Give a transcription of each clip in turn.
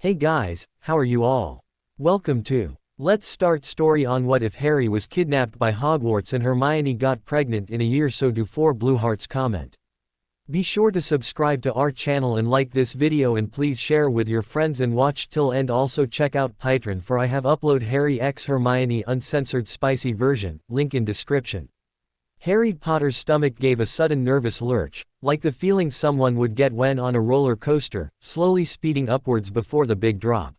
Hey guys, how are you all? Welcome to Let's Start Story on What If Harry Was Kidnapped by Hogwarts and Hermione Got Pregnant in a Year. So do 4 blue hearts comment. Be sure to subscribe to our channel and like this video, and please share with your friends and watch till end. Also check out Patreon, for I have upload Harry x Hermione uncensored spicy version, link in description. Harry Potter's stomach gave a sudden nervous lurch, like the feeling someone would get when on a roller coaster, slowly speeding upwards before the big drop.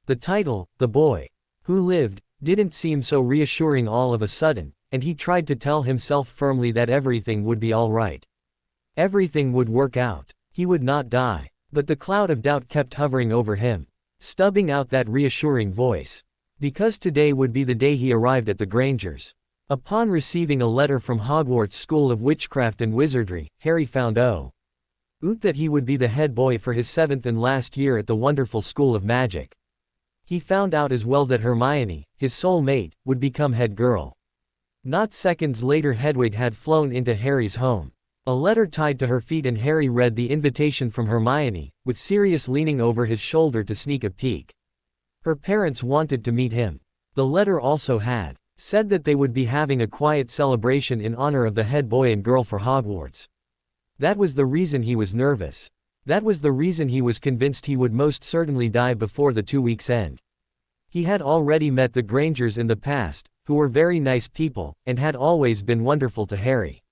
The title, The Boy Who Lived, didn't seem so reassuring all of a sudden, and he tried to tell himself firmly that everything would be alright. Everything would work out. He would not die. But the cloud of doubt kept hovering over him, stubbing out that reassuring voice. Because today would be the day he arrived at the Grangers. Upon receiving a letter from Hogwarts School of Witchcraft and Wizardry, Harry found out that he would be the head boy for his 7th and last year at the wonderful School of Magic. He found out as well that Hermione, his soul mate, would become head girl. Not seconds later, Hedwig had flown into Harry's home. A letter tied to her feet, and Harry read the invitation from Hermione, with Sirius leaning over his shoulder to sneak a peek. Her parents wanted to meet him. The letter also had said that they would be having a quiet celebration in honor of the head boy and girl for Hogwarts. That was the reason he was nervous. That was the reason he was convinced he would most certainly die before the 2 weeks' end. He had already met the Grangers in the past, who were very nice people, and had always been wonderful to Harry.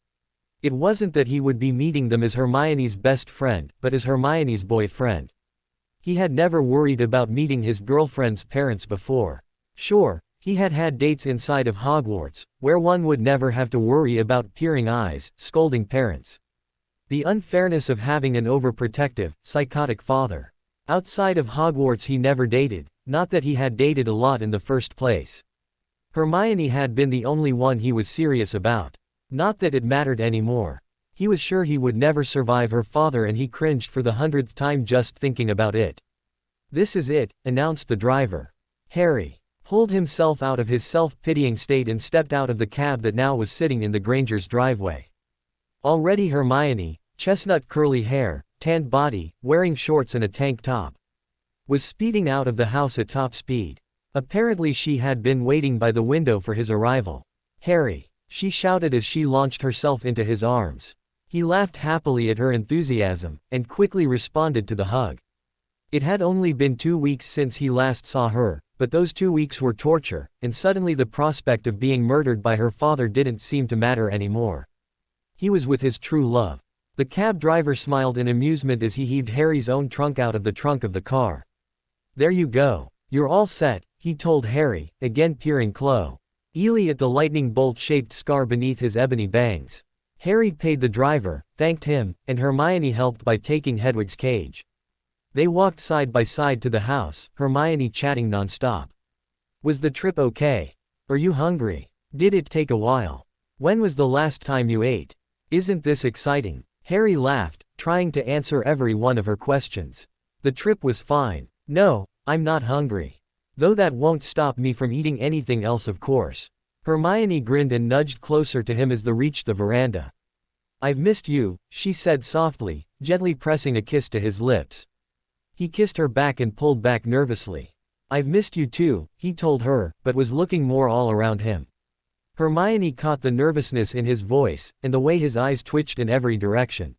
It wasn't that he would be meeting them as Hermione's best friend, but as Hermione's boyfriend. He had never worried about meeting his girlfriend's parents before. Sure, he had had dates inside of Hogwarts, where one would never have to worry about peering eyes, scolding parents. The unfairness of having an overprotective, psychotic father. Outside of Hogwarts he never dated, not that he had dated a lot in the first place. Hermione had been the only one he was serious about. Not that it mattered anymore. He was sure he would never survive her father, and he cringed for the 100th time just thinking about it. "This is it," announced the driver. Harry pulled himself out of his self-pitying state and stepped out of the cab that now was sitting in the Grangers' driveway. Already Hermione, chestnut curly hair, tanned body, wearing shorts and a tank top, was speeding out of the house at top speed. Apparently she had been waiting by the window for his arrival. "Harry," she shouted as she launched herself into his arms. He laughed happily at her enthusiasm, and quickly responded to the hug. It had only been 2 weeks since he last saw her, but those 2 weeks were torture, and suddenly the prospect of being murdered by her father didn't seem to matter anymore. He was with his true love. The cab driver smiled in amusement as he heaved Harry's own trunk out of the trunk of the car. "There you go. You're all set," he told Harry, again peering closely at the lightning bolt-shaped scar beneath his ebony bangs. Harry paid the driver, thanked him, and Hermione helped by taking Hedwig's cage. They walked side by side to the house, Hermione chatting nonstop. "Was the trip okay? Are you hungry? Did it take a while? When was the last time you ate? Isn't this exciting?" Harry laughed, trying to answer every one of her questions. "The trip was fine. No, I'm not hungry. Though that won't stop me from eating anything else, of course." Hermione grinned and nudged closer to him as they reached the veranda. "I've missed you," she said softly, gently pressing a kiss to his lips. He kissed her back and pulled back nervously. "I've missed you too," he told her, but was looking more all around him. Hermione caught the nervousness in his voice, and the way his eyes twitched in every direction.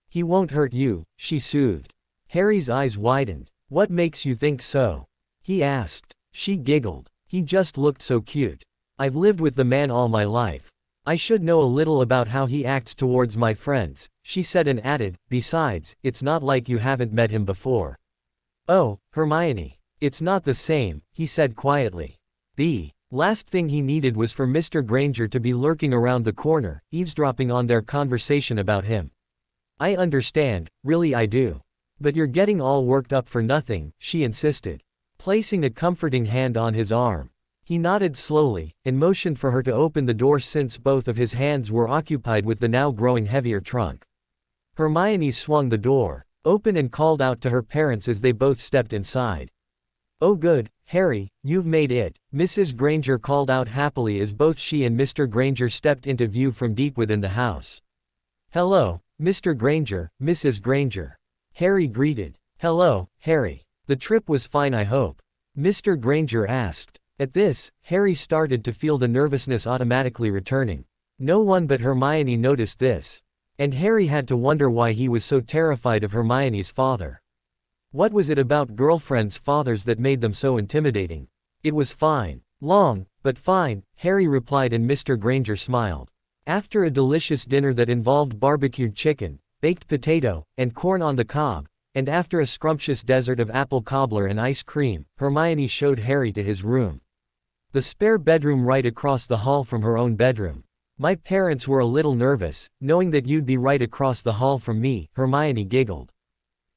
"He won't hurt you," she soothed. Harry's eyes widened. "What makes you think so?" he asked. She giggled. "He just looked so cute. I've lived with the man all my life. I should know a little about how he acts towards my friends," she said, and added, "Besides, it's not like you haven't met him before." "Oh, Hermione, it's not the same," he said quietly. The last thing he needed was for Mr. Granger to be lurking around the corner, eavesdropping on their conversation about him. "I understand, really I do. But you're getting all worked up for nothing," she insisted, placing a comforting hand on his arm. He nodded slowly, and motioned for her to open the door since both of his hands were occupied with the now growing heavier trunk. Hermione swung the door open and called out to her parents as they both stepped inside. "Oh good, Harry, you've made it," Mrs. Granger called out happily as both she and Mr. Granger stepped into view from deep within the house. "Hello, Mr. Granger, Mrs. Granger," Harry greeted. "Hello, Harry." The trip was fine, I hope. Mr. Granger asked. At this, Harry started to feel the nervousness automatically returning. No one but Hermione noticed this. And Harry had to wonder why he was so terrified of Hermione's father. What was it about girlfriends' fathers that made them so intimidating? It was fine. Long, but fine, Harry replied, and Mr. Granger smiled. After a delicious dinner that involved barbecued chicken, baked potato, and corn on the cob, and after a scrumptious dessert of apple cobbler and ice cream, Hermione showed Harry to his room. The spare bedroom right across the hall from her own bedroom. My parents were a little nervous, knowing that you'd be right across the hall from me, Hermione giggled.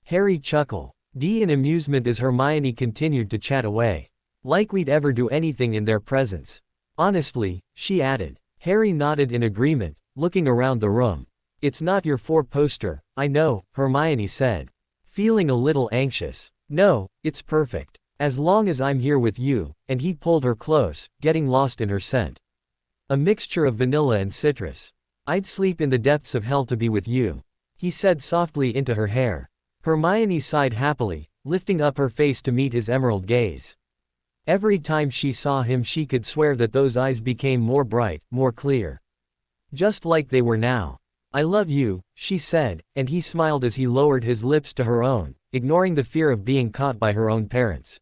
Harry chuckled. In amusement as Hermione continued to chat away. Like we'd ever do anything in their presence. Honestly, she added. Harry nodded in agreement, looking around the room. It's not your four-poster, I know, Hermione said. Feeling a little anxious. No, it's perfect. As long as I'm here with you, and he pulled her close, getting lost in her scent. A mixture of vanilla and citrus. I'd sleep in the depths of hell to be with you. He said softly into her hair. Hermione sighed happily, lifting up her face to meet his emerald gaze. Every time she saw him she could swear that those eyes became more bright, more clear. Just like they were now. I love you, she said, and he smiled as he lowered his lips to her own, ignoring the fear of being caught by her own parents.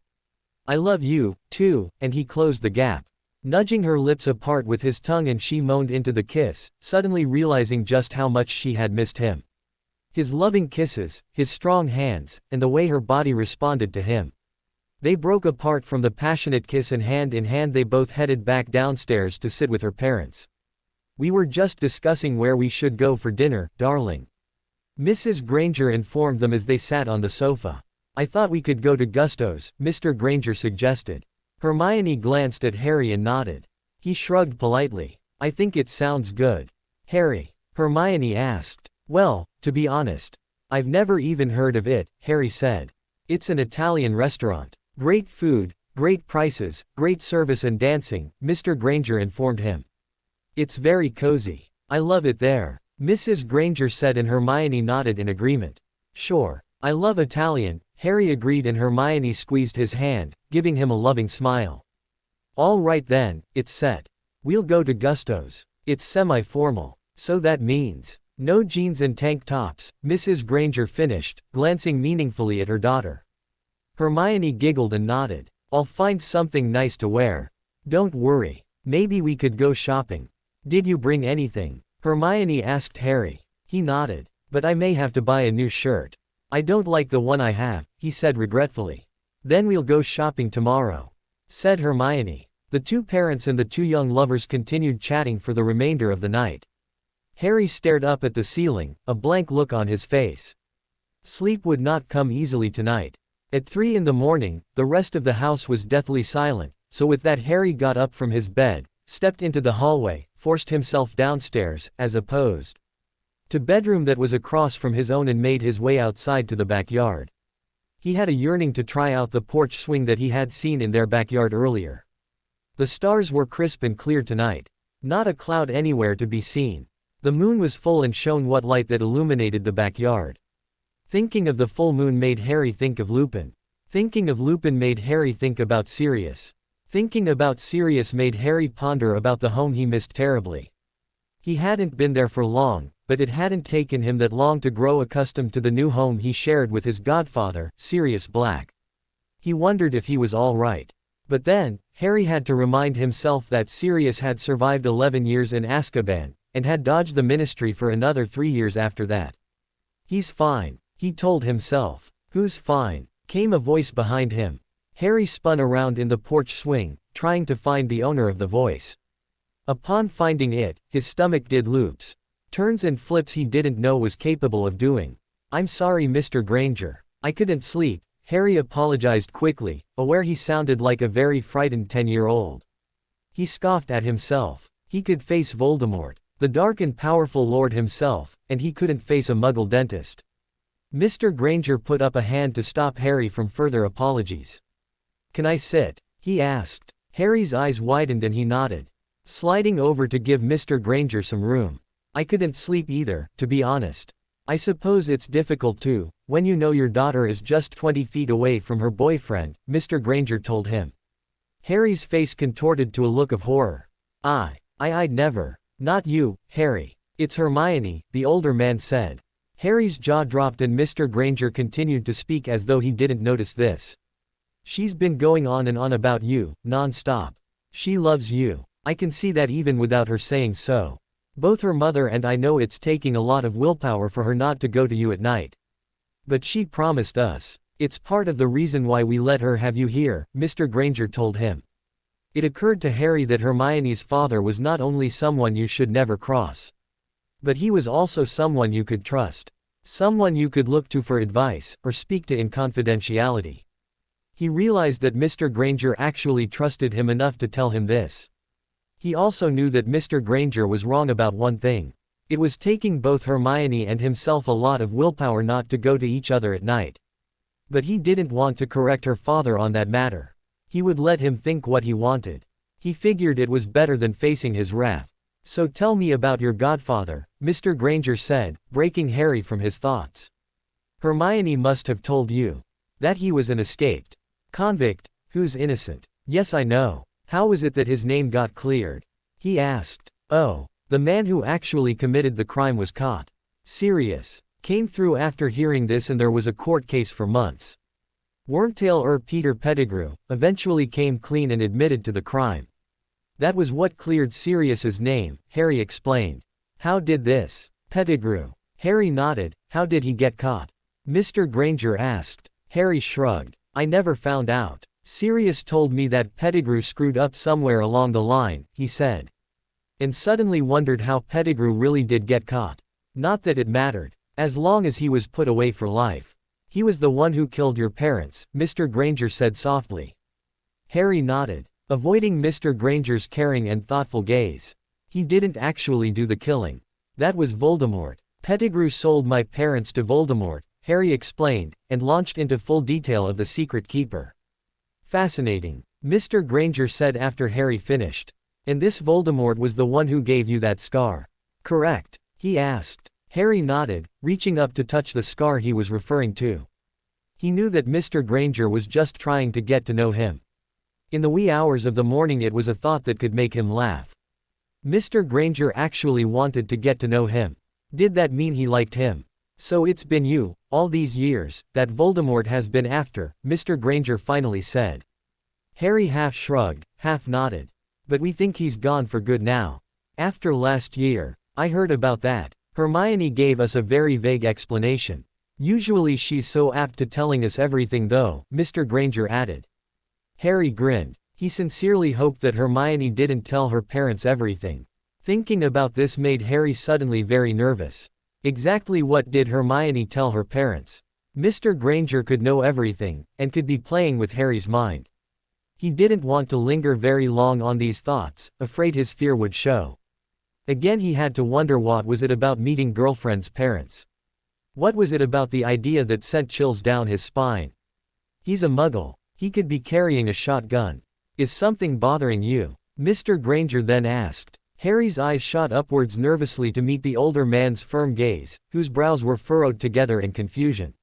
I love you, too, and he closed the gap. Nudging her lips apart with his tongue, and she moaned into the kiss, suddenly realizing just how much she had missed him. His loving kisses, his strong hands, and the way her body responded to him. They broke apart from the passionate kiss, and hand in hand they both headed back downstairs to sit with her parents. We were just discussing where we should go for dinner, darling. Mrs. Granger informed them as they sat on the sofa. I thought we could go to Gusto's, Mr. Granger suggested. Hermione glanced at Harry and nodded. He shrugged politely. I think it sounds good. Harry? Hermione asked. Well, to be honest, I've never even heard of it, Harry said. It's an Italian restaurant. Great food, great prices, great service and dancing, Mr. Granger informed him. It's very cozy. I love it there, Mrs. Granger said, and Hermione nodded in agreement. Sure, I love Italian, Harry agreed, and Hermione squeezed his hand, giving him a loving smile. All right then, it's set. We'll go to Gusto's. It's semi-formal. So that means no jeans and tank tops, Mrs. Granger finished, glancing meaningfully at her daughter. Hermione giggled and nodded. I'll find something nice to wear. Don't worry. Maybe we could go shopping. Did you bring anything? Hermione asked Harry. He nodded. But I may have to buy a new shirt. I don't like the one I have, he said regretfully. Then we'll go shopping tomorrow, said Hermione. The two parents and the two young lovers continued chatting for the remainder of the night. Harry stared up at the ceiling, a blank look on his face. Sleep would not come easily tonight. At 3 in the morning, the rest of the house was deathly silent, so with that Harry got up from his bed, stepped into the hallway, forced himself downstairs, as opposed to bedroom that was across from his own, and made his way outside to the backyard. He had a yearning to try out the porch swing that he had seen in their backyard earlier. The stars were crisp and clear tonight. Not a cloud anywhere to be seen. The moon was full and shone what light that illuminated the backyard. Thinking of the full moon made Harry think of Lupin. Thinking of Lupin made Harry think about Sirius. Thinking about Sirius made Harry ponder about the home he missed terribly. He hadn't been there for long, but it hadn't taken him that long to grow accustomed to the new home he shared with his godfather, Sirius Black. He wondered if he was all right. But then, Harry had to remind himself that Sirius had survived 11 years in Azkaban, and had dodged the ministry for another 3 years after that. He's fine, he told himself. Who's fine? Came a voice behind him. Harry spun around in the porch swing, trying to find the owner of the voice. Upon finding it, his stomach did loops. Turns and flips he didn't know was capable of doing. I'm sorry, Mr. Granger. I couldn't sleep, Harry apologized quickly, aware he sounded like a very frightened 10-year-old. He scoffed at himself. He could face Voldemort, the dark and powerful Lord himself, and he couldn't face a Muggle dentist. Mr. Granger put up a hand to stop Harry from further apologies. Can I sit? He asked. Harry's eyes widened and he nodded, sliding over to give Mr. Granger some room. I couldn't sleep either, to be honest. I suppose it's difficult too, when you know your daughter is just 20 feet away from her boyfriend, Mr. Granger told him. Harry's face contorted to a look of horror. I'd never. Not you, Harry. It's Hermione, the older man said. Harry's jaw dropped and Mr. Granger continued to speak as though he didn't notice this. She's been going on and on about you, non-stop. She loves you. I can see that even without her saying so. Both her mother and I know it's taking a lot of willpower for her not to go to you at night. But she promised us. It's part of the reason why we let her have you here, Mr. Granger told him. It occurred to Harry that Hermione's father was not only someone you should never cross. But he was also someone you could trust. Someone you could look to for advice, or speak to in confidentiality. He realized that Mr. Granger actually trusted him enough to tell him this. He also knew that Mr. Granger was wrong about one thing. It was taking both Hermione and himself a lot of willpower not to go to each other at night. But he didn't want to correct her father on that matter. He would let him think what he wanted. He figured it was better than facing his wrath. So tell me about your godfather, Mr. Granger said, breaking Harry from his thoughts. Hermione must have told you that he was an escaped convict, who's innocent. Yes, I know. How was it that his name got cleared? He asked. Oh, the man who actually committed the crime was caught. Sirius came through after hearing this and there was a court case for months. Wormtail Peter Pettigrew eventually came clean and admitted to the crime. That was what cleared Sirius's name, Harry explained. How did this? Pettigrew. Harry nodded. How did he get caught? Mr. Granger asked. Harry shrugged. I never found out. Sirius told me that Pettigrew screwed up somewhere along the line, he said. And suddenly wondered how Pettigrew really did get caught. Not that it mattered. As long as he was put away for life. He was the one who killed your parents, Mr. Granger said softly. Harry nodded, avoiding Mr. Granger's caring and thoughtful gaze. He didn't actually do the killing. That was Voldemort. Pettigrew sold my parents to Voldemort, Harry explained, and launched into full detail of the secret keeper. Fascinating, Mr. Granger said after Harry finished. And this Voldemort was the one who gave you that scar. Correct? He asked. Harry nodded, reaching up to touch the scar he was referring to. He knew that Mr. Granger was just trying to get to know him. In the wee hours of the morning it was a thought that could make him laugh. Mr. Granger actually wanted to get to know him. Did that mean he liked him? So it's been you, all these years, that Voldemort has been after, Mr. Granger finally said. Harry half shrugged, half nodded. But we think he's gone for good now. After last year. I heard about that. Hermione gave us a very vague explanation. Usually she's so apt to telling us everything though, Mr. Granger added. Harry grinned. He sincerely hoped that Hermione didn't tell her parents everything. Thinking about this made Harry suddenly very nervous. Exactly what did Hermione tell her parents? Mr. Granger could know everything, and could be playing with Harry's mind. He didn't want to linger very long on these thoughts, afraid his fear would show. Again he had to wonder what was it about meeting girlfriend's parents. What was it about the idea that sent chills down his spine? He's a muggle. He could be carrying a shotgun. Is something bothering you? Mr. Granger then asked. Harry's eyes shot upwards nervously to meet the older man's firm gaze, whose brows were furrowed together in confusion.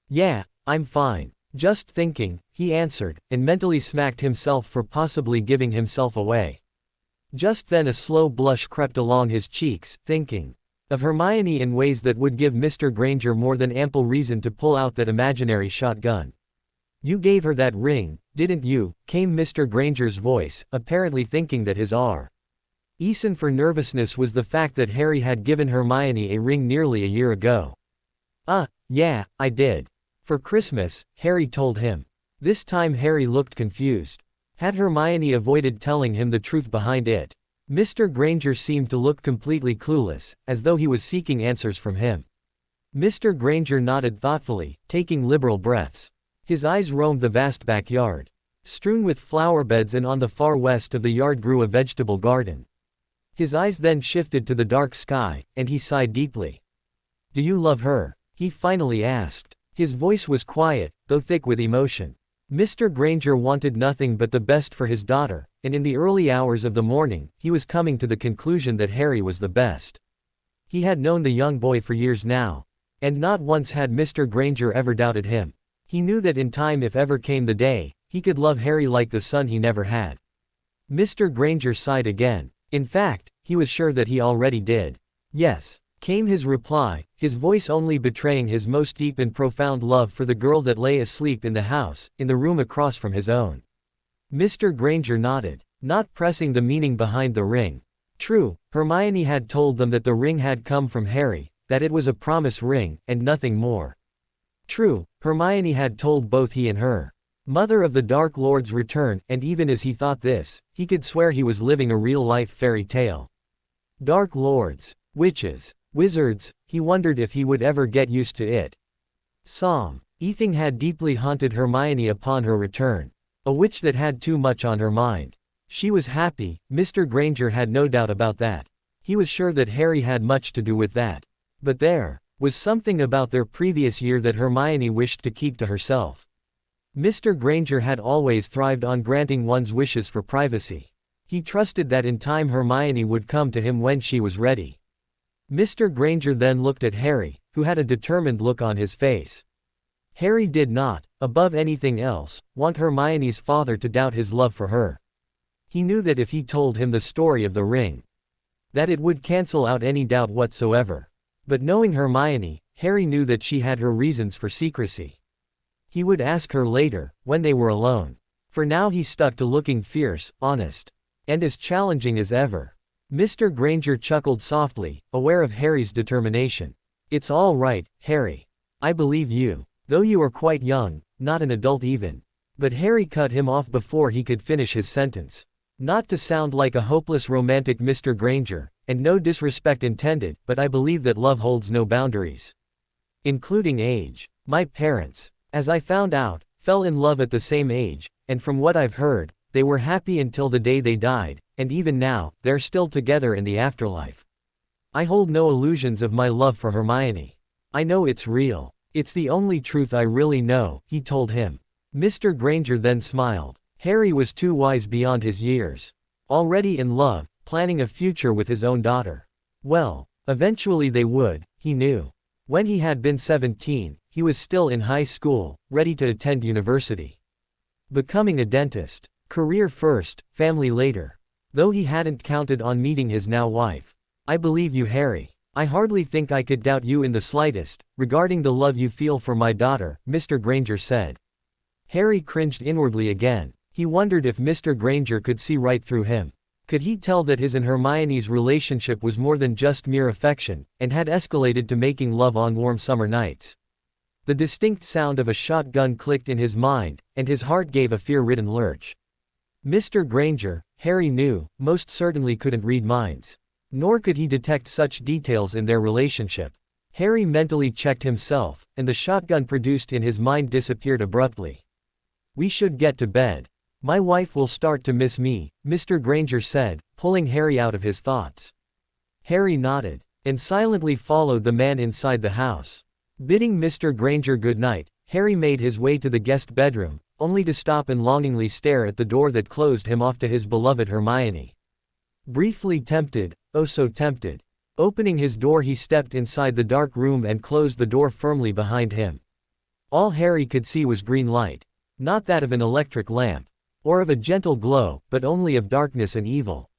Yeah, I'm fine. Just thinking, he answered, and mentally smacked himself for possibly giving himself away. Just then a slow blush crept along his cheeks, thinking of Hermione in ways that would give Mr. Granger more than ample reason to pull out that imaginary shotgun. You gave her that ring, didn't you? Came Mr. Granger's voice, apparently thinking that his reason for nervousness was the fact that Harry had given Hermione a ring nearly a year ago. Yeah, I did. For Christmas, Harry told him. This time Harry looked confused. Had Hermione avoided telling him the truth behind it? Mr. Granger seemed to look completely clueless, as though he was seeking answers from him. Mr. Granger nodded thoughtfully, taking liberal breaths. His eyes roamed the vast backyard. Strewn with flower beds, and on the far west of the yard grew a vegetable garden. His eyes then shifted to the dark sky, and he sighed deeply. Do you love her? He finally asked. His voice was quiet, though thick with emotion. Mr. Granger wanted nothing but the best for his daughter, and in the early hours of the morning, he was coming to the conclusion that Harry was the best. He had known the young boy for years now. And not once had Mr. Granger ever doubted him. He knew that in time, if ever came the day, he could love Harry like the son he never had. Mr. Granger sighed again. In fact, he was sure that he already did. Yes, came his reply, his voice only betraying his most deep and profound love for the girl that lay asleep in the house, in the room across from his own. Mr. Granger nodded, not pressing the meaning behind the ring. True, Hermione had told them that the ring had come from Harry, that it was a promise ring, and nothing more. True, Hermione had told both he and her mother of the Dark Lord's return, and even as he thought this, he could swear he was living a real-life fairy tale. Dark Lords, witches, wizards, he wondered if he would ever get used to it. Something had deeply haunted Hermione upon her return. A witch that had too much on her mind. She was happy, Mr. Granger had no doubt about that. He was sure that Harry had much to do with that. But there was something about their previous year that Hermione wished to keep to herself. Mr. Granger had always thrived on granting one's wishes for privacy. He trusted that in time Hermione would come to him when she was ready. Mr. Granger then looked at Harry, who had a determined look on his face. Harry did not, above anything else, want Hermione's father to doubt his love for her. He knew that if he told him the story of the ring, that it would cancel out any doubt whatsoever. But knowing Hermione, Harry knew that she had her reasons for secrecy. He would ask her later, when they were alone. For now he stuck to looking fierce, honest, and as challenging as ever. Mr. Granger chuckled softly, aware of Harry's determination. It's all right, Harry. I believe you. Though you are quite young, not an adult even. But Harry cut him off before he could finish his sentence. Not to sound like a hopeless romantic, Mr. Granger, and no disrespect intended, but I believe that love holds no boundaries. Including age. My parents, as I found out, fell in love at the same age, and from what I've heard, they were happy until the day they died, and even now, they're still together in the afterlife. I hold no illusions of my love for Hermione. I know it's real. It's the only truth I really know, he told him. Mr. Granger then smiled. Harry was too wise beyond his years. Already in love, planning a future with his own daughter. Well, eventually they would, he knew. When he had been 17, he was still in high school, ready to attend university. Becoming a dentist. Career first, family later. Though he hadn't counted on meeting his now wife. I believe you, Harry. I hardly think I could doubt you in the slightest, regarding the love you feel for my daughter, Mr. Granger said. Harry cringed inwardly again. He wondered if Mr. Granger could see right through him. Could he tell that his and Hermione's relationship was more than just mere affection, and had escalated to making love on warm summer nights? The distinct sound of a shotgun clicked in his mind, and his heart gave a fear-ridden lurch. Mr. Granger, Harry knew, most certainly couldn't read minds. Nor could he detect such details in their relationship. Harry mentally checked himself, and the shotgun produced in his mind disappeared abruptly. We should get to bed. My wife will start to miss me, Mr. Granger said, pulling Harry out of his thoughts. Harry nodded, and silently followed the man inside the house. Bidding Mr. Granger good night, Harry made his way to the guest bedroom, only to stop and longingly stare at the door that closed him off to his beloved Hermione. Briefly tempted, oh so tempted. Opening his door, he stepped inside the dark room and closed the door firmly behind him. All Harry could see was green light. Not that of an electric lamp, or of a gentle glow, but only of darkness and evil.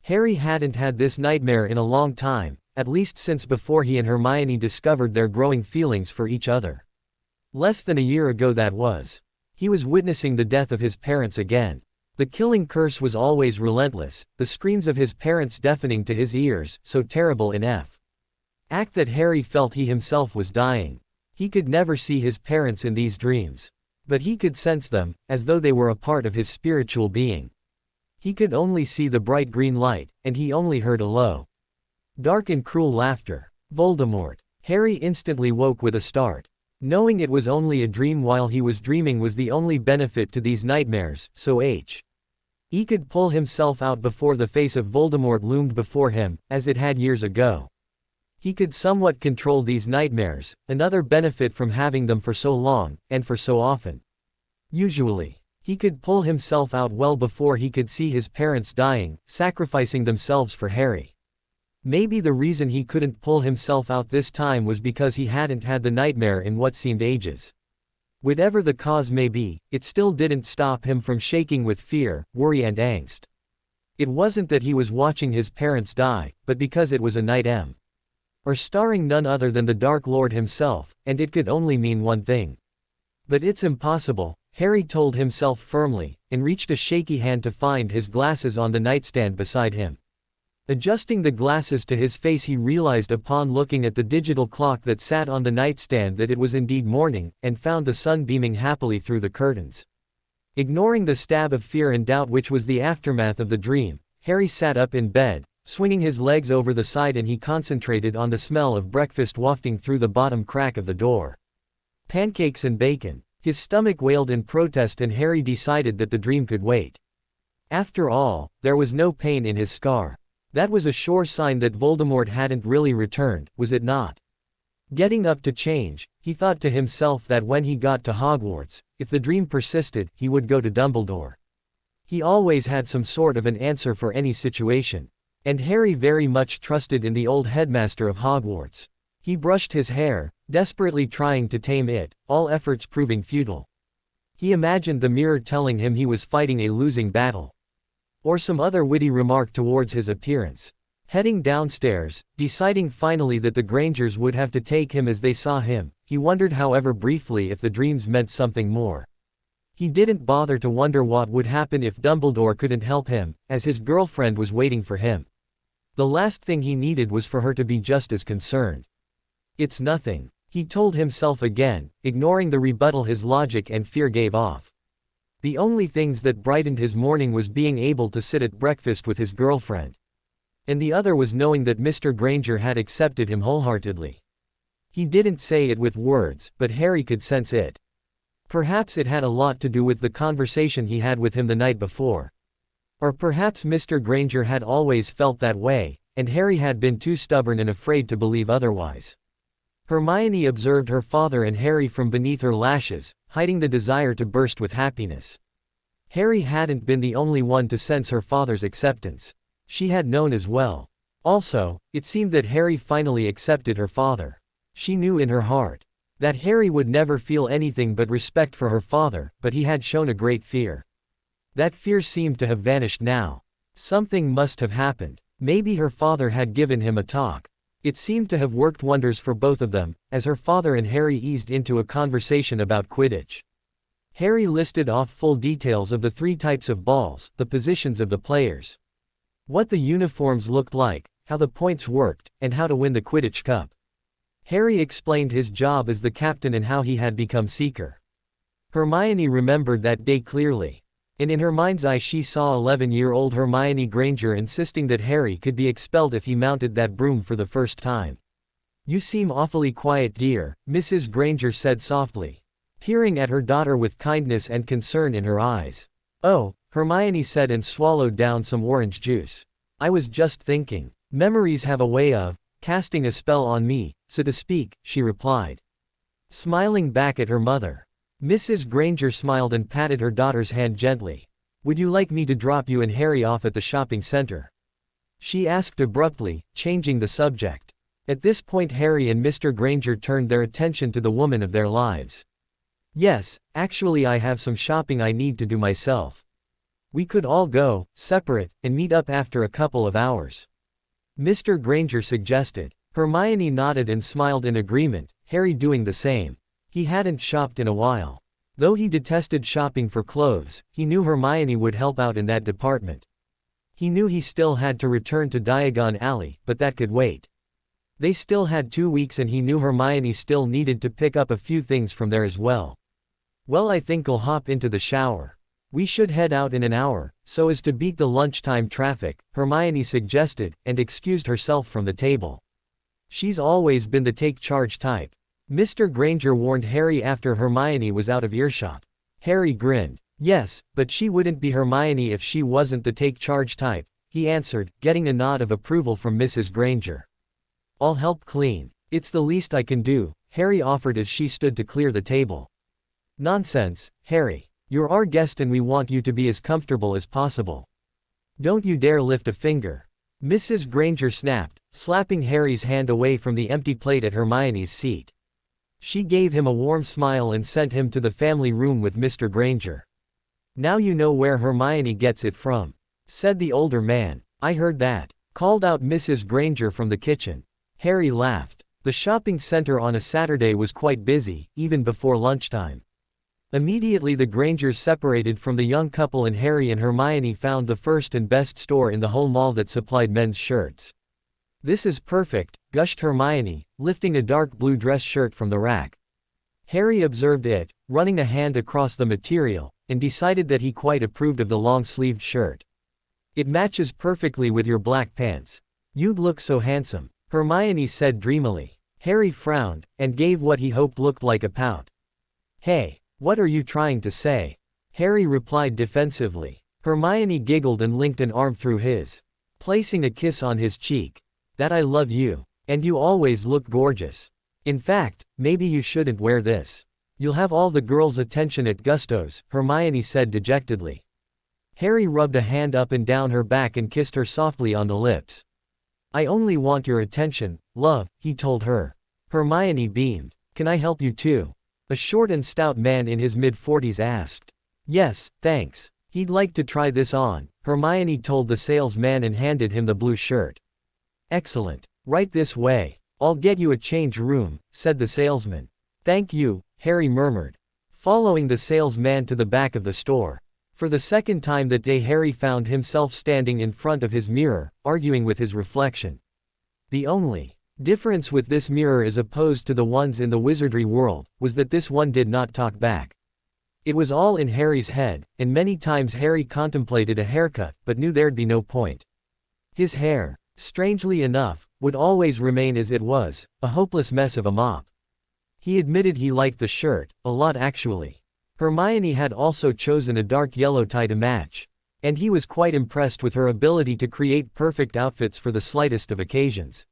Harry hadn't had this nightmare in a long time, at least since before he and Hermione discovered their growing feelings for each other. Less than a year ago that was. He was witnessing the death of his parents again. The killing curse was always relentless, the screams of his parents deafening to his ears, so terrible in fact that Harry felt he himself was dying. He could never see his parents in these dreams. But he could sense them, as though they were a part of his spiritual being. He could only see the bright green light, and he only heard a low, dark and cruel laughter. Voldemort. Harry instantly woke with a start. Knowing it was only a dream while he was dreaming was the only benefit to these nightmares, so he could pull himself out before the face of Voldemort loomed before him, as it had years ago. He could somewhat control these nightmares, another benefit from having them for so long, and for so often. Usually, he could pull himself out well before he could see his parents dying, sacrificing themselves for Harry. Maybe the reason he couldn't pull himself out this time was because he hadn't had the nightmare in what seemed ages. Whatever the cause may be, it still didn't stop him from shaking with fear, worry and angst. It wasn't that he was watching his parents die, but because it was a night or starring none other than the Dark Lord himself, and it could only mean one thing. But it's impossible, Harry told himself firmly, and reached a shaky hand to find his glasses on the nightstand beside him. Adjusting the glasses to his face, he realized upon looking at the digital clock that sat on the nightstand that it was indeed morning, and found the sun beaming happily through the curtains. Ignoring the stab of fear and doubt which was the aftermath of the dream, Harry sat up in bed, swinging his legs over the side, and he concentrated on the smell of breakfast wafting through the bottom crack of the door. Pancakes and bacon. His stomach wailed in protest, and Harry decided that the dream could wait. After all, there was no pain in his scar. That was a sure sign that Voldemort hadn't really returned, was it not? Getting up to change, he thought to himself that when he got to Hogwarts, if the dream persisted, he would go to Dumbledore. He always had some sort of an answer for any situation. And Harry very much trusted in the old headmaster of Hogwarts. He brushed his hair, desperately trying to tame it, all efforts proving futile. He imagined the mirror telling him he was fighting a losing battle. Or some other witty remark towards his appearance. Heading downstairs, deciding finally that the Grangers would have to take him as they saw him, he wondered however briefly if the dreams meant something more. He didn't bother to wonder what would happen if Dumbledore couldn't help him, as his girlfriend was waiting for him. The last thing he needed was for her to be just as concerned. It's nothing, he told himself again, ignoring the rebuttal his logic and fear gave off. The only things that brightened his morning was being able to sit at breakfast with his girlfriend. And the other was knowing that Mr. Granger had accepted him wholeheartedly. He didn't say it with words, but Harry could sense it. Perhaps it had a lot to do with the conversation he had with him the night before. Or perhaps Mr. Granger had always felt that way, and Harry had been too stubborn and afraid to believe otherwise. Hermione observed her father and Harry from beneath her lashes, hiding the desire to burst with happiness. Harry hadn't been the only one to sense her father's acceptance. She had known as well. Also, it seemed that Harry finally accepted her father. She knew in her heart that Harry would never feel anything but respect for her father, but he had shown a great fear. That fear seemed to have vanished now. Something must have happened. Maybe her father had given him a talk. It seemed to have worked wonders for both of them, as her father and Harry eased into a conversation about Quidditch. Harry listed off full details of the 3 types of balls, the positions of the players, what the uniforms looked like, how the points worked, and how to win the Quidditch Cup. Harry explained his job as the captain and how he had become Seeker. Hermione remembered that day clearly. And in her mind's eye she saw 11-year-old Hermione Granger insisting that Harry could be expelled if he mounted that broom for the first time. "You seem awfully quiet, dear," Mrs. Granger said softly, peering at her daughter with kindness and concern in her eyes. "Oh," Hermione said and swallowed down some orange juice. "I was just thinking. Memories have a way of casting a spell on me, so to speak," she replied, smiling back at her mother. Mrs. Granger smiled and patted her daughter's hand gently. "Would you like me to drop you and Harry off at the shopping center?" she asked abruptly, changing the subject. At this point Harry and Mr. Granger turned their attention to the woman of their lives. "Yes, actually I have some shopping I need to do myself. We could all go, separate, and meet up after a couple of hours," Mr. Granger suggested. Hermione nodded and smiled in agreement, Harry doing the same. He hadn't shopped in a while. Though he detested shopping for clothes, he knew Hermione would help out in that department. He knew he still had to return to Diagon Alley, but that could wait. They still had 2 weeks and he knew Hermione still needed to pick up a few things from there as well. "Well, I think I'll hop into the shower. We should head out in an hour, so as to beat the lunchtime traffic," Hermione suggested, and excused herself from the table. She's always been the take-charge type. Mr. Granger warned Harry after Hermione was out of earshot. Harry grinned. "Yes, but she wouldn't be Hermione if she wasn't the take-charge type," he answered, getting a nod of approval from Mrs. Granger. "I'll help clean. It's the least I can do," Harry offered as she stood to clear the table. "Nonsense, Harry. You're our guest and we want you to be as comfortable as possible. Don't you dare lift a finger." Mrs. Granger snapped, slapping Harry's hand away from the empty plate at Hermione's seat. She gave him a warm smile and sent him to the family room with Mr. Granger. "Now you know where Hermione gets it from," said the older man. "I heard that," called out Mrs. Granger from the kitchen. Harry laughed. The shopping center on a Saturday was quite busy, even before lunchtime. Immediately the Grangers separated from the young couple and Harry and Hermione found the first and best store in the whole mall that supplied men's shirts. "This is perfect," gushed Hermione, lifting a dark blue dress shirt from the rack. Harry observed it, running a hand across the material, and decided that he quite approved of the long-sleeved shirt. "It matches perfectly with your black pants. You'd look so handsome," Hermione said dreamily. Harry frowned, and gave what he hoped looked like a pout. "Hey, what are you trying to say?" Harry replied defensively. Hermione giggled and linked an arm through his, placing a kiss on his cheek. "That I love you. And you always look gorgeous. In fact, maybe you shouldn't wear this. You'll have all the girls' attention at Gusto's," Hermione said dejectedly. Harry rubbed a hand up and down her back and kissed her softly on the lips. "I only want your attention, love," he told her. Hermione beamed. "Can I help you too?" a short and stout man in his mid-40s asked. "Yes, thanks. He'd like to try this on," Hermione told the salesman and handed him the blue shirt. "Excellent. Right this way. I'll get you a change room," said the salesman. "Thank you," Harry murmured, following the salesman to the back of the store. For the second time that day Harry found himself standing in front of his mirror, arguing with his reflection. The only difference with this mirror as opposed to the ones in the wizardry world, was that this one did not talk back. It was all in Harry's head, and many times Harry contemplated a haircut, but knew there'd be no point. His hair, strangely enough, would always remain as it was, a hopeless mess of a mop. He admitted he liked the shirt, a lot actually. Hermione had also chosen a dark yellow tie to match. And he was quite impressed with her ability to create perfect outfits for the slightest of occasions.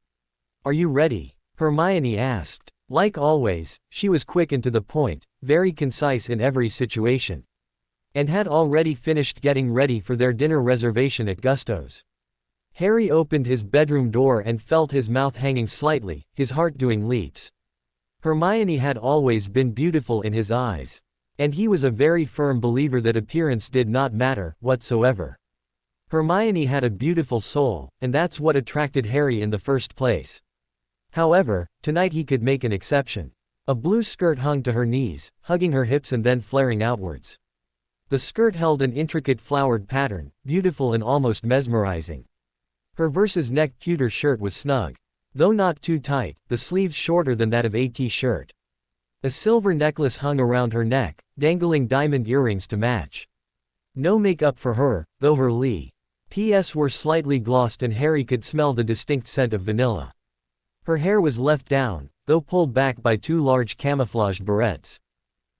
"Are you ready?" Hermione asked. Like always, she was quick and to the point, very concise in every situation. And had already finished getting ready for their dinner reservation at Gusto's. Harry opened his bedroom door and felt his mouth hanging slightly, his heart doing leaps. Hermione had always been beautiful in his eyes. And he was a very firm believer that appearance did not matter, whatsoever. Hermione had a beautiful soul, and that's what attracted Harry in the first place. However, tonight he could make an exception. A blue skirt hung to her knees, hugging her hips and then flaring outwards. The skirt held an intricate flowered pattern, beautiful and almost mesmerizing. Her versus neck pewter shirt was snug. Though not too tight, the sleeves shorter than that of a t-shirt. A silver necklace hung around her neck, dangling diamond earrings to match. No makeup for her, though her lips were slightly glossed and Harry could smell the distinct scent of vanilla. Her hair was left down, though pulled back by two large camouflaged barrettes.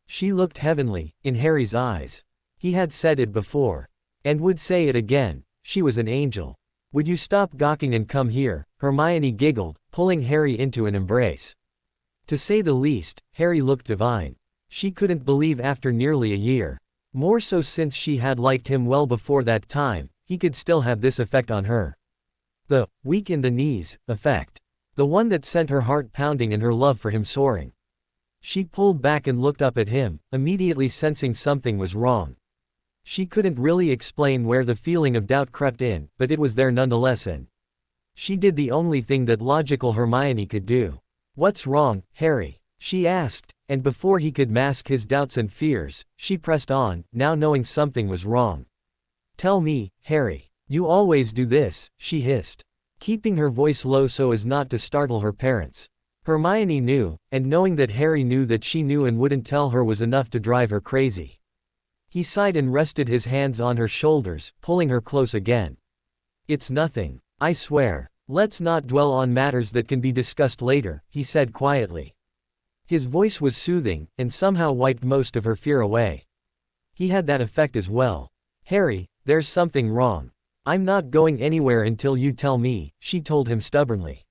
She looked heavenly, in Harry's eyes. He had said it before. And would say it again, she was an angel. "Would you stop gawking and come here?" Hermione giggled, pulling Harry into an embrace. To say the least, Harry looked divine. She couldn't believe after nearly a year, more so since she had liked him well before that time, he could still have this effect on her. The weak in the knees effect. The one that sent her heart pounding and her love for him soaring. She pulled back and looked up at him, immediately sensing something was wrong. She couldn't really explain where the feeling of doubt crept in, but it was there nonetheless and she did the only thing that logical Hermione could do. "What's wrong, Harry?" she asked, and before he could mask his doubts and fears, she pressed on, now knowing something was wrong. "Tell me, Harry. You always do this," she hissed, keeping her voice low so as not to startle her parents. Hermione knew, and knowing that Harry knew that she knew and wouldn't tell her was enough to drive her crazy. He sighed and rested his hands on her shoulders, pulling her close again. "It's nothing. I swear. Let's not dwell on matters that can be discussed later," he said quietly. His voice was soothing, and somehow wiped most of her fear away. He had that effect as well. "Harry, there's something wrong. I'm not going anywhere until you tell me," she told him stubbornly.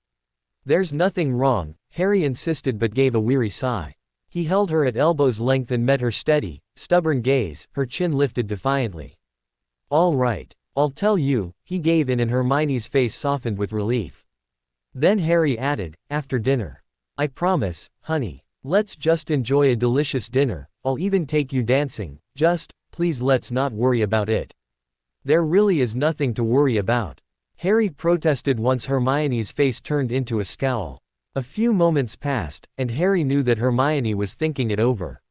"There's nothing wrong," Harry insisted but gave a weary sigh. He held her at elbow's length and met her steady, stubborn gaze, her chin lifted defiantly. All I'll tell you, he gave in and Hermione's face softened with relief. Then Harry added, after dinner. I promise, honey. Let's just enjoy a delicious dinner, I'll even take you dancing, just, please let's not worry about it. There really is nothing to worry about. Harry protested once Hermione's face turned into a scowl. A few moments passed, and Harry knew that Hermione was thinking it over.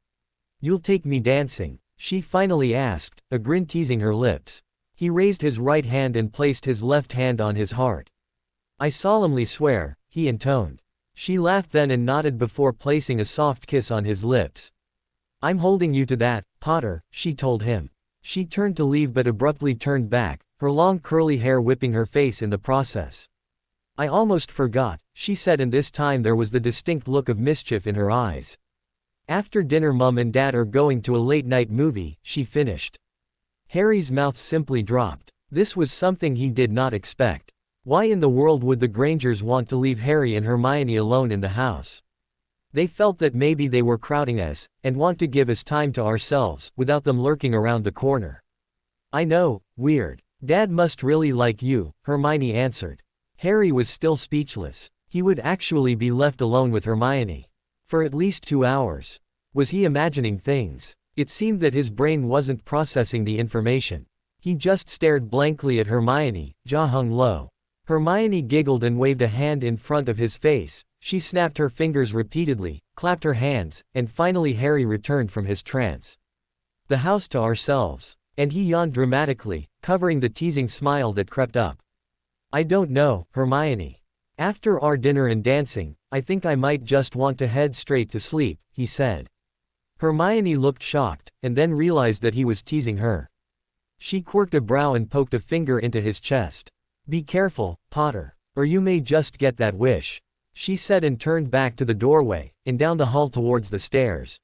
You'll take me dancing? She finally asked, a grin teasing her lips. He raised his right hand and placed his left hand on his heart. I solemnly swear, he intoned. She laughed then and nodded before placing a soft kiss on his lips. I'm holding you to that, Potter, she told him. She turned to leave but abruptly turned back, her long curly hair whipping her face in the process. I almost forgot, she said, and this time there was the distinct look of mischief in her eyes. After dinner Mum and Dad are going to a late-night movie, she finished. Harry's mouth simply dropped. This was something he did not expect. Why in the world would the Grangers want to leave Harry and Hermione alone in the house? They felt that maybe they were crowding us, and want to give us time to ourselves, without them lurking around the corner. I know, weird. Dad must really like you, Hermione answered. Harry was still speechless. He would actually be left alone with Hermione. For at least 2 hours. Was he imagining things? It seemed that his brain wasn't processing the information. He just stared blankly at Hermione, jaw hung low. Hermione giggled and waved a hand in front of his face. She snapped her fingers repeatedly, clapped her hands, and finally Harry returned from his trance. The house to ourselves. And he yawned dramatically, covering the teasing smile that crept up. I don't know, Hermione. After our dinner and dancing, I think I might just want to head straight to sleep, he said. Hermione looked shocked, and then realized that he was teasing her. She quirked a brow and poked a finger into his chest. Be careful, Potter, or you may just get that wish, she said and turned back to the doorway, and down the hall towards the stairs.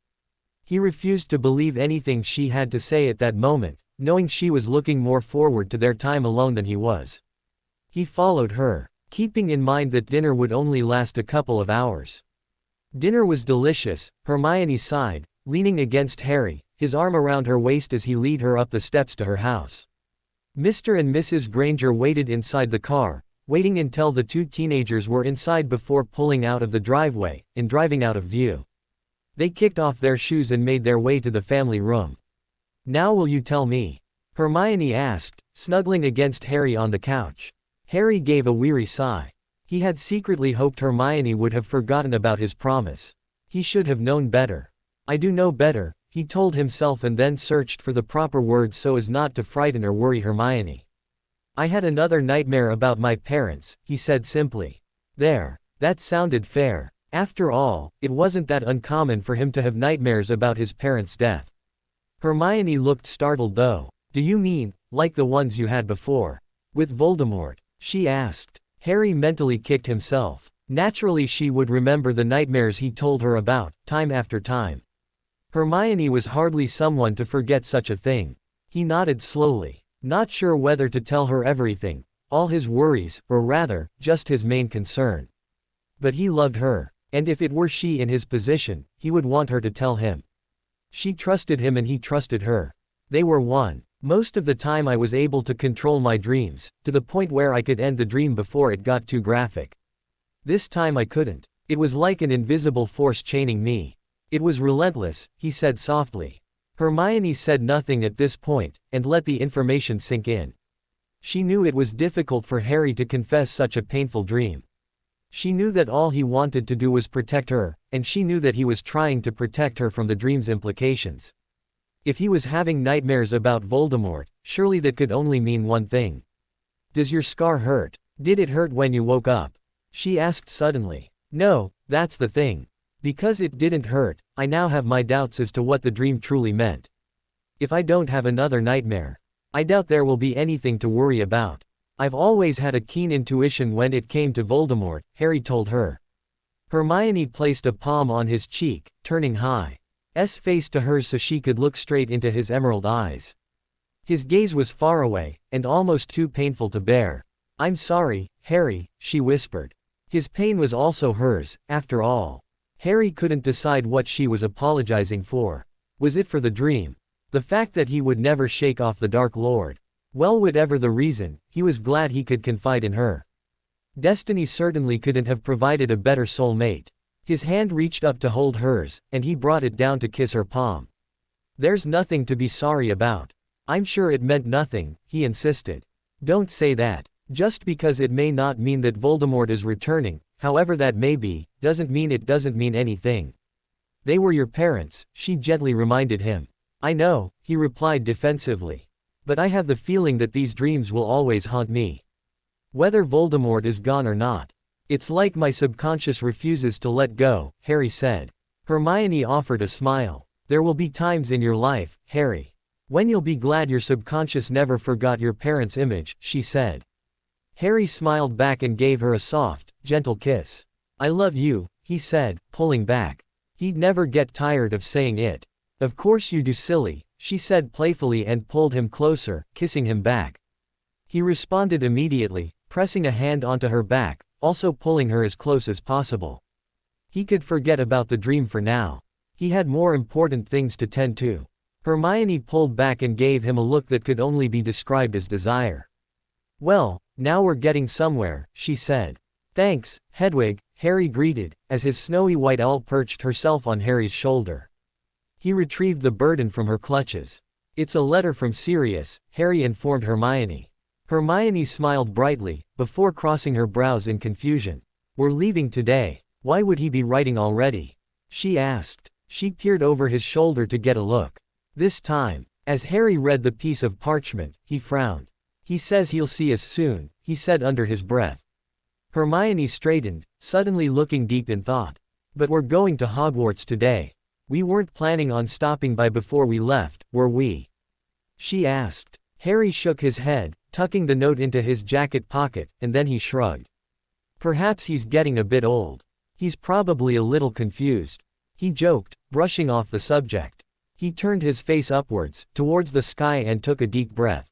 He refused to believe anything she had to say at that moment, knowing she was looking more forward to their time alone than he was. He followed her, keeping in mind that dinner would only last a couple of hours. Dinner was delicious, Hermione sighed, leaning against Harry, his arm around her waist as he led her up the steps to her house. Mr. and Mrs. Granger waited inside the car, waiting until the 2 teenagers were inside before pulling out of the driveway, and driving out of view. They kicked off their shoes and made their way to the family room. Now will you tell me? Hermione asked, snuggling against Harry on the couch. Harry gave a weary sigh. He had secretly hoped Hermione would have forgotten about his promise. He should have known better. I do know better, he told himself and then searched for the proper words so as not to frighten or worry Hermione. I had another nightmare about my parents, he said simply. There. That sounded fair. After all, it wasn't that uncommon for him to have nightmares about his parents' death. Hermione looked startled though. Do you mean, like the ones you had before? With Voldemort? She asked. Harry mentally kicked himself. Naturally she would remember the nightmares he told her about, time after time. Hermione was hardly someone to forget such a thing. He nodded slowly, not sure whether to tell her everything, all his worries, or rather, just his main concern. But he loved her, and if it were she in his position, he would want her to tell him. She trusted him and he trusted her. They were one. Most of the time I was able to control my dreams, to the point where I could end the dream before it got too graphic. This time I couldn't. It was like an invisible force chaining me. It was relentless, he said softly. Hermione said nothing at this point, and let the information sink in. She knew it was difficult for Harry to confess such a painful dream. She knew that all he wanted to do was protect her, and she knew that he was trying to protect her from the dream's implications. If he was having nightmares about Voldemort, surely that could only mean one thing. Does your scar hurt? Did it hurt when you woke up? She asked suddenly. No, that's the thing. Because it didn't hurt, I now have my doubts as to what the dream truly meant. If I don't have another nightmare, I doubt there will be anything to worry about. I've always had a keen intuition when it came to Voldemort, Harry told her. Hermione placed a palm on his cheek, turning Hi's face to hers so she could look straight into his emerald eyes. His gaze was far away, and almost too painful to bear. I'm sorry, Harry, she whispered. His pain was also hers, after all. Harry couldn't decide what she was apologizing for. Was it for the dream? The fact that he would never shake off the Dark Lord? Well, whatever the reason, he was glad he could confide in her. Destiny certainly couldn't have provided a better soulmate. His hand reached up to hold hers, and he brought it down to kiss her palm. There's nothing to be sorry about. I'm sure it meant nothing, he insisted. Don't say that. Just because it may not mean that Voldemort is returning, however that may be, doesn't mean it doesn't mean anything. They were your parents, she gently reminded him. I know, he replied defensively. But I have the feeling that these dreams will always haunt me. Whether Voldemort is gone or not. It's like my subconscious refuses to let go, Harry said. Hermione offered a smile. There will be times in your life, Harry, when you'll be glad your subconscious never forgot your parents' image, she said. Harry smiled back and gave her a soft, gentle kiss. I love you, he said, pulling back. He'd never get tired of saying it. Of course you do, silly, she said playfully and pulled him closer, kissing him back. He responded immediately, pressing a hand onto her back, also pulling her as close as possible. He could forget about the dream for now. He had more important things to tend to. Hermione pulled back and gave him a look that could only be described as desire. Well, now we're getting somewhere, she said. Thanks, Hedwig, Harry greeted, as his snowy white owl perched herself on Harry's shoulder. He retrieved the burden from her clutches. It's a letter from Sirius, Harry informed Hermione. Hermione smiled brightly, before crossing her brows in confusion. We're leaving today. Why would he be writing already? She asked. She peered over his shoulder to get a look. This time, as Harry read the piece of parchment, he frowned. He says he'll see us soon, he said under his breath. Hermione straightened, suddenly looking deep in thought. But we're going to Hogwarts today. We weren't planning on stopping by before we left, were we? She asked. Harry shook his head, tucking the note into his jacket pocket, and then he shrugged. Perhaps he's getting a bit old. He's probably a little confused. He joked, brushing off the subject. He turned his face upwards, towards the sky and took a deep breath.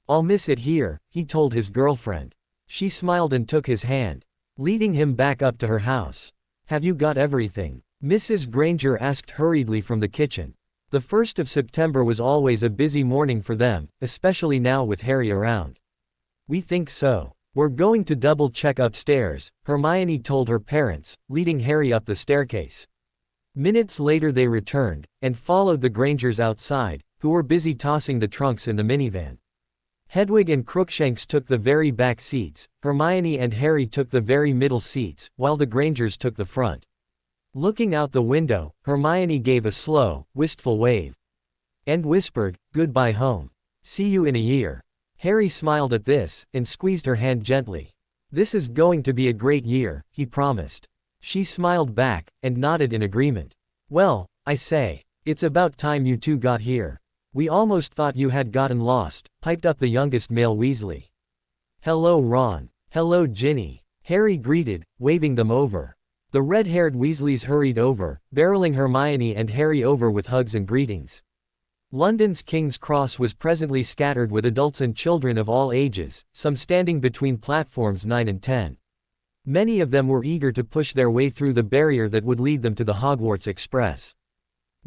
I'll miss it here, he told his girlfriend. She smiled and took his hand, leading him back up to her house. Have you got everything? Mrs. Granger asked hurriedly from the kitchen. The 1st of September was always a busy morning for them, especially now with Harry around. We think so. We're going to double-check upstairs, Hermione told her parents, leading Harry up the staircase. Minutes later they returned, and followed the Grangers outside, who were busy tossing the trunks in the minivan. Hedwig and Crookshanks took the very back seats, Hermione and Harry took the very middle seats, while the Grangers took the front. Looking out the window, Hermione gave a slow, wistful wave. And whispered, "Goodbye home. See you in a year." Harry smiled at this, and squeezed her hand gently. This is going to be a great year, he promised. She smiled back, and nodded in agreement. Well, I say, it's about time you two got here. We almost thought you had gotten lost, piped up the youngest male Weasley. Hello Ron. Hello Ginny. Harry greeted, waving them over. The red-haired Weasleys hurried over, barreling Hermione and Harry over with hugs and greetings. London's King's Cross was presently scattered with adults and children of all ages, some standing between platforms 9 and 10. Many of them were eager to push their way through the barrier that would lead them to the Hogwarts Express.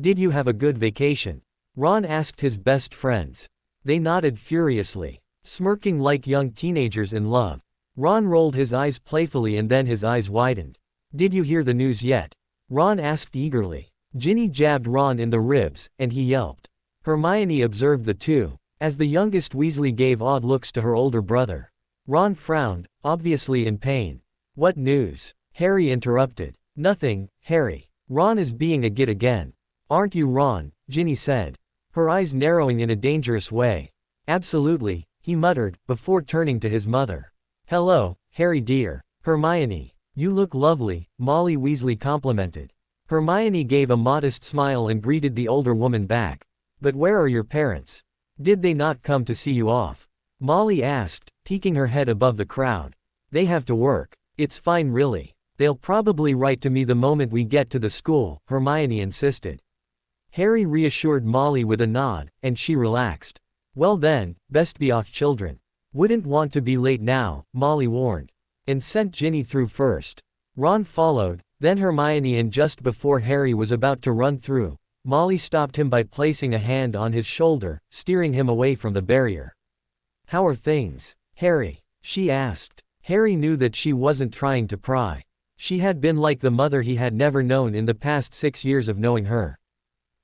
Did you have a good vacation? Ron asked his best friends. They nodded furiously, smirking like young teenagers in love. Ron rolled his eyes playfully and then his eyes widened. Did you hear the news yet? Ron asked eagerly. Ginny jabbed Ron in the ribs, and he yelped. Hermione observed the two, as the youngest Weasley gave odd looks to her older brother. Ron frowned, obviously in pain. What news? Harry interrupted. Nothing, Harry. Ron is being a git again. Aren't you, Ron? Ginny said, her eyes narrowing in a dangerous way. Absolutely, he muttered, before turning to his mother. Hello, Harry dear. Hermione. You look lovely, Molly Weasley complimented. Hermione gave a modest smile and greeted the older woman back. But where are your parents? Did they not come to see you off? Molly asked, peeking her head above the crowd. They have to work. It's fine really. They'll probably write to me the moment we get to the school, Hermione insisted. Harry reassured Molly with a nod, and she relaxed. Well then, best be off children. Wouldn't want to be late now, Molly warned. And sent Ginny through first. Ron followed, then Hermione, and just before Harry was about to run through, Molly stopped him by placing a hand on his shoulder, steering him away from the barrier. How are things, Harry? She asked. Harry knew that she wasn't trying to pry. She had been like the mother he had never known in the past 6 years of knowing her.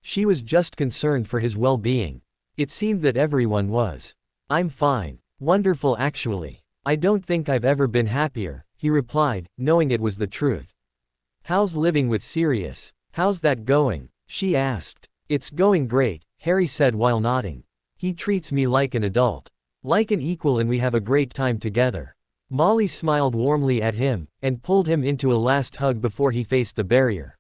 She was just concerned for his well-being. It seemed that everyone was. I'm fine. Wonderful actually. I don't think I've ever been happier, he replied, knowing it was the truth. How's living with Sirius? How's that going? She asked. It's going great, Harry said while nodding. He treats me like an adult. Like an equal, and we have a great time together. Molly smiled warmly at him, and pulled him into a last hug before he faced the barrier.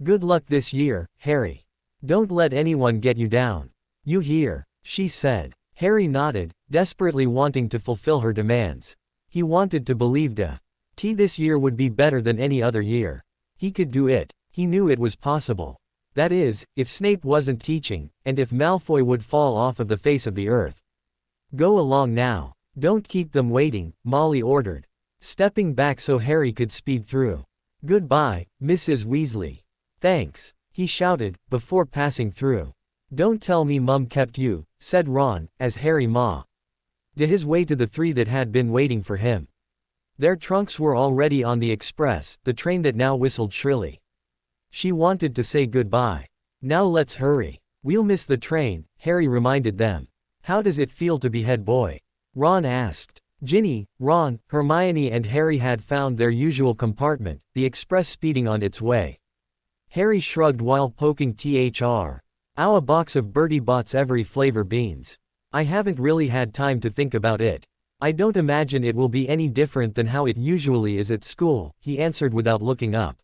Good luck this year, Harry. Don't let anyone get you down. You hear? She said. Harry nodded, desperately wanting to fulfill her demands. He wanted to believe this year would be better than any other year. He could do it. He knew it was possible. That is, if Snape wasn't teaching, and if Malfoy would fall off of the face of the earth. Go along now. Don't keep them waiting, Molly ordered, stepping back so Harry could speed through. Goodbye, Mrs. Weasley. Thanks, he shouted, before passing through. Don't tell me Mum kept you, said Ron, as Harry did his way to the three that had been waiting for him. Their trunks were already on the express, the train that now whistled shrilly. She wanted to say goodbye. Now let's hurry. We'll miss the train, Harry reminded them. How does it feel to be head boy? Ron asked. Ginny, Ron, Hermione and Harry had found their usual compartment, the express speeding on its way. Harry shrugged while poking a box of Bertie Bott's every flavor beans. I haven't really had time to think about it. I don't imagine it will be any different than how it usually is at school, he answered without looking up.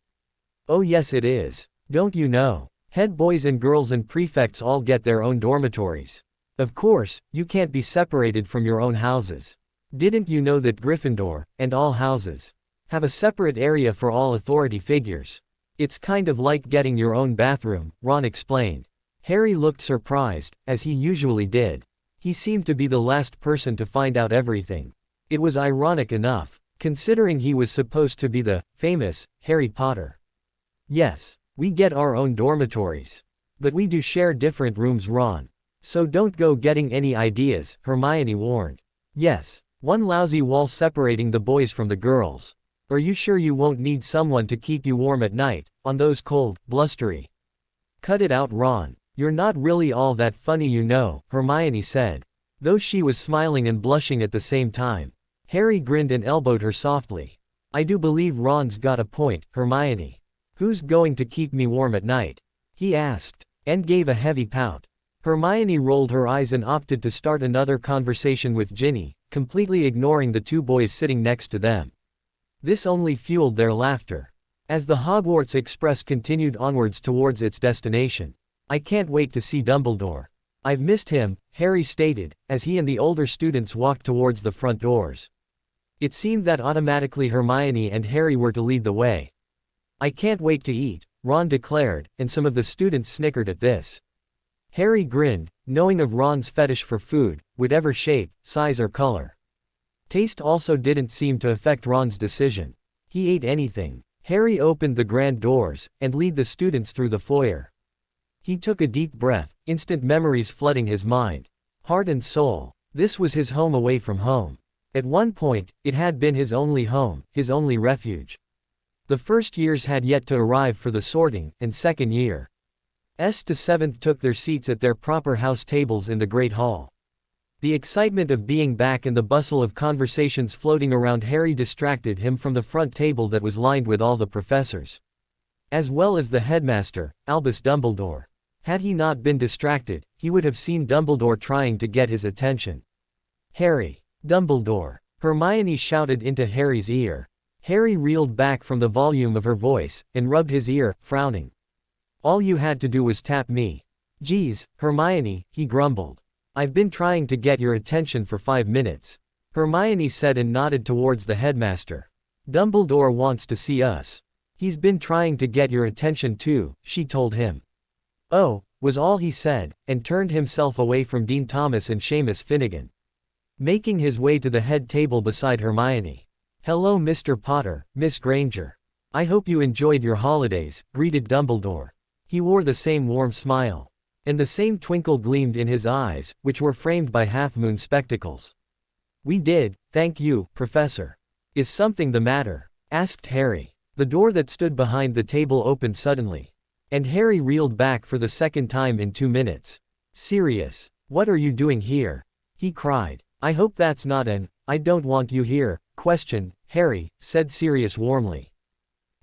Oh yes it is. Don't you know? Head boys and girls and prefects all get their own dormitories. Of course, you can't be separated from your own houses. Didn't you know that Gryffindor, and all houses, have a separate area for all authority figures? It's kind of like getting your own bathroom, Ron explained. Harry looked surprised, as he usually did. He seemed to be the last person to find out everything. It was ironic enough, considering he was supposed to be the famous Harry Potter. Yes, we get our own dormitories. But we do share different rooms, Ron. So don't go getting any ideas, Hermione warned. Yes, one lousy wall separating the boys from the girls. Are you sure you won't need someone to keep you warm at night, on those cold, blustery? Cut it out, Ron. You're not really all that funny, you know, Hermione said. Though she was smiling and blushing at the same time. Harry grinned and elbowed her softly. I do believe Ron's got a point, Hermione. Who's going to keep me warm at night? He asked, and gave a heavy pout. Hermione rolled her eyes and opted to start another conversation with Ginny, completely ignoring the two boys sitting next to them. This only fueled their laughter. As the Hogwarts Express continued onwards towards its destination. I can't wait to see Dumbledore. I've missed him, Harry stated, as he and the older students walked towards the front doors. It seemed that automatically Hermione and Harry were to lead the way. I can't wait to eat, Ron declared, and some of the students snickered at this. Harry grinned, knowing of Ron's fetish for food, whatever shape, size or color. Taste also didn't seem to affect Ron's decision. He ate anything. Harry opened the grand doors, and led the students through the foyer. He took a deep breath, instant memories flooding his mind. Heart and soul. This was his home away from home. At one point, it had been his only home, his only refuge. The first years had yet to arrive for the sorting, and second year. S to 7th took their seats at their proper house tables in the Great Hall. The excitement of being back and the bustle of conversations floating around Harry distracted him from the front table that was lined with all the professors. As well as the headmaster, Albus Dumbledore. Had he not been distracted, he would have seen Dumbledore trying to get his attention. Harry. Dumbledore. Hermione shouted into Harry's ear. Harry reeled back from the volume of her voice, and rubbed his ear, frowning. All you had to do was tap me. Geez, Hermione, he grumbled. I've been trying to get your attention for 5 minutes. Hermione said and nodded towards the headmaster. Dumbledore wants to see us. He's been trying to get your attention too, she told him. Oh, was all he said, and turned himself away from Dean Thomas and Seamus Finnegan. Making his way to the head table beside Hermione. Hello Mr. Potter, Miss Granger. I hope you enjoyed your holidays, greeted Dumbledore. He wore the same warm smile. And the same twinkle gleamed in his eyes, which were framed by half-moon spectacles. We did, thank you, Professor. Is something the matter? Asked Harry. The door that stood behind the table opened suddenly. And Harry reeled back for the second time in 2 minutes. Sirius, what are you doing here? He cried. I hope that's not an, I don't want you here, question, Harry, said Sirius warmly,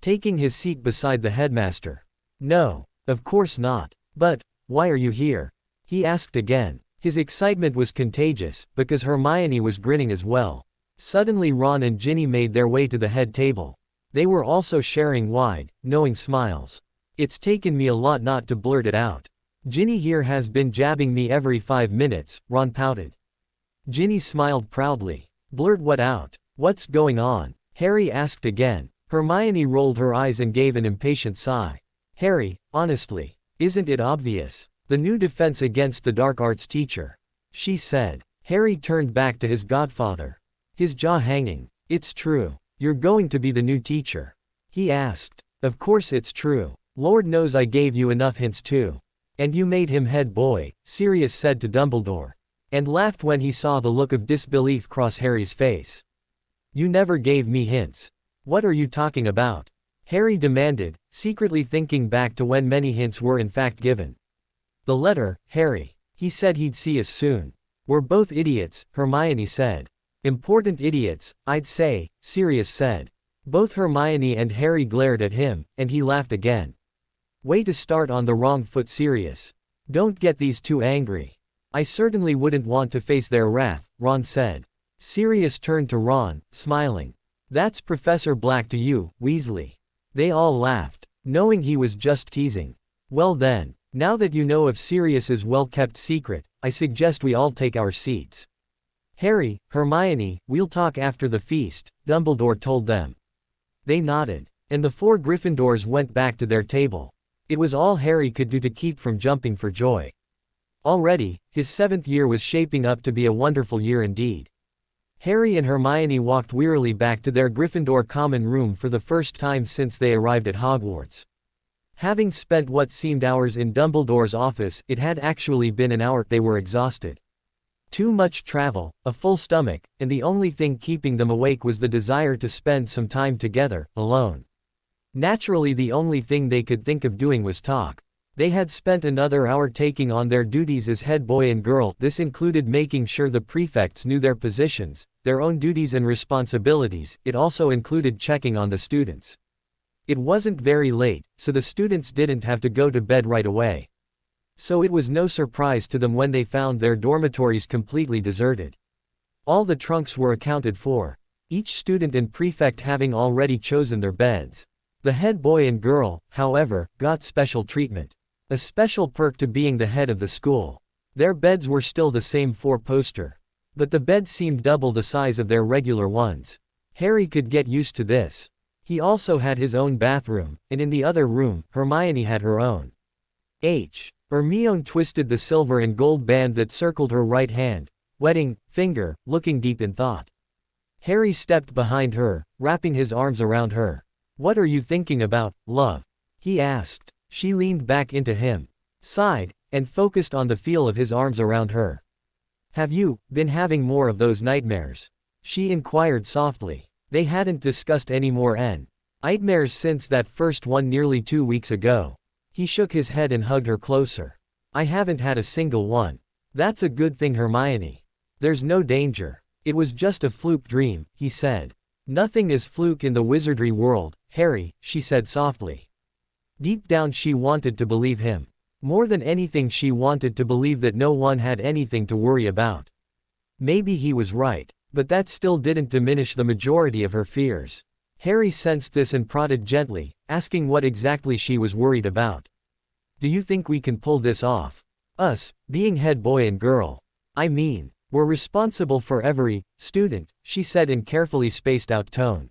taking his seat beside the headmaster. No, of course not. But, why are you here? He asked again. His excitement was contagious, because Hermione was grinning as well. Suddenly Ron and Ginny made their way to the head table. They were also sharing wide, knowing smiles. It's taken me a lot not to blurt it out. Ginny here has been jabbing me every 5 minutes, Ron pouted. Ginny smiled proudly. Blurt what out? What's going on? Harry asked again. Hermione rolled her eyes and gave an impatient sigh. Harry, honestly, isn't it obvious? The new defense against the dark arts teacher, she said. Harry turned back to his godfather, his jaw hanging. It's true. You're going to be the new teacher? He asked. Of course it's true. Lord knows I gave you enough hints too. And you made him head boy, Sirius said to Dumbledore, and laughed when he saw the look of disbelief cross Harry's face. You never gave me hints. What are you talking about? Harry demanded, secretly thinking back to when many hints were in fact given. The letter, Harry. He said he'd see us soon. We're both idiots, Hermione said. Important idiots, I'd say, Sirius said. Both Hermione and Harry glared at him, and he laughed again. Way to start on the wrong foot, Sirius. Don't get these two angry. I certainly wouldn't want to face their wrath, Ron said. Sirius turned to Ron, smiling. That's Professor Black to you, Weasley. They all laughed, knowing he was just teasing. Well then, now that you know of Sirius's well-kept secret, I suggest we all take our seats. Harry, Hermione, we'll talk after the feast, Dumbledore told them. They nodded, and the 4 Gryffindors went back to their table. It was all Harry could do to keep from jumping for joy. Already, his 7th year was shaping up to be a wonderful year indeed. Harry and Hermione walked wearily back to their Gryffindor common room for the first time since they arrived at Hogwarts. Having spent what seemed hours in Dumbledore's office, it had actually been an hour. They were exhausted. Too much travel, a full stomach, and the only thing keeping them awake was the desire to spend some time together, alone. Naturally, the only thing they could think of doing was talk. They had spent another hour taking on their duties as head boy and girl. This included making sure the prefects knew their positions, their own duties and responsibilities. It also included checking on the students. It wasn't very late, so the students didn't have to go to bed right away. So it was no surprise to them when they found their dormitories completely deserted. All the trunks were accounted for, each student and prefect having already chosen their beds. The head boy and girl, however, got special treatment. A special perk to being the head of the school. Their beds were still the same 4-poster. But the beds seemed double the size of their regular ones. Harry could get used to this. He also had his own bathroom, and in the other room, Hermione had her own. Hermione twisted the silver and gold band that circled her right hand, wedding finger, looking deep in thought. Harry stepped behind her, wrapping his arms around her. What are you thinking about, love? He asked. She leaned back into him, sighed, and focused on the feel of his arms around her. Have you been having more of those nightmares? She inquired softly. They hadn't discussed any more nightmares since that first one nearly 2 weeks ago. He shook his head and hugged her closer. I haven't had a single one. That's a good thing, Hermione. There's no danger. It was just a fluke dream, he said. Nothing is fluke in the wizardry world, Harry, she said softly. Deep down she wanted to believe him. More than anything she wanted to believe that no one had anything to worry about. Maybe he was right, but that still didn't diminish the majority of her fears. Harry sensed this and prodded gently, asking what exactly she was worried about. Do you think we can pull this off? Us, being head boy and girl. I mean, we're responsible for every student, she said in carefully spaced out tone.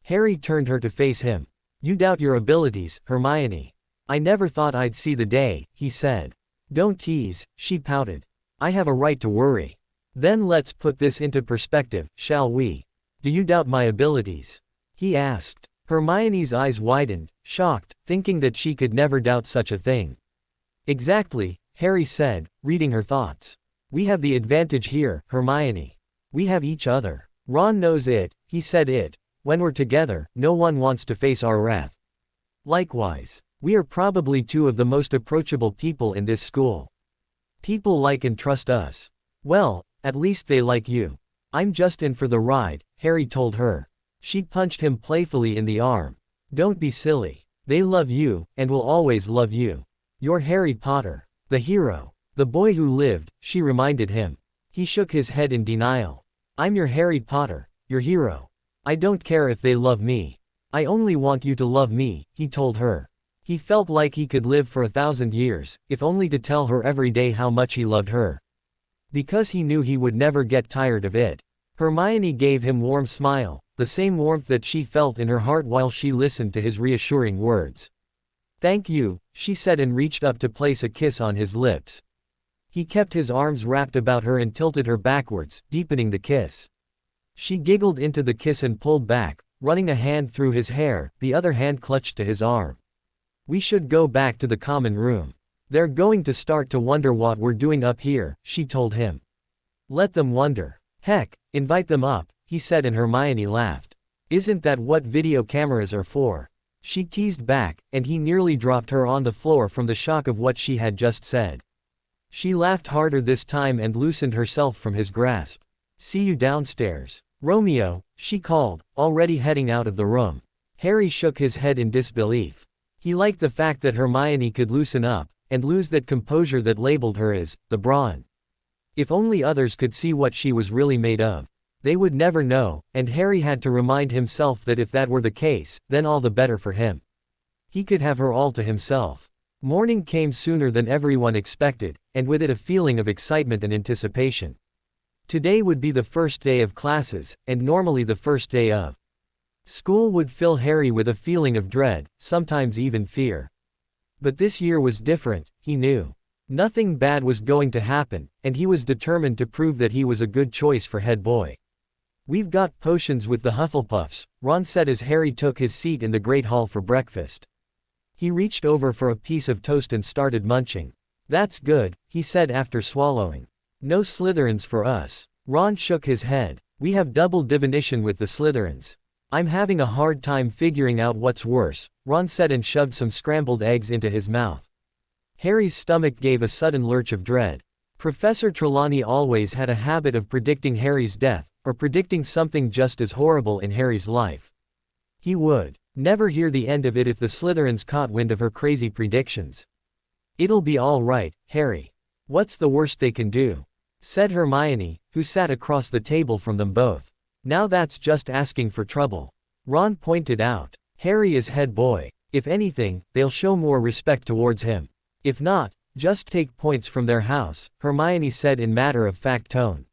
Harry turned her to face him. You doubt your abilities, Hermione. I never thought I'd see the day, he said. Don't tease, she pouted. I have a right to worry. Then let's put this into perspective, shall we? Do you doubt my abilities? He asked. Hermione's eyes widened, shocked, thinking that she could never doubt such a thing. Exactly, Harry said, reading her thoughts. We have the advantage here, Hermione. We have each other. Ron knows it, he said it. When we're together, no one wants to face our wrath. Likewise, we are probably two of the most approachable people in this school. People like and trust us. Well, at least they like you. I'm just in for the ride, Harry told her. She punched him playfully in the arm. Don't be silly. They love you, and will always love you. You're Harry Potter, the hero. The boy who lived, she reminded him. He shook his head in denial. I'm your Harry Potter, your hero. I don't care if they love me. I only want you to love me, he told her. He felt like he could live for 1,000 years, if only to tell her every day how much he loved her. Because he knew he would never get tired of it. Hermione gave him a warm smile, the same warmth that she felt in her heart while she listened to his reassuring words. Thank you, she said and reached up to place a kiss on his lips. He kept his arms wrapped about her and tilted her backwards, deepening the kiss. She giggled into the kiss and pulled back, running a hand through his hair, the other hand clutched to his arm. We should go back to the common room. They're going to start to wonder what we're doing up here, she told him. Let them wonder. Heck, invite them up, he said and Hermione laughed. Isn't that what video cameras are for? She teased back, and he nearly dropped her on the floor from the shock of what she had just said. She laughed harder this time and loosened herself from his grasp. See you downstairs. Romeo, she called, already heading out of the room. Harry shook his head in disbelief. He liked the fact that Hermione could loosen up, and lose that composure that labeled her as, the brawn. If only others could see what she was really made of. They would never know, and Harry had to remind himself that if that were the case, then all the better for him. He could have her all to himself. Morning came sooner than everyone expected, and with it a feeling of excitement and anticipation. Today would be the first day of classes, and normally the first day of school would fill Harry with a feeling of dread, sometimes even fear. But this year was different, he knew. Nothing bad was going to happen, and he was determined to prove that he was a good choice for head boy. We've got potions with the Hufflepuffs, Ron said as Harry took his seat in the Great Hall for breakfast. He reached over for a piece of toast and started munching. That's good, he said after swallowing. No Slytherins for us. Ron shook his head. We have double divination with the Slytherins. I'm having a hard time figuring out what's worse, Ron said and shoved some scrambled eggs into his mouth. Harry's stomach gave a sudden lurch of dread. Professor Trilani always had a habit of predicting Harry's death, or predicting something just as horrible in Harry's life. He would never hear the end of it if the Slytherins caught wind of her crazy predictions. It'll be all right, Harry. What's the worst they can do? Said Hermione, who sat across the table from them both. Now that's just asking for trouble. Ron pointed out. Harry is head boy. If anything, they'll show more respect towards him. If not, just take points from their house, Hermione said in matter-of-fact tone.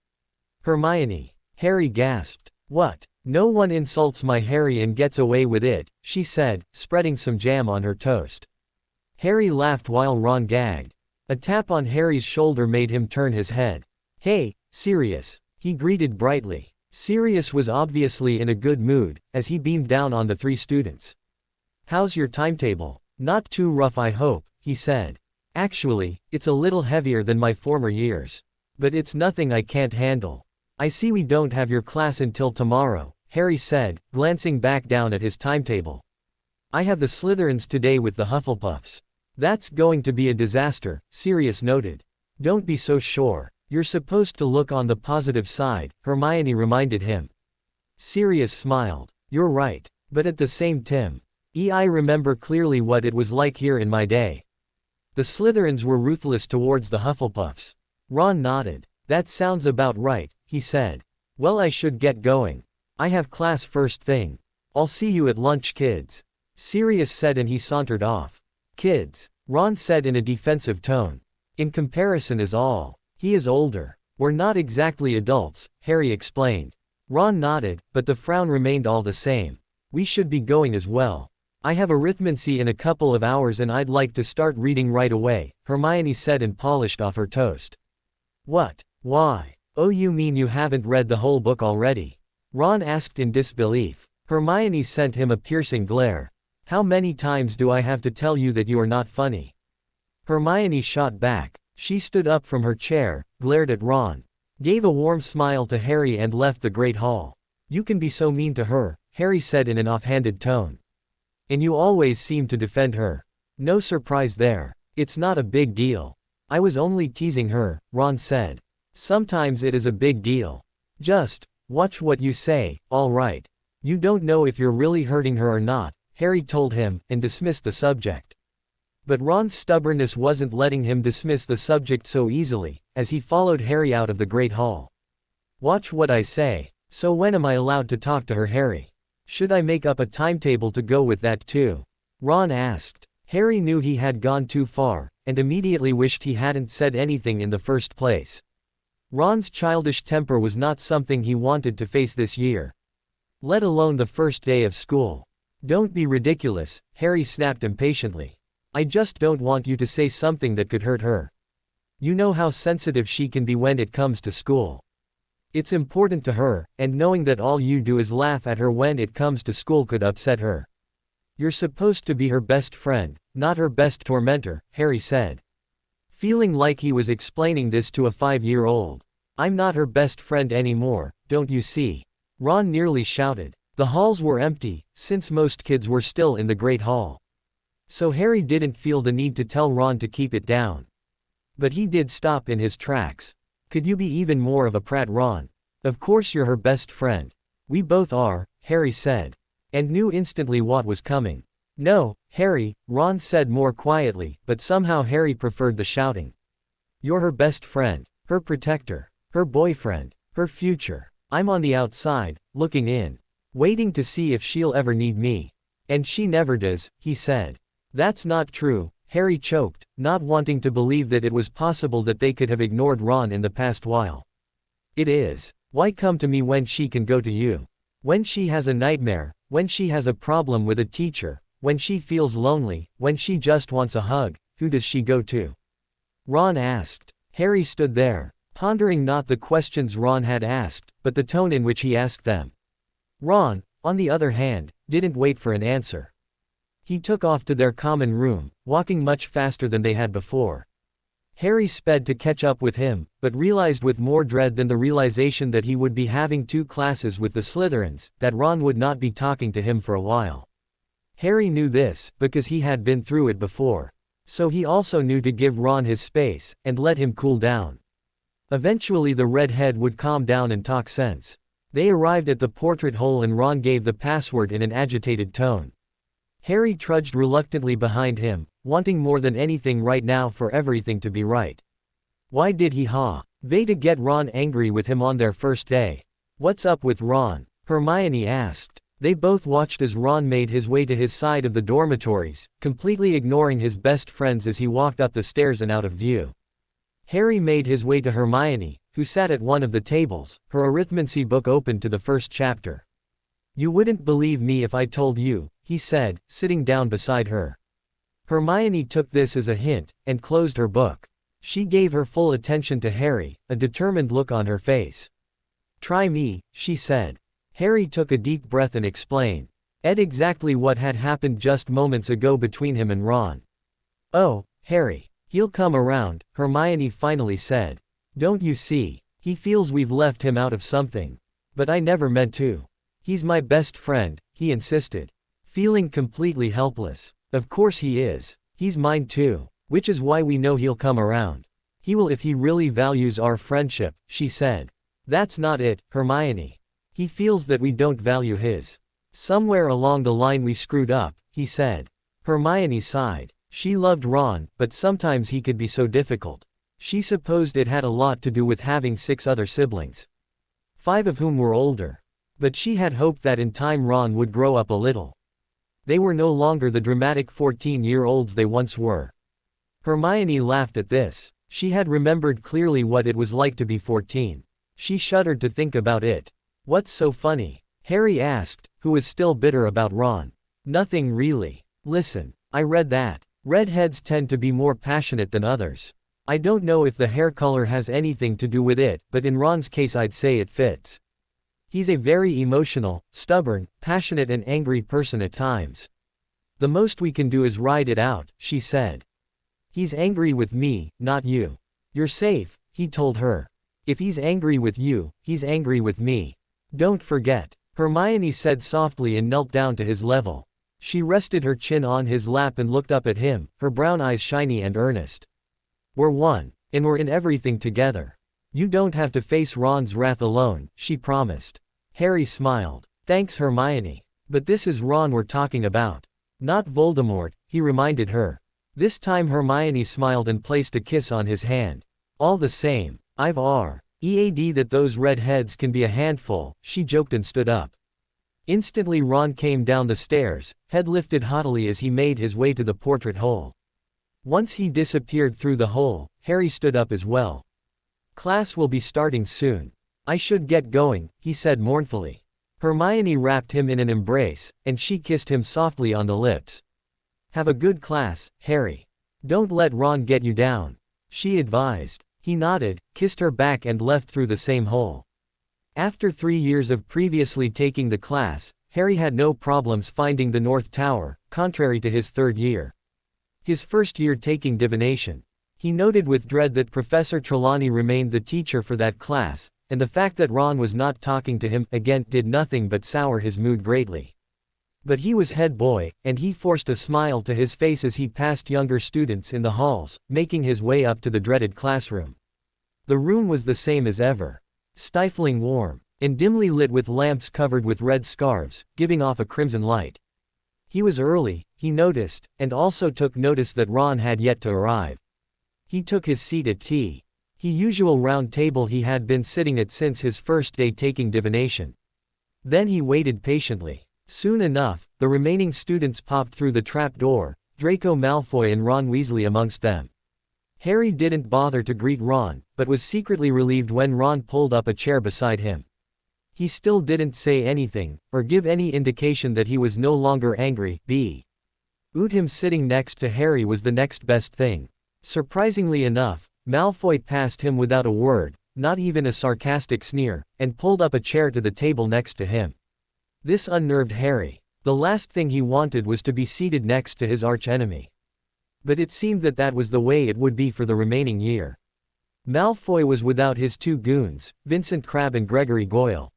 Hermione. Harry gasped. What? No one insults my Harry and gets away with it, she said, spreading some jam on her toast. Harry laughed while Ron gagged. A tap on Harry's shoulder made him turn his head. Hey, Sirius, he greeted brightly. Sirius was obviously in a good mood, as he beamed down on the three students. How's your timetable? Not too rough I hope, he said. Actually, it's a little heavier than my former years. But it's nothing I can't handle. I see we don't have your class until tomorrow, Harry said, glancing back down at his timetable. I have the Slytherins today with the Hufflepuffs. That's going to be a disaster, Sirius noted. Don't be so sure. You're supposed to look on the positive side, Hermione reminded him. Sirius smiled. You're right. But at the same time, I remember clearly what it was like here in my day. The Slytherins were ruthless towards the Hufflepuffs. Ron nodded. That sounds about right, he said. Well, I should get going. I have class first thing. I'll see you at lunch, kids. Sirius said and he sauntered off. Kids, Ron said in a defensive tone. In comparison is all. He is older. We're not exactly adults, Harry explained. Ron nodded, but the frown remained all the same. We should be going as well. I have arithmancy in a couple of hours and I'd like to start reading right away, Hermione said and polished off her toast. What? Why? Oh, you mean you haven't read the whole book already? Ron asked in disbelief. Hermione sent him a piercing glare. How many times do I have to tell you that you are not funny? Hermione shot back. She stood up from her chair, glared at Ron. gave a warm smile to Harry and left the Great Hall. You can be so mean to her, Harry said in an offhanded tone. And you always seem to defend her. No surprise there. It's not a big deal. I was only teasing her, Ron said. Sometimes it is a big deal. Just watch what you say, all right. You don't know if you're really hurting her or not, Harry told him, and dismissed the subject. But Ron's stubbornness wasn't letting him dismiss the subject so easily, as he followed Harry out of the Great Hall. Watch what I say. So when am I allowed to talk to her, Harry? Should I make up a timetable to go with that too? Ron asked. Harry knew he had gone too far, and immediately wished he hadn't said anything in the first place. Ron's childish temper was not something he wanted to face this year. Let alone the first day of school. Don't be ridiculous, Harry snapped impatiently. I just don't want you to say something that could hurt her. You know how sensitive she can be when it comes to school. It's important to her, and knowing that all you do is laugh at her when it comes to school could upset her. You're supposed to be her best friend, not her best tormentor, Harry said. Feeling like he was explaining this to a 5-year-old. I'm not her best friend anymore, don't you see? Ron nearly shouted. The halls were empty, since most kids were still in the Great Hall. So Harry didn't feel the need to tell Ron to keep it down. But he did stop in his tracks. Could you be even more of a prat, Ron? Of course you're her best friend. We both are, Harry said. And knew instantly what was coming. No, Harry, Ron said more quietly, but somehow Harry preferred the shouting. You're her best friend, her protector, her boyfriend, her future. I'm on the outside, looking in. Waiting to see if she'll ever need me. And she never does, he said. That's not true, Harry choked, not wanting to believe that it was possible that they could have ignored Ron in the past while. It is. Why come to me when she can go to you? When she has a nightmare, when she has a problem with a teacher, when she feels lonely, when she just wants a hug, who does she go to? Ron asked. Harry stood there, pondering not the questions Ron had asked, but the tone in which he asked them. Ron, on the other hand, didn't wait for an answer. He took off to their common room, walking much faster than they had before. Harry sped to catch up with him, but realized with more dread than the realization that he would be having 2 classes with the Slytherins, that Ron would not be talking to him for a while. Harry knew this, because he had been through it before. So he also knew to give Ron his space, and let him cool down. Eventually the redhead would calm down and talk sense. They arrived at the portrait hole and Ron gave the password in an agitated tone. Harry trudged reluctantly behind him, wanting more than anything right now for everything to be right. Why did he they to get Ron angry with him on their first day? What's up with Ron? Hermione asked. They both watched as Ron made his way to his side of the dormitories, completely ignoring his best friends as he walked up the stairs and out of view. Harry made his way to Hermione, who sat at one of the tables, her arithmancy book open to the first chapter. You wouldn't believe me if I told you, he said, sitting down beside her. Hermione took this as a hint, and closed her book. She gave her full attention to Harry, a determined look on her face. Try me, she said. Harry took a deep breath and explained exactly what had happened just moments ago between him and Ron. Oh, Harry. He'll come around, Hermione finally said. Don't you see? He feels we've left him out of something. But I never meant to. He's my best friend, he insisted. Feeling completely helpless. Of course he is. He's mine too. Which is why we know he'll come around. He will if he really values our friendship, she said. That's not it, Hermione. He feels that we don't value his. Somewhere along the line we screwed up, he said. Hermione sighed. She loved Ron, but sometimes he could be so difficult. She supposed it had a lot to do with having 6 other siblings. 5 of whom were older. But she had hoped that in time Ron would grow up a little. They were no longer the dramatic 14-year-olds they once were. Hermione laughed at this. She had remembered clearly what it was like to be 14. She shuddered to think about it. What's so funny? Harry asked, who was still bitter about Ron. Nothing really. Listen, I read that. Redheads tend to be more passionate than others. I don't know if the hair color has anything to do with it, but in Ron's case I'd say it fits. He's a very emotional, stubborn, passionate and angry person at times. The most we can do is ride it out, she said. He's angry with me, not you. You're safe, he told her. If he's angry with you, he's angry with me. Don't forget. Hermione said softly and knelt down to his level. She rested her chin on his lap and looked up at him, her brown eyes shiny and earnest. We're one, and we're in everything together. You don't have to face Ron's wrath alone, she promised. Harry smiled. Thanks, Hermione. But this is Ron we're talking about. Not Voldemort, he reminded her. This time Hermione smiled and placed a kiss on his hand. All the same, I've read that those redheads can be a handful, she joked and stood up. Instantly Ron came down the stairs, head lifted haughtily as he made his way to the portrait hole. Once he disappeared through the hole, Harry stood up as well. Class will be starting soon. I should get going, he said mournfully. Hermione wrapped him in an embrace, and she kissed him softly on the lips. Have a good class, Harry. Don't let Ron get you down, she advised. He nodded, kissed her back and left through the same hole. After 3 years of previously taking the class, Harry had no problems finding the North Tower, contrary to his 3rd year. His first year taking Divination. He noted with dread that Professor Trilani remained the teacher for that class, and the fact that Ron was not talking to him again did nothing but sour his mood greatly. But he was head boy, and he forced a smile to his face as he passed younger students in the halls, making his way up to the dreaded classroom. The room was the same as ever. Stifling warm, and dimly lit with lamps covered with red scarves, giving off a crimson light. He was early, he noticed, and also took notice that Ron had yet to arrive. He took his seat at the usual round table he had been sitting at since his first day taking Divination. Then he waited patiently. Soon enough, the remaining students popped through the trap door, Draco Malfoy and Ron Weasley amongst them. Harry didn't bother to greet Ron, but was secretly relieved when Ron pulled up a chair beside him. He still didn't say anything, or give any indication that he was no longer angry. Him sitting next to Harry was the next best thing. Surprisingly enough, Malfoy passed him without a word, not even a sarcastic sneer, and pulled up a chair to the table next to him. This unnerved Harry. The last thing he wanted was to be seated next to his archenemy. But it seemed that that was the way it would be for the remaining year. Malfoy was without his 2 goons, Vincent Crabbe and Gregory Goyle.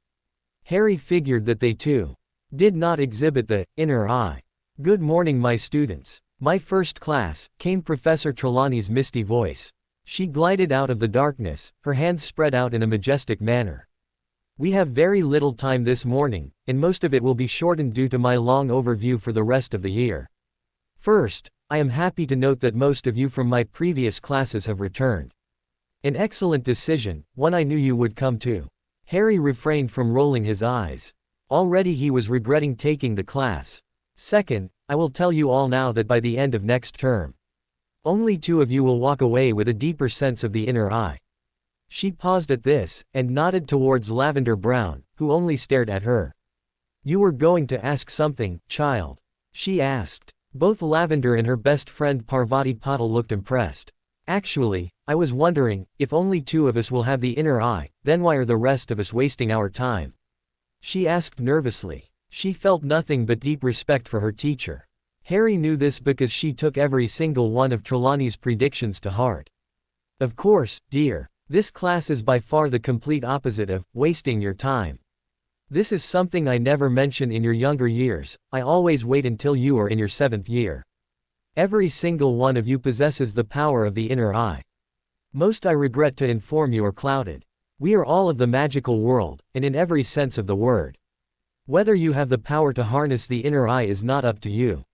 Harry figured that they too did not exhibit the inner eye. Good morning, my students. My first class, came Professor Trelawney's misty voice. She glided out of the darkness, her hands spread out in a majestic manner. We have very little time this morning, and most of it will be shortened due to my long overview for the rest of the year. First, I am happy to note that most of you from my previous classes have returned. An excellent decision, one I knew you would come to. Harry refrained from rolling his eyes. Already he was regretting taking the class. Second, I will tell you all now that by the end of next term, only 2 of you will walk away with a deeper sense of the inner eye. She paused at this, and nodded towards Lavender Brown, who only stared at her. You were going to ask something, child? She asked. Both Lavender and her best friend Parvati Patil looked impressed. Actually, I was wondering, if only 2 of us will have the inner eye, then why are the rest of us wasting our time? She asked nervously. She felt nothing but deep respect for her teacher. Harry knew this because she took every single one of Trelawney's predictions to heart. Of course, dear. This class is by far the complete opposite of wasting your time. This is something I never mention in your younger years, I always wait until you are in your 7th year. Every single one of you possesses the power of the inner eye. Most I regret to inform you are clouded. We are all of the magical world, and in every sense of the word. Whether you have the power to harness the inner eye is not up to you,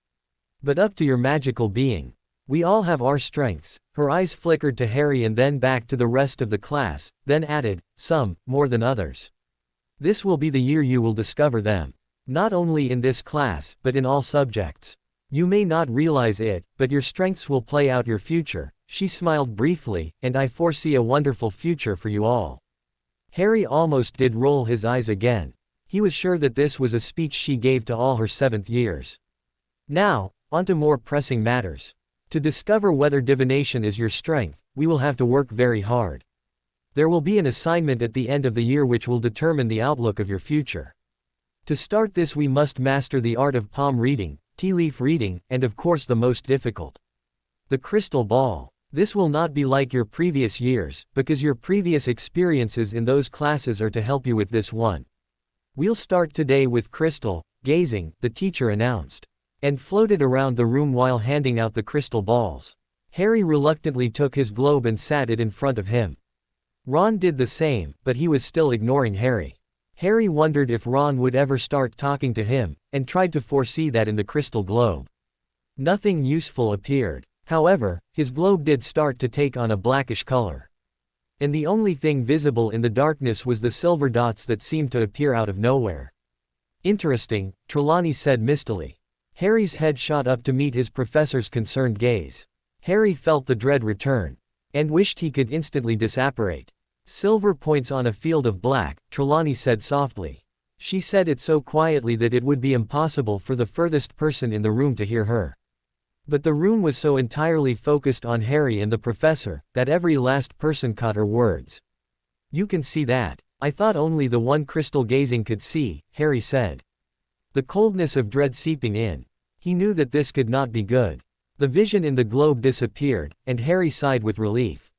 but up to your magical being. We all have our strengths. Her eyes flickered to Harry and then back to the rest of the class, then added, some, more than others. This will be the year you will discover them. Not only in this class, but in all subjects. You may not realize it, but your strengths will play out your future. She smiled briefly, and I foresee a wonderful future for you all. Harry almost did roll his eyes again. He was sure that this was a speech she gave to all her 7th years. Now, on to more pressing matters. To discover whether divination is your strength, we will have to work very hard. There will be an assignment at the end of the year which will determine the outlook of your future. To start this we must master the art of palm reading, tea leaf reading, and of course the most difficult, the crystal ball. This will not be like your previous years, because your previous experiences in those classes are to help you with this one. We'll start today with crystal gazing, the teacher announced, and floated around the room while handing out the crystal balls. Harry reluctantly took his globe and sat it in front of him. Ron did the same, but he was still ignoring Harry. Harry wondered if Ron would ever start talking to him, and tried to foresee that in the crystal globe. Nothing useful appeared. However, his globe did start to take on a blackish color. And the only thing visible in the darkness was the silver dots that seemed to appear out of nowhere. Interesting, Trilani said mistily. Harry's head shot up to meet his professor's concerned gaze. Harry felt the dread return, and wished he could instantly disapparate. Silver points on a field of black, Trilani said softly. She said it so quietly that it would be impossible for the furthest person in the room to hear her. But the room was so entirely focused on Harry and the professor, that every last person caught her words. You can see that. I thought only the one crystal gazing could see, Harry said. The coldness of dread seeping in. He knew that this could not be good. The vision in the globe disappeared, and Harry sighed with relief.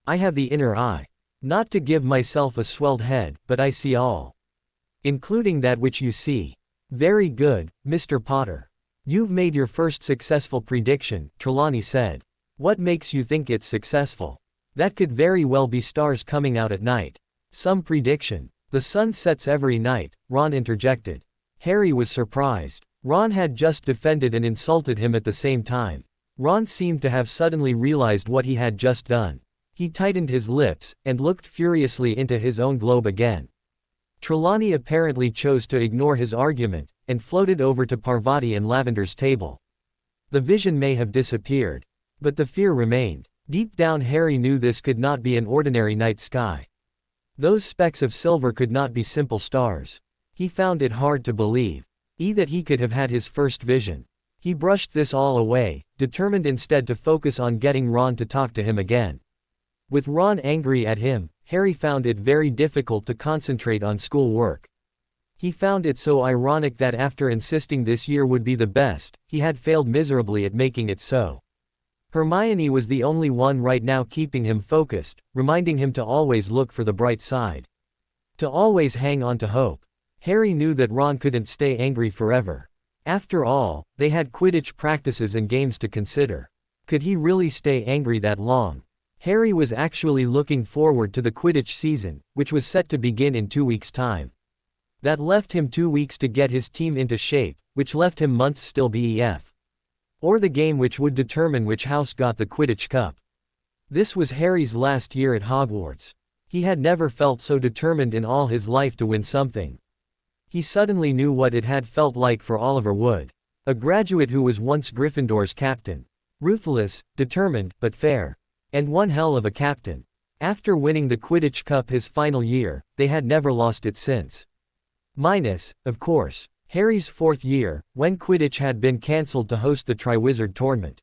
I have the inner eye. Not to give myself a swelled head, but I see all. Including that which you see. Very good, Mr. Potter. You've made your first successful prediction, Trelawney said. What makes you think it's successful? That could very well be stars coming out at night. Some prediction. The sun sets every night, Ron interjected. Harry was surprised. Ron had just defended and insulted him at the same time. Ron seemed to have suddenly realized what he had just done. He tightened his lips, and looked furiously into his own globe again. Trelawney apparently chose to ignore his argument, and floated over to Parvati and Lavender's table. The vision may have disappeared, but the fear remained. Deep down Harry knew this could not be an ordinary night sky. Those specks of silver could not be simple stars. He found it hard to believe. That he could have had his first vision. He brushed this all away, determined instead to focus on getting Ron to talk to him again. With Ron angry at him, Harry found it very difficult to concentrate on school work. He found it so ironic that after insisting this year would be the best, he had failed miserably at making it so. Hermione was the only one right now keeping him focused, reminding him to always look for the bright side. To always hang on to hope. Harry knew that Ron couldn't stay angry forever. After all, they had Quidditch practices and games to consider. Could he really stay angry that long? Harry was actually looking forward to the Quidditch season, which was set to begin in 2 weeks' time. That left him 2 weeks to get his team into shape, which left him months still BEF. Or the game which would determine which house got the Quidditch Cup. This was Harry's last year at Hogwarts. He had never felt so determined in all his life to win something. He suddenly knew what it had felt like for Oliver Wood, a graduate who was once Gryffindor's captain. Ruthless, determined, but fair. And one hell of a captain. After winning the Quidditch Cup his final year, they had never lost it since. Minus, of course, Harry's 4th year, when Quidditch had been cancelled to host the Triwizard Tournament.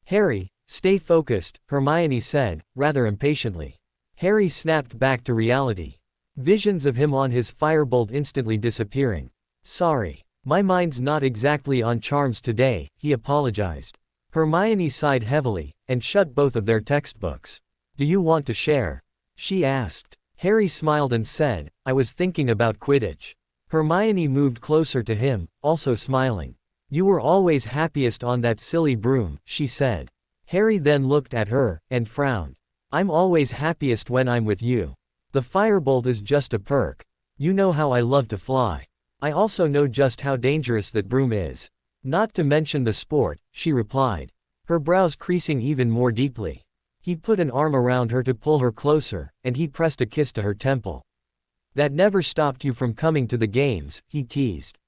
Harry, stay focused, Hermione said, rather impatiently. Harry snapped back to reality. Visions of him on his firebolt instantly disappearing. Sorry. My mind's not exactly on charms today, he apologized. Hermione sighed heavily, and shut both of their textbooks. Do you want to share? She asked. Harry smiled and said, I was thinking about Quidditch. Hermione moved closer to him, also smiling. You were always happiest on that silly broom, she said. Harry then looked at her, and frowned. I'm always happiest when I'm with you. The firebolt is just a perk. You know how I love to fly. I also know just how dangerous that broom is. Not to mention the sport, she replied. Her brows creasing even more deeply. He put an arm around her to pull her closer, and he pressed a kiss to her temple. That never stopped you from coming to the games, he teased.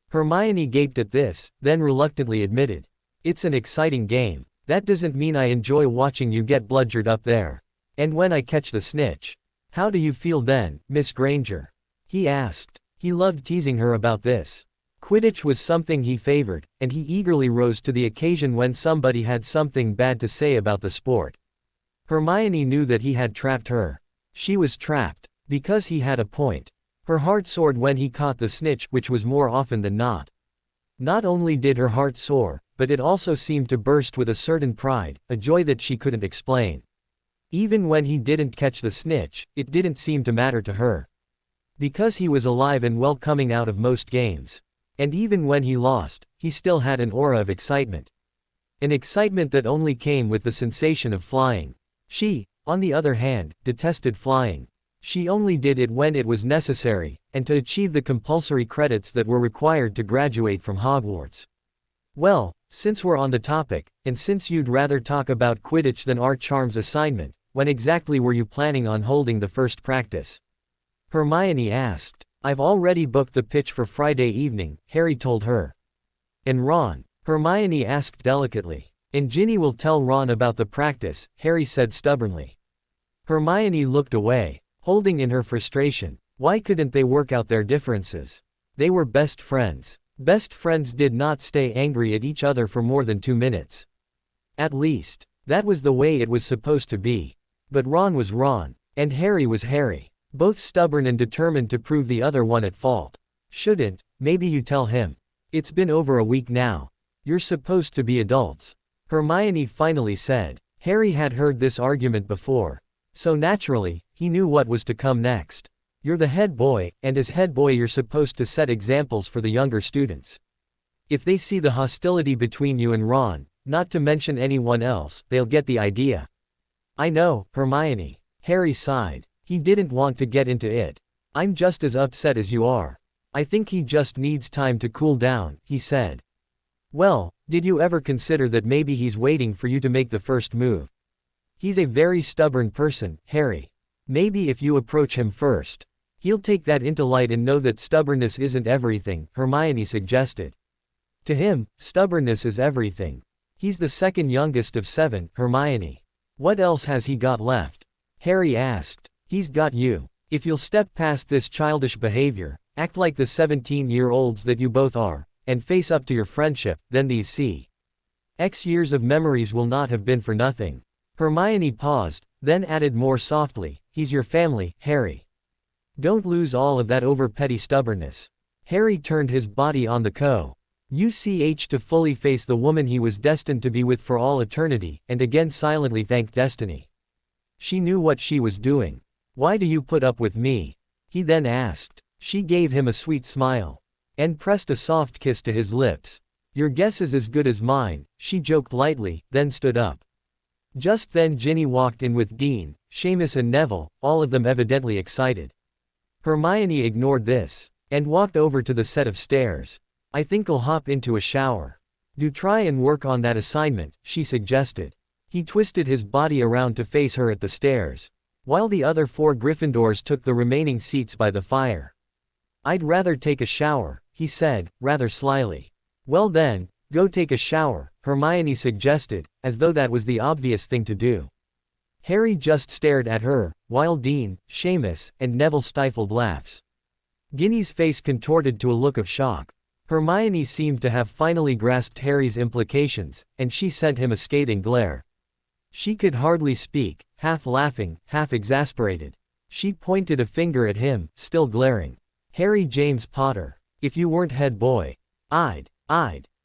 Hermione gaped at this, then reluctantly admitted. It's an exciting game. That doesn't mean I enjoy watching you get bludgered up there. And when I catch the snitch. How do you feel then, Miss Granger? He asked. He loved teasing her about this. Quidditch was something he favored, and he eagerly rose to the occasion when somebody had something bad to say about the sport. Hermione knew that he had trapped her. She was trapped, because he had a point. Her heart soared when he caught the snitch, which was more often than not. Not only did her heart soar, but it also seemed to burst with a certain pride, a joy that she couldn't explain. Even when he didn't catch the snitch, it didn't seem to matter to her. Because he was alive and well coming out of most games. And even when he lost, he still had an aura of excitement. An excitement that only came with the sensation of flying. She, on the other hand, detested flying. She only did it when it was necessary, and to achieve the compulsory credits that were required to graduate from Hogwarts. Well, since we're on the topic, and since you'd rather talk about Quidditch than our charms assignment, when exactly were you planning on holding the first practice? Hermione asked. I've already booked the pitch for Friday evening, Harry told her. And Ron? Hermione asked delicately. And Ginny will tell Ron about the practice, Harry said stubbornly. Hermione looked away, holding in her frustration. Why couldn't they work out their differences? They were best friends. Best friends did not stay angry at each other for more than 2 minutes. At least, that was the way it was supposed to be. But Ron was Ron, and Harry was Harry. Both stubborn and determined to prove the other one at fault. Shouldn't, maybe you tell him. It's been over a week now. You're supposed to be adults. Hermione finally said. Harry had heard this argument before. So naturally, he knew what was to come next. You're the head boy, and as head boy you're supposed to set examples for the younger students. If they see the hostility between you and Ron, not to mention anyone else, they'll get the idea. I know, Hermione. Harry sighed. He didn't want to get into it. I'm just as upset as you are. I think he just needs time to cool down, he said. Well, did you ever consider that maybe he's waiting for you to make the first move? He's a very stubborn person, Harry. Maybe if you approach him first, he'll take that into light and know that stubbornness isn't everything, Hermione suggested. To him, stubbornness is everything. He's the second youngest of 7, Hermione. What else has he got left? Harry asked. He's got you. If you'll step past this childish behavior, act like the 17-year-olds that you both are, and face up to your friendship, then these X years of memories will not have been for nothing. Hermione paused, then added more softly, he's your family, Harry. Don't lose all of that over petty stubbornness. Harry turned his body on the UCH to fully face the woman he was destined to be with for all eternity, and again silently thanked destiny. She knew what she was doing. Why do you put up with me? He then asked. She gave him a sweet smile. And pressed a soft kiss to his lips. Your guess is as good as mine, she joked lightly, then stood up. Just then Ginny walked in with Dean, Seamus and Neville, all of them evidently excited. Hermione ignored this, and walked over to the set of stairs. I think I'll hop into a shower. Do try and work on that assignment, she suggested. He twisted his body around to face her at the stairs, while the other 4 Gryffindors took the remaining seats by the fire. I'd rather take a shower, he said, rather slyly. Well then, go take a shower, Hermione suggested, as though that was the obvious thing to do. Harry just stared at her, while Dean, Seamus, and Neville stifled laughs. Ginny's face contorted to a look of shock. Hermione seemed to have finally grasped Harry's implications, and she sent him a scathing glare. She could hardly speak, half laughing, half exasperated. She pointed a finger at him, still glaring. Harry James Potter. If you weren't head boy. I'd.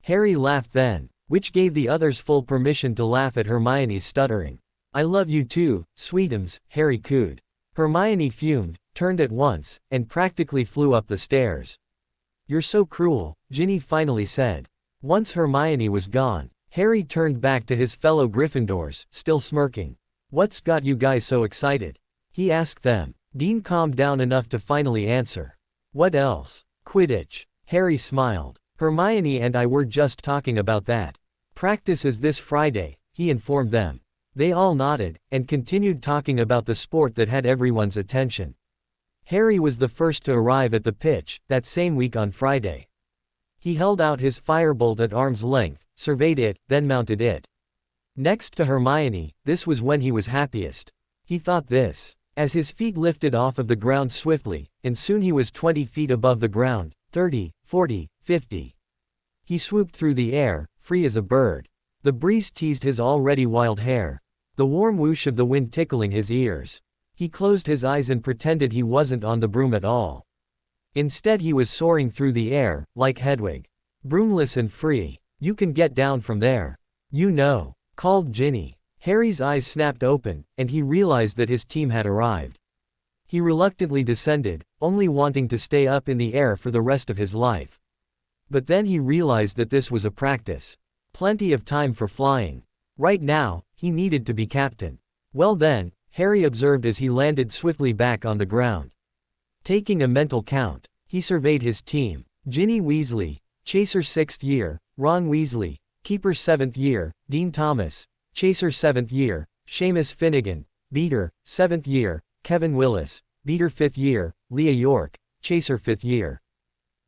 Harry laughed then, which gave the others full permission to laugh at Hermione's stuttering. I love you too, sweetums, Harry cooed. Hermione fumed, turned at once, and practically flew up the stairs. You're so cruel, Ginny finally said. Once Hermione was gone, Harry turned back to his fellow Gryffindors, still smirking. What's got you guys so excited? He asked them. Dean calmed down enough to finally answer. What else? Quidditch. Harry smiled. Hermione and I were just talking about that. Practice is this Friday, he informed them. They all nodded, and continued talking about the sport that had everyone's attention. Harry was the first to arrive at the pitch, that same week on Friday. He held out his firebolt at arm's length, surveyed it, then mounted it. Next to Hermione, this was when he was happiest. He thought this, as his feet lifted off of the ground swiftly, and soon he was 20 feet above the ground, 30, 40, 50. He swooped through the air, free as a bird. The breeze teased his already wild hair, the warm whoosh of the wind tickling his ears. He closed his eyes and pretended he wasn't on the broom at all. Instead he was soaring through the air, like Hedwig. Broomless and free. You can get down from there. You know, called Ginny. Harry's eyes snapped open, and he realized that his team had arrived. He reluctantly descended, only wanting to stay up in the air for the rest of his life. But then he realized that this was a practice. Plenty of time for flying. Right now, he needed to be captain. Well then, Harry observed as he landed swiftly back on the ground. Taking a mental count, he surveyed his team. Ginny Weasley, Chaser 6th year, Ron Weasley, Keeper 7th year, Dean Thomas, Chaser 7th year, Seamus Finnegan, Beater, 7th year, Kevin Willis, Beater 5th year, Leah York, Chaser 5th year.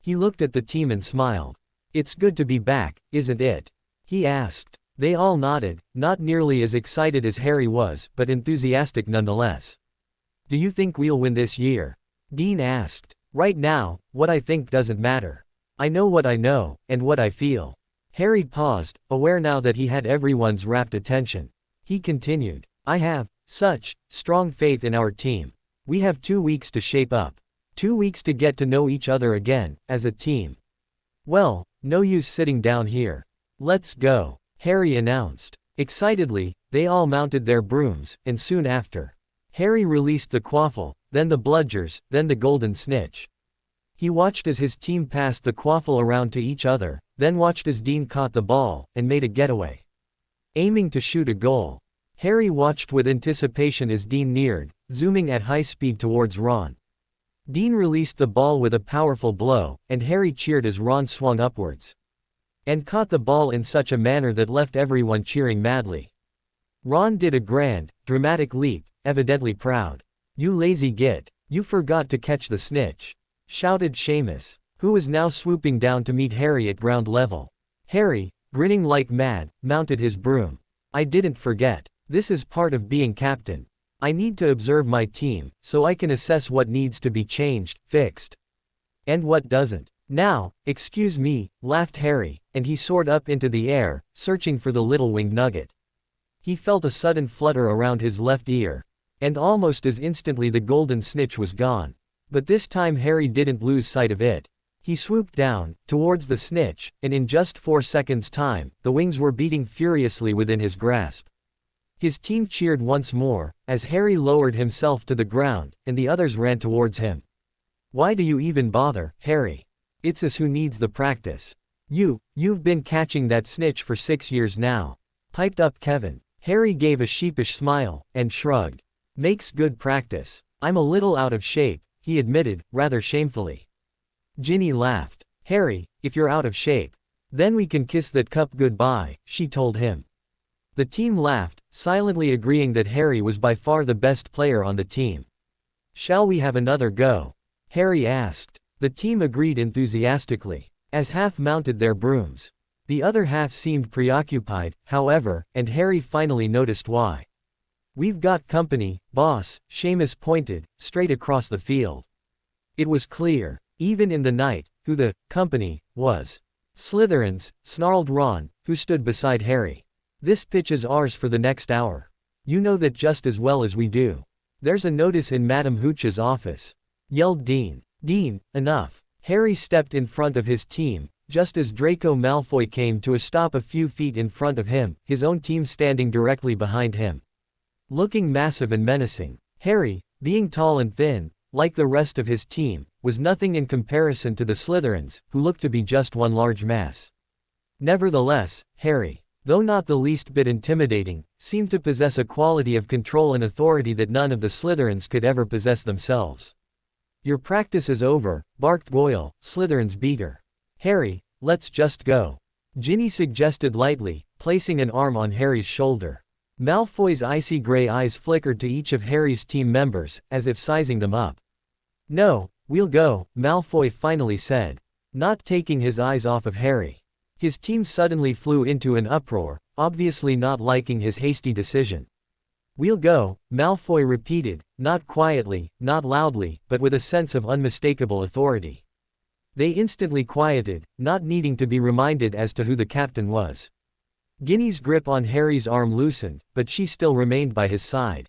He looked at the team and smiled. It's good to be back, isn't it? He asked. They all nodded, not nearly as excited as Harry was, but enthusiastic nonetheless. Do you think we'll win this year? Dean asked. Right now, what I think doesn't matter. I know what I know, and what I feel. Harry paused, aware now that he had everyone's rapt attention. He continued. I have such strong faith in our team. We have 2 weeks to shape up. 2 weeks to get to know each other again, as a team. Well, no use sitting down here. Let's go, Harry announced. Excitedly, they all mounted their brooms, and soon after, Harry released the quaffle, then the bludgers, then the golden snitch. He watched as his team passed the quaffle around to each other, then watched as Dean caught the ball, and made a getaway. Aiming to shoot a goal. Harry watched with anticipation as Dean neared, zooming at high speed towards Ron. Dean released the ball with a powerful blow, and Harry cheered as Ron swung upwards. And caught the ball in such a manner that left everyone cheering madly. Ron did a grand, dramatic leap, evidently proud. You lazy git, you forgot to catch the snitch, shouted Seamus, who was now swooping down to meet Harry at ground level. Harry, grinning like mad, mounted his broom. I didn't forget. This is part of being captain. I need to observe my team, so I can assess what needs to be changed, fixed. And what doesn't. Now, excuse me, laughed Harry, and he soared up into the air, searching for the little winged nugget. He felt a sudden flutter around his left ear. And almost as instantly the golden snitch was gone. But this time Harry didn't lose sight of it. He swooped down, towards the snitch, and in just 4 seconds' time, the wings were beating furiously within his grasp. His team cheered once more, as Harry lowered himself to the ground, and the others ran towards him. Why do you even bother, Harry? It's us who needs the practice. You've been catching that snitch for 6 years now. Piped up Kevin. Harry gave a sheepish smile, and shrugged. Makes good practice. I'm a little out of shape, he admitted, rather shamefully. Ginny laughed. Harry, if you're out of shape, then we can kiss that cup goodbye, she told him. The team laughed, silently agreeing that Harry was by far the best player on the team. Shall we have another go? Harry asked. The team agreed enthusiastically, as half mounted their brooms. The other half seemed preoccupied, however, and Harry finally noticed why. We've got company, boss, Seamus pointed, straight across the field. It was clear, even in the night, who the company was. Slytherins, snarled Ron, who stood beside Harry. This pitch is ours for the next hour. You know that just as well as we do. There's a notice in Madam Hooch's office, yelled Dean. Dean, enough. Harry stepped in front of his team, just as Draco Malfoy came to a stop a few feet in front of him, his own team standing directly behind him. Looking massive and menacing, Harry, being tall and thin, like the rest of his team, was nothing in comparison to the Slytherins, who looked to be just one large mass. Nevertheless, Harry, though not the least bit intimidating, seemed to possess a quality of control and authority that none of the Slytherins could ever possess themselves. Your practice is over, barked Goyle, Slytherin's beater. Harry, let's just go. Ginny suggested lightly, placing an arm on Harry's shoulder. Malfoy's icy gray eyes flickered to each of Harry's team members, as if sizing them up. No, we'll go, Malfoy finally said, not taking his eyes off of Harry. His team suddenly flew into an uproar, obviously not liking his hasty decision. We'll go, Malfoy repeated, not quietly, not loudly, but with a sense of unmistakable authority. They instantly quieted, not needing to be reminded as to who the captain was. Ginny's grip on Harry's arm loosened, but she still remained by his side.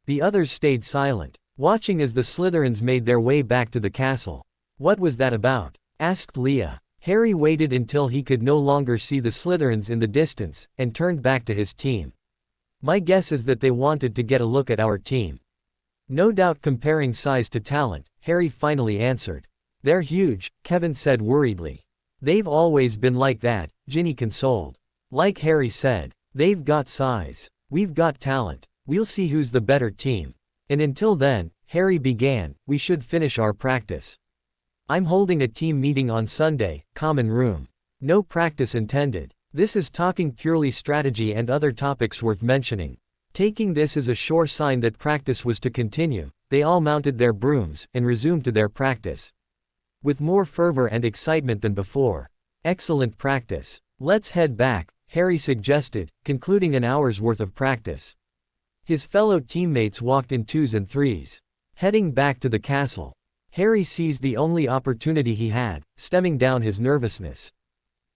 The others stayed silent, watching as the Slytherins made their way back to the castle. What was that about? Asked Leah. Harry waited until he could no longer see the Slytherins in the distance, and turned back to his team. My guess is that they wanted to get a look at our team. No doubt comparing size to talent, Harry finally answered. They're huge, Kevin said worriedly. They've always been like that, Ginny consoled. Like Harry said, they've got size. We've got talent. We'll see who's the better team. And until then, Harry began, we should finish our practice. I'm holding a team meeting on Sunday, common room. No practice intended. This is talking purely strategy and other topics worth mentioning. Taking this as a sure sign that practice was to continue, they all mounted their brooms and resumed to their practice. With more fervor and excitement than before. Excellent practice. Let's head back, Harry suggested, concluding an hour's worth of practice. His fellow teammates walked in twos and threes. Heading back to the castle. Harry seized the only opportunity he had, stemming down his nervousness.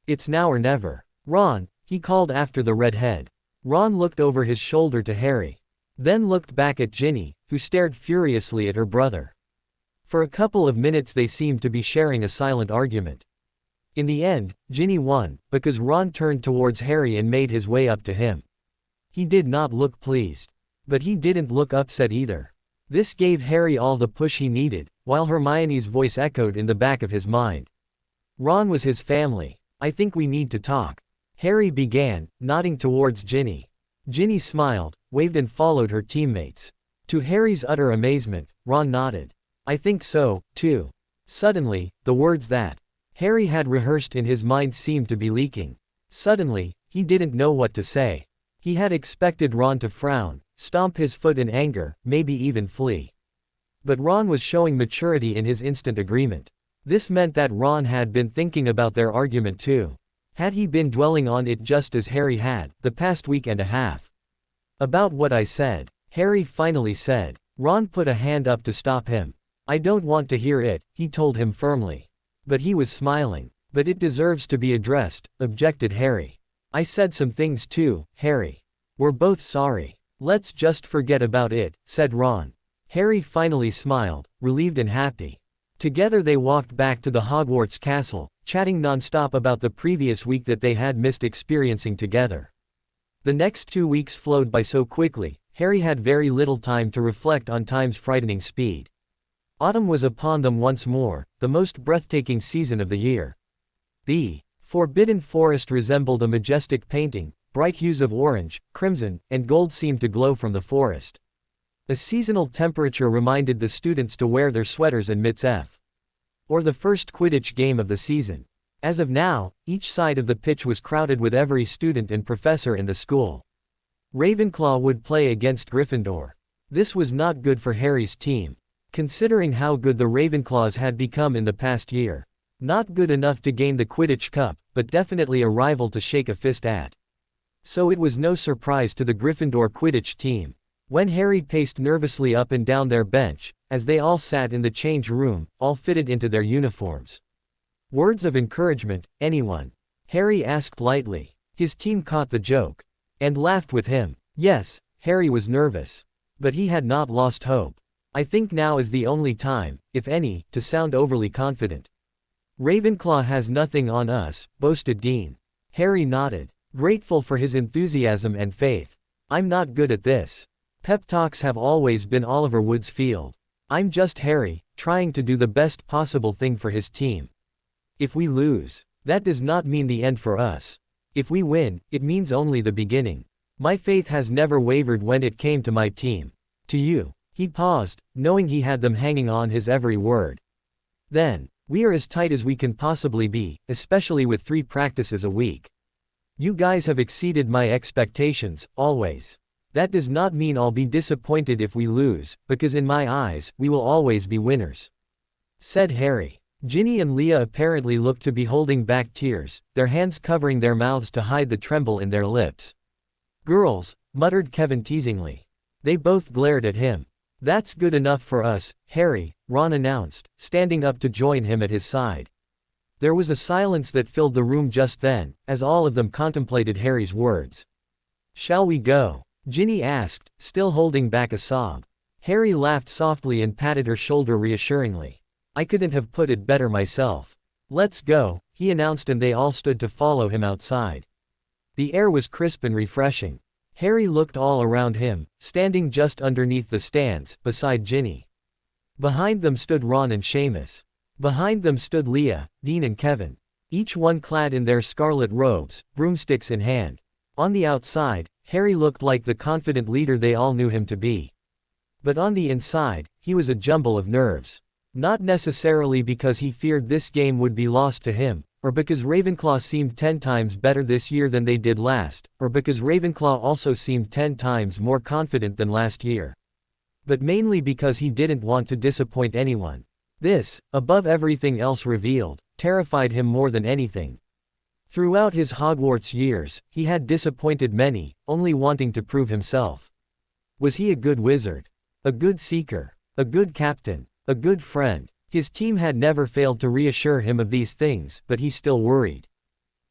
It's now or never. Ron, he called after the redhead. Ron looked over his shoulder to Harry. Then looked back at Ginny, who stared furiously at her brother. For a couple of minutes they seemed to be sharing a silent argument. In the end, Ginny won, because Ron turned towards Harry and made his way up to him. He did not look pleased. But he didn't look upset either. This gave Harry all the push he needed, while Hermione's voice echoed in the back of his mind. Ron was his family. I think we need to talk. Harry began, nodding towards Ginny. Ginny smiled, waved and followed her teammates. To Harry's utter amazement, Ron nodded. I think so, too. Suddenly, the words that Harry had rehearsed in his mind seemed to be leaking. Suddenly, he didn't know what to say. He had expected Ron to frown, stomp his foot in anger, maybe even flee. But Ron was showing maturity in his instant agreement. This meant that Ron had been thinking about their argument too. Had he been dwelling on it just as Harry had, the past week and a half? About what I said, Harry finally said. Ron put a hand up to stop him. I don't want to hear it, he told him firmly. But he was smiling. But it deserves to be addressed, objected Harry. I said some things too, Harry. We're both sorry. Let's just forget about it, said Ron. Harry finally smiled, relieved and happy. Together they walked back to the Hogwarts castle, chatting non-stop about the previous week that they had missed experiencing together. The next 2 weeks flowed by so quickly, Harry had very little time to reflect on time's frightening speed. Autumn was upon them once more, the most breathtaking season of the year. The Forbidden Forest resembled a majestic painting. Bright hues of orange, crimson, and gold seemed to glow from the forest. A seasonal temperature reminded the students to wear their sweaters and mitts or the first Quidditch game of the season. As of now, each side of the pitch was crowded with every student and professor in the school. Ravenclaw would play against Gryffindor. This was not good for Harry's team. Considering how good the Ravenclaws had become in the past year. Not good enough to gain the Quidditch Cup, but definitely a rival to shake a fist at. So it was no surprise to the Gryffindor Quidditch team. When Harry paced nervously up and down their bench, as they all sat in the change room, all fitted into their uniforms. Words of encouragement, anyone? Harry asked lightly. His team caught the joke. And laughed with him. Yes, Harry was nervous. But he had not lost hope. I think now is the only time, if any, to sound overly confident. Ravenclaw has nothing on us, boasted Dean. Harry nodded. Grateful for his enthusiasm and faith. I'm not good at this. Pep talks have always been Oliver Wood's field. I'm just Harry, trying to do the best possible thing for his team. If we lose, that does not mean the end for us. If we win, it means only the beginning. My faith has never wavered when it came to my team. To you. He paused, knowing he had them hanging on his every word. Then, we are as tight as we can possibly be, especially with 3 practices a week. You guys have exceeded my expectations, always. That does not mean I'll be disappointed if we lose, because in my eyes, we will always be winners. Said Harry. Ginny and Leah apparently looked to be holding back tears, their hands covering their mouths to hide the tremble in their lips. Girls, muttered Kevin teasingly. They both glared at him. That's good enough for us, Harry, Ron announced, standing up to join him at his side. There was a silence that filled the room just then, as all of them contemplated Harry's words. Shall we go? Ginny asked, still holding back a sob. Harry laughed softly and patted her shoulder reassuringly. I couldn't have put it better myself. "Let's go," he announced, and they all stood to follow him outside. The air was crisp and refreshing. Harry looked all around him, standing just underneath the stands, beside Ginny. Behind them stood Ron and Seamus. Behind them stood Leah, Dean and Kevin. Each one clad in their scarlet robes, broomsticks in hand. On the outside, Harry looked like the confident leader they all knew him to be. But on the inside, he was a jumble of nerves. Not necessarily because he feared this game would be lost to him, or because Ravenclaw seemed 10 times better this year than they did last, or because Ravenclaw also seemed 10 times more confident than last year. But mainly because he didn't want to disappoint anyone. This, above everything else revealed, terrified him more than anything. Throughout his Hogwarts years, he had disappointed many, only wanting to prove himself. Was he a good wizard? A good seeker? A good captain? A good friend? His team had never failed to reassure him of these things, but he still worried.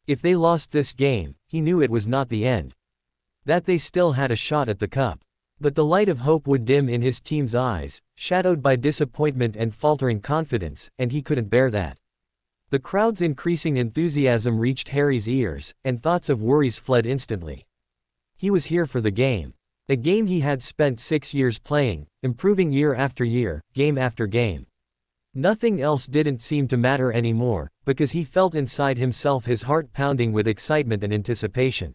If they lost this game, he knew it was not the end. That they still had a shot at the cup. But the light of hope would dim in his team's eyes, shadowed by disappointment and faltering confidence, and he couldn't bear that. The crowd's increasing enthusiasm reached Harry's ears, and thoughts of worries fled instantly. He was here for the game. A game he had spent 6 years playing, improving year after year, game after game. Nothing else didn't seem to matter anymore, because he felt inside himself his heart pounding with excitement and anticipation.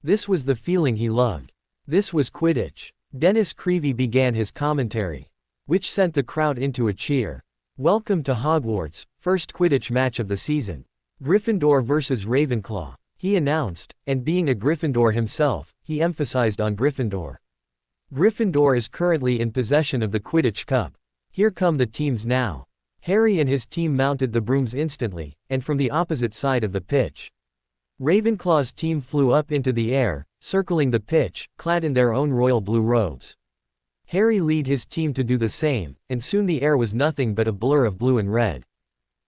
This was the feeling he loved. This was Quidditch. Dennis Creevey began his commentary, which sent the crowd into a cheer. "Welcome to Hogwarts, first Quidditch match of the season. Gryffindor versus Ravenclaw," he announced, and being a Gryffindor himself, he emphasized on Gryffindor. Gryffindor is currently in possession of the Quidditch Cup. Here come the teams now. Harry and his team mounted the brooms instantly, and from the opposite side of the pitch. Ravenclaw's team flew up into the air, circling the pitch, clad in their own royal blue robes. Harry led his team to do the same, and soon the air was nothing but a blur of blue and red.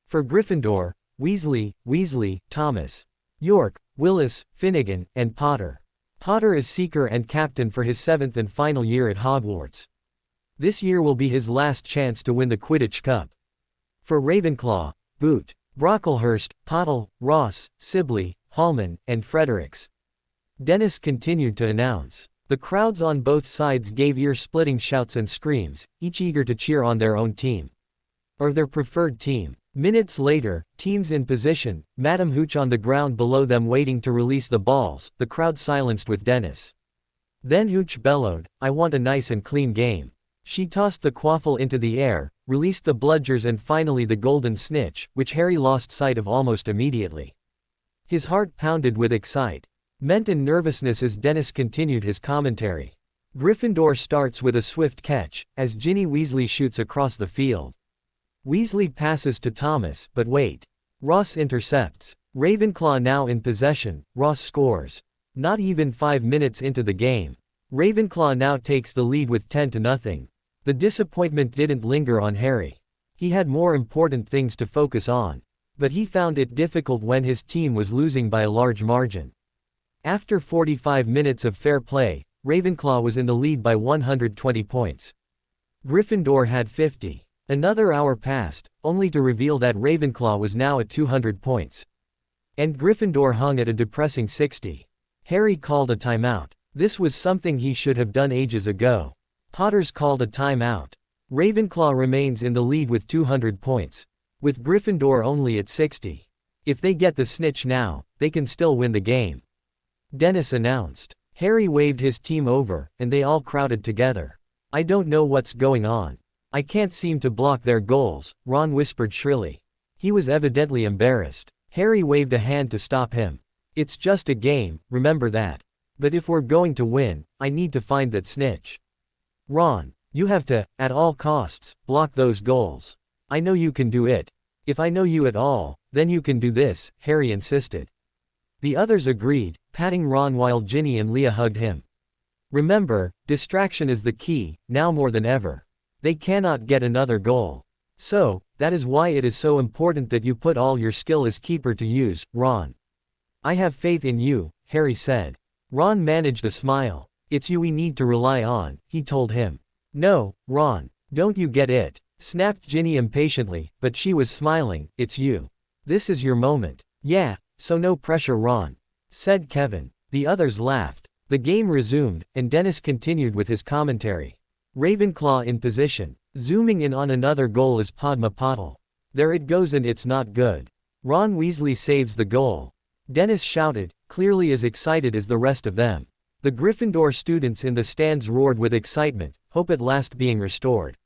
For Gryffindor, Weasley, Thomas, York, Willis, Finnegan, and Potter. Potter is seeker and captain for his 7th and final year at Hogwarts. This year will be his last chance to win the Quidditch Cup. For Ravenclaw, Boot, Brocklehurst, Pottle, Ross, Sibley, Hallman, and Fredericks. Dennis continued to announce. The crowds on both sides gave ear-splitting shouts and screams, each eager to cheer on their own team. Or their preferred team. Minutes later, teams in position, Madame Hooch on the ground below them waiting to release the balls, the crowd silenced with Dennis. Then Hooch bellowed, "I want a nice and clean game." She tossed the quaffle into the air, released the bludgers and finally the golden snitch, which Harry lost sight of almost immediately. His heart pounded with excitement and nervousness as Dennis continued his commentary. Gryffindor starts with a swift catch, as Ginny Weasley shoots across the field. Weasley passes to Thomas, but wait. Ross intercepts. Ravenclaw now in possession, Ross scores. Not even 5 minutes into the game. Ravenclaw now takes the lead with 10-0. The disappointment didn't linger on Harry. He had more important things to focus on. But he found it difficult when his team was losing by a large margin. After 45 minutes of fair play, Ravenclaw was in the lead by 120 points. Gryffindor had 50. Another hour passed, only to reveal that Ravenclaw was now at 200 points. And Gryffindor hung at a depressing 60. Harry called a timeout. This was something he should have done ages ago. Potter's called a timeout. Ravenclaw remains in the lead with 200 points. With Gryffindor only at 60. If they get the snitch now, they can still win the game. Dennis announced. Harry waved his team over, and they all crowded together. "I don't know what's going on. I can't seem to block their goals," Ron whispered shrilly. He was evidently embarrassed. Harry waved a hand to stop him. "It's just a game, remember that. But if we're going to win, I need to find that snitch. Ron, you have to, at all costs, block those goals. I know you can do it. If I know you at all, then you can do this," Harry insisted. The others agreed, patting Ron while Ginny and Leah hugged him. "Remember, distraction is the key, now more than ever. They cannot get another goal. So, that is why it is so important that you put all your skill as keeper to use, Ron." "I have faith in you," Harry said. Ron managed a smile. "It's you we need to rely on," he told him. "No, Ron, don't you get it?" snapped Ginny impatiently, but she was smiling. "It's you. This is your moment. Yeah, so no pressure, Ron, said Kevin. The others laughed. The game resumed, and Dennis continued with his commentary. Ravenclaw in position. Zooming in on another goal is Padma Patil. There it goes and it's not good. Ron Weasley saves the goal. Dennis shouted, clearly as excited as the rest of them. The Gryffindor students in the stands roared with excitement, hope at last being restored.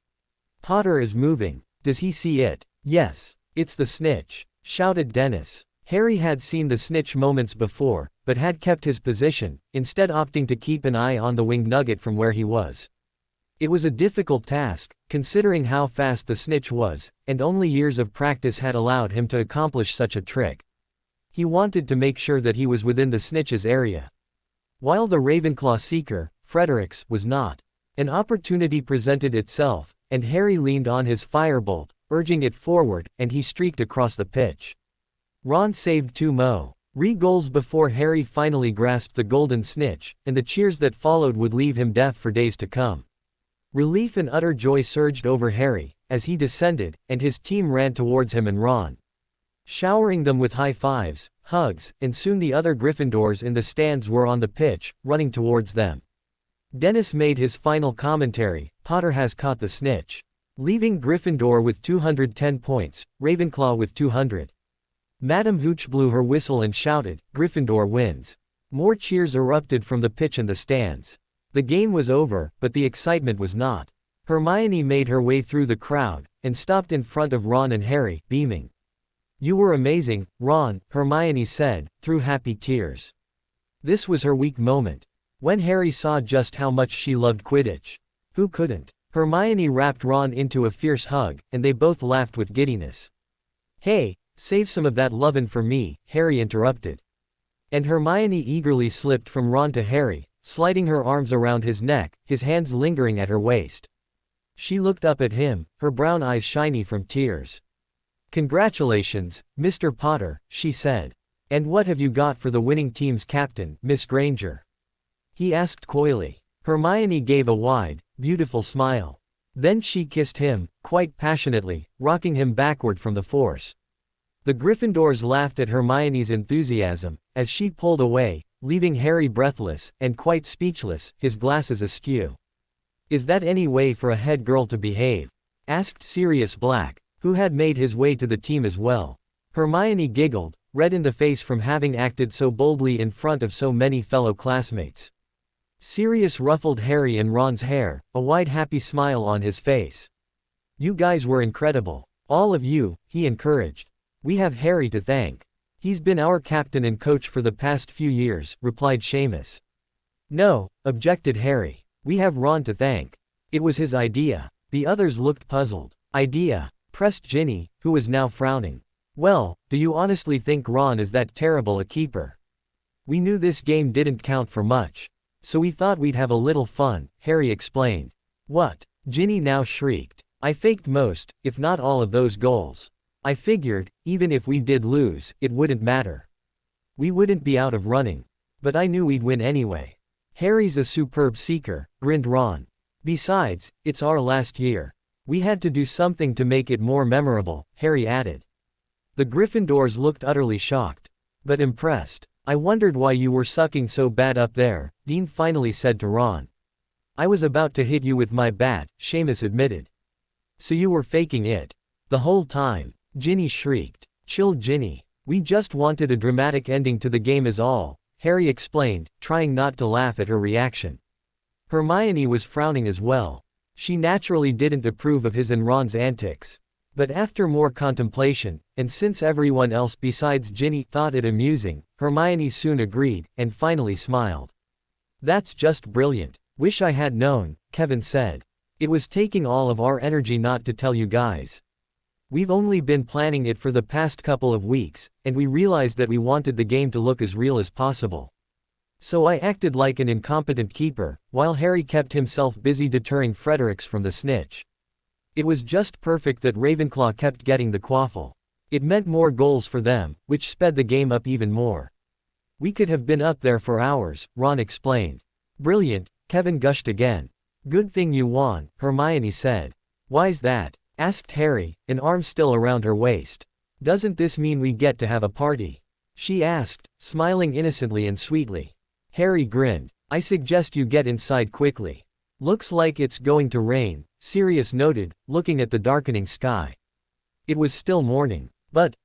Potter is moving. Does he see it? Yes. It's the snitch, shouted Dennis. Harry had seen the snitch moments before, but had kept his position, instead opting to keep an eye on the winged nugget from where he was. It was a difficult task, considering how fast the snitch was, and only years of practice had allowed him to accomplish such a trick. He wanted to make sure that he was within the snitch's area. While the Ravenclaw seeker, Fredericks, was not. An opportunity presented itself, and Harry leaned on his firebolt, urging it forward, and he streaked across the pitch. Ron saved 2 goals before Harry finally grasped the golden snitch, and the cheers that followed would leave him deaf for days to come. Relief and utter joy surged over Harry, as he descended, and his team ran towards him and Ron, showering them with high fives, hugs, and soon the other Gryffindors in the stands were on the pitch, running towards them. Dennis made his final commentary, Potter has caught the snitch. Leaving Gryffindor with 210 points, Ravenclaw with 200. Madame Hooch blew her whistle and shouted, Gryffindor wins. More cheers erupted from the pitch and the stands. The game was over, but the excitement was not. Hermione made her way through the crowd, and stopped in front of Ron and Harry, beaming. You were amazing, Ron, Hermione said, through happy tears. This was her weak moment. When Harry saw just how much she loved Quidditch. Who couldn't? Hermione wrapped Ron into a fierce hug, and they both laughed with giddiness. Hey, save some of that lovin' for me, Harry interrupted. And Hermione eagerly slipped from Ron to Harry, sliding her arms around his neck, his hands lingering at her waist. She looked up at him, her brown eyes shiny from tears. Congratulations, Mr. Potter, she said. And what have you got for the winning team's captain, Miss Granger? He asked coyly. Hermione gave a wide, beautiful smile. Then she kissed him, quite passionately, rocking him backward from the force. The Gryffindors laughed at Hermione's enthusiasm, as she pulled away, leaving Harry breathless, and quite speechless, his glasses askew. Is that any way for a head girl to behave? Asked Sirius Black, who had made his way to the team as well. Hermione giggled, red in the face from having acted so boldly in front of so many fellow classmates. Sirius ruffled Harry and Ron's hair, a wide happy smile on his face. You guys were incredible. All of you, he encouraged. We have Harry to thank. He's been our captain and coach for the past few years, replied Seamus. No, objected Harry. We have Ron to thank. It was his idea. The others looked puzzled. Idea? Pressed Ginny, who was now frowning. Well, do you honestly think Ron is that terrible a keeper? We knew this game didn't count for much. So we thought we'd have a little fun, Harry explained. What? Ginny now shrieked. I faked most, if not all of those goals. I figured, even if we did lose, it wouldn't matter. We wouldn't be out of running. But I knew we'd win anyway. Harry's a superb seeker, grinned Ron. Besides, it's our last year. We had to do something to make it more memorable, Harry added. The Gryffindors looked utterly shocked. But impressed. I wondered why you were sucking so bad up there, Dean finally said to Ron. I was about to hit you with my bat, Seamus admitted. So you were faking it. The whole time. Ginny shrieked. Chill Ginny. We just wanted a dramatic ending to the game is all, Harry explained, trying not to laugh at her reaction. Hermione was frowning as well. She naturally didn't approve of his and Ron's antics. But after more contemplation, and since everyone else besides Ginny thought it amusing, Hermione soon agreed, and finally smiled. That's just brilliant. Wish I had known, Kevin said. It was taking all of our energy not to tell you guys. We've only been planning it for the past couple of weeks, and we realized that we wanted the game to look as real as possible. So I acted like an incompetent keeper, while Harry kept himself busy deterring Fredericks from the snitch. It was just perfect that Ravenclaw kept getting the quaffle. It meant more goals for them, which sped the game up even more. We could have been up there for hours, Ron explained. Brilliant, Kevin gushed again. Good thing you won, Hermione said. Why's that? Asked Harry, an arm still around her waist. Doesn't this mean we get to have a party? She asked, smiling innocently and sweetly. Harry grinned. I suggest you get inside quickly. Looks like it's going to rain, Sirius noted, looking at the darkening sky. It was still morning. But,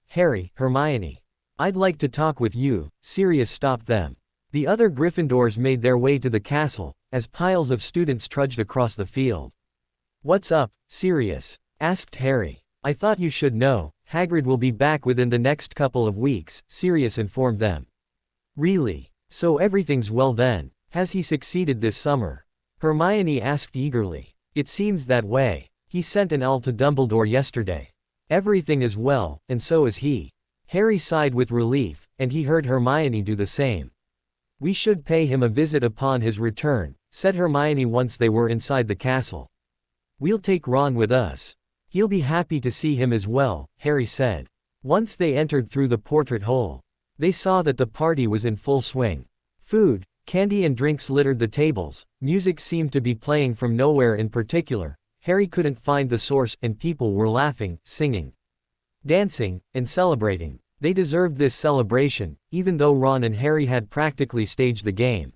Harry, Hermione. I'd like to talk with you, Sirius stopped them. The other Gryffindors made their way to the castle, as piles of students trudged across the field. What's up, Sirius? Asked Harry. I thought you should know, Hagrid will be back within the next couple of weeks, Sirius informed them. Really? So everything's well then, has he succeeded this summer? Hermione asked eagerly. It seems that way. He sent an owl to Dumbledore yesterday. Everything is well, and so is he. Harry sighed with relief, and he heard Hermione do the same. We should pay him a visit upon his return, said Hermione once they were inside the castle. We'll take Ron with us. He'll be happy to see him as well, Harry said. Once they entered through the portrait hole, they saw that the party was in full swing. Food, candy and drinks littered the tables, music seemed to be playing from nowhere in particular. Harry couldn't find the source, and people were laughing, singing, dancing, and celebrating. They deserved this celebration, even though Ron and Harry had practically staged the game.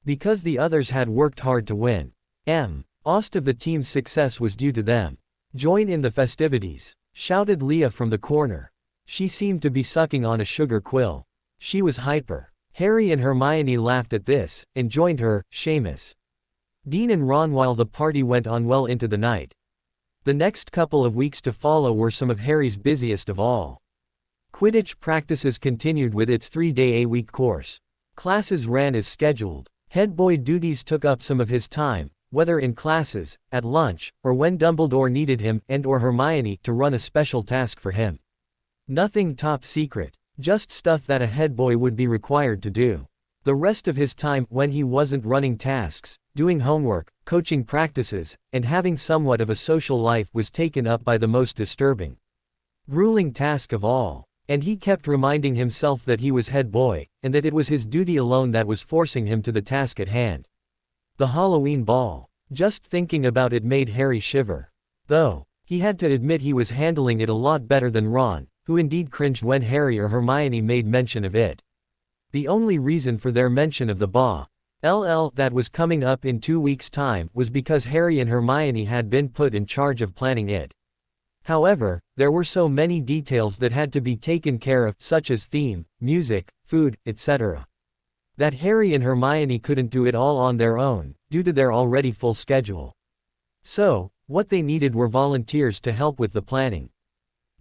Because the others had worked hard to win. Most of the team's success was due to them. Join in the festivities, shouted Leah from the corner. She seemed to be sucking on a sugar quill. She was hyper. Harry and Hermione laughed at this, and joined her, Seamus, Dean and Ron while the party went on well into the night. The next couple of weeks to follow were some of Harry's busiest of all. Quidditch practices continued with its 3-day a-week course. Classes ran as scheduled. Head boy duties took up some of his time, whether in classes, at lunch, or when Dumbledore needed him and/or Hermione to run a special task for him. Nothing top secret, just stuff that a head boy would be required to do. The rest of his time, when he wasn't running tasks, doing homework, coaching practices, and having somewhat of a social life, was taken up by the most disturbing, grueling task of all. And he kept reminding himself that he was head boy, and that it was his duty alone that was forcing him to the task at hand. The Halloween ball. Just thinking about it made Harry shiver. Though, he had to admit he was handling it a lot better than Ron, who indeed cringed when Harry or Hermione made mention of it. The only reason for their mention of the ball that was coming up in 2 weeks' time was because Harry and Hermione had been put in charge of planning it. However, there were so many details that had to be taken care of, such as theme, music, food, etc., that Harry and Hermione couldn't do it all on their own, due to their already full schedule. So, what they needed were volunteers to help with the planning.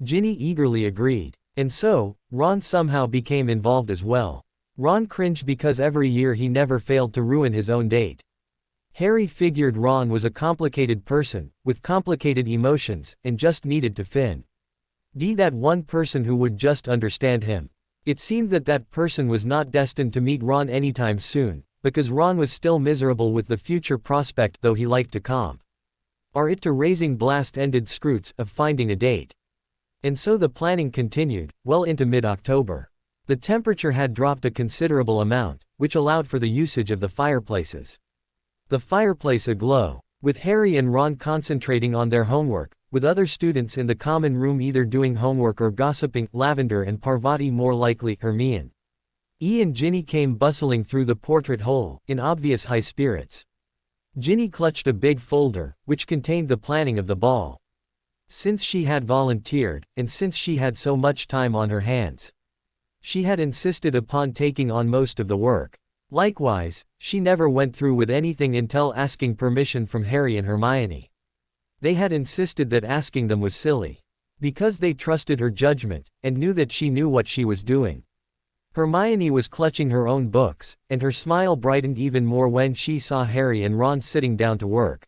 Ginny eagerly agreed. And so, Ron somehow became involved as well. Ron cringed because every year he never failed to ruin his own date. Harry figured Ron was a complicated person, with complicated emotions, and just needed to find that one person who would just understand him. It seemed that that person was not destined to meet Ron anytime soon, because Ron was still miserable with the future prospect, though he liked to it to raising blast-ended scroots of finding a date. And so the planning continued, well into mid-October. The temperature had dropped a considerable amount, which allowed for the usage of the fireplaces. The fireplace aglow, with Harry and Ron concentrating on their homework, with other students in the common room either doing homework or gossiping. Lavender and Parvati, more likely Hermione and Ginny, came bustling through the portrait hole, in obvious high spirits. Ginny clutched a big folder, which contained the planning of the ball. Since she had volunteered, and since she had so much time on her hands, she had insisted upon taking on most of the work. Likewise, she never went through with anything until asking permission from Harry and Hermione. They had insisted that asking them was silly, because they trusted her judgment, and knew that she knew what she was doing. Hermione was clutching her own books, and her smile brightened even more when she saw Harry and Ron sitting down to work.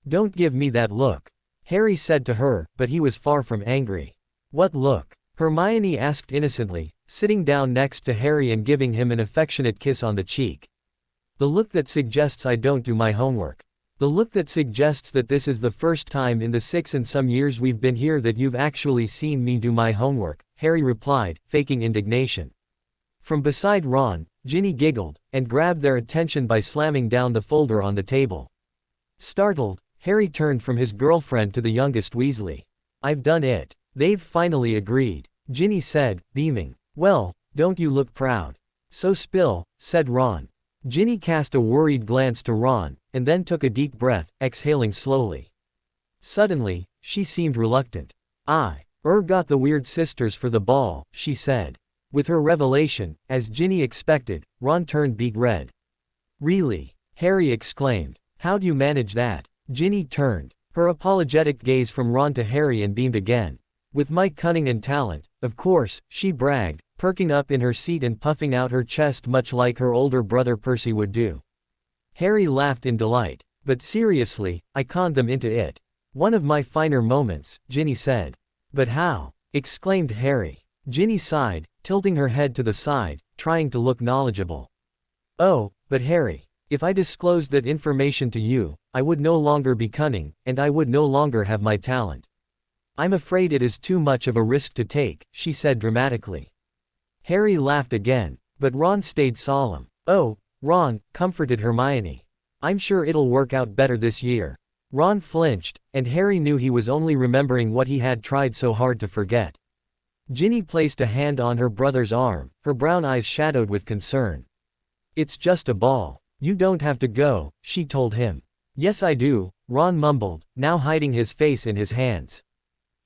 "Don't give me that look," Harry said to her, but he was far from angry. "What look?" Hermione asked innocently, sitting down next to Harry and giving him an affectionate kiss on the cheek. "The look that suggests I don't do my homework. The look that suggests that this is the first time in the 6 and some years we've been here that you've actually seen me do my homework," Harry replied, faking indignation. From beside Ron, Ginny giggled, and grabbed their attention by slamming down the folder on the table. Startled, Harry turned from his girlfriend to the youngest Weasley. "I've done it. They've finally agreed, Ginny said, beaming. Well, don't you look proud. So spill, said Ron. Ginny cast a worried glance to Ron, and then took a deep breath, exhaling slowly. Suddenly, she seemed reluctant. Got the weird sisters for the ball, she said. With her revelation, as Ginny expected, Ron turned beet red. Really? Harry exclaimed. How'd you manage that? Ginny turned her apologetic gaze from Ron to Harry and beamed again. With my cunning and talent, of course, she bragged, perking up in her seat and puffing out her chest much like her older brother Percy would do. Harry laughed in delight. But seriously, I conned them into it. One of my finer moments, Ginny said. But how? Exclaimed Harry. Ginny sighed, tilting her head to the side, trying to look knowledgeable. Oh, but Harry, if I disclosed that information to you, I would no longer be cunning, and I would no longer have my talent. I'm afraid it is too much of a risk to take, she said dramatically. Harry laughed again, but Ron stayed solemn. Oh, Ron, comforted Hermione. I'm sure it'll work out better this year. Ron flinched, and Harry knew he was only remembering what he had tried so hard to forget. Ginny placed a hand on her brother's arm, her brown eyes shadowed with concern. It's just a ball. You don't have to go, she told him. Yes I do, Ron mumbled, now hiding his face in his hands.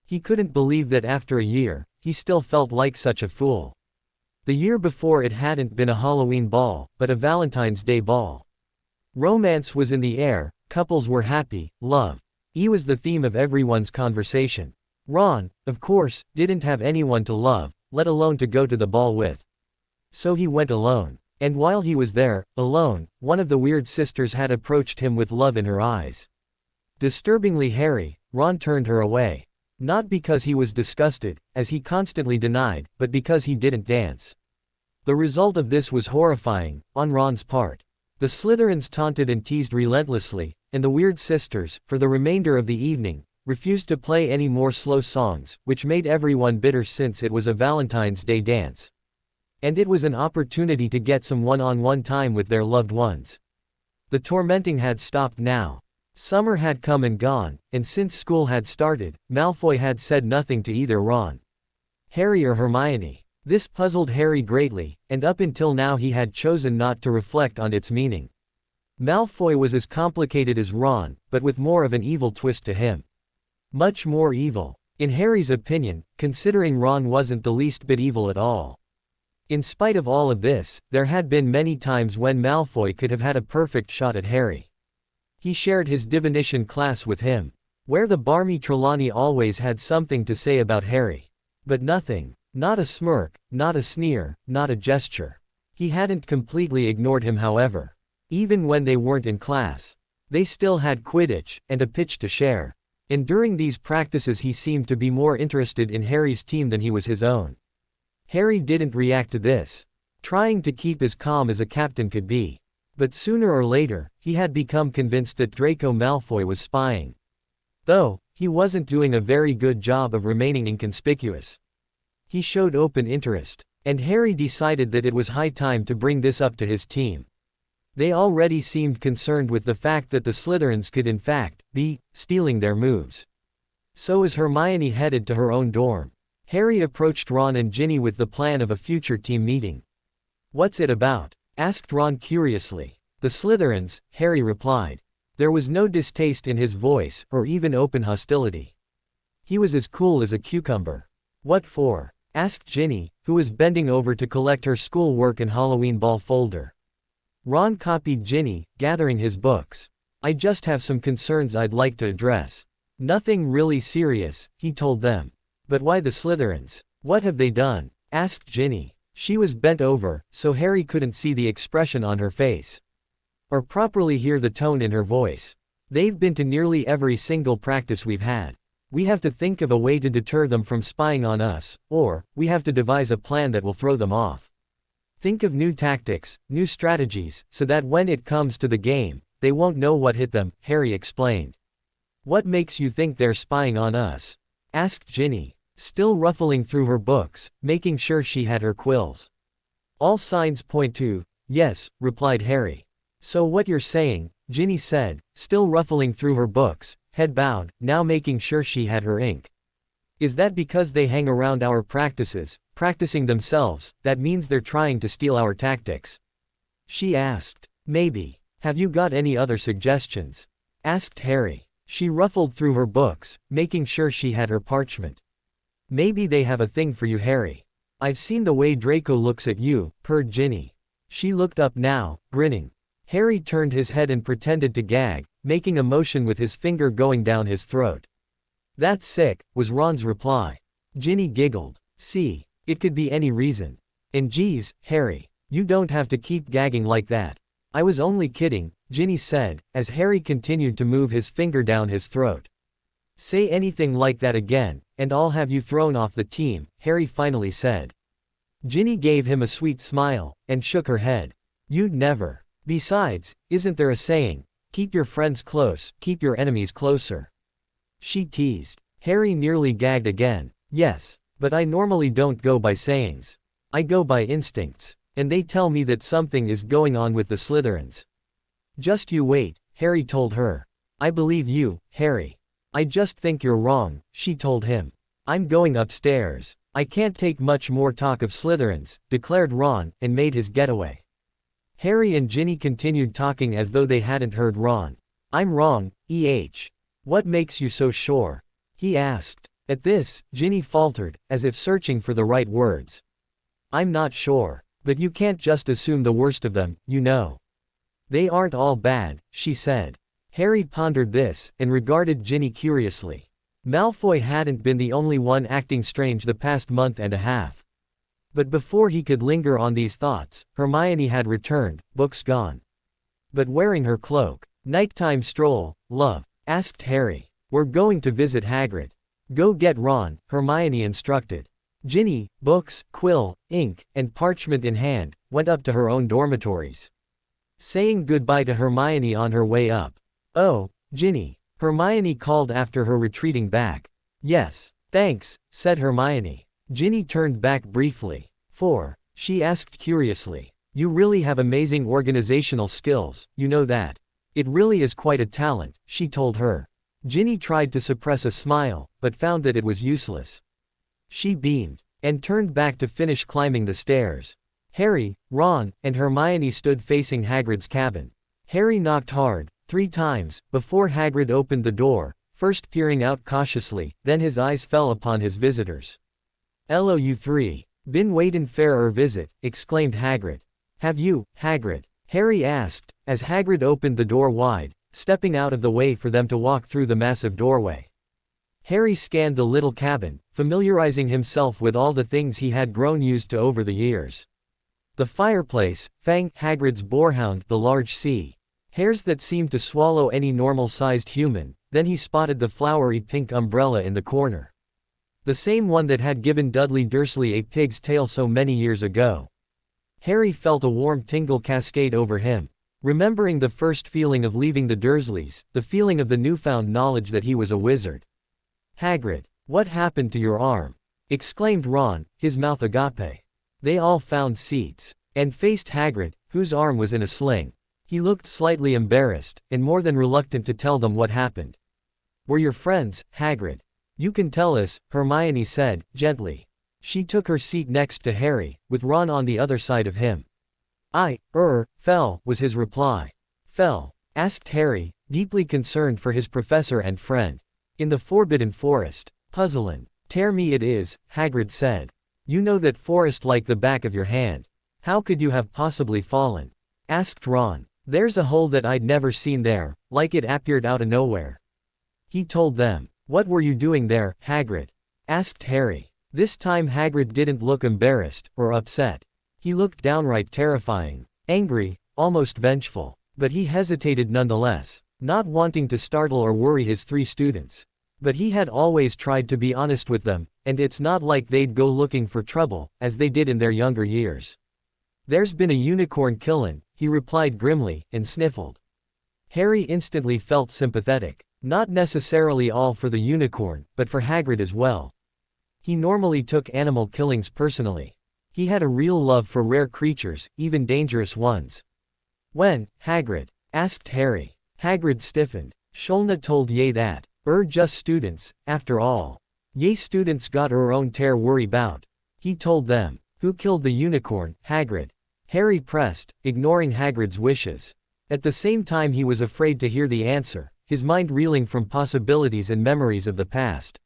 He couldn't believe that after a year, he still felt like such a fool. The year before it hadn't been a Halloween ball, but a Valentine's Day ball. Romance was in the air, couples were happy, love. He was the theme of everyone's conversation. Ron, of course, didn't have anyone to love, let alone to go to the ball with. So he went alone. And while he was there, alone, one of the weird sisters had approached him with love in her eyes. Disturbingly Harry, Ron turned her away. Not because he was disgusted, as he constantly denied, but because he didn't dance. The result of this was horrifying, on Ron's part. The Slytherins taunted and teased relentlessly, and the weird sisters, for the remainder of the evening, refused to play any more slow songs, which made everyone bitter since it was a Valentine's Day dance. And it was an opportunity to get some one-on-one time with their loved ones. The tormenting had stopped now. Summer had come and gone, and since school had started, Malfoy had said nothing to either Ron, Harry or Hermione. This puzzled Harry greatly, and up until now he had chosen not to reflect on its meaning. Malfoy was as complicated as Ron, but with more of an evil twist to him. Much more evil. In Harry's opinion, considering Ron wasn't the least bit evil at all. In spite of all of this, there had been many times when Malfoy could have had a perfect shot at Harry. He shared his divination class with him, where the barmy Trilani always had something to say about Harry. But nothing. Not a smirk, not a sneer, not a gesture. He hadn't completely ignored him however. Even when they weren't in class. They still had Quidditch, and a pitch to share. And during these practices he seemed to be more interested in Harry's team than he was his own. Harry didn't react to this, trying to keep as calm as a captain could be. But sooner or later, he had become convinced that Draco Malfoy was spying. Though, he wasn't doing a very good job of remaining inconspicuous. He showed open interest, and Harry decided that it was high time to bring this up to his team. They already seemed concerned with the fact that the Slytherins could in fact be stealing their moves. So as Hermione headed to her own dorm, Harry approached Ron and Ginny with the plan of a future team meeting. What's it about? Asked Ron curiously. The Slytherins, Harry replied. There was no distaste in his voice, or even open hostility. He was as cool as a cucumber. What for? Asked Ginny, who was bending over to collect her schoolwork and Halloween ball folder. Ron copied Ginny, gathering his books. I just have some concerns I'd like to address. Nothing really serious, he told them. But why the Slytherins? What have they done? Asked Ginny. She was bent over, so Harry couldn't see the expression on her face. Or properly hear the tone in her voice. They've been to nearly every single practice we've had. We have to think of a way to deter them from spying on us, or, we have to devise a plan that will throw them off. Think of new tactics, new strategies, so that when it comes to the game, they won't know what hit them, Harry explained. What makes you think they're spying on us? Asked Ginny, still ruffling through her books, making sure she had her quills. All signs point to, yes, replied Harry. So what you're saying, Ginny said, still ruffling through her books, head bowed, now making sure she had her ink. Is that because they hang around our practices, practicing themselves, that means they're trying to steal our tactics? She asked. Maybe. Have you got any other suggestions? Asked Harry. She ruffled through her books, making sure she had her parchment. Maybe they have a thing for you, Harry. I've seen the way Draco looks at you, purred Ginny. She looked up now, grinning. Harry turned his head and pretended to gag, making a motion with his finger going down his throat. That's sick, was Ron's reply. Ginny giggled. See, it could be any reason. And geez, Harry, you don't have to keep gagging like that. I was only kidding, Ginny said, as Harry continued to move his finger down his throat. Say anything like that again, and I'll have you thrown off the team, Harry finally said. Ginny gave him a sweet smile, and shook her head. You'd never. Besides, isn't there a saying, keep your friends close, keep your enemies closer? She teased. Harry nearly gagged again. Yes, but I normally don't go by sayings. I go by instincts, and they tell me that something is going on with the Slytherins. Just you wait, Harry told her. I believe you, Harry. I just think you're wrong, she told him. I'm going upstairs. I can't take much more talk of Slytherins, declared Ron, and made his getaway. Harry and Ginny continued talking as though they hadn't heard Ron. I'm wrong, E.H. What makes you so sure? He asked. At this, Ginny faltered, as if searching for the right words. I'm not sure. But you can't just assume the worst of them, you know. They aren't all bad, she said. Harry pondered this, and regarded Ginny curiously. Malfoy hadn't been the only one acting strange the past month and a half. But before he could linger on these thoughts, Hermione had returned, books gone. But wearing her cloak. Nighttime stroll, love, asked Harry. We're going to visit Hagrid. Go get Ron, Hermione instructed. Ginny, books, quill, ink, and parchment in hand, went up to her own dormitories. Saying goodbye to Hermione on her way up. Oh, Ginny, Hermione called after her retreating back. Yes, thanks, said Hermione. Ginny turned back briefly. She asked curiously. You really have amazing organizational skills, you know that. It really is quite a talent, she told her. Ginny tried to suppress a smile, but found that it was useless. She beamed, and turned back to finish climbing the stairs. Harry, Ron, and Hermione stood facing Hagrid's cabin. Harry knocked hard, 3 times, before Hagrid opened the door, first peering out cautiously, then his eyes fell upon his visitors. "LOU3. Been waitin' for er visit," exclaimed Hagrid. "Have you, Hagrid?" Harry asked, as Hagrid opened the door wide, stepping out of the way for them to walk through the massive doorway. Harry scanned the little cabin, familiarizing himself with all the things he had grown used to over the years. The fireplace, Fang, Hagrid's boarhound, the large sea. Hairs that seemed to swallow any normal-sized human, then he spotted the flowery pink umbrella in the corner. The same one that had given Dudley Dursley a pig's tail so many years ago. Harry felt a warm tingle cascade over him, remembering the first feeling of leaving the Dursleys, the feeling of the newfound knowledge that he was a wizard. "Hagrid, what happened to your arm?" exclaimed Ron, his mouth agape. They all found seats, and faced Hagrid, whose arm was in a sling. He looked slightly embarrassed, and more than reluctant to tell them what happened. "We're your friends, Hagrid. You can tell us," Hermione said, gently. She took her seat next to Harry, with Ron on the other side of him. Fell," was his reply. "Fell?" asked Harry, deeply concerned for his professor and friend. "In the Forbidden Forest. Puzzlin'. Tear me it is," Hagrid said. "You know that forest like the back of your hand. How could you have possibly fallen?" asked Ron. "There's a hole that I'd never seen there, like it appeared out of nowhere." He told them. "What were you doing there, Hagrid?" asked Harry. This time Hagrid didn't look embarrassed, or upset. He looked downright terrifying. Angry, almost vengeful. But he hesitated nonetheless, not wanting to startle or worry his 3 students. But he had always tried to be honest with them, and it's not like they'd go looking for trouble, as they did in their younger years. "There's been a unicorn killin'," he replied grimly, and sniffled. Harry instantly felt sympathetic. Not necessarily all for the unicorn, but for Hagrid as well. He normally took animal killings personally. He had a real love for rare creatures, even dangerous ones. "When, Hagrid?" asked Harry. Hagrid stiffened. "Sholna told ye that. Just students, after all." Ye students got her own tear worry bout. He told them. Who killed the unicorn? Hagrid. Harry pressed, ignoring Hagrid's wishes. At the same time he was afraid to hear the answer, his mind reeling from possibilities and memories of the past.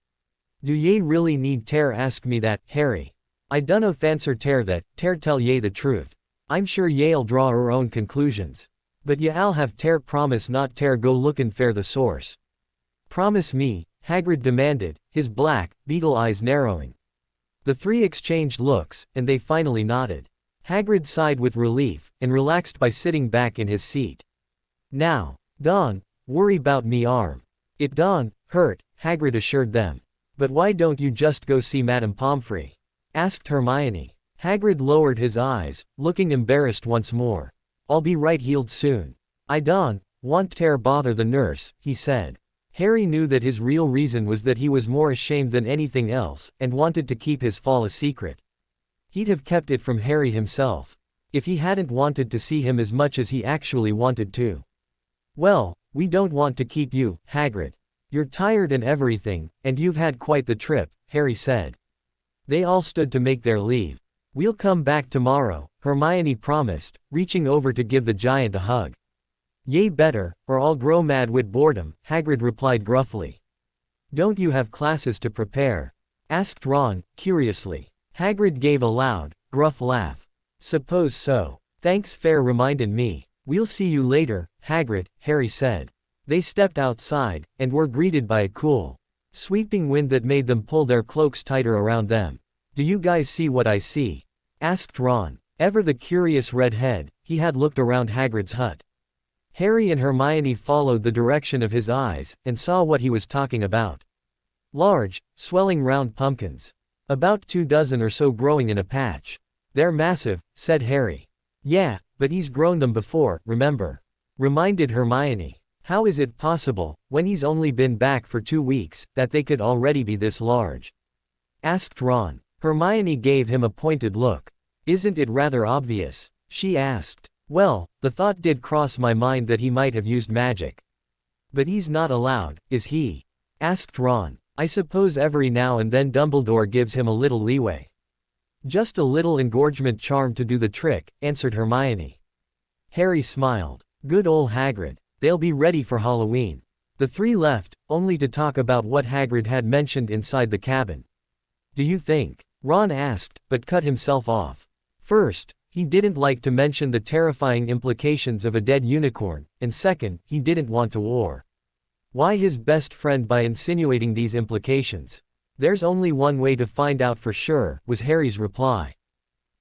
Do ye really need tear ask me that, Harry? I dunno thancer tear that, tear tell ye the truth. I'm sure ye'll draw her own conclusions. But ye'll have tear promise not tear go lookin' fair the source. Promise me, Hagrid demanded, his black, beetle eyes narrowing. The three exchanged looks, and they finally nodded. Hagrid sighed with relief, and relaxed by sitting back in his seat. Now, don't worry about me arm. It don't hurt, Hagrid assured them. But why don't you just go see Madame Pomfrey? Asked Hermione. Hagrid lowered his eyes, looking embarrassed once more. I'll be right healed soon. I don't want tear bother the nurse, he said. Harry knew that his real reason was that he was more ashamed than anything else, and wanted to keep his fall a secret. He'd have kept it from Harry himself, if he hadn't wanted to see him as much as he actually wanted to. Well, we don't want to keep you, Hagrid. You're tired and everything, and you've had quite the trip, Harry said. They all stood to make their leave. We'll come back tomorrow, Hermione promised, reaching over to give the giant a hug. Yea better, or I'll grow mad wid boredom, Hagrid replied gruffly. Don't you have classes to prepare? Asked Ron, curiously. Hagrid gave a loud, gruff laugh. Suppose so. Thanks fair remindin' me. We'll see you later, Hagrid, Harry said. They stepped outside, and were greeted by a cool, sweeping wind that made them pull their cloaks tighter around them. Do you guys see what I see? Asked Ron. Ever the curious redhead, he had looked around Hagrid's hut. Harry and Hermione followed the direction of his eyes, and saw what he was talking about. Large, swelling round pumpkins. About 24 or so growing in a patch. They're massive, said Harry. Yeah, but he's grown them before, remember? Reminded Hermione. How is it possible, when he's only been back for 2 weeks, that they could already be this large? Asked Ron. Hermione gave him a pointed look. Isn't it rather obvious? She asked. Well, the thought did cross my mind that he might have used magic. But he's not allowed, is he? Asked Ron. I suppose every now and then Dumbledore gives him a little leeway. Just a little engorgement charm to do the trick, answered Hermione. Harry smiled. Good ol' Hagrid. They'll be ready for Halloween. The three left, only to talk about what Hagrid had mentioned inside the cabin. Do you think? Ron asked, but cut himself off. First, he didn't like to mention the terrifying implications of a dead unicorn, and second, he didn't want to war. Why his best friend by insinuating these implications? There's only one way to find out for sure, was Harry's reply.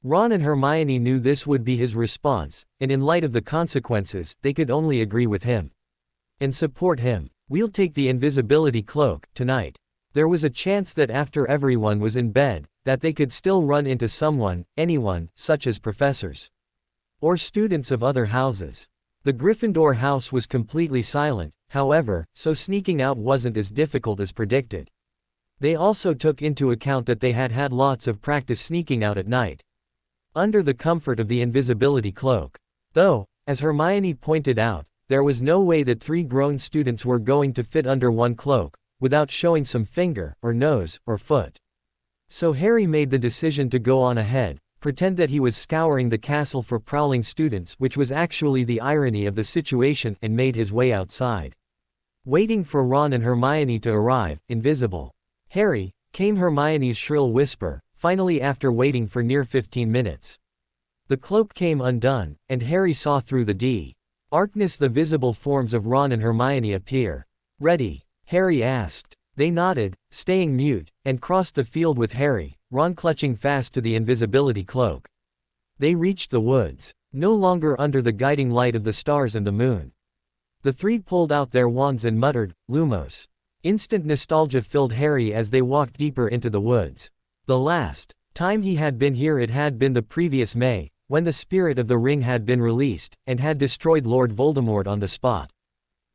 Ron and Hermione knew this would be his response, and in light of the consequences, they could only agree with him. And support him. We'll take the invisibility cloak, tonight. There was a chance that after everyone was in bed, that they could still run into someone, anyone, such as professors. Or students of other houses. The Gryffindor house was completely silent, however, so sneaking out wasn't as difficult as predicted. They also took into account that they had had lots of practice sneaking out at night. Under the comfort of the invisibility cloak. Though, as Hermione pointed out, there was no way that 3 grown students were going to fit under one cloak, without showing some finger, or nose, or foot. So Harry made the decision to go on ahead, pretend that he was scouring the castle for prowling students, which was actually the irony of the situation, and made his way outside. Waiting for Ron and Hermione to arrive, invisible. Harry, came Hermione's shrill whisper, finally after waiting for near 15 minutes. The cloak came undone, and Harry saw through the darkness the visible forms of Ron and Hermione appear. Ready? Harry asked. They nodded, staying mute, and crossed the field with Harry, Ron clutching fast to the invisibility cloak. They reached the woods, no longer under the guiding light of the stars and the moon. The three pulled out their wands and muttered, Lumos. Instant nostalgia filled Harry as they walked deeper into the woods. The last time he had been here it had been the previous May, when the spirit of the ring had been released, and had destroyed Lord Voldemort on the spot.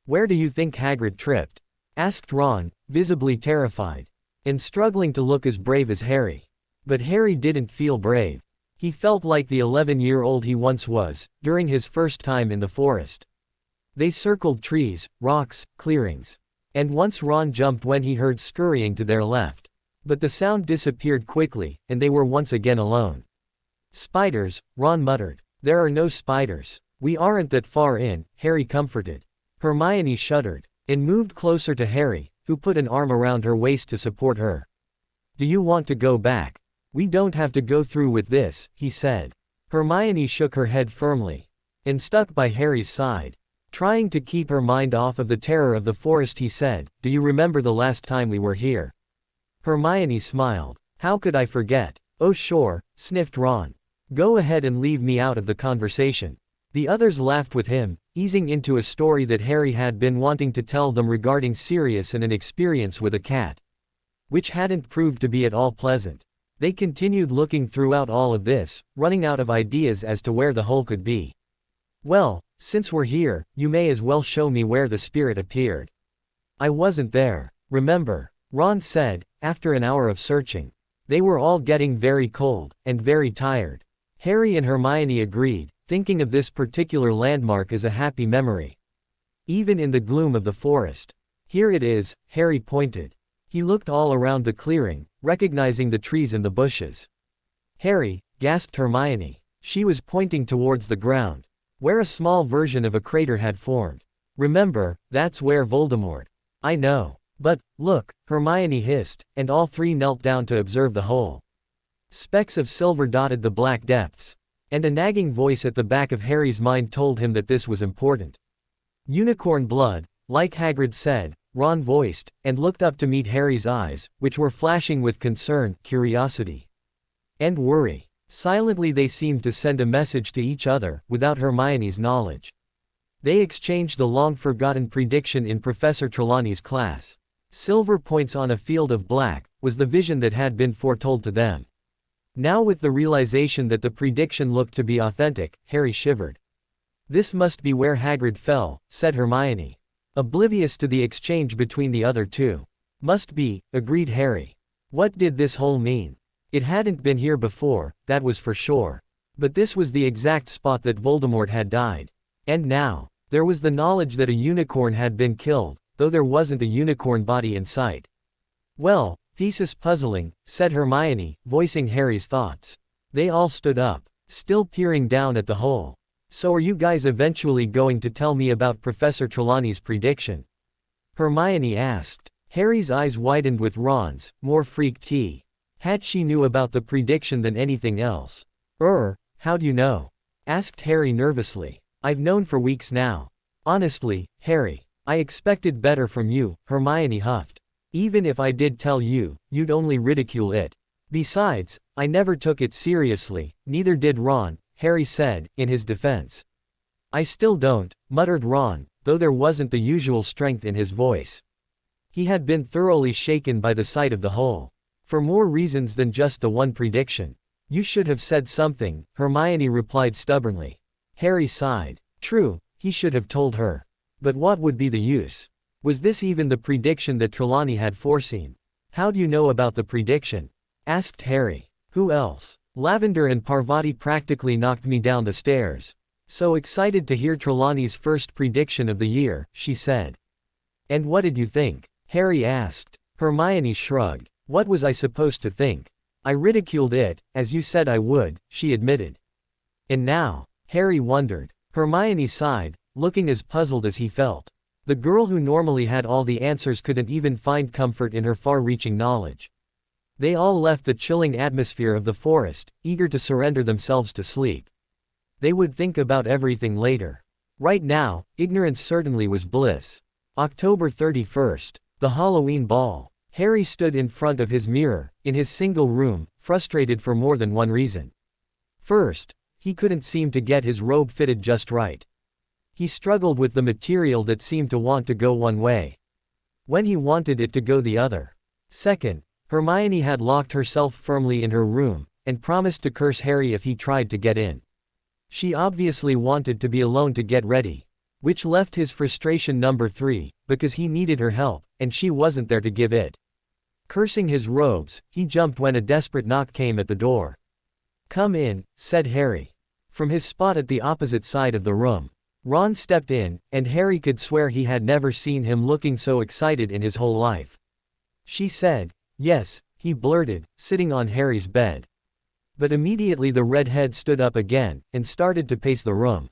Where do you think Hagrid tripped? Asked Ron, visibly terrified, and struggling to look as brave as Harry. But Harry didn't feel brave. He felt like the 11-year-old he once was, during his first time in the forest. They circled trees, rocks, clearings. And once Ron jumped when he heard scurrying to their left. But the sound disappeared quickly, and they were once again alone. Spiders, Ron muttered. There are no spiders. We aren't that far in, Harry comforted. Hermione shuddered, and moved closer to Harry, who put an arm around her waist to support her. Do you want to go back? We don't have to go through with this, he said. Hermione shook her head firmly, and stuck by Harry's side. Trying to keep her mind off of the terror of the forest, he said, Do you remember the last time we were here? Hermione smiled. How could I forget? Oh sure, sniffed Ron. Go ahead and leave me out of the conversation. The others laughed with him, easing into a story that Harry had been wanting to tell them regarding Sirius and an experience with a cat, which hadn't proved to be at all pleasant. They continued looking throughout all of this, running out of ideas as to where the hole could be. Well, since we're here, you may as well show me where the spirit appeared. I wasn't there, remember? Ron said, after an hour of searching. They were all getting very cold, and very tired. Harry and Hermione agreed, thinking of this particular landmark as a happy memory. Even in the gloom of the forest. Here it is, Harry pointed. He looked all around the clearing, recognizing the trees and the bushes. Harry, gasped Hermione. She was pointing towards the ground, where a small version of a crater had formed. Remember, that's where Voldemort. I know. But, look, Hermione hissed, and all three knelt down to observe the hole. Specks of silver dotted the black depths. And a nagging voice at the back of Harry's mind told him that this was important. Unicorn blood, like Hagrid said, Ron voiced, and looked up to meet Harry's eyes, which were flashing with concern, curiosity, and worry. Silently they seemed to send a message to each other, without Hermione's knowledge. They exchanged the long-forgotten prediction in Professor Trelawney's class. Silver points on a field of black, was the vision that had been foretold to them. Now with the realization that the prediction looked to be authentic, Harry shivered. This must be where Hagrid fell, said Hermione, oblivious to the exchange between the other two. Must be, agreed Harry. What did this hole mean? It hadn't been here before, that was for sure. But this was the exact spot that Voldemort had died. And now, there was the knowledge that a unicorn had been killed, though there wasn't a unicorn body in sight. Well, thesis puzzling, said Hermione, voicing Harry's thoughts. They all stood up, still peering down at the hole. So are you guys eventually going to tell me about Professor Trelawney's prediction? Hermione asked. Harry's eyes widened with Ron's, more freaked he. Had she knew about the prediction than anything else? How'd you know? Asked Harry nervously. I've known for weeks now. Honestly, Harry, I expected better from you, Hermione huffed. Even if I did tell you, you'd only ridicule it. Besides, I never took it seriously, neither did Ron, Harry said, in his defense. I still don't, muttered Ron, though there wasn't the usual strength in his voice. He had been thoroughly shaken by the sight of the hole. For more reasons than just the one prediction. You should have said something, Hermione replied stubbornly. Harry sighed. True, he should have told her. But what would be the use? Was this even the prediction that Trelawney had foreseen? How'd you know about the prediction? Asked Harry. Who else? Lavender and Parvati practically knocked me down the stairs. So excited to hear Trelawney's first prediction of the year, she said. And what did you think? Harry asked. Hermione shrugged. What was I supposed to think? I ridiculed it, as you said I would, she admitted. And now? Harry wondered. Hermione sighed, looking as puzzled as he felt. The girl who normally had all the answers couldn't even find comfort in her far-reaching knowledge. They all left the chilling atmosphere of the forest, eager to surrender themselves to sleep. They would think about everything later. Right now, ignorance certainly was bliss. October 31st. The Halloween ball. Harry stood in front of his mirror, in his single room, frustrated for more than one reason. First, he couldn't seem to get his robe fitted just right. He struggled with the material that seemed to want to go one way, when he wanted it to go the other. Second, Hermione had locked herself firmly in her room, and promised to curse Harry if he tried to get in. She obviously wanted to be alone to get ready. Which left his frustration number 3, because he needed her help, and she wasn't there to give it. Cursing his robes, he jumped when a desperate knock came at the door. Come in, said Harry. From his spot at the opposite side of the room. Ron stepped in, and Harry could swear he had never seen him looking so excited in his whole life. She said, yes, he blurted, sitting on Harry's bed. But immediately the redhead stood up again, and started to pace the room.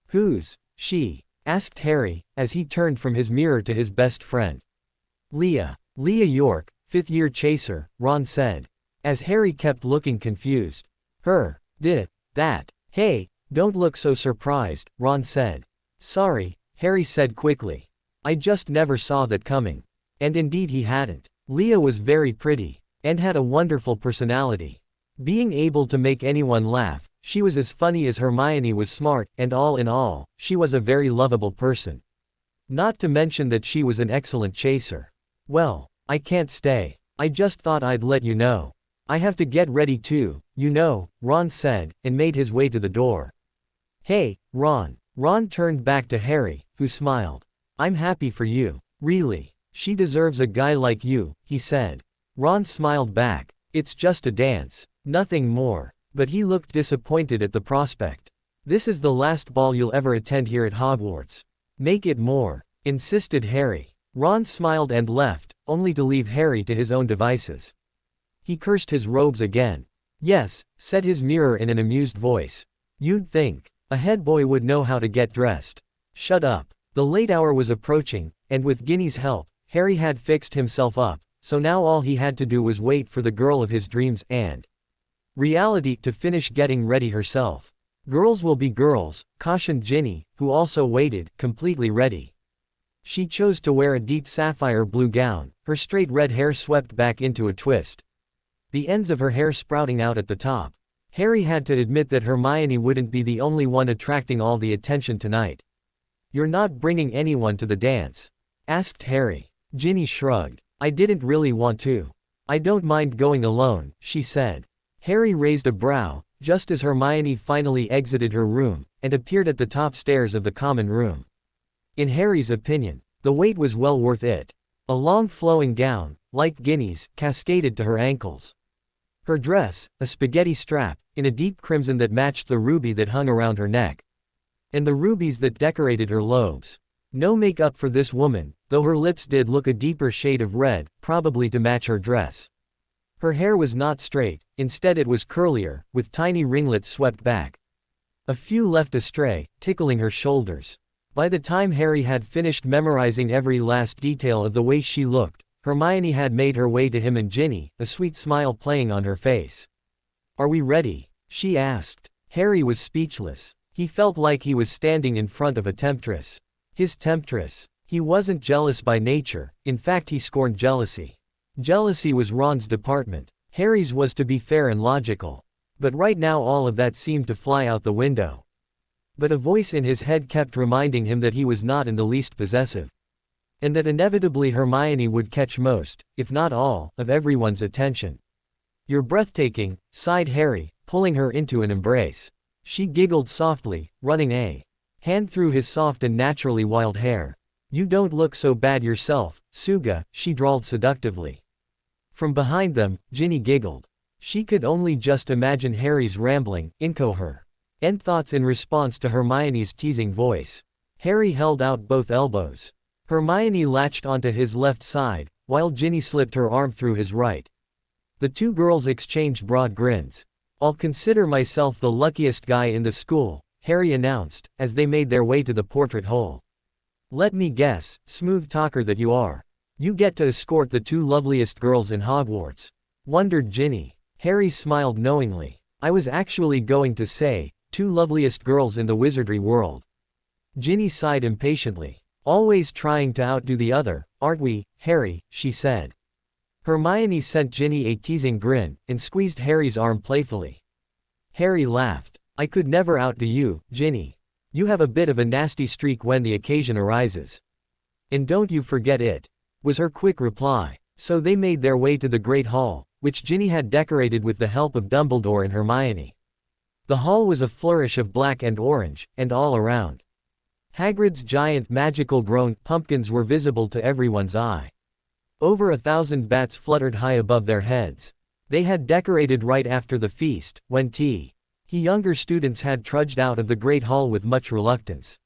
"Who's she?" asked Harry, as he turned from his mirror to his best friend. "Leah York, fifth-year chaser," Ron said, as Harry kept looking confused. "Her, that. Hey, don't look so surprised," Ron said. "Sorry," Harry said quickly. "I just never saw that coming." And indeed he hadn't. Leah was very pretty, and had a wonderful personality. Being able to make anyone laugh, she was as funny as Hermione was smart, and all in all, she was a very lovable person. Not to mention that she was an excellent chaser. "Well, I can't stay. I just thought I'd let you know. I have to get ready too, you know," Ron said, and made his way to the door. "Hey, Ron." Ron turned back to Harry, who smiled. "I'm happy for you. Really. She deserves a guy like you," he said. Ron smiled back. "It's just a dance. Nothing more." But he looked disappointed at the prospect. "This is the last ball you'll ever attend here at Hogwarts. Make it more," insisted Harry. Ron smiled and left, only to leave Harry to his own devices. He cursed his robes again. "Yes," said his mirror in an amused voice. "You'd think a head boy would know how to get dressed." "Shut up." The late hour was approaching, and with Ginny's help, Harry had fixed himself up, so now all he had to do was wait for the girl of his dreams and reality to finish getting ready herself. "Girls will be girls," cautioned Ginny, who also waited, completely ready. She chose to wear a deep sapphire blue gown, her straight red hair swept back into a twist, the ends of her hair sprouting out at the top. Harry had to admit that Hermione wouldn't be the only one attracting all the attention tonight. "You're not bringing anyone to the dance?" asked Harry. Ginny shrugged. "I didn't really want to. I don't mind going alone," she said. Harry raised a brow, just as Hermione finally exited her room, and appeared at the top stairs of the common room. In Harry's opinion, the wait was well worth it. A long flowing gown, like Ginny's, cascaded to her ankles. Her dress, a spaghetti strap, in a deep crimson that matched the ruby that hung around her neck. And the rubies that decorated her lobes. No makeup for this woman, though her lips did look a deeper shade of red, probably to match her dress. Her hair was not straight, instead it was curlier, with tiny ringlets swept back. A few left astray, tickling her shoulders. By the time Harry had finished memorizing every last detail of the way she looked, Hermione had made her way to him and Ginny, a sweet smile playing on her face. "Are we ready?" she asked. Harry was speechless. He felt like he was standing in front of a temptress. His temptress. He wasn't jealous by nature, in fact he scorned jealousy. Jealousy was Ron's department. Harry's was to be fair and logical. But right now all of that seemed to fly out the window. But a voice in his head kept reminding him that he was not in the least possessive. And that inevitably Hermione would catch most, if not all, of everyone's attention. "You're breathtaking," sighed Harry, pulling her into an embrace. She giggled softly, running a hand through his soft and naturally wild hair. "You don't look so bad yourself, Suga," she drawled seductively. From behind them, Ginny giggled. She could only just imagine Harry's rambling, incoherent thoughts in response to Hermione's teasing voice. Harry held out both elbows. Hermione latched onto his left side, while Ginny slipped her arm through his right. The two girls exchanged broad grins. "I'll consider myself the luckiest guy in the school," Harry announced, as they made their way to the portrait hole. "Let me guess, smooth talker that you are. You get to escort the two loveliest girls in Hogwarts," wondered Ginny. Harry smiled knowingly. "I was actually going to say, two loveliest girls in the wizardry world." Ginny sighed impatiently. "Always trying to outdo the other, aren't we, Harry?" she said. Hermione sent Ginny a teasing grin, and squeezed Harry's arm playfully. Harry laughed. "I could never outdo you, Ginny. You have a bit of a nasty streak when the occasion arises." "And don't you forget it," was her quick reply. So they made their way to the Great Hall, which Ginny had decorated with the help of Dumbledore and Hermione. The hall was a flourish of black and orange, and all around, Hagrid's giant magical grown pumpkins were visible to everyone's eye. Over 1,000 bats fluttered high above their heads. They had decorated right after the feast, when younger students had trudged out of the Great Hall with much reluctance.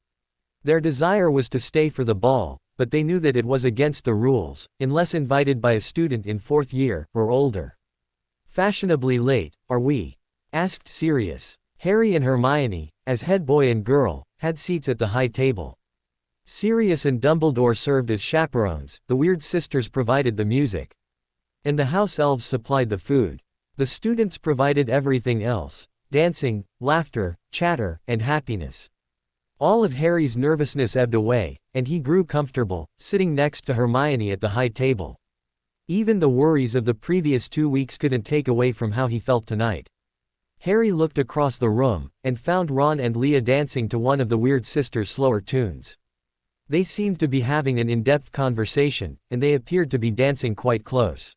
Their desire was to stay for the ball, but they knew that it was against the rules, unless invited by a student in 4th year, or older. "Fashionably late, are we?" asked Sirius. Harry and Hermione, as head boy and girl, had seats at the high table. Sirius and Dumbledore served as chaperones, the weird sisters provided the music. And the house elves supplied the food. The students provided everything else: dancing, laughter, chatter, and happiness. All of Harry's nervousness ebbed away, and he grew comfortable, sitting next to Hermione at the high table. Even the worries of the previous 2 weeks couldn't take away from how he felt tonight. Harry looked across the room, and found Ron and Leah dancing to one of the weird sisters' slower tunes. They seemed to be having an in-depth conversation, and they appeared to be dancing quite close.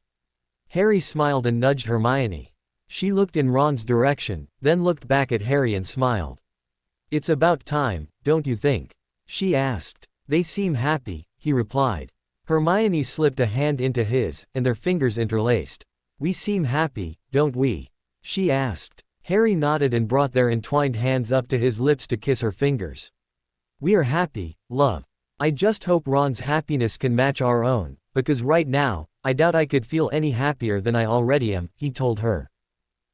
Harry smiled and nudged Hermione. She looked in Ron's direction, then looked back at Harry and smiled. "It's about time, don't you think?" she asked. "They seem happy," he replied. Hermione slipped a hand into his, and their fingers interlaced. "We seem happy, don't we?" she asked. Harry nodded and brought their entwined hands up to his lips to kiss her fingers. "We are happy, love. I just hope Ron's happiness can match our own, because right now, I doubt I could feel any happier than I already am," he told her.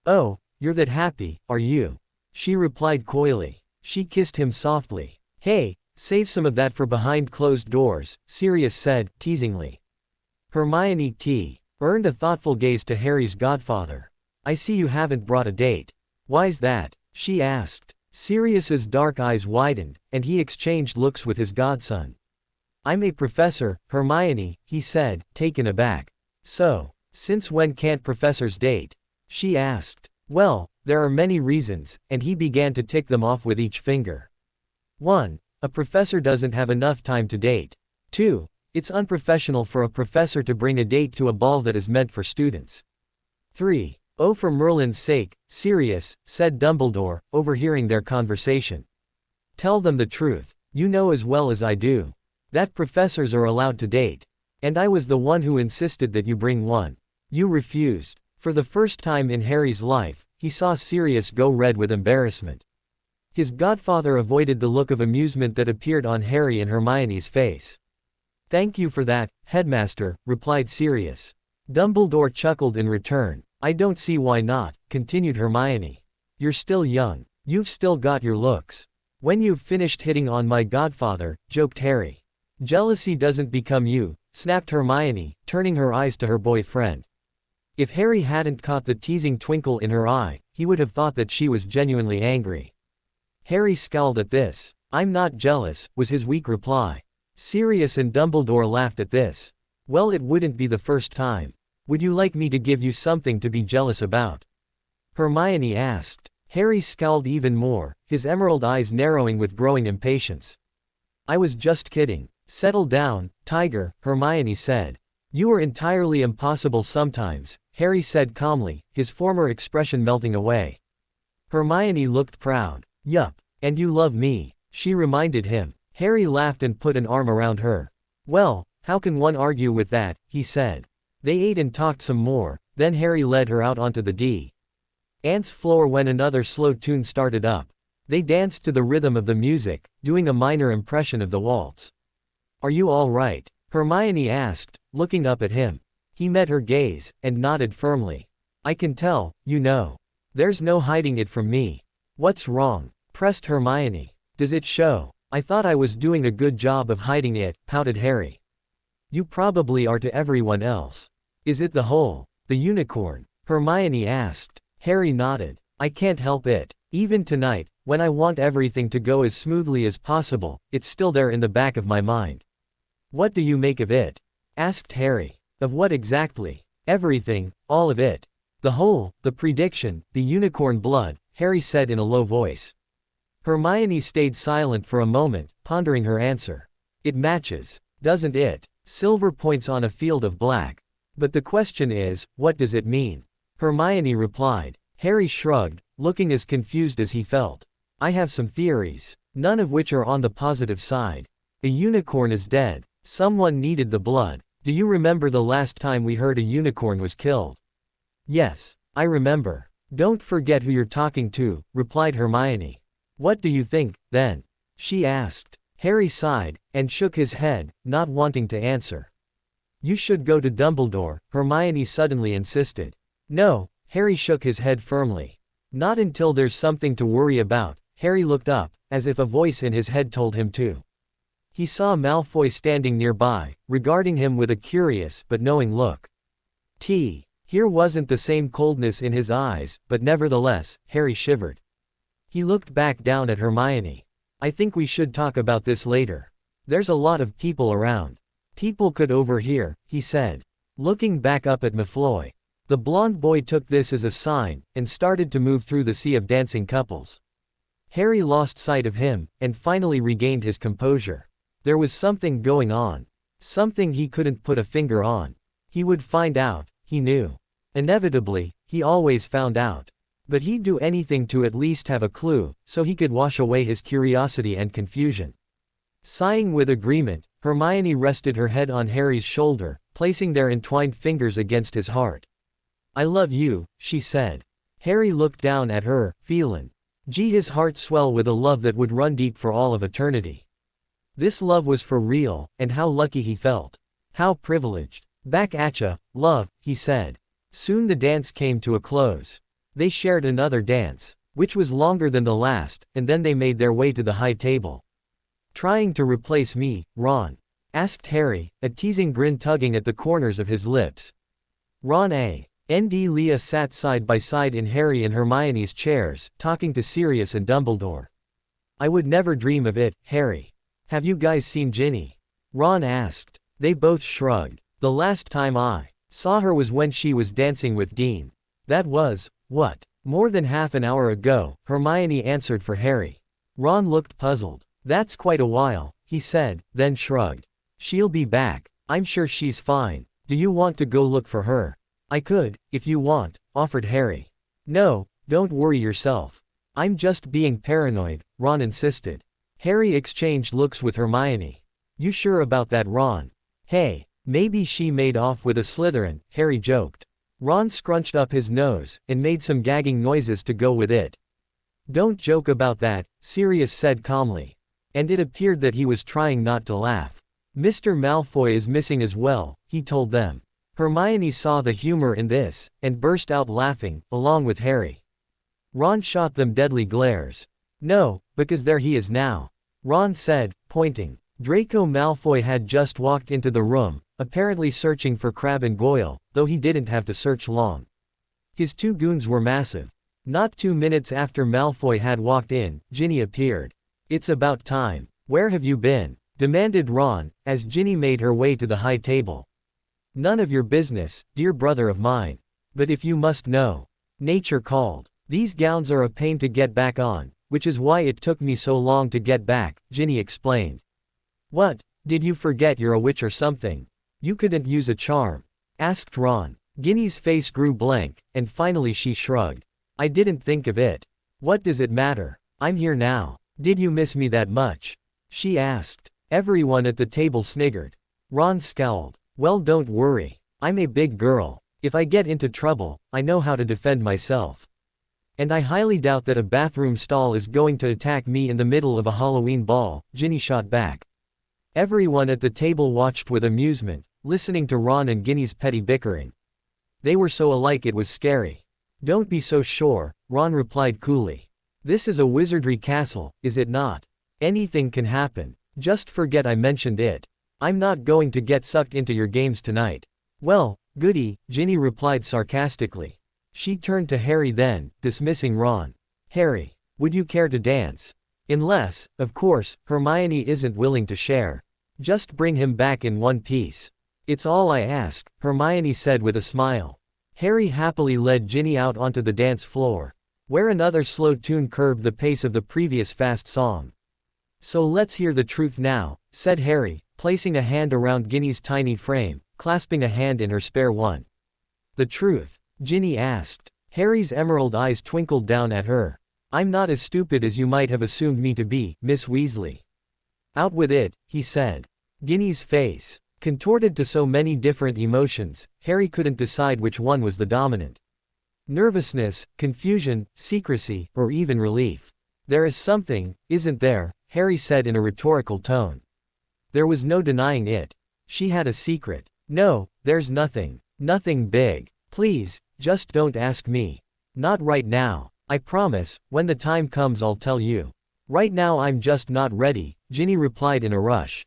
"Oh, you're that happy, are you?" she replied coyly. She kissed him softly. "Hey, save some of that for behind closed doors," Sirius said, teasingly. Hermione turned a thoughtful gaze to Harry's godfather. "I see you haven't brought a date. Why's that?" she asked. Sirius's dark eyes widened, and he exchanged looks with his godson. "I'm a professor, Hermione," he said, taken aback. "So, since when can't professors date?" she asked. "Well, there are many reasons," and he began to tick them off with each finger. 1. A professor doesn't have enough time to date. 2. It's unprofessional for a professor to bring a date to a ball that is meant for students. 3. "Oh, for Merlin's sake, Sirius," said Dumbledore, overhearing their conversation. "Tell them the truth. You know as well as I do that professors are allowed to date. And I was the one who insisted that you bring one. You refused." For the first time in Harry's life, he saw Sirius go red with embarrassment. His godfather avoided the look of amusement that appeared on Harry and Hermione's face. "Thank you for that, Headmaster," replied Sirius. Dumbledore chuckled in return. "I don't see why not," continued Hermione. "You're still young. You've still got your looks. When you've finished hitting on my godfather," joked Harry. "Jealousy doesn't become you," snapped Hermione, turning her eyes to her boyfriend. If Harry hadn't caught the teasing twinkle in her eye, he would have thought that she was genuinely angry. Harry scowled at this. "I'm not jealous," was his weak reply. Sirius and Dumbledore laughed at this. "Well, it wouldn't be the first time. Would you like me to give you something to be jealous about?" Hermione asked. Harry scowled even more, his emerald eyes narrowing with growing impatience. "I was just kidding. Settle down, Tiger," Hermione said. "You are entirely impossible sometimes," Harry said calmly, his former expression melting away. Hermione looked proud. "Yup, and you love me," she reminded him. Harry laughed and put an arm around her. "Well, how can one argue with that?" he said. They ate and talked some more, then Harry led her out onto the dance floor when another slow tune started up. They danced to the rhythm of the music, doing a minor impression of the waltz. "Are you all right?" Hermione asked, looking up at him. He met her gaze, and nodded firmly. "I can tell, you know. There's no hiding it from me." "What's wrong?" pressed Hermione. "Does it show?" "I thought I was doing a good job of hiding it," pouted Harry. "You probably are to everyone else." "Is it the hole? The unicorn?" Hermione asked. Harry nodded. "I can't help it. Even tonight, when I want everything to go as smoothly as possible, it's still there in the back of my mind." "What do you make of it?" asked Harry. "Of what exactly?" "Everything, all of it. The hole, the prediction, the unicorn blood," Harry said in a low voice. Hermione stayed silent for a moment, pondering her answer. "It matches, doesn't it? Silver points on a field of black. But the question is, what does it mean?" Hermione replied. Harry shrugged, looking as confused as he felt. "I have some theories, none of which are on the positive side. A unicorn is dead. Someone needed the blood. Do you remember the last time we heard a unicorn was killed?" "Yes, I remember." "Don't forget who you're talking to," replied Hermione. "What do you think, then?" she asked. Harry sighed, and shook his head, not wanting to answer. You should go to Dumbledore, Hermione suddenly insisted. No, Harry shook his head firmly. Not until there's something to worry about. Harry looked up, as if a voice in his head told him to. He saw Malfoy standing nearby, regarding him with a curious but knowing look. Here wasn't the same coldness in his eyes, but nevertheless, Harry shivered. He looked back down at Hermione. I think we should talk about this later. There's a lot of people around. People could overhear, he said. Looking back up at Malfoy. The blonde boy took this as a sign, and started to move through the sea of dancing couples. Harry lost sight of him, and finally regained his composure. There was something going on. Something he couldn't put a finger on. He would find out, he knew. Inevitably, he always found out. But he'd do anything to at least have a clue, so he could wash away his curiosity and confusion. Sighing with agreement, Hermione rested her head on Harry's shoulder, placing their entwined fingers against his heart. I love you, she said. Harry looked down at her, feeling his heart swell with a love that would run deep for all of eternity. This love was for real, and how lucky he felt. How privileged. Back atcha, love, he said. Soon the dance came to a close. They shared another dance, which was longer than the last, and then they made their way to the high table. Trying to replace me, Ron? Asked Harry, a teasing grin tugging at the corners of his lips. Ron and Leah sat side by side in Harry and Hermione's chairs, talking to Sirius and Dumbledore. I would never dream of it, Harry. Have you guys seen Ginny? Ron asked. They both shrugged. The last time I saw her was when she was dancing with Dean. That was, what? More than half an hour ago, Hermione answered for Harry. Ron looked puzzled. That's quite a while, he said, then shrugged. She'll be back. I'm sure she's fine. Do you want to go look for her? I could, if you want, offered Harry. No, don't worry yourself. I'm just being paranoid, Ron insisted. Harry exchanged looks with Hermione. You sure about that, Ron? Hey, maybe she made off with a Slytherin, Harry joked. Ron scrunched up his nose, and made some gagging noises to go with it. Don't joke about that, Sirius said calmly. And it appeared that he was trying not to laugh. Mr. Malfoy is missing as well, he told them. Hermione saw the humor in this, and burst out laughing, along with Harry. Ron shot them deadly glares. No, because there he is now. Ron said, pointing. Draco Malfoy had just walked into the room, apparently searching for Crabbe and Goyle, though he didn't have to search long. His two goons were massive. Not 2 minutes after Malfoy had walked in, Ginny appeared. It's about time. Where have you been? Demanded Ron, as Ginny made her way to the high table. None of your business, dear brother of mine. But if you must know. Nature called. These gowns are a pain to get back on, which is why it took me so long to get back, Ginny explained. What, did you forget you're a witch or something? You couldn't use a charm? Asked Ron. Ginny's face grew blank, and finally she shrugged. I didn't think of it. What does it matter? I'm here now. Did you miss me that much? She asked. Everyone at the table sniggered. Ron scowled. Well, don't worry. I'm a big girl. If I get into trouble, I know how to defend myself. And I highly doubt that a bathroom stall is going to attack me in the middle of a Halloween ball, Ginny shot back. Everyone at the table watched with amusement, listening to Ron and Ginny's petty bickering. They were so alike it was scary. Don't be so sure, Ron replied coolly. This is a wizardry castle, is it not? Anything can happen. Just forget I mentioned it. I'm not going to get sucked into your games tonight. Well, goody, Ginny replied sarcastically. She turned to Harry then, dismissing Ron. Harry, would you care to dance? Unless, of course, Hermione isn't willing to share. Just bring him back in one piece. It's all I ask, Hermione said with a smile. Harry happily led Ginny out onto the dance floor, where another slow tune curbed the pace of the previous fast song. So let's hear the truth now, said Harry, placing a hand around Ginny's tiny frame, clasping a hand in her spare one. The truth? Ginny asked. Harry's emerald eyes twinkled down at her. I'm not as stupid as you might have assumed me to be, Miss Weasley. Out with it, he said. Ginny's face contorted to so many different emotions, Harry couldn't decide which one was the dominant. Nervousness, confusion, secrecy, or even relief. There is something, isn't there, Harry said in a rhetorical tone. There was no denying it. She had a secret. No, there's nothing. Nothing big. Please, just don't ask me. Not right now. I promise, when the time comes I'll tell you. Right now I'm just not ready, Ginny replied in a rush.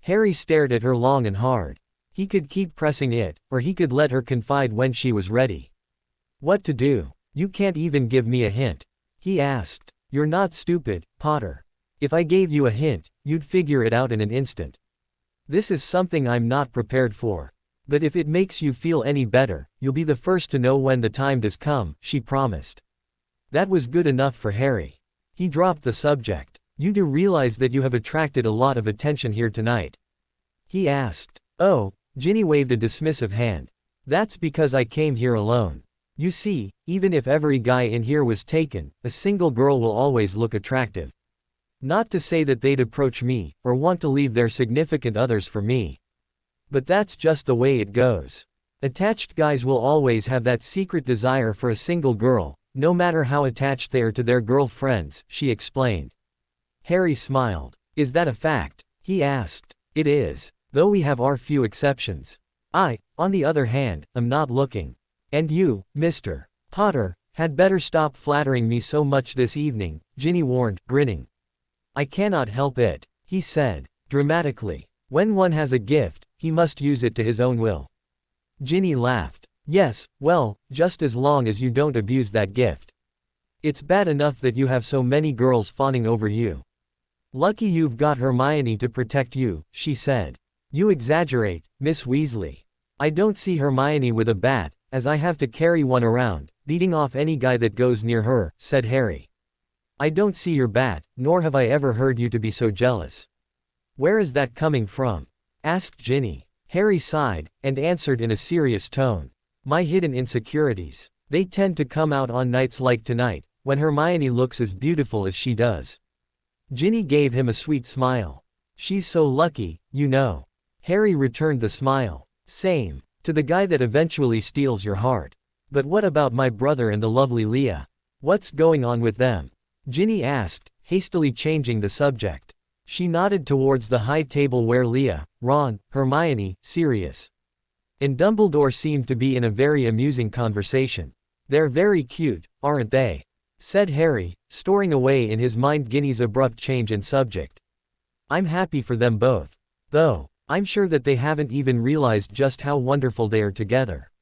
Harry stared at her long and hard. He could keep pressing it, or he could let her confide when she was ready. What to do? You can't even give me a hint. He asked. You're not stupid, Potter. If I gave you a hint, you'd figure it out in an instant. This is something I'm not prepared for. But if it makes you feel any better, you'll be the first to know when the time does come, she promised. That was good enough for Harry. He dropped the subject. You do realize that you have attracted a lot of attention here tonight? He asked. Oh, Ginny waved a dismissive hand. That's because I came here alone. You see, even if every guy in here was taken, a single girl will always look attractive. Not to say that they'd approach me, or want to leave their significant others for me. But that's just the way it goes. Attached guys will always have that secret desire for a single girl, no matter how attached they are to their girlfriends, she explained. Harry smiled. Is that a fact? He asked. It is, though we have our few exceptions. I, on the other hand, am not looking. And you, Mr. Potter, had better stop flattering me so much this evening, Ginny warned, grinning. I cannot help it, he said, dramatically. When one has a gift, he must use it to his own will. Ginny laughed. Yes, well, just as long as you don't abuse that gift. It's bad enough that you have so many girls fawning over you. Lucky you've got Hermione to protect you, she said. You exaggerate, Miss Weasley. I don't see Hermione with a bat, as I have to carry one around, beating off any guy that goes near her, said Harry. I don't see your bat, nor have I ever heard you to be so jealous. Where is that coming from? Asked Ginny. Harry sighed, and answered in a serious tone. My hidden insecurities. They tend to come out on nights like tonight, when Hermione looks as beautiful as she does. Ginny gave him a sweet smile. She's so lucky, you know. Harry returned the smile. Same. To the guy that eventually steals your heart. But what about my brother and the lovely Leah? What's going on with them? Ginny asked, hastily changing the subject. She nodded towards the high table where Leah, Ron, Hermione, Sirius, and Dumbledore seemed to be in a very amusing conversation. They're very cute, aren't they? Said Harry, storing away in his mind Ginny's abrupt change in subject. I'm happy for them both. Though, I'm sure that they haven't even realized just how wonderful they are together.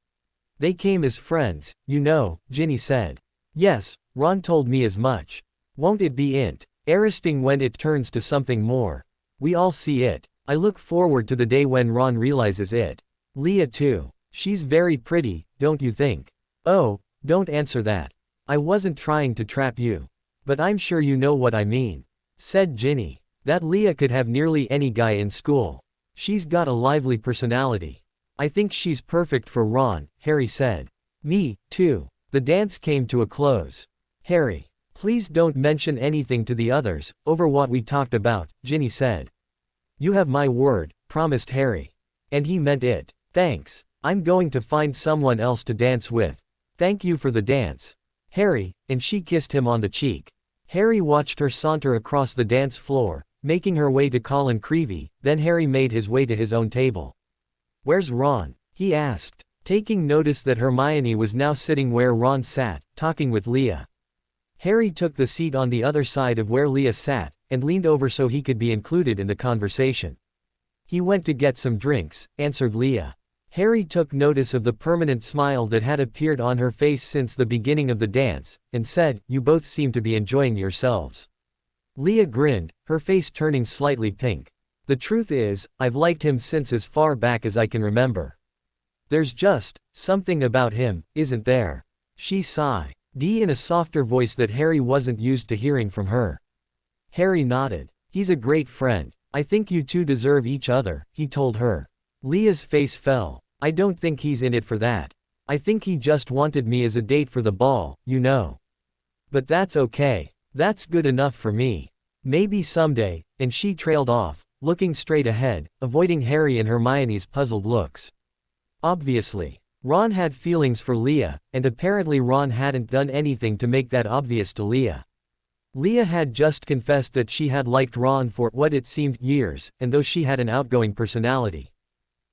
They came as friends, you know, Ginny said. Yes, Ron told me as much. Won't it be interesting when it turns to something more? We all see it. I look forward to the day when Ron realizes it. Leah too. She's very pretty, don't you think? Oh, don't answer that. I wasn't trying to trap you. But I'm sure you know what I mean. Said Ginny. That Leah could have nearly any guy in school. She's got a lively personality. I think she's perfect for Ron, Harry said. Me, too. The dance came to a close. Harry, please don't mention anything to the others, over what we talked about, Ginny said. You have my word, promised Harry. And he meant it. Thanks. I'm going to find someone else to dance with. Thank you for the dance. Harry, and she kissed him on the cheek. Harry watched her saunter across the dance floor, making her way to Colin Creevey, then Harry made his way to his own table. Where's Ron? He asked, taking notice that Hermione was now sitting where Ron sat, talking with Leah. Harry took the seat on the other side of where Leah sat, and leaned over so he could be included in the conversation. He went to get some drinks, answered Leah. Harry took notice of the permanent smile that had appeared on her face since the beginning of the dance, and said, You both seem to be enjoying yourselves. Leah grinned, her face turning slightly pink. The truth is, I've liked him since as far back as I can remember. There's just something about him, isn't there? She sighed in a softer voice that Harry wasn't used to hearing from her. Harry nodded. He's a great friend. I think you two deserve each other, he told her. Leah's face fell. I don't think he's in it for that. I think he just wanted me as a date for the ball, you know. But that's okay. That's good enough for me. Maybe someday, and she trailed off, looking straight ahead, avoiding Harry and Hermione's puzzled looks. Obviously, Ron had feelings for Leah, and apparently Ron hadn't done anything to make that obvious to Leah. Leah had just confessed that she had liked Ron for what it seemed years, and though she had an outgoing personality,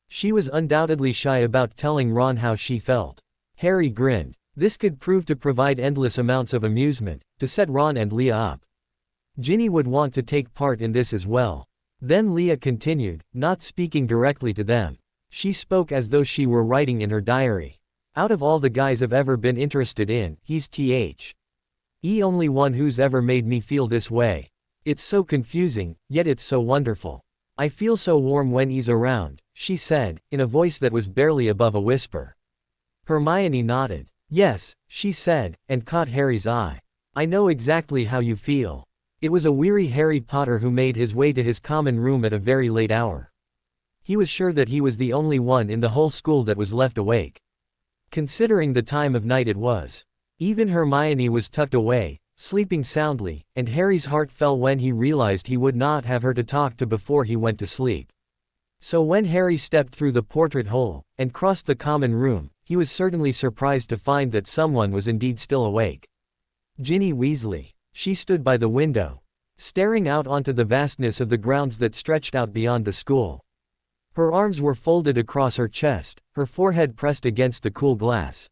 she was undoubtedly shy about telling Ron how she felt. Harry grinned. This could prove to provide endless amounts of amusement, to set Ron and Leah up. Ginny would want to take part in this as well. Then Leah continued, not speaking directly to them. She spoke as though she were writing in her diary. Out of all the guys I've ever been interested in, he's the only one who's ever made me feel this way. It's so confusing, yet it's so wonderful. I feel so warm when he's around, she said, in a voice that was barely above a whisper. Hermione nodded. Yes, she said, and caught Harry's eye. I know exactly how you feel. It was a weary Harry Potter who made his way to his common room at a very late hour. He was sure that he was the only one in the whole school that was left awake. Considering the time of night it was. Even Hermione was tucked away, sleeping soundly, and Harry's heart fell when he realized he would not have her to talk to before he went to sleep. So when Harry stepped through the portrait hole, and crossed the common room, he was certainly surprised to find that someone was indeed still awake. Ginny Weasley. She stood by the window, staring out onto the vastness of the grounds that stretched out beyond the school. Her arms were folded across her chest, her forehead pressed against the cool glass.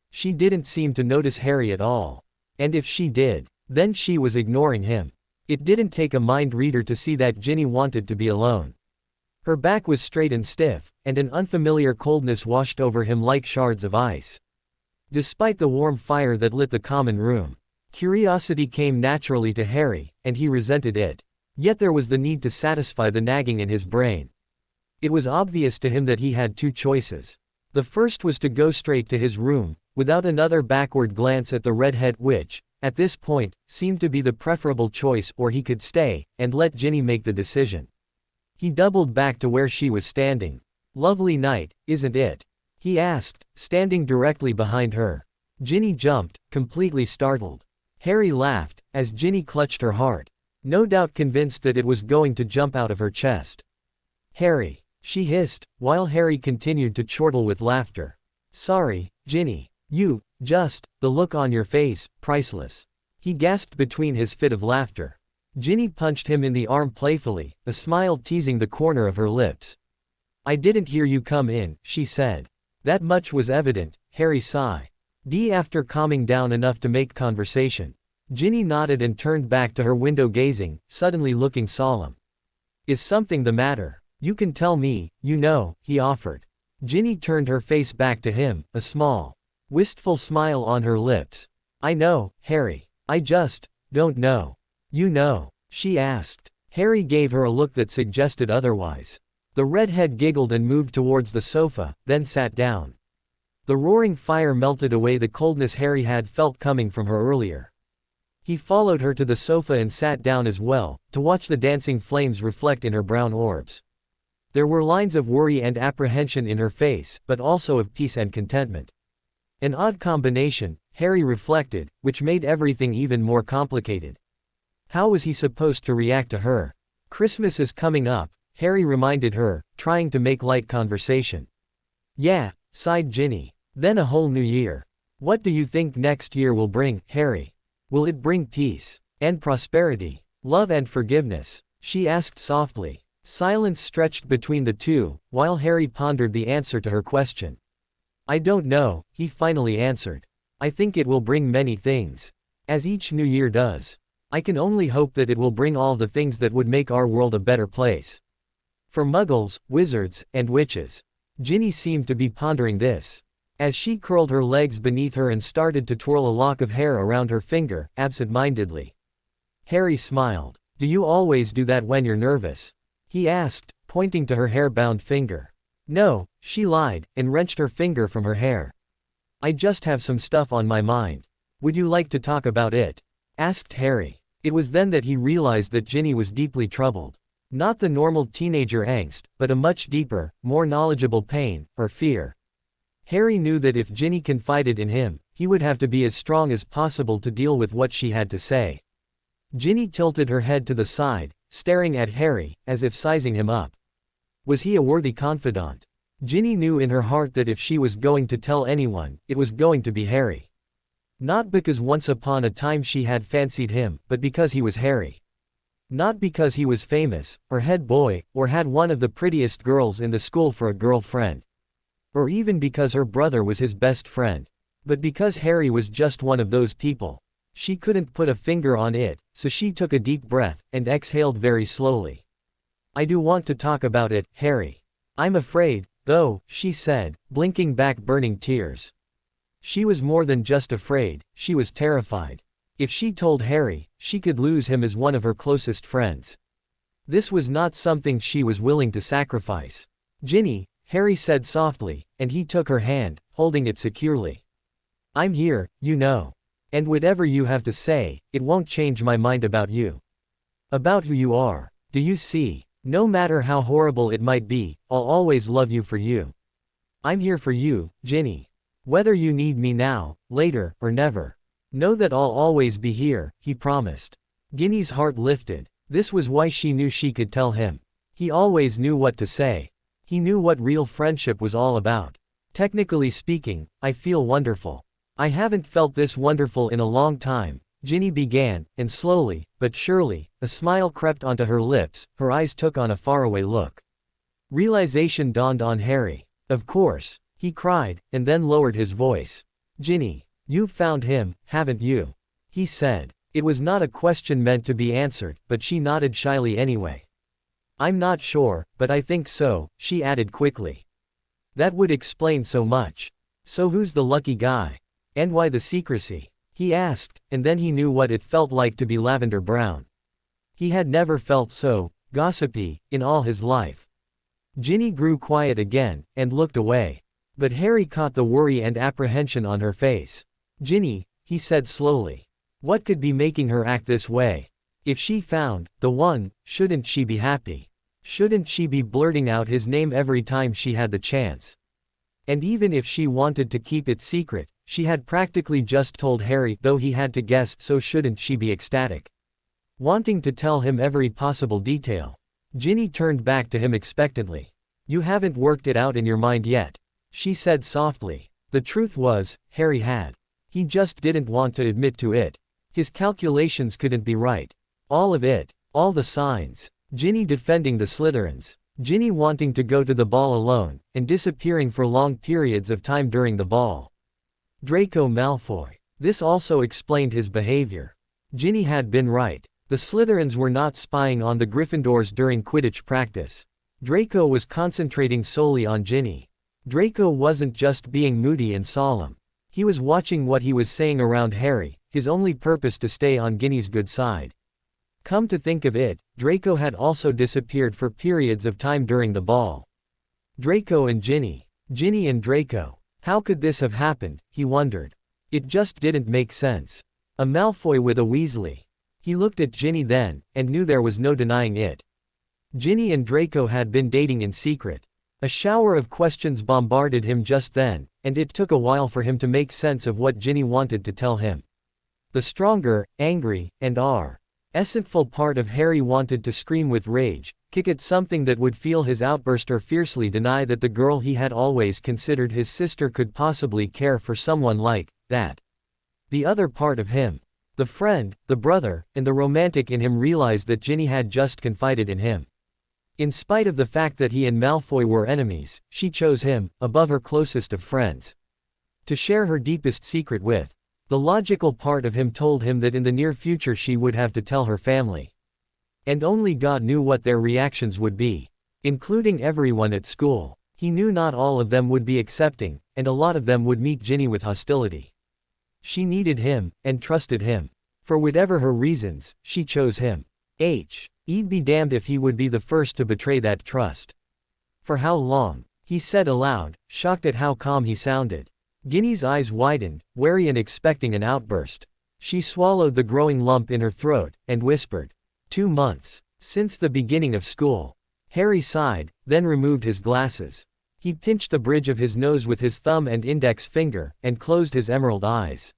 She didn't seem to notice Harry at all. And if she did, then she was ignoring him. It didn't take a mind reader to see that Ginny wanted to be alone. Her back was straight and stiff, and an unfamiliar coldness washed over him like shards of ice. Despite the warm fire that lit the common room, curiosity came naturally to Harry, and he resented it. Yet there was the need to satisfy the nagging in his brain. It was obvious to him that he had two choices. The first was to go straight to his room, without another backward glance at the redhead which, at this point, seemed to be the preferable choice, or he could stay, and let Ginny make the decision. He doubled back to where she was standing. Lovely night, isn't it? He asked, standing directly behind her. Ginny jumped, completely startled. Harry laughed, as Ginny clutched her heart, no doubt convinced that it was going to jump out of her chest. Harry, she hissed, while Harry continued to chortle with laughter. Sorry, Ginny. The look on your face, priceless. He gasped between his fit of laughter. Ginny punched him in the arm playfully, a smile teasing the corner of her lips. I didn't hear you come in, she said. That much was evident, Harry sighed. After calming down enough to make conversation. Ginny nodded and turned back to her window gazing, suddenly looking solemn. Is something the matter? You can tell me, he offered. Ginny turned her face back to him, a small, wistful smile on her lips. I know, Harry. I just don't know. She asked. Harry gave her a look that suggested otherwise. The redhead giggled and moved towards the sofa, then sat down. The roaring fire melted away the coldness Harry had felt coming from her earlier. He followed her to the sofa and sat down as well, to watch the dancing flames reflect in her brown orbs. There were lines of worry and apprehension in her face, but also of peace and contentment. An odd combination, Harry reflected, which made everything even more complicated. How was he supposed to react to her? Christmas is coming up, Harry reminded her, trying to make light conversation. Yeah, sighed Ginny. Then a whole new year. What do you think next year will bring, Harry? Will it bring peace and prosperity, love and forgiveness? She asked softly. Silence stretched between the two, while Harry pondered the answer to her question. I don't know, he finally answered. I think it will bring many things. As each new year does. I can only hope that it will bring all the things that would make our world a better place. For muggles, wizards, and witches. Ginny seemed to be pondering this. As she curled her legs beneath her and started to twirl a lock of hair around her finger, absent-mindedly. Harry smiled. Do you always do that when you're nervous? He asked, pointing to her hair-bound finger. No, she lied, and wrenched her finger from her hair. I just have some stuff on my mind. Would you like to talk about it? Asked Harry. It was then that he realized that Ginny was deeply troubled. Not the normal teenager angst, but a much deeper, more knowledgeable pain, or fear. Harry knew that if Ginny confided in him, he would have to be as strong as possible to deal with what she had to say. Ginny tilted her head to the side, staring at Harry, as if sizing him up. Was he a worthy confidant? Ginny knew in her heart that if she was going to tell anyone, it was going to be Harry. Not because once upon a time she had fancied him, but because he was Harry. Not because he was famous, or head boy, or had one of the prettiest girls in the school for a girlfriend. Or even because her brother was his best friend. But because Harry was just one of those people. She couldn't put a finger on it, so she took a deep breath, and exhaled very slowly. I do want to talk about it, Harry. I'm afraid, though, she said, blinking back burning tears. She was more than just afraid, she was terrified. If she told Harry, she could lose him as one of her closest friends. This was not something she was willing to sacrifice. Ginny, Harry said softly, and he took her hand, holding it securely. I'm here, you know. And whatever you have to say, it won't change my mind about you. About who you are. Do you see? No matter how horrible it might be, I'll always love you for you. I'm here for you, Ginny. Whether you need me now, later, or never. Know that I'll always be here, he promised. Ginny's heart lifted. This was why she knew she could tell him. He always knew what to say. He knew what real friendship was all about. Technically speaking, I feel wonderful. I haven't felt this wonderful in a long time, Ginny began, and slowly, but surely, a smile crept onto her lips, her eyes took on a faraway look. Realization dawned on Harry. Of course, he cried, and then lowered his voice. Ginny, you've found him, haven't you? He said. It was not a question meant to be answered, but she nodded shyly anyway. I'm not sure, but I think so, she added quickly. That would explain so much. So who's the lucky guy? And why the secrecy? He asked, and then he knew what it felt like to be Lavender Brown. He had never felt so gossipy in all his life. Ginny grew quiet again, and looked away. But Harry caught the worry and apprehension on her face. Ginny, he said slowly. What could be making her act this way? If she found the one, shouldn't she be happy? Shouldn't she be blurting out his name every time she had the chance? And even if she wanted to keep it secret, she had practically just told Harry, though he had to guess, so shouldn't she be ecstatic? Wanting to tell him every possible detail. Ginny turned back to him expectantly. You haven't worked it out in your mind yet, she said softly. The truth was, Harry had. He just didn't want to admit to it. His calculations couldn't be right. All of it. All the signs. Ginny defending the Slytherins. Ginny wanting to go to the ball alone, and disappearing for long periods of time during the ball. Draco Malfoy. This also explained his behavior. Ginny had been right. The Slytherins were not spying on the Gryffindors during Quidditch practice. Draco was concentrating solely on Ginny. Draco wasn't just being moody and solemn. He was watching what he was saying around Harry, his only purpose to stay on Ginny's good side. Come to think of it, Draco had also disappeared for periods of time during the ball. Draco and Ginny. Ginny and Draco. How could this have happened, he wondered. It just didn't make sense. A Malfoy with a Weasley. He looked at Ginny then, and knew there was no denying it. Ginny and Draco had been dating in secret. A shower of questions bombarded him just then, and it took a while for him to make sense of what Ginny wanted to tell him. The stronger, angry, and essential part of Harry wanted to scream with rage, kick at something that would feel his outburst, or fiercely deny that the girl he had always considered his sister could possibly care for someone like that. The other part of him, the friend, the brother, and the romantic in him, realized that Ginny had just confided in him. In spite of the fact that he and Malfoy were enemies, she chose him, above her closest of friends, to share her deepest secret with. The logical part of him told him that in the near future she would have to tell her family. And only God knew what their reactions would be. Including everyone at school. He knew not all of them would be accepting, and a lot of them would meet Ginny with hostility. She needed him, and trusted him. For whatever her reasons, she chose him. He'd be damned if he would be the first to betray that trust. For how long? He said aloud, shocked at how calm he sounded. Ginny's eyes widened, wary and expecting an outburst. She swallowed the growing lump in her throat, and whispered. 2 months. Since the beginning of school. Harry sighed, then removed his glasses. He pinched the bridge of his nose with his thumb and index finger, and closed his emerald eyes.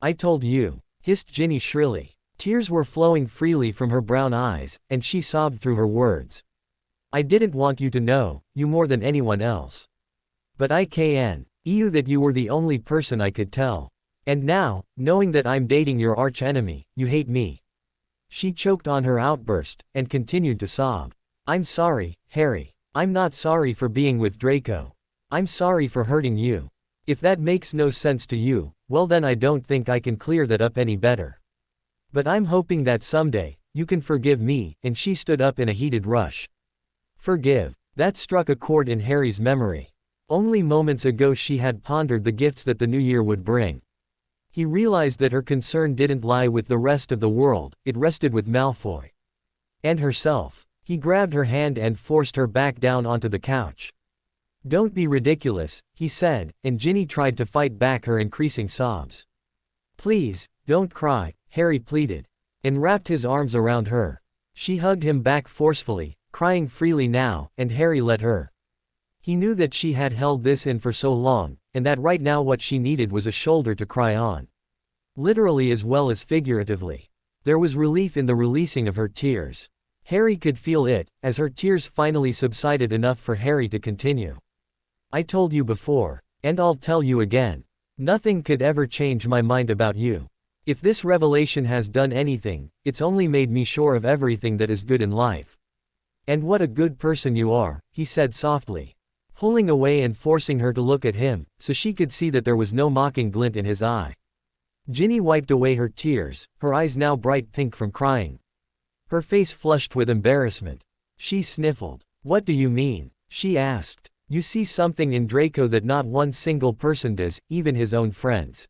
I told you, hissed Ginny shrilly. Tears were flowing freely from her brown eyes, and she sobbed through her words. I didn't want you to know, you more than anyone else. But I knew that you were the only person I could tell. And now, knowing that I'm dating your arch-enemy, you hate me." She choked on her outburst, and continued to sob. "I'm sorry, Harry. I'm not sorry for being with Draco. I'm sorry for hurting you. If that makes no sense to you, well then I don't think I can clear that up any better. But I'm hoping that someday, you can forgive me," and she stood up in a heated rush. Forgive. That struck a chord in Harry's memory. Only moments ago she had pondered the gifts that the new year would bring. He realized that her concern didn't lie with the rest of the world, it rested with Malfoy. And herself. He grabbed her hand and forced her back down onto the couch. "Don't be ridiculous," he said, and Ginny tried to fight back her increasing sobs. "Please, don't cry," Harry pleaded, and wrapped his arms around her. She hugged him back forcefully, crying freely now, and Harry let her. He knew that she had held this in for so long, and that right now what she needed was a shoulder to cry on. Literally as well as figuratively. There was relief in the releasing of her tears. Harry could feel it, as her tears finally subsided enough for Harry to continue. "I told you before, and I'll tell you again. Nothing could ever change my mind about you. If this revelation has done anything, it's only made me sure of everything that is good in life. And what a good person you are," he said softly, pulling away and forcing her to look at him, so she could see that there was no mocking glint in his eye. Ginny wiped away her tears, her eyes now bright pink from crying. Her face flushed with embarrassment. She sniffled. "What do you mean?" she asked. "You see something in Draco that not one single person does, even his own friends.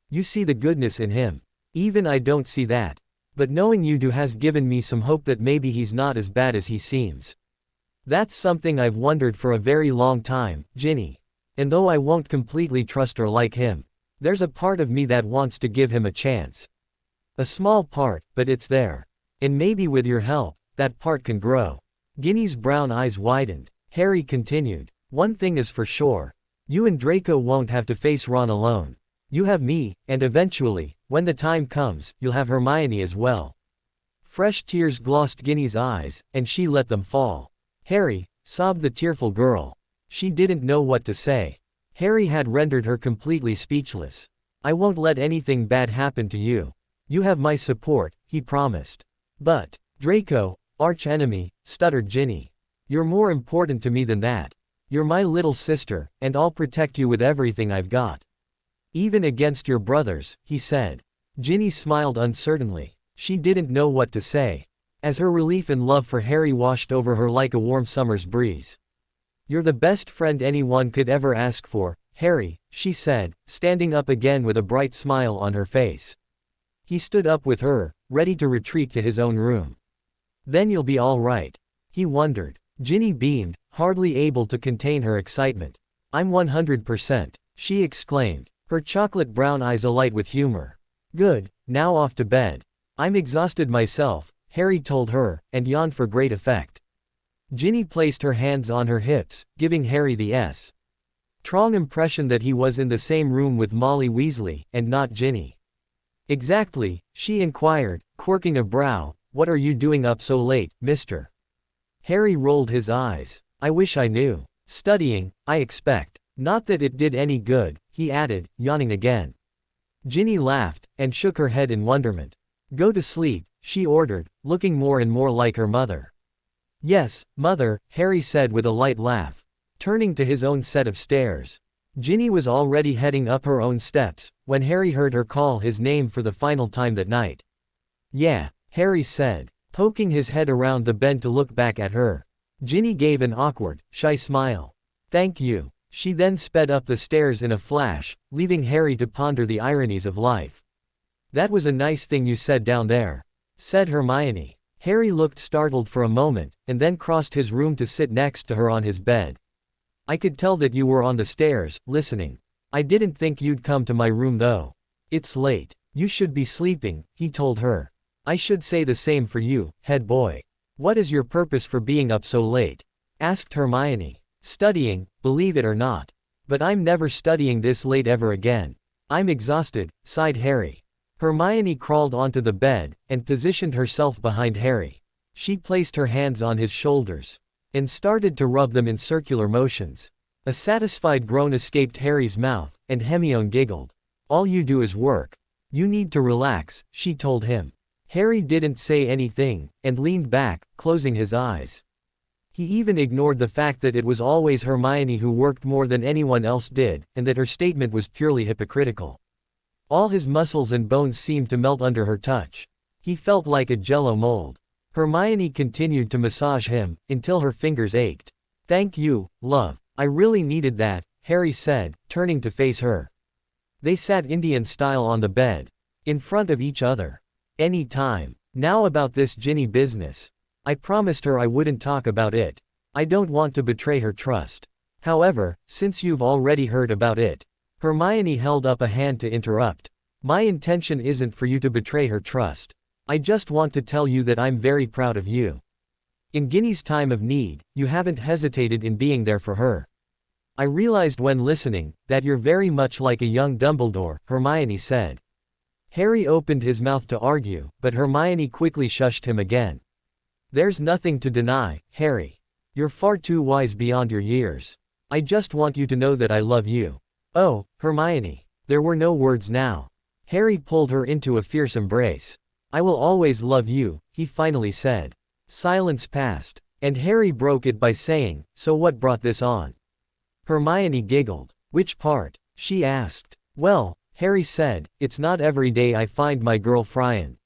You see the goodness in him. Even I don't see that. But knowing you do has given me some hope that maybe he's not as bad as he seems. That's something I've wondered for a very long time, Ginny. And though I won't completely trust or like him, there's a part of me that wants to give him a chance. A small part, but it's there. And maybe with your help, that part can grow." Ginny's brown eyes widened. Harry continued. "One thing is for sure. You and Draco won't have to face Ron alone. You have me, and eventually, when the time comes, you'll have Hermione as well." Fresh tears glossed Ginny's eyes, and she let them fall. "Harry," sobbed the tearful girl. She didn't know what to say. Harry had rendered her completely speechless. "I won't let anything bad happen to you. You have my support," he promised. "But, Draco, arch-enemy," stuttered Ginny. "You're more important to me than that. You're my little sister, and I'll protect you with everything I've got." "Even against your brothers," he said. Ginny smiled uncertainly. She didn't know what to say, as her relief and love for Harry washed over her like a warm summer's breeze. "You're the best friend anyone could ever ask for, Harry," she said, standing up again with a bright smile on her face. He stood up with her, ready to retreat to his own room. "Then you'll be all right," he wondered. Ginny beamed, hardly able to contain her excitement. "I'm 100%, she exclaimed, her chocolate brown eyes alight with humor. "Good, now off to bed. I'm exhausted myself," Harry told her, and yawned for great effect. Ginny placed her hands on her hips, giving Harry the strong impression that he was in the same room with Molly Weasley, and not Ginny. "Exactly," she inquired, quirking a brow. "What are you doing up so late, mister?" Harry rolled his eyes. "I wish I knew. Studying, I expect. Not that it did any good," he added, yawning again. Ginny laughed, and shook her head in wonderment. "Go to sleep," she ordered, looking more and more like her mother. "Yes, mother," Harry said with a light laugh, turning to his own set of stairs. Ginny was already heading up her own steps, when Harry heard her call his name for the final time that night. "Yeah," Harry said, poking his head around the bed to look back at her. Ginny gave an awkward, shy smile. "Thank you." She then sped up the stairs in a flash, leaving Harry to ponder the ironies of life. "That was a nice thing you said down there," said Hermione. Harry looked startled for a moment, and then crossed his room to sit next to her on his bed. "I could tell that you were on the stairs, listening. I didn't think you'd come to my room though. It's late. You should be sleeping," he told her. "I should say the same for you, head boy. What is your purpose for being up so late?" asked Hermione. "Studying, believe it or not. But I'm never studying this late ever again. I'm exhausted," sighed Harry. Hermione crawled onto the bed, and positioned herself behind Harry. She placed her hands on his shoulders, and started to rub them in circular motions. A satisfied groan escaped Harry's mouth, and Hermione giggled. All you do is work. You need to relax, she told him. Harry didn't say anything, and leaned back, closing his eyes. He even ignored the fact that it was always Hermione who worked more than anyone else did, and that her statement was purely hypocritical. All his muscles and bones seemed to melt under her touch. He felt like a jello mold. Hermione continued to massage him, until her fingers ached. Thank you, love. I really needed that, Harry said, turning to face her. They sat Indian style on the bed, in front of each other. Any time. Now about this Ginny business. I promised her I wouldn't talk about it. I don't want to betray her trust. However, since you've already heard about it. Hermione held up a hand to interrupt. My intention isn't for you to betray her trust. I just want to tell you that I'm very proud of you. In Ginny's time of need, you haven't hesitated in being there for her. I realized when listening, that you're very much like a young Dumbledore, Hermione said. Harry opened his mouth to argue, but Hermione quickly shushed him again. There's nothing to deny, Harry. You're far too wise beyond your years. I just want you to know that I love you. Oh, Hermione. There were no words now. Harry pulled her into a fierce embrace. I will always love you, he finally said. Silence passed, and Harry broke it by saying, so what brought this on? Hermione giggled. Which part? She asked. Well, Harry said, it's not every day I find my girl Frian.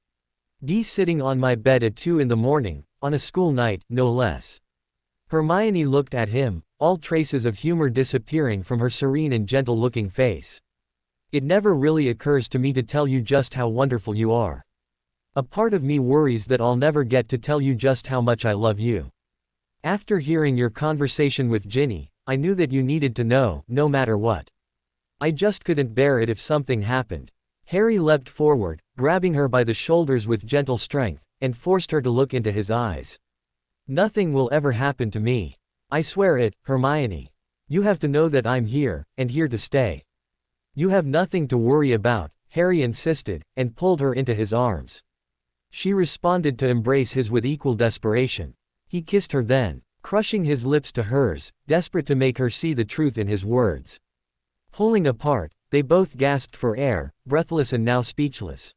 D sitting on my bed at 2 in the morning, on a school night, no less. Hermione looked at him, all traces of humor disappearing from her serene and gentle-looking face. It never really occurs to me to tell you just how wonderful you are. A part of me worries that I'll never get to tell you just how much I love you. After hearing your conversation with Ginny, I knew that you needed to know, no matter what. I just couldn't bear it if something happened. Harry leapt forward, grabbing her by the shoulders with gentle strength, and forced her to look into his eyes. Nothing will ever happen to me. I swear it, Hermione. You have to know that I'm here, and here to stay. You have nothing to worry about, Harry insisted, and pulled her into his arms. She responded to embrace his with equal desperation. He kissed her then, crushing his lips to hers, desperate to make her see the truth in his words. Pulling apart, they both gasped for air, breathless and now speechless.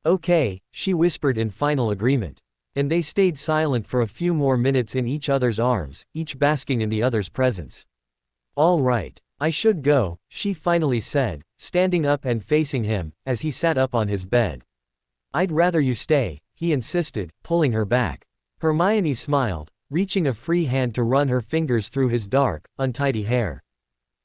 Okay, she whispered in final agreement. And they stayed silent for a few more minutes in each other's arms, each basking in the other's presence. All right, I should go, she finally said, standing up and facing him, as he sat up on his bed. I'd rather you stay, he insisted, pulling her back. Hermione smiled, reaching a free hand to run her fingers through his dark, untidy hair.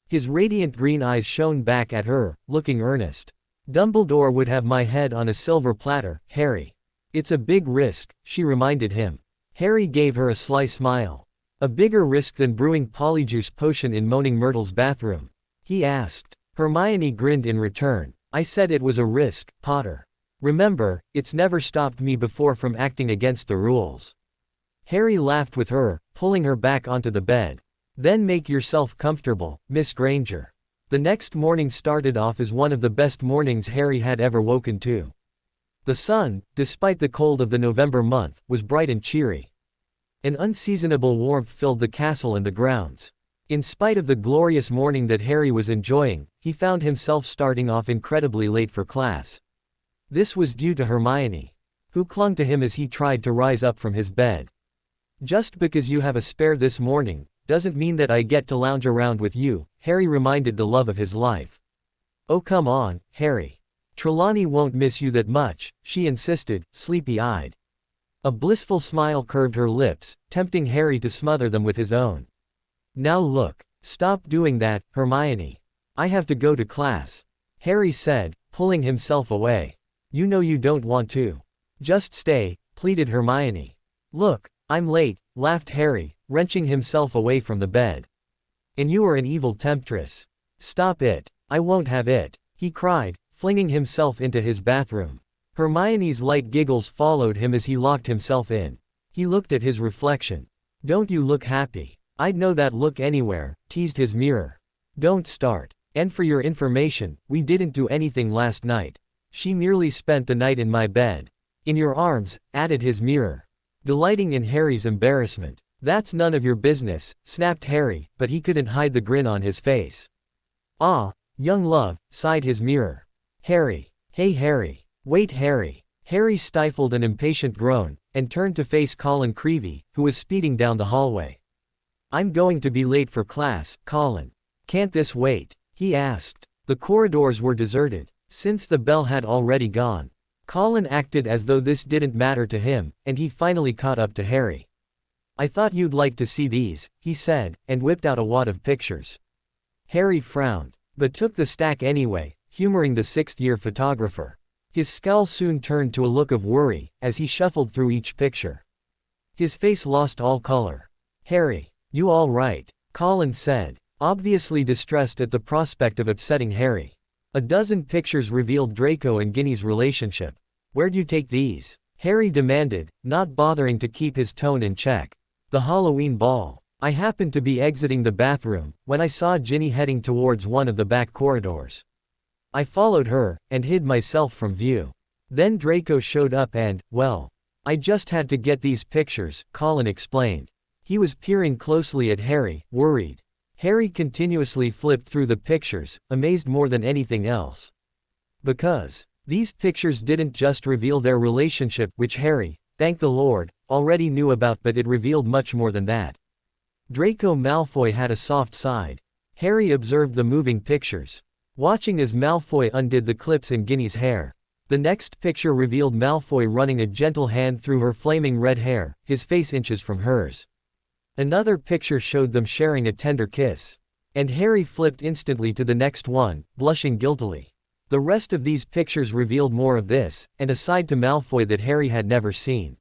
His radiant green eyes shone back at her, looking earnest. Dumbledore would have my head on a silver platter, Harry. It's a big risk, she reminded him. Harry gave her a sly smile. A bigger risk than brewing polyjuice potion in Moaning Myrtle's bathroom? He asked. Hermione grinned in return. I said it was a risk, Potter. Remember, it's never stopped me before from acting against the rules. Harry laughed with her, pulling her back onto the bed. Then make yourself comfortable, Miss Granger. The next morning started off as one of the best mornings Harry had ever woken to. The sun, despite the cold of the November month, was bright and cheery. An unseasonable warmth filled the castle and the grounds. In spite of the glorious morning that Harry was enjoying, he found himself starting off incredibly late for class. This was due to Hermione, who clung to him as he tried to rise up from his bed. Just because you have a spare this morning, doesn't mean that I get to lounge around with you, Harry reminded the love of his life. Oh come on, Harry. Trilani won't miss you that much, she insisted, sleepy-eyed. A blissful smile curved her lips, tempting Harry to smother them with his own. Now look, stop doing that, Hermione. I have to go to class, Harry said, pulling himself away. You know you don't want to. Just stay, pleaded Hermione. Look, I'm late, laughed Harry, wrenching himself away from the bed. And you are an evil temptress. Stop it, I won't have it, he cried, flinging himself into his bathroom. Hermione's light giggles followed him as he locked himself in. He looked at his reflection. Don't you look happy? I'd know that look anywhere, teased his mirror. Don't start. And for your information, we didn't do anything last night. She merely spent the night in my bed. In your arms, added his mirror. Delighting in Harry's embarrassment. That's none of your business, snapped Harry, but he couldn't hide the grin on his face. Ah, young love, sighed his mirror. Harry. Hey Harry. Wait Harry. Harry stifled an impatient groan, and turned to face Colin Creevey, who was speeding down the hallway. I'm going to be late for class, Colin. Can't this wait? He asked. The corridors were deserted, since the bell had already gone. Colin acted as though this didn't matter to him, and he finally caught up to Harry. I thought you'd like to see these, he said, and whipped out a wad of pictures. Harry frowned, but took the stack anyway, humoring the sixth-year photographer. His scowl soon turned to a look of worry, as he shuffled through each picture. His face lost all color. Harry, you all right? Colin said, obviously distressed at the prospect of upsetting Harry. A dozen pictures revealed Draco and Ginny's relationship. Where'd you take these? Harry demanded, not bothering to keep his tone in check. The Halloween ball. I happened to be exiting the bathroom, when I saw Ginny heading towards one of the back corridors. I followed her, and hid myself from view. Then Draco showed up and, well, I just had to get these pictures, Colin explained. He was peering closely at Harry, worried. Harry continuously flipped through the pictures, amazed more than anything else. Because these pictures didn't just reveal their relationship, which Harry, thank the Lord, already knew about, but it revealed much more than that. Draco Malfoy had a soft side. Harry observed the moving pictures, watching as Malfoy undid the clips in Ginny's hair. The next picture revealed Malfoy running a gentle hand through her flaming red hair, his face inches from hers. Another picture showed them sharing a tender kiss. And Harry flipped instantly to the next one, blushing guiltily. The rest of these pictures revealed more of this, and a side to Malfoy that Harry had never seen.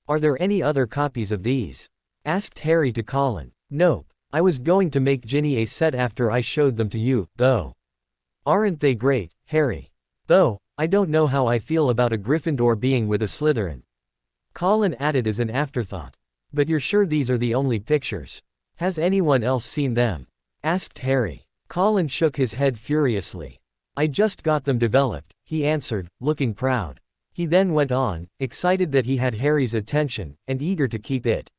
Are there any other copies of these? Asked Harry to Colin. Nope. I was going to make Ginny a set after I showed them to you, though. Aren't they great, Harry? Though, I don't know how I feel about a Gryffindor being with a Slytherin. Colin added as an afterthought. But you're sure these are the only pictures? Has anyone else seen them? Asked Harry. Colin shook his head furiously. I just got them developed, he answered, looking proud. He then went on, excited that he had Harry's attention, and eager to keep it.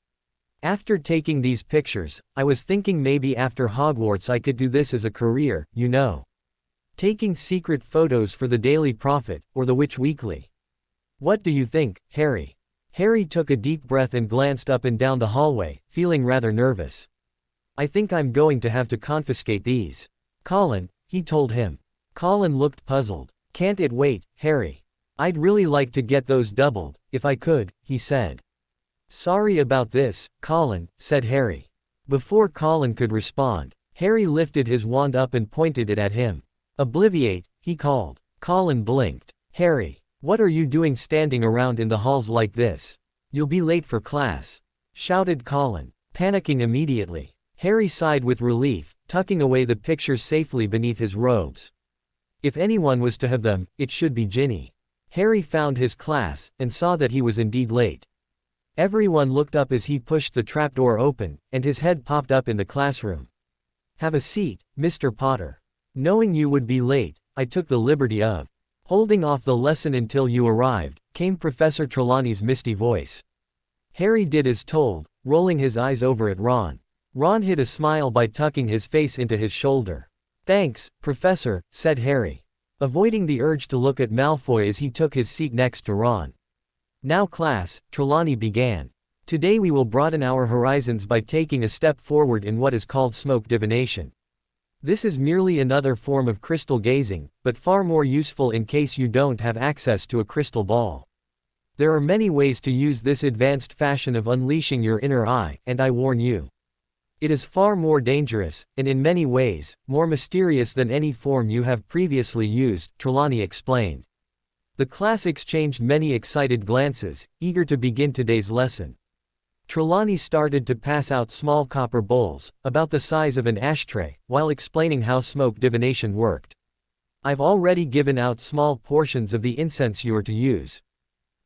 After taking these pictures, I was thinking maybe after Hogwarts I could do this as a career, you know. Taking secret photos for the Daily Prophet, or the Witch Weekly. What do you think, Harry? Harry took a deep breath and glanced up and down the hallway, feeling rather nervous. I think I'm going to have to confiscate these. Colin, he told him. Colin looked puzzled. Can't it wait, Harry? I'd really like to get those doubled, if I could, he said. Sorry about this, Colin, said Harry. Before Colin could respond, Harry lifted his wand up and pointed it at him. Obliviate, he called. Colin blinked. Harry. What are you doing standing around in the halls like this? You'll be late for class, shouted Colin, panicking immediately. Harry sighed with relief, tucking away the pictures safely beneath his robes. If anyone was to have them, it should be Ginny. Harry found his class, and saw that he was indeed late. Everyone looked up as he pushed the trapdoor open, and his head popped up in the classroom. Have a seat, Mr. Potter. Knowing you would be late, I took the liberty of holding off the lesson until you arrived, came Professor Trelawney's misty voice. Harry did as told, rolling his eyes over at Ron. Ron hid a smile by tucking his face into his shoulder. Thanks, Professor, said Harry, avoiding the urge to look at Malfoy as he took his seat next to Ron. Now class, Trelawney began. Today we will broaden our horizons by taking a step forward in what is called smoke divination. This is merely another form of crystal gazing, but far more useful in case you don't have access to a crystal ball. There are many ways to use this advanced fashion of unleashing your inner eye, and I warn you. It is far more dangerous, and in many ways, more mysterious than any form you have previously used, Trelawney explained. The class exchanged many excited glances, eager to begin today's lesson. Trelawney started to pass out small copper bowls, about the size of an ashtray, while explaining how smoke divination worked. I've already given out small portions of the incense you are to use.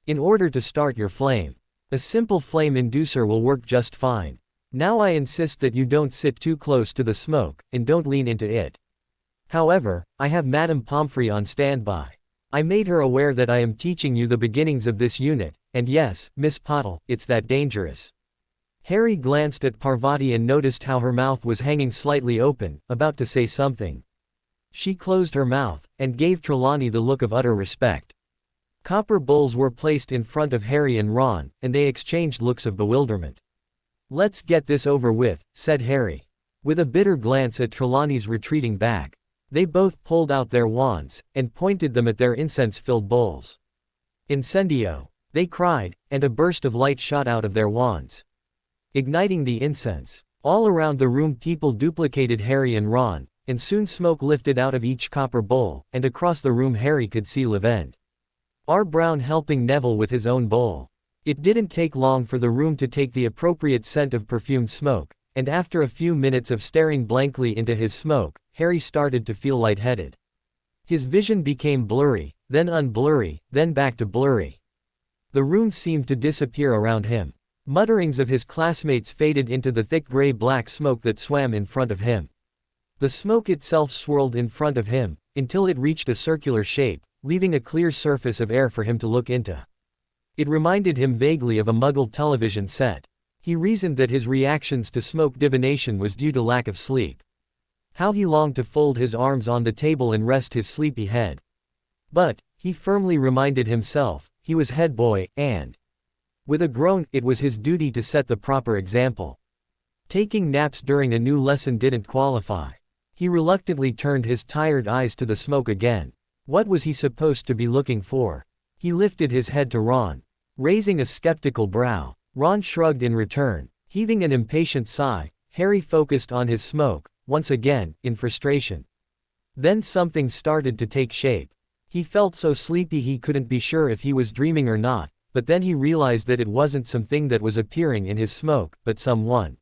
In order to start your flame, a simple flame inducer will work just fine. Now I insist that you don't sit too close to the smoke, and don't lean into it. However, I have Madame Pomfrey on standby. I made her aware that I am teaching you the beginnings of this unit, and yes, Miss Pottle, it's that dangerous. Harry glanced at Parvati and noticed how her mouth was hanging slightly open, about to say something. She closed her mouth, and gave Trelawney the look of utter respect. Copper bowls were placed in front of Harry and Ron, and they exchanged looks of bewilderment. "Let's get this over with," said Harry. With a bitter glance at Trelawney's retreating back, they both pulled out their wands, and pointed them at their incense-filled bowls. "Incendio!" they cried, and a burst of light shot out of their wands, igniting the incense. All around the room people duplicated Harry and Ron, and soon smoke lifted out of each copper bowl, and across the room Harry could see Lavend R. Brown helping Neville with his own bowl. It didn't take long for the room to take the appropriate scent of perfumed smoke, and after a few minutes of staring blankly into his smoke, Harry started to feel lightheaded. His vision became blurry, then unblurry, then back to blurry. The room seemed to disappear around him. Mutterings of his classmates faded into the thick gray-black smoke that swam in front of him. The smoke itself swirled in front of him, until it reached a circular shape, leaving a clear surface of air for him to look into. It reminded him vaguely of a Muggle television set. He reasoned that his reactions to smoke divination was due to lack of sleep. How he longed to fold his arms on the table and rest his sleepy head. But, he firmly reminded himself, he was head boy, and with a groan, it was his duty to set the proper example. Taking naps during a new lesson didn't qualify. He reluctantly turned his tired eyes to the smoke again. What was he supposed to be looking for? He lifted his head to Ron, raising a skeptical brow. Ron shrugged in return, heaving an impatient sigh. Harry focused on his smoke, once again, in frustration. Then something started to take shape. He felt so sleepy he couldn't be sure if he was dreaming or not, but then he realized that it wasn't something that was appearing in his smoke, but someone.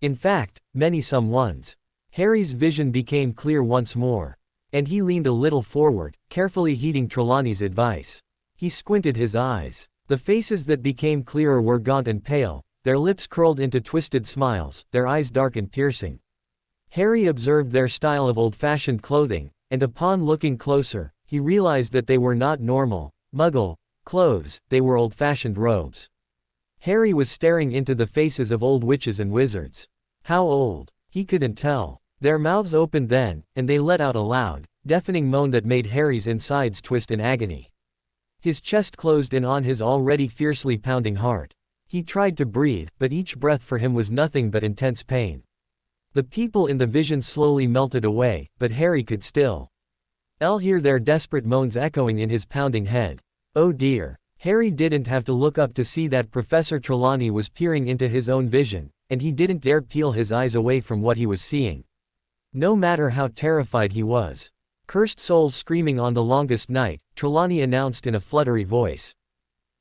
In fact, many someones. Harry's vision became clear once more. And he leaned a little forward, carefully heeding Trelawney's advice. He squinted his eyes. The faces that became clearer were gaunt and pale, their lips curled into twisted smiles, their eyes dark and piercing. Harry observed their style of old-fashioned clothing, and upon looking closer, he realized that they were not normal, Muggle clothes, they were old-fashioned robes. Harry was staring into the faces of old witches and wizards. How old? He couldn't tell. Their mouths opened then, and they let out a loud, deafening moan that made Harry's insides twist in agony. His chest closed in on his already fiercely pounding heart. He tried to breathe, but each breath for him was nothing but intense pain. The people in the vision slowly melted away, but Harry could still hear their desperate moans echoing in his pounding head. Oh dear. Harry didn't have to look up to see that Professor Trelawney was peering into his own vision, and he didn't dare peel his eyes away from what he was seeing. No matter how terrified he was. "Cursed souls screaming on the longest night," Trelawney announced in a fluttery voice.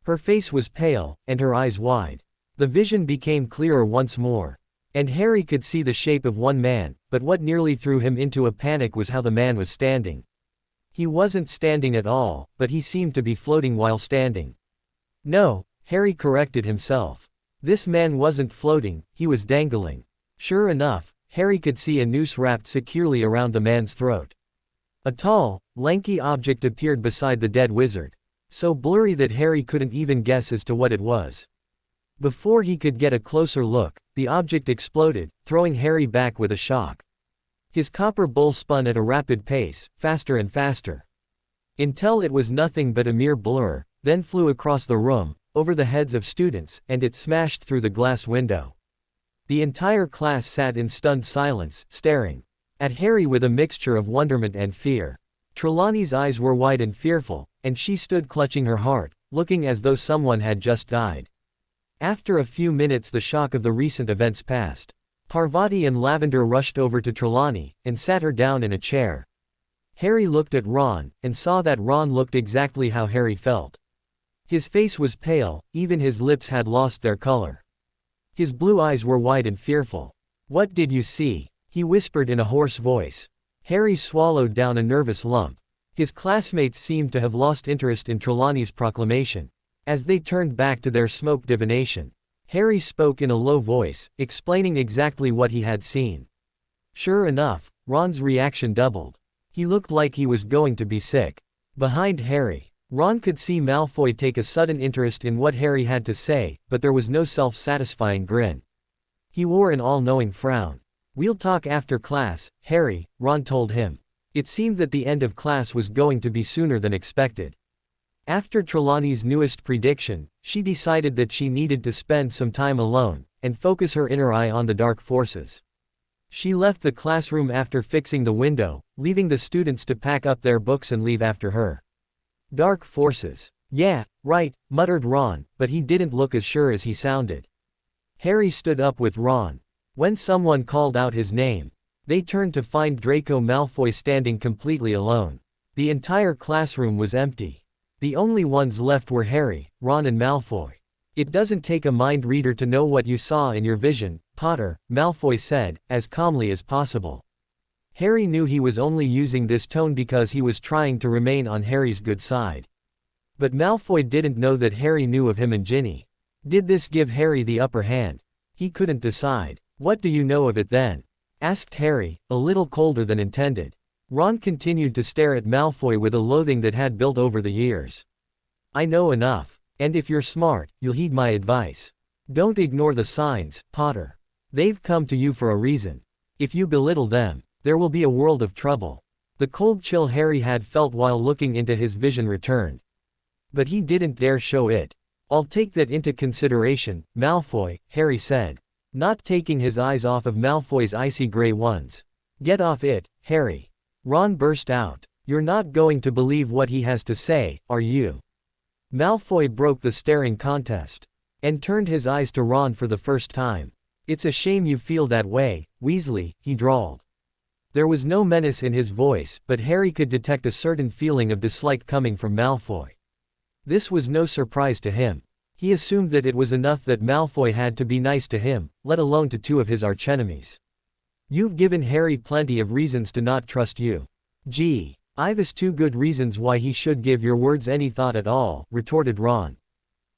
Her face was pale, and her eyes wide. The vision became clearer once more. And Harry could see the shape of one man, but what nearly threw him into a panic was how the man was standing. He wasn't standing at all, but he seemed to be floating while standing. No, Harry corrected himself. This man wasn't floating, he was dangling. Sure enough, Harry could see a noose wrapped securely around the man's throat. A tall, lanky object appeared beside the dead wizard, so blurry that Harry couldn't even guess as to what it was. Before he could get a closer look, the object exploded, throwing Harry back with a shock. His copper bowl spun at a rapid pace, faster and faster. Until it was nothing but a mere blur, then flew across the room, over the heads of students, and it smashed through the glass window. The entire class sat in stunned silence, staring at Harry with a mixture of wonderment and fear. Trelawney's eyes were wide and fearful, and she stood clutching her heart, looking as though someone had just died. After a few minutes the shock of the recent events passed. Parvati and Lavender rushed over to Trilani, and sat her down in a chair. Harry looked at Ron, and saw that Ron looked exactly how Harry felt. His face was pale, even his lips had lost their color. His blue eyes were wide and fearful. "What did you see?" he whispered in a hoarse voice. Harry swallowed down a nervous lump. His classmates seemed to have lost interest in Trelawney's proclamation. As they turned back to their smoke divination, Harry spoke in a low voice, explaining exactly what he had seen. Sure enough, Ron's reaction doubled. He looked like he was going to be sick. Behind Harry, Ron could see Malfoy take a sudden interest in what Harry had to say, but there was no self-satisfying grin. He wore an all-knowing frown. "We'll talk after class, Harry," Ron told him. It seemed that the end of class was going to be sooner than expected. After Trelawney's newest prediction, she decided that she needed to spend some time alone, and focus her inner eye on the dark forces. She left the classroom after fixing the window, leaving the students to pack up their books and leave after her. Dark forces. Yeah, right, muttered Ron, but he didn't look as sure as he sounded. Harry stood up with Ron. When someone called out his name, they turned to find Draco Malfoy standing completely alone. The entire classroom was empty. The only ones left were Harry, Ron and Malfoy. It doesn't take a mind reader to know what you saw in your vision, Potter, Malfoy said, as calmly as possible. Harry knew he was only using this tone because he was trying to remain on Harry's good side. But Malfoy didn't know that Harry knew of him and Ginny. Did this give Harry the upper hand? He couldn't decide. What do you know of it then? Asked Harry, a little colder than intended. Ron continued to stare at Malfoy with a loathing that had built over the years. I know enough. And if you're smart, you'll heed my advice. Don't ignore the signs, Potter. They've come to you for a reason. If you belittle them, there will be a world of trouble. The cold chill Harry had felt while looking into his vision returned. But he didn't dare show it. I'll take that into consideration, Malfoy, Harry said, not taking his eyes off of Malfoy's icy gray ones. Get off it, Harry. Ron burst out. You're not going to believe what he has to say, are you? Malfoy broke the staring contest. And turned his eyes to Ron for the first time. It's a shame you feel that way, Weasley, he drawled. There was no menace in his voice, but Harry could detect a certain feeling of dislike coming from Malfoy. This was no surprise to him. He assumed that it was enough that Malfoy had to be nice to him, let alone to two of his archenemies. You've given Harry plenty of reasons to not trust you. Gee, I've two good reasons why he should give your words any thought at all, retorted Ron.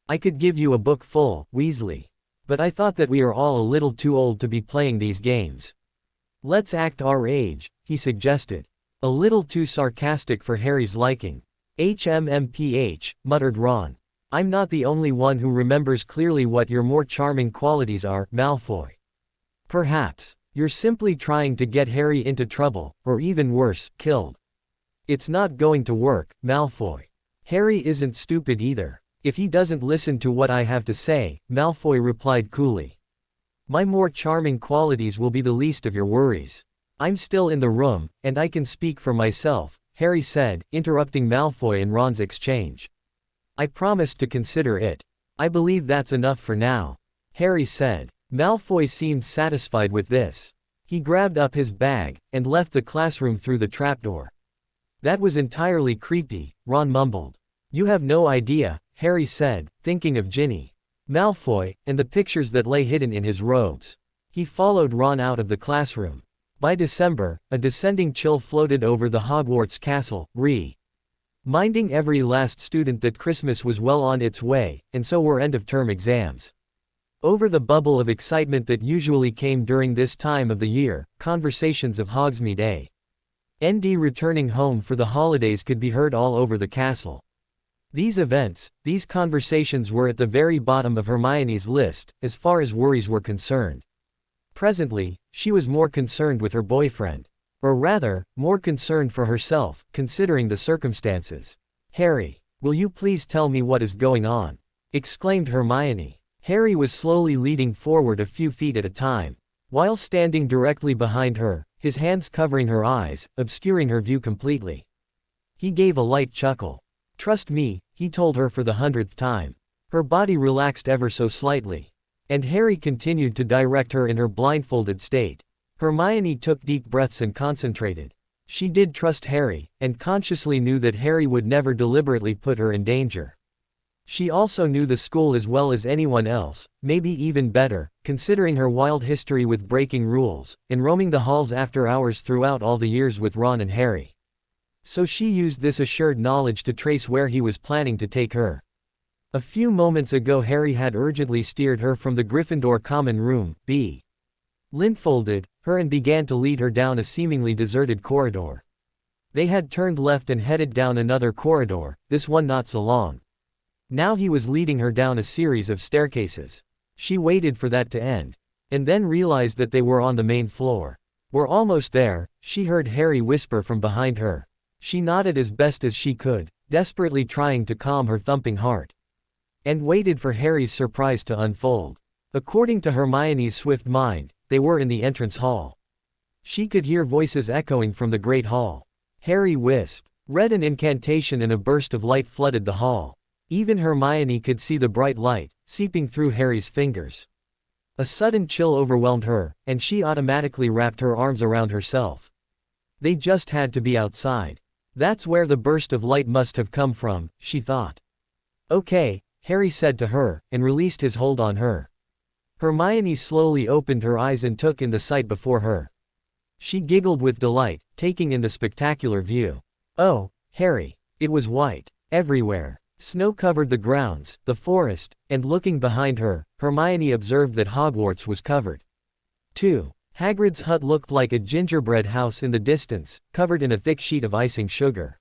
I could give you a book full, Weasley. But I thought that we are all a little too old to be playing these games. Let's act our age, he suggested. A little too sarcastic for Harry's liking. HMMPH, muttered Ron. I'm not the only one who remembers clearly what your more charming qualities are, Malfoy. Perhaps, you're simply trying to get Harry into trouble, or even worse, killed. It's not going to work, Malfoy. Harry isn't stupid either. If he doesn't listen to what I have to say, Malfoy replied coolly. My more charming qualities will be the least of your worries. I'm still in the room, and I can speak for myself, Harry said, interrupting Malfoy and Ron's exchange. I promised to consider it. I believe that's enough for now, Harry said. Malfoy seemed satisfied with this. He grabbed up his bag, and left the classroom through the trapdoor. That was entirely creepy, Ron mumbled. You have no idea, Harry said, thinking of Ginny, Malfoy, and the pictures that lay hidden in his robes. He followed Ron out of the classroom. By December, a descending chill floated over the Hogwarts castle, reminding every last student that Christmas was well on its way, and so were end-of-term exams. Over the bubble of excitement that usually came during this time of the year, conversations of Hogsmeade A&D returning home for the holidays could be heard all over the castle. These events, these conversations were at the very bottom of Hermione's list, as far as worries were concerned. Presently, she was more concerned with her boyfriend. Or rather, more concerned for herself, considering the circumstances. Harry, will you please tell me what is going on? Exclaimed Hermione. Harry was slowly leading forward a few feet at a time. While standing directly behind her, his hands covering her eyes, obscuring her view completely. He gave a light chuckle. Trust me, he told her for the 100th time. Her body relaxed ever so slightly. And Harry continued to direct her in her blindfolded state. Hermione took deep breaths and concentrated. She did trust Harry, and consciously knew that Harry would never deliberately put her in danger. She also knew the school as well as anyone else, maybe even better, considering her wild history with breaking rules, and roaming the halls after hours throughout all the years with Ron and Harry. So she used this assured knowledge to trace where he was planning to take her. A few moments ago Harry had urgently steered her from the Gryffindor common room, blindfolded her and began to lead her down a seemingly deserted corridor. They had turned left and headed down another corridor, this one not so long. Now he was leading her down a series of staircases. She waited for that to end. And then realized that they were on the main floor. "We're almost there," she heard Harry whisper from behind her. She nodded as best as she could, desperately trying to calm her thumping heart. And waited for Harry's surprise to unfold. According to Hermione's swift mind, they were in the entrance hall. She could hear voices echoing from the great hall. Harry whisked, read an incantation and a burst of light flooded the hall. Even Hermione could see the bright light, seeping through Harry's fingers. A sudden chill overwhelmed her, and she automatically wrapped her arms around herself. They just had to be outside. That's where the burst of light must have come from, she thought. "Okay," Harry said to her, and released his hold on her. Hermione slowly opened her eyes and took in the sight before her. She giggled with delight, taking in the spectacular view. Oh, Harry! It was white. Everywhere. Snow covered the grounds, the forest, and looking behind her, Hermione observed that Hogwarts was covered. too. Hagrid's hut looked like a gingerbread house in the distance, covered in a thick sheet of icing sugar.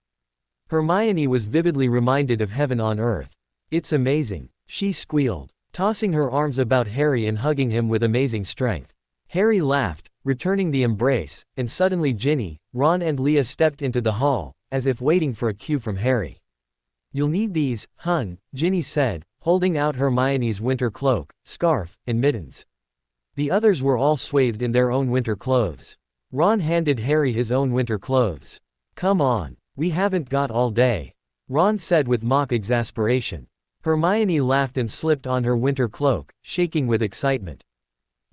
Hermione was vividly reminded of heaven on earth. "It's amazing," she squealed, tossing her arms about Harry and hugging him with amazing strength. Harry laughed, returning the embrace, and suddenly Ginny, Ron and Leah stepped into the hall, as if waiting for a cue from Harry. "You'll need these, hun," Ginny said, holding out Hermione's winter cloak, scarf, and mittens. The others were all swathed in their own winter clothes. Ron handed Harry his own winter clothes. "Come on, we haven't got all day," Ron said with mock exasperation. Hermione laughed and slipped on her winter cloak, shaking with excitement.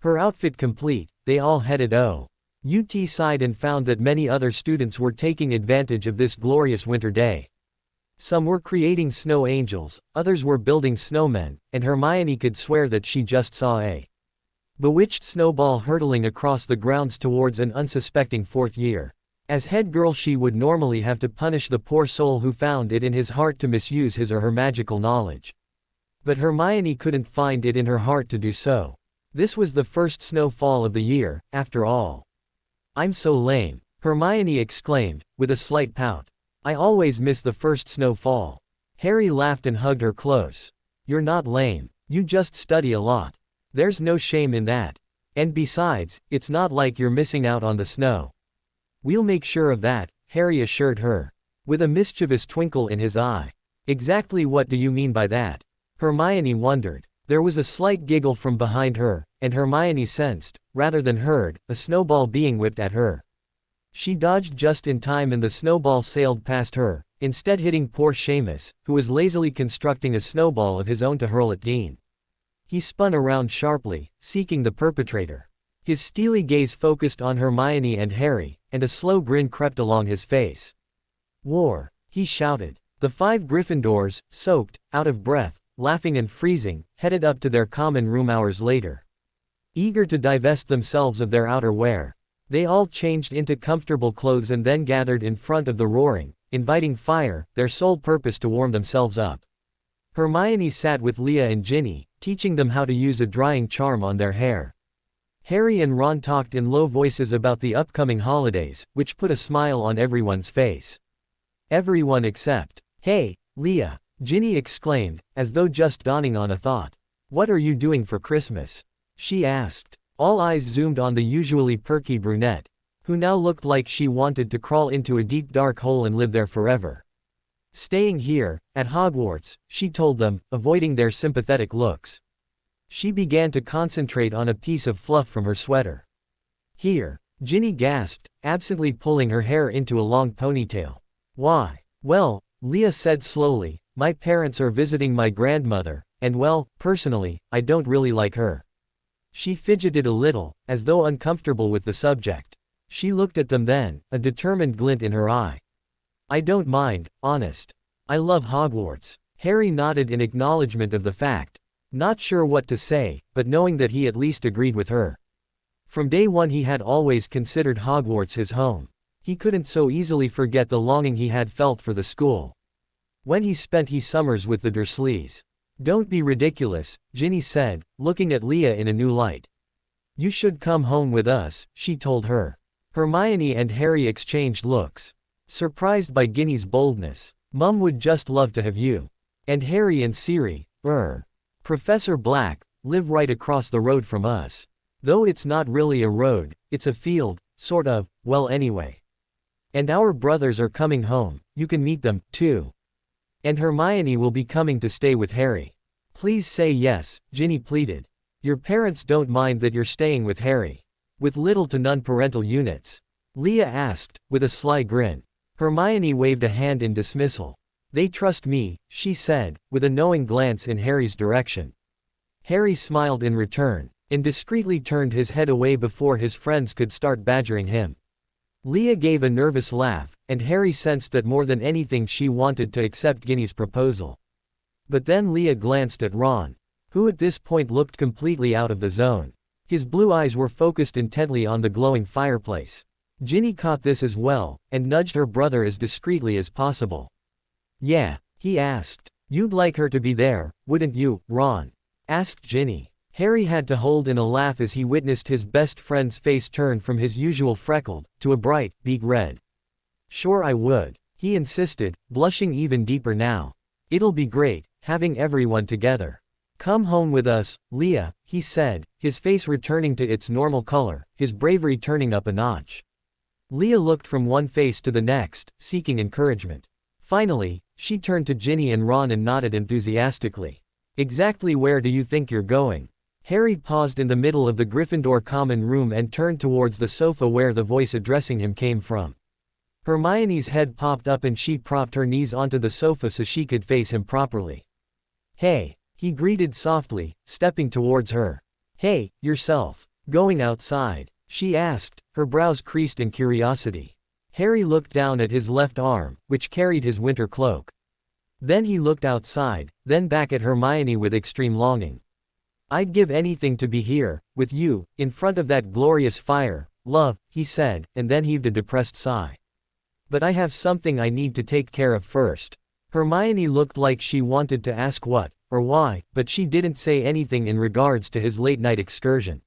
Her outfit complete, they all headed UT side and found that many other students were taking advantage of this glorious winter day. Some were creating snow angels, others were building snowmen, and Hermione could swear that she just saw a bewitched snowball hurtling across the grounds towards an unsuspecting fourth year. As head girl, she would normally have to punish the poor soul who found it in his heart to misuse his or her magical knowledge. But Hermione couldn't find it in her heart to do so. This was the first snowfall of the year, after all. "I'm so lame," Hermione exclaimed, with a slight pout. "I always miss the first snowfall." Harry laughed and hugged her close. "You're not lame. You just study a lot. There's no shame in that. And besides, it's not like you're missing out on the snow." "We'll make sure of that," Harry assured her, with a mischievous twinkle in his eye. "Exactly what do you mean by that?" Hermione wondered. There was a slight giggle from behind her, and Hermione sensed, rather than heard, a snowball being whipped at her. She dodged just in time and the snowball sailed past her, instead hitting poor Seamus, who was lazily constructing a snowball of his own to hurl at Dean. He spun around sharply, seeking the perpetrator. His steely gaze focused on Hermione and Harry, and a slow grin crept along his face. "War!" he shouted. The 5 Gryffindors, soaked, out of breath, laughing and freezing, headed up to their common room hours later. Eager to divest themselves of their outer wear, they all changed into comfortable clothes and then gathered in front of the roaring, inviting fire, their sole purpose to warm themselves up. Hermione sat with Leah and Ginny, teaching them how to use a drying charm on their hair. Harry and Ron talked in low voices about the upcoming holidays, which put a smile on everyone's face. Everyone except, "Hey, Leah," Ginny exclaimed, as though just dawning on a thought. "What are you doing for Christmas?" she asked. All eyes zoomed on the usually perky brunette, who now looked like she wanted to crawl into a deep dark hole and live there forever. "Staying here, at Hogwarts," she told them, avoiding their sympathetic looks. She began to concentrate on a piece of fluff from her sweater. "Here," Ginny gasped, absently pulling her hair into a long ponytail. "Why?" "Well," Leah said slowly, "my parents are visiting my grandmother, and well, personally, I don't really like her." She fidgeted a little, as though uncomfortable with the subject. She looked at them then, a determined glint in her eye. "I don't mind, honest. I love Hogwarts." Harry nodded in acknowledgement of the fact. Not sure what to say, but knowing that he at least agreed with her. From day one he had always considered Hogwarts his home. He couldn't so easily forget the longing he had felt for the school. When he spent his summers with the Dursleys. "Don't be ridiculous," Ginny said, looking at Leah in a new light. "You should come home with us," she told her. Hermione and Harry exchanged looks. Surprised by Ginny's boldness. "Mum would just love to have you. And Harry and Siri, Professor Black, live right across the road from us. Though it's not really a road, it's a field," sort of, well anyway. And our brothers are coming home, you can meet them, too. And Hermione will be coming to stay with Harry. Please say yes, Ginny pleaded. Your parents don't mind that you're staying with Harry. With little to none parental units. Leah asked, with a sly grin. Hermione waved a hand in dismissal. They trust me, she said, with a knowing glance in Harry's direction. Harry smiled in return, and discreetly turned his head away before his friends could start badgering him. Leah gave a nervous laugh, and Harry sensed that more than anything she wanted to accept Ginny's proposal. But then Leah glanced at Ron, who at this point looked completely out of the zone. His blue eyes were focused intently on the glowing fireplace. Ginny caught this as well, and nudged her brother as discreetly as possible. Yeah, he asked. You'd like her to be there, wouldn't you, Ron? Asked Ginny. Harry had to hold in a laugh as he witnessed his best friend's face turn from his usual freckled, to a bright, beet red. Sure I would, he insisted, blushing even deeper now. It'll be great, having everyone together. Come home with us, Leah, he said, his face returning to its normal color, his bravery turning up a notch. Leah looked from one face to the next, seeking encouragement. Finally, she turned to Ginny and Ron and nodded enthusiastically. Exactly where do you think you're going? Harry paused in the middle of the Gryffindor common room and turned towards the sofa where the voice addressing him came from. Hermione's head popped up and she propped her knees onto the sofa so she could face him properly. Hey, he greeted softly, stepping towards her. Hey, yourself. Going outside? She asked, her brows creased in curiosity. Harry looked down at his left arm, which carried his winter cloak. Then he looked outside, then back at Hermione with extreme longing. I'd give anything to be here, with you, in front of that glorious fire, love, he said, and then heaved a depressed sigh. But I have something I need to take care of first. Hermione looked like she wanted to ask what, or why, but she didn't say anything in regards to his late-night excursion.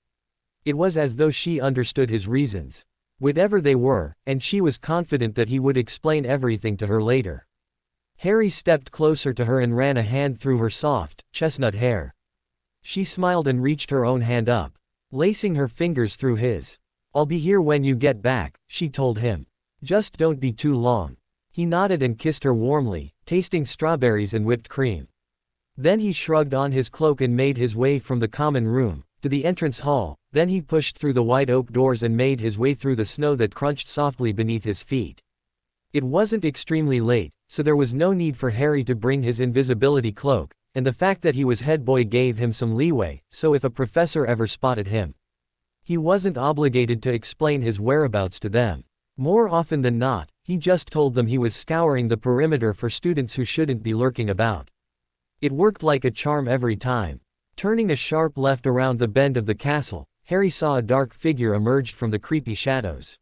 It was as though she understood his reasons. Whatever they were, and she was confident that he would explain everything to her later. Harry stepped closer to her and ran a hand through her soft, chestnut hair. She smiled and reached her own hand up, lacing her fingers through his. I'll be here when you get back, she told him. Just don't be too long. He nodded and kissed her warmly, tasting strawberries and whipped cream. Then he shrugged on his cloak and made his way from the common room to the entrance hall. Then he pushed through the wide oak doors and made his way through the snow that crunched softly beneath his feet. It wasn't extremely late, so there was no need for Harry to bring his invisibility cloak, and the fact that he was head boy gave him some leeway, so if a professor ever spotted him, he wasn't obligated to explain his whereabouts to them. More often than not, he just told them he was scouring the perimeter for students who shouldn't be lurking about. It worked like a charm every time. Turning a sharp left around the bend of the castle, Harry saw a dark figure emerge from the creepy shadows.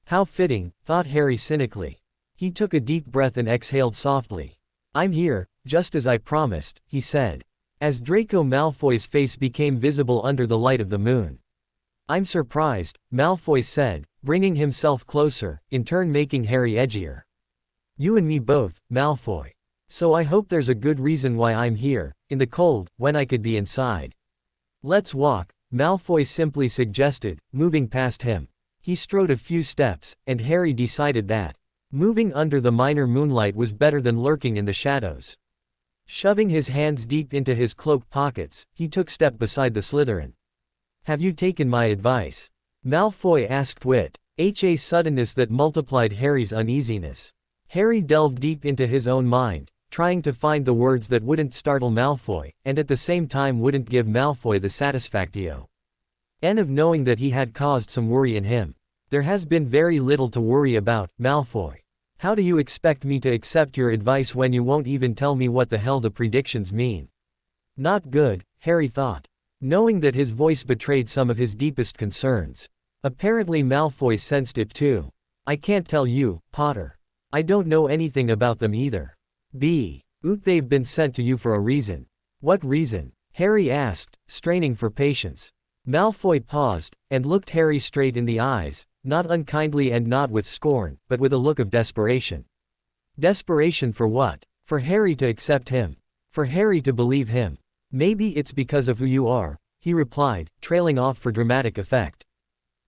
How fitting, thought Harry cynically. He took a deep breath and exhaled softly. I'm here, just as I promised, he said. As Draco Malfoy's face became visible under the light of the moon. I'm surprised, Malfoy said, bringing himself closer, in turn making Harry edgier. You and me both, Malfoy. So I hope there's a good reason why I'm here, in the cold, when I could be inside. Let's walk, Malfoy simply suggested, moving past him. He strode a few steps, and Harry decided that moving under the minor moonlight was better than lurking in the shadows. Shoving his hands deep into his cloak pockets, he took step beside the Slytherin. Have you taken my advice? Malfoy asked with a suddenness that multiplied Harry's uneasiness. Harry delved deep into his own mind, trying to find the words that wouldn't startle Malfoy, and at the same time wouldn't give Malfoy the satisfaction of knowing that he had caused some worry in him. There has been very little to worry about, Malfoy. How do you expect me to accept your advice when you won't even tell me what the hell the predictions mean? Not good, Harry thought, knowing that his voice betrayed some of his deepest concerns. Apparently Malfoy sensed it too. I can't tell you, Potter. I don't know anything about them either. They've been sent to you for a reason. What reason? Harry asked, straining for patience. Malfoy paused, and looked Harry straight in the eyes, not unkindly and not with scorn, but with a look of desperation. Desperation for what? For Harry to accept him. For Harry to believe him. Maybe it's because of who you are, he replied, trailing off for dramatic effect.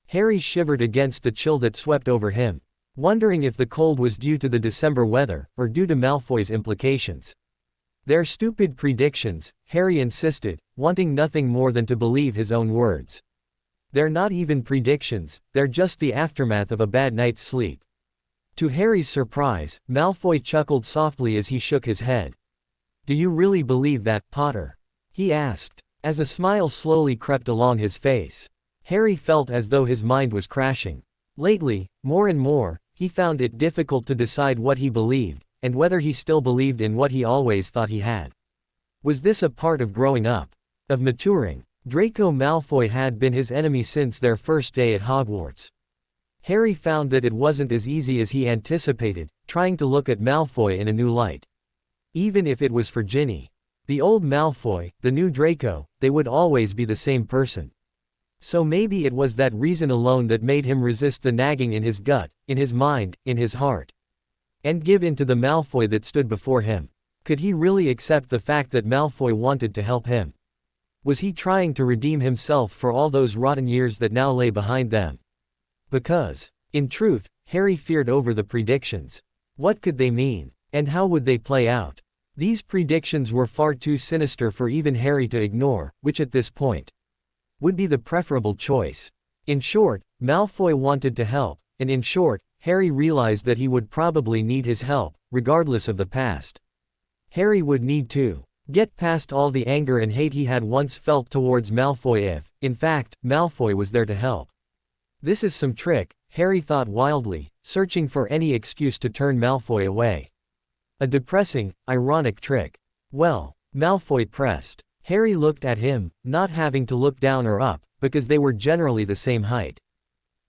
Harry shivered against the chill that swept over him, wondering if the cold was due to the December weather, or due to Malfoy's implications. "They're stupid predictions," Harry insisted, wanting nothing more than to believe his own words. "They're not even predictions, they're just the aftermath of a bad night's sleep." To Harry's surprise, Malfoy chuckled softly as he shook his head. "Do you really believe that, Potter?" he asked, as a smile slowly crept along his face. Harry felt as though his mind was crashing. Lately, more and more, he found it difficult to decide what he believed, and whether he still believed in what he always thought he had. Was this a part of growing up? Of maturing? Draco Malfoy had been his enemy since their first day at Hogwarts. Harry found that it wasn't as easy as he anticipated, trying to look at Malfoy in a new light. Even if it was for Ginny. The old Malfoy, the new Draco, they would always be the same person. So maybe it was that reason alone that made him resist the nagging in his gut, in his mind, in his heart. And give in to the Malfoy that stood before him. Could he really accept the fact that Malfoy wanted to help him? Was he trying to redeem himself for all those rotten years that now lay behind them? Because, in truth, Harry feared over the predictions. What could they mean? And how would they play out? These predictions were far too sinister for even Harry to ignore, which at this point would be the preferable choice. In short, Malfoy wanted to help, and in short, Harry realized that he would probably need his help, regardless of the past. Harry would need to get past all the anger and hate he had once felt towards Malfoy if, in fact, Malfoy was there to help. This is some trick, Harry thought wildly, searching for any excuse to turn Malfoy away. A depressing, ironic trick. Well, Malfoy pressed. Harry looked at him, not having to look down or up, because they were generally the same height.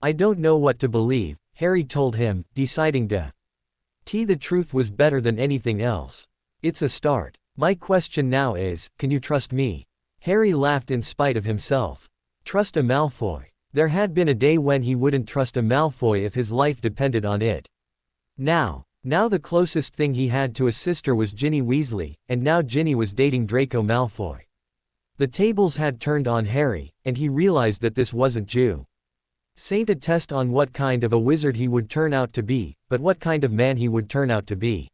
"I don't know what to believe," Harry told him, deciding to the truth was better than anything else. "It's a start. My question now is, can you trust me?" Harry laughed in spite of himself. Trust a Malfoy. There had been a day when he wouldn't trust a Malfoy if his life depended on it. Now the closest thing he had to a sister was Ginny Weasley, and now Ginny was dating Draco Malfoy. The tables had turned on Harry, and he realized that this wasn't Saint a test on what kind of a wizard he would turn out to be, but what kind of man he would turn out to be.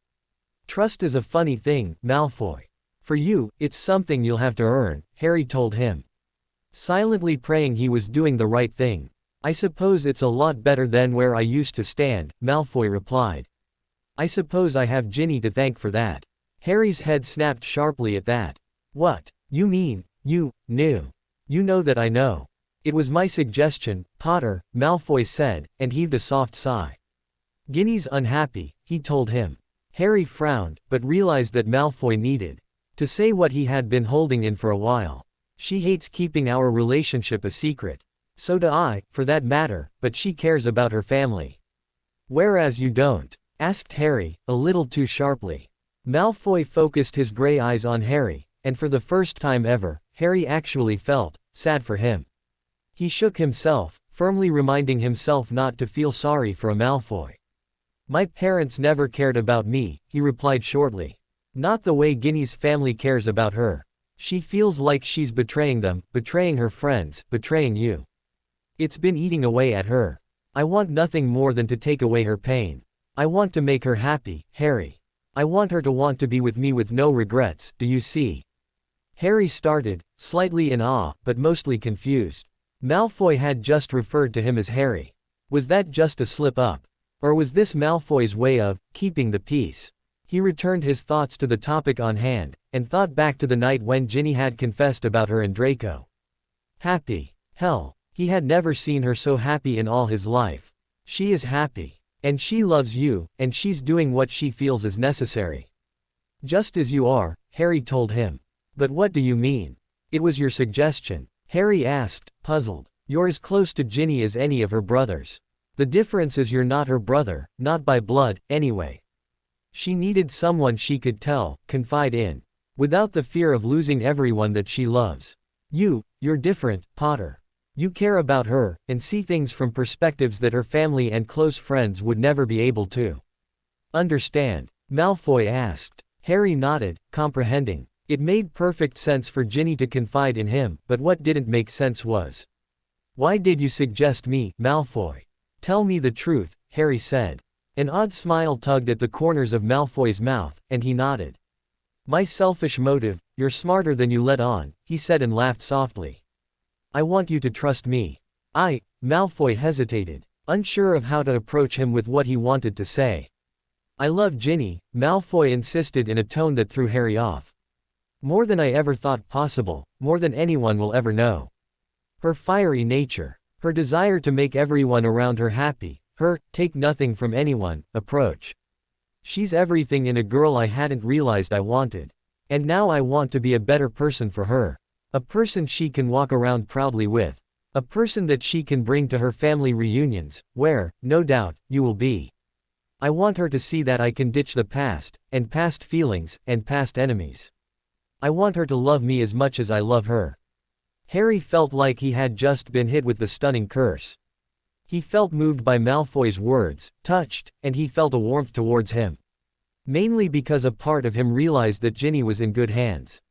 "Trust is a funny thing, Malfoy. For you, it's something you'll have to earn," Harry told him. Silently praying he was doing the right thing. "I suppose it's a lot better than where I used to stand," Malfoy replied. "I suppose I have Ginny to thank for that." Harry's head snapped sharply at that. "What? You mean, you knew? You know that I know." "It was my suggestion, Potter," Malfoy said, and heaved a soft sigh. "Ginny's unhappy," he told him. Harry frowned, but realized that Malfoy needed to say what he had been holding in for a while. "She hates keeping our relationship a secret. So do I, for that matter, but she cares about her family." "Whereas you don't?" asked Harry, a little too sharply. Malfoy focused his gray eyes on Harry, and for the first time ever, Harry actually felt sad for him. He shook himself, firmly reminding himself not to feel sorry for a Malfoy. "My parents never cared about me," he replied shortly. "Not the way Ginny's family cares about her. She feels like she's betraying them, betraying her friends, betraying you. It's been eating away at her. I want nothing more than to take away her pain. I want to make her happy, Harry. I want her to want to be with me with no regrets, do you see?" Harry started, slightly in awe, but mostly confused. Malfoy had just referred to him as Harry. Was that just a slip-up? Or was this Malfoy's way of keeping the peace? He returned his thoughts to the topic on hand, and thought back to the night when Ginny had confessed about her and Draco. Happy. Hell, he had never seen her so happy in all his life. She is happy. And she loves you, and she's doing what she feels is necessary. Just as you are, Harry told him. But what do you mean? It was your suggestion, Harry asked, puzzled. You're as close to Ginny as any of her brothers. The difference is you're not her brother, not by blood, anyway. She needed someone she could tell, confide in, without the fear of losing everyone that she loves. You're different, Potter. You care about her, and see things from perspectives that her family and close friends would never be able to understand. Malfoy asked. Harry nodded, comprehending. It made perfect sense for Ginny to confide in him, but what didn't make sense was Why did you suggest me, Malfoy? Tell me the truth, Harry said. An odd smile tugged at the corners of Malfoy's mouth, and he nodded. My selfish motive, you're smarter than you let on, he said and laughed softly. I want you to trust me. Malfoy hesitated, unsure of how to approach him with what he wanted to say. I love Ginny, Malfoy insisted in a tone that threw Harry off. More than I ever thought possible, more than anyone will ever know. Her fiery nature, her desire to make everyone around her happy, her take nothing from anyone approach. She's everything in a girl I hadn't realized I wanted. And now I want to be a better person for her. A person she can walk around proudly with. A person that she can bring to her family reunions, where, no doubt, you will be. I want her to see that I can ditch the past, and past feelings, and past enemies. I want her to love me as much as I love her. Harry felt like he had just been hit with the stunning curse. He felt moved by Malfoy's words, touched, and he felt a warmth towards him. Mainly because a part of him realized that Ginny was in good hands.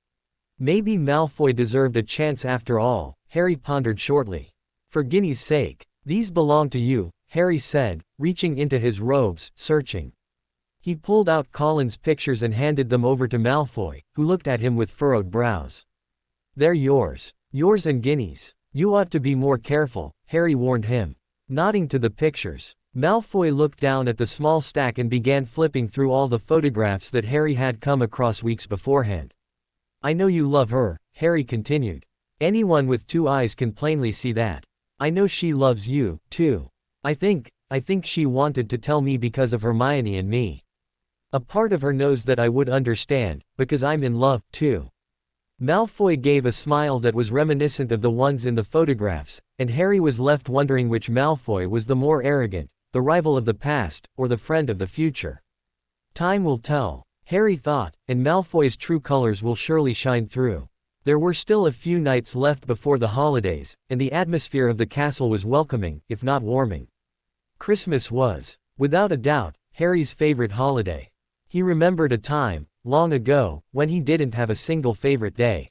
Maybe Malfoy deserved a chance after all, Harry pondered shortly. For Ginny's sake. These belong to you, Harry said, reaching into his robes, searching. He pulled out Colin's pictures and handed them over to Malfoy, who looked at him with furrowed brows. They're yours. Yours and Ginny's. You ought to be more careful, Harry warned him. Nodding to the pictures, Malfoy looked down at the small stack and began flipping through all the photographs that Harry had come across weeks beforehand. I know you love her, Harry continued. Anyone with two eyes can plainly see that. I know she loves you, too. I think she wanted to tell me because of Hermione and me. A part of her knows that I would understand, because I'm in love, too. Malfoy gave a smile that was reminiscent of the ones in the photographs, and Harry was left wondering which Malfoy was the more arrogant, the rival of the past, or the friend of the future. Time will tell, Harry thought, and Malfoy's true colors will surely shine through. There were still a few nights left before the holidays, and the atmosphere of the castle was welcoming, if not warming. Christmas was, without a doubt, Harry's favorite holiday. He remembered a time, long ago, when he didn't have a single favorite day.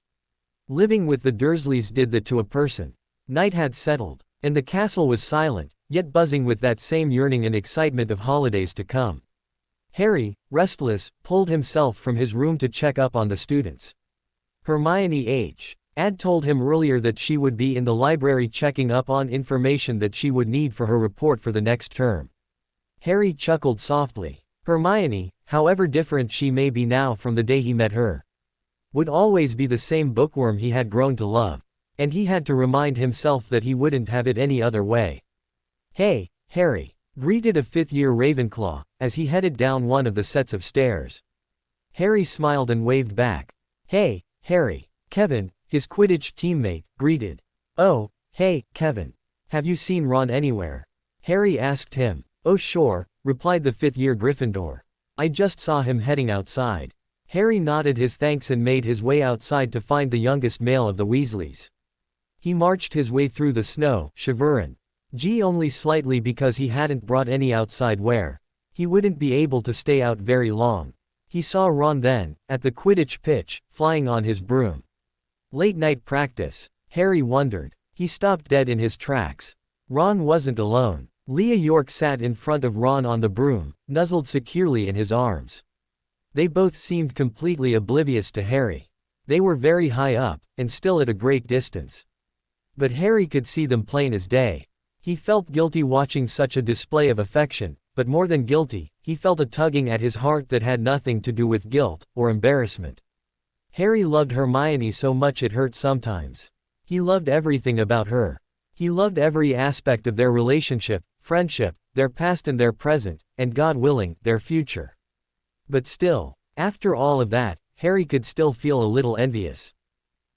Living with the Dursleys did that to a person. Night had settled, and the castle was silent, yet buzzing with that same yearning and excitement of holidays to come. Harry, restless, pulled himself from his room to check up on the students. Hermione had told him earlier that she would be in the library checking up on information that she would need for her report for the next term. Harry chuckled softly. Hermione, however different she may be now from the day he met her, would always be the same bookworm he had grown to love, and he had to remind himself that he wouldn't have it any other way. Hey, Harry, greeted a fifth-year Ravenclaw, as he headed down one of the sets of stairs. Harry smiled and waved back. Hey, Harry, Kevin, his Quidditch teammate, greeted. Oh, hey, Kevin. Have you seen Ron anywhere? Harry asked him. Oh sure, replied the fifth-year Gryffindor. I just saw him heading outside. Harry nodded his thanks and made his way outside to find the youngest male of the Weasleys. He marched his way through the snow, shivering. Only slightly because he hadn't brought any outside wear. He wouldn't be able to stay out very long. He saw Ron then, at the Quidditch pitch, flying on his broom. Late night practice, Harry wondered. He stopped dead in his tracks. Ron wasn't alone. Leah York sat in front of Ron on the broom, nuzzled securely in his arms. They both seemed completely oblivious to Harry. They were very high up, and still at a great distance. But Harry could see them plain as day. He felt guilty watching such a display of affection, but more than guilty, he felt a tugging at his heart that had nothing to do with guilt, or embarrassment. Harry loved Hermione so much it hurt sometimes. He loved everything about her. He loved every aspect of their relationship, friendship, their past and their present, and God willing, their future. But still, after all of that, Harry could still feel a little envious.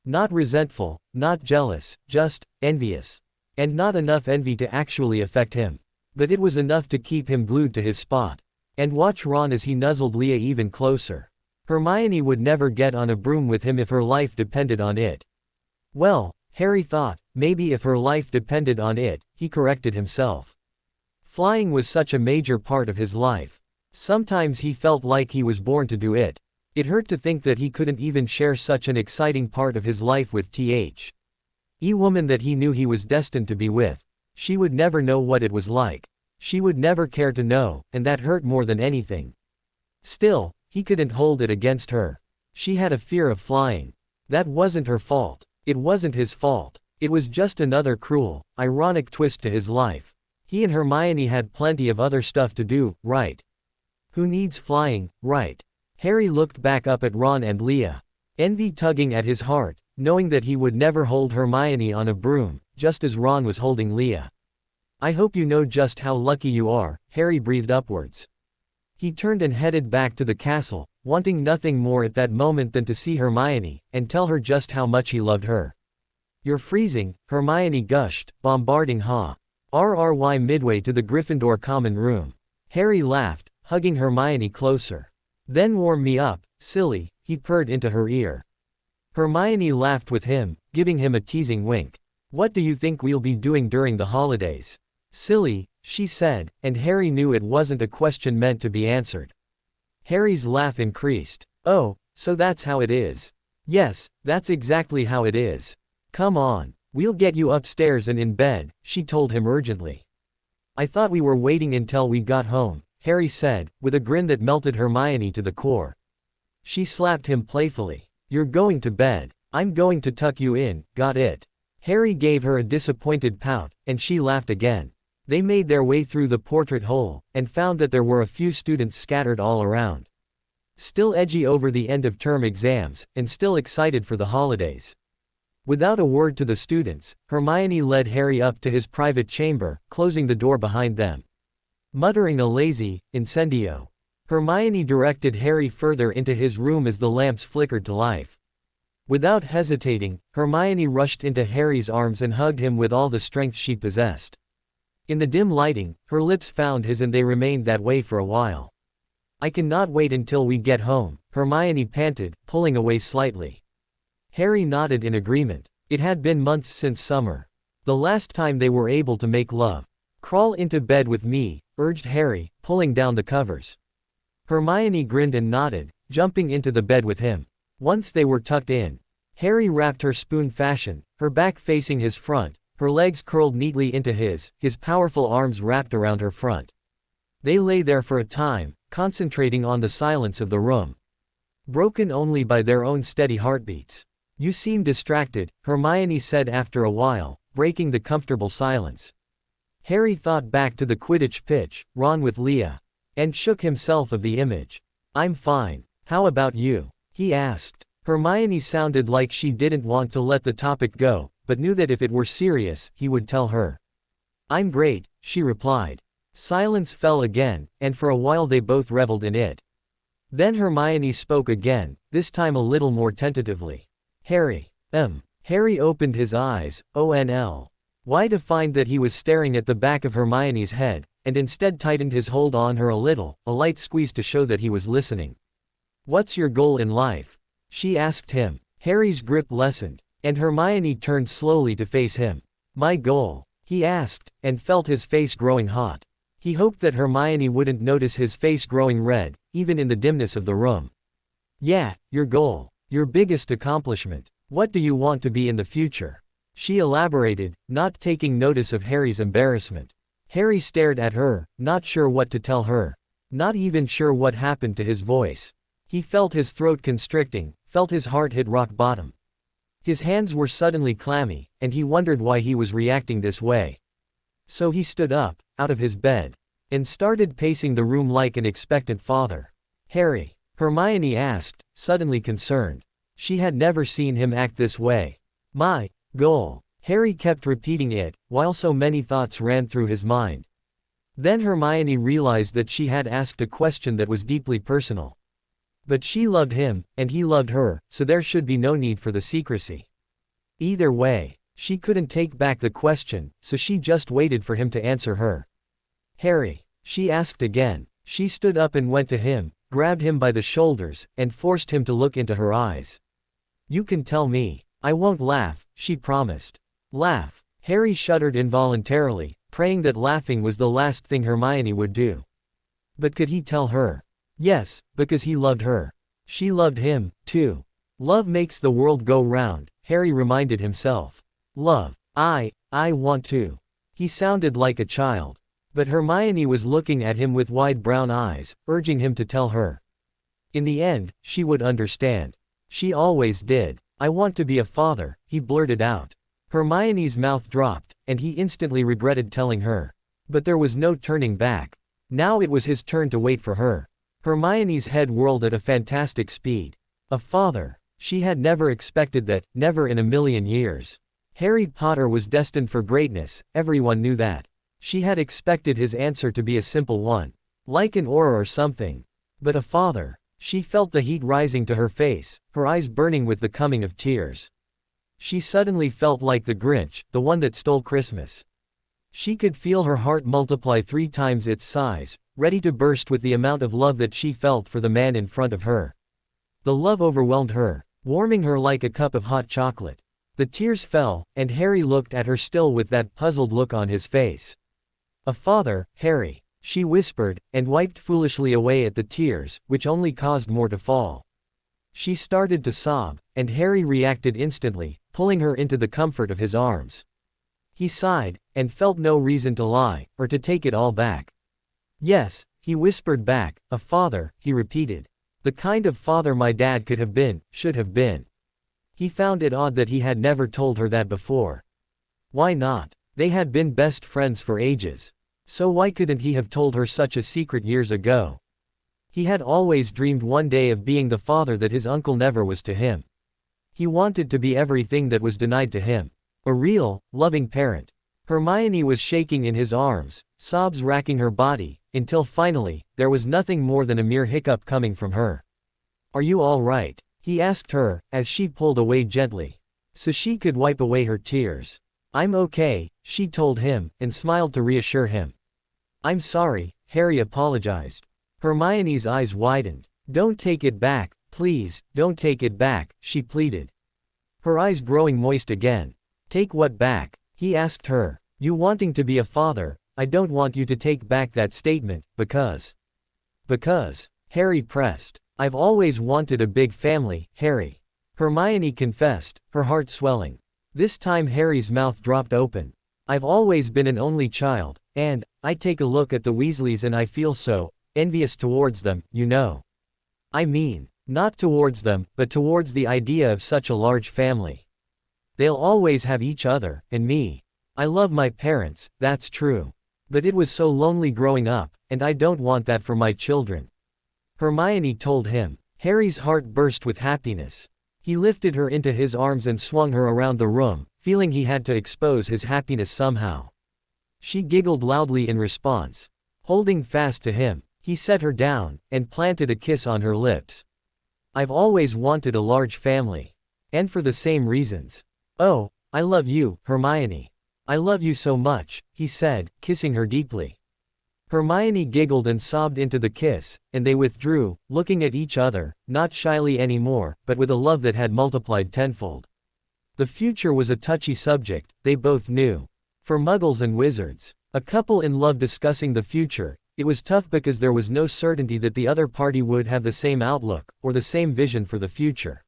Not resentful, not jealous, just envious. And not enough envy to actually affect him. But it was enough to keep him glued to his spot. And watch Ron as he nuzzled Leah even closer. Hermione would never get on a broom with him if her life depended on it. Well, Harry thought, maybe if her life depended on it, he corrected himself. Flying was such a major part of his life. Sometimes he felt like he was born to do it. It hurt to think that he couldn't even share such an exciting part of his life with Th. A woman that he knew he was destined to be with. She would never know what it was like. She would never care to know, and that hurt more than anything. Still, he couldn't hold it against her. She had a fear of flying. That wasn't her fault. It wasn't his fault. It was just another cruel, ironic twist to his life. He and Hermione had plenty of other stuff to do, right? Who needs flying, right? Harry looked back up at Ron and Leah. Envy tugging at his heart, knowing that he would never hold Hermione on a broom, just as Ron was holding Leah. I hope you know just how lucky you are, Harry breathed upwards. He turned and headed back to the castle, wanting nothing more at that moment than to see Hermione, and tell her just how much he loved her. You're freezing, Hermione gushed, bombarding RRY midway to the Gryffindor common room. Harry laughed, hugging Hermione closer. Then warm me up, silly, he purred into her ear. Hermione laughed with him, giving him a teasing wink. What do you think we'll be doing during the holidays? Silly, she said, and Harry knew it wasn't a question meant to be answered. Harry's laugh increased. Oh, so that's how it is. Yes, that's exactly how it is. Come on, we'll get you upstairs and in bed, she told him urgently. I thought we were waiting until we got home, Harry said, with a grin that melted Hermione to the core. She slapped him playfully. You're going to bed. I'm going to tuck you in, got it? Harry gave her a disappointed pout, and she laughed again. They made their way through the portrait hole, and found that there were a few students scattered all around. Still edgy over the end-of-term exams, and still excited for the holidays. Without a word to the students, Hermione led Harry up to his private chamber, closing the door behind them. Muttering a lazy incendio, Hermione directed Harry further into his room as the lamps flickered to life. Without hesitating, Hermione rushed into Harry's arms and hugged him with all the strength she possessed. In the dim lighting, her lips found his and they remained that way for a while. I cannot wait until we get home, Hermione panted, pulling away slightly. Harry nodded in agreement. It had been months since summer. The last time they were able to make love. Crawl into bed with me, urged Harry, pulling down the covers. Hermione grinned and nodded, jumping into the bed with him. Once they were tucked in, Harry wrapped her spoon fashion, her back facing his front, her legs curled neatly into his powerful arms wrapped around her front. They lay there for a time, concentrating on the silence of the room. Broken only by their own steady heartbeats. You seem distracted, Hermione said after a while, breaking the comfortable silence. Harry thought back to the Quidditch pitch, Ron with Leah, and shook himself of the image. I'm fine. How about you? He asked. Hermione sounded like she didn't want to let the topic go, but knew that if it were serious, he would tell her. I'm great, she replied. Silence fell again, and for a while they both reveled in it. Then Hermione spoke again, this time a little more tentatively. Harry. Harry opened his eyes, ONL. Why to find that he was staring at the back of Hermione's head, and instead tightened his hold on her a little, a light squeeze to show that he was listening. What's your goal in life? She asked him. Harry's grip lessened, and Hermione turned slowly to face him. My goal? He asked, and felt his face growing hot. He hoped that Hermione wouldn't notice his face growing red, even in the dimness of the room. Yeah, your goal. Your biggest accomplishment. What do you want to be in the future? She elaborated, not taking notice of Harry's embarrassment. Harry stared at her, not sure what to tell her. Not even sure what happened to his voice. He felt his throat constricting, felt his heart hit rock bottom. His hands were suddenly clammy, and he wondered why he was reacting this way. So he stood up, out of his bed, and started pacing the room like an expectant father. Harry? Hermione asked, suddenly concerned. She had never seen him act this way. My goal. Harry kept repeating it, while so many thoughts ran through his mind. Then Hermione realized that she had asked a question that was deeply personal. But she loved him, and he loved her, so there should be no need for the secrecy. Either way, she couldn't take back the question, so she just waited for him to answer her. Harry? She asked again. She stood up and went to him, grabbed him by the shoulders, and forced him to look into her eyes. You can tell me. I won't laugh, she promised. Laugh. Harry shuddered involuntarily, praying that laughing was the last thing Hermione would do. But could he tell her? Yes, because he loved her. She loved him, too. Love makes the world go round, Harry reminded himself. Love. I want to. He sounded like a child. But Hermione was looking at him with wide brown eyes, urging him to tell her. In the end, she would understand. She always did. I want to be a father, he blurted out. Hermione's mouth dropped, and he instantly regretted telling her. But there was no turning back. Now it was his turn to wait for her. Hermione's head whirled at a fantastic speed. A father. She had never expected that, never in a million years. Harry Potter was destined for greatness, everyone knew that. She had expected his answer to be a simple one. Like an aura or something. But a father. She felt the heat rising to her face, her eyes burning with the coming of tears. She suddenly felt like the Grinch, the one that stole Christmas. She could feel her heart multiply 3 times its size, ready to burst with the amount of love that she felt for the man in front of her. The love overwhelmed her, warming her like a cup of hot chocolate. The tears fell, and Harry looked at her still with that puzzled look on his face. A father, Harry, she whispered, and wiped foolishly away at the tears, which only caused more to fall. She started to sob, and Harry reacted instantly, pulling her into the comfort of his arms. He sighed, and felt no reason to lie, or to take it all back. Yes, he whispered back, a father, he repeated. The kind of father my dad could have been, should have been. He found it odd that he had never told her that before. Why not? They had been best friends for ages. So why couldn't he have told her such a secret years ago? He had always dreamed one day of being the father that his uncle never was to him. He wanted to be everything that was denied to him. A real, loving parent. Hermione was shaking in his arms, sobs racking her body, until finally, there was nothing more than a mere hiccup coming from her. Are you all right? He asked her, as she pulled away gently, so she could wipe away her tears. I'm okay, she told him, and smiled to reassure him. I'm sorry, Harry apologized. Hermione's eyes widened. Don't take it back, please, don't take it back, she pleaded. Her eyes growing moist again. Take what back? He asked her. You wanting to be a father, I don't want you to take back that statement, because, Harry pressed. I've always wanted a big family, Harry. Hermione confessed, her heart swelling. This time Harry's mouth dropped open. I've always been an only child, and, I take a look at the Weasleys and I feel so envious towards them, you know. I mean, not towards them, but towards the idea of such a large family. They'll always have each other, and me. I love my parents, that's true. But it was so lonely growing up, and I don't want that for my children. Hermione told him. Harry's heart burst with happiness. He lifted her into his arms and swung her around the room, feeling he had to expose his happiness somehow. She giggled loudly in response. Holding fast to him, he set her down, and planted a kiss on her lips. I've always wanted a large family. And for the same reasons. Oh, I love you, Hermione. I love you so much, he said, kissing her deeply. Hermione giggled and sobbed into the kiss, and they withdrew, looking at each other, not shyly anymore, but with a love that had multiplied tenfold. The future was a touchy subject, they both knew. For muggles and wizards, a couple in love discussing the future, it was tough because there was no certainty that the other party would have the same outlook, or the same vision for the future.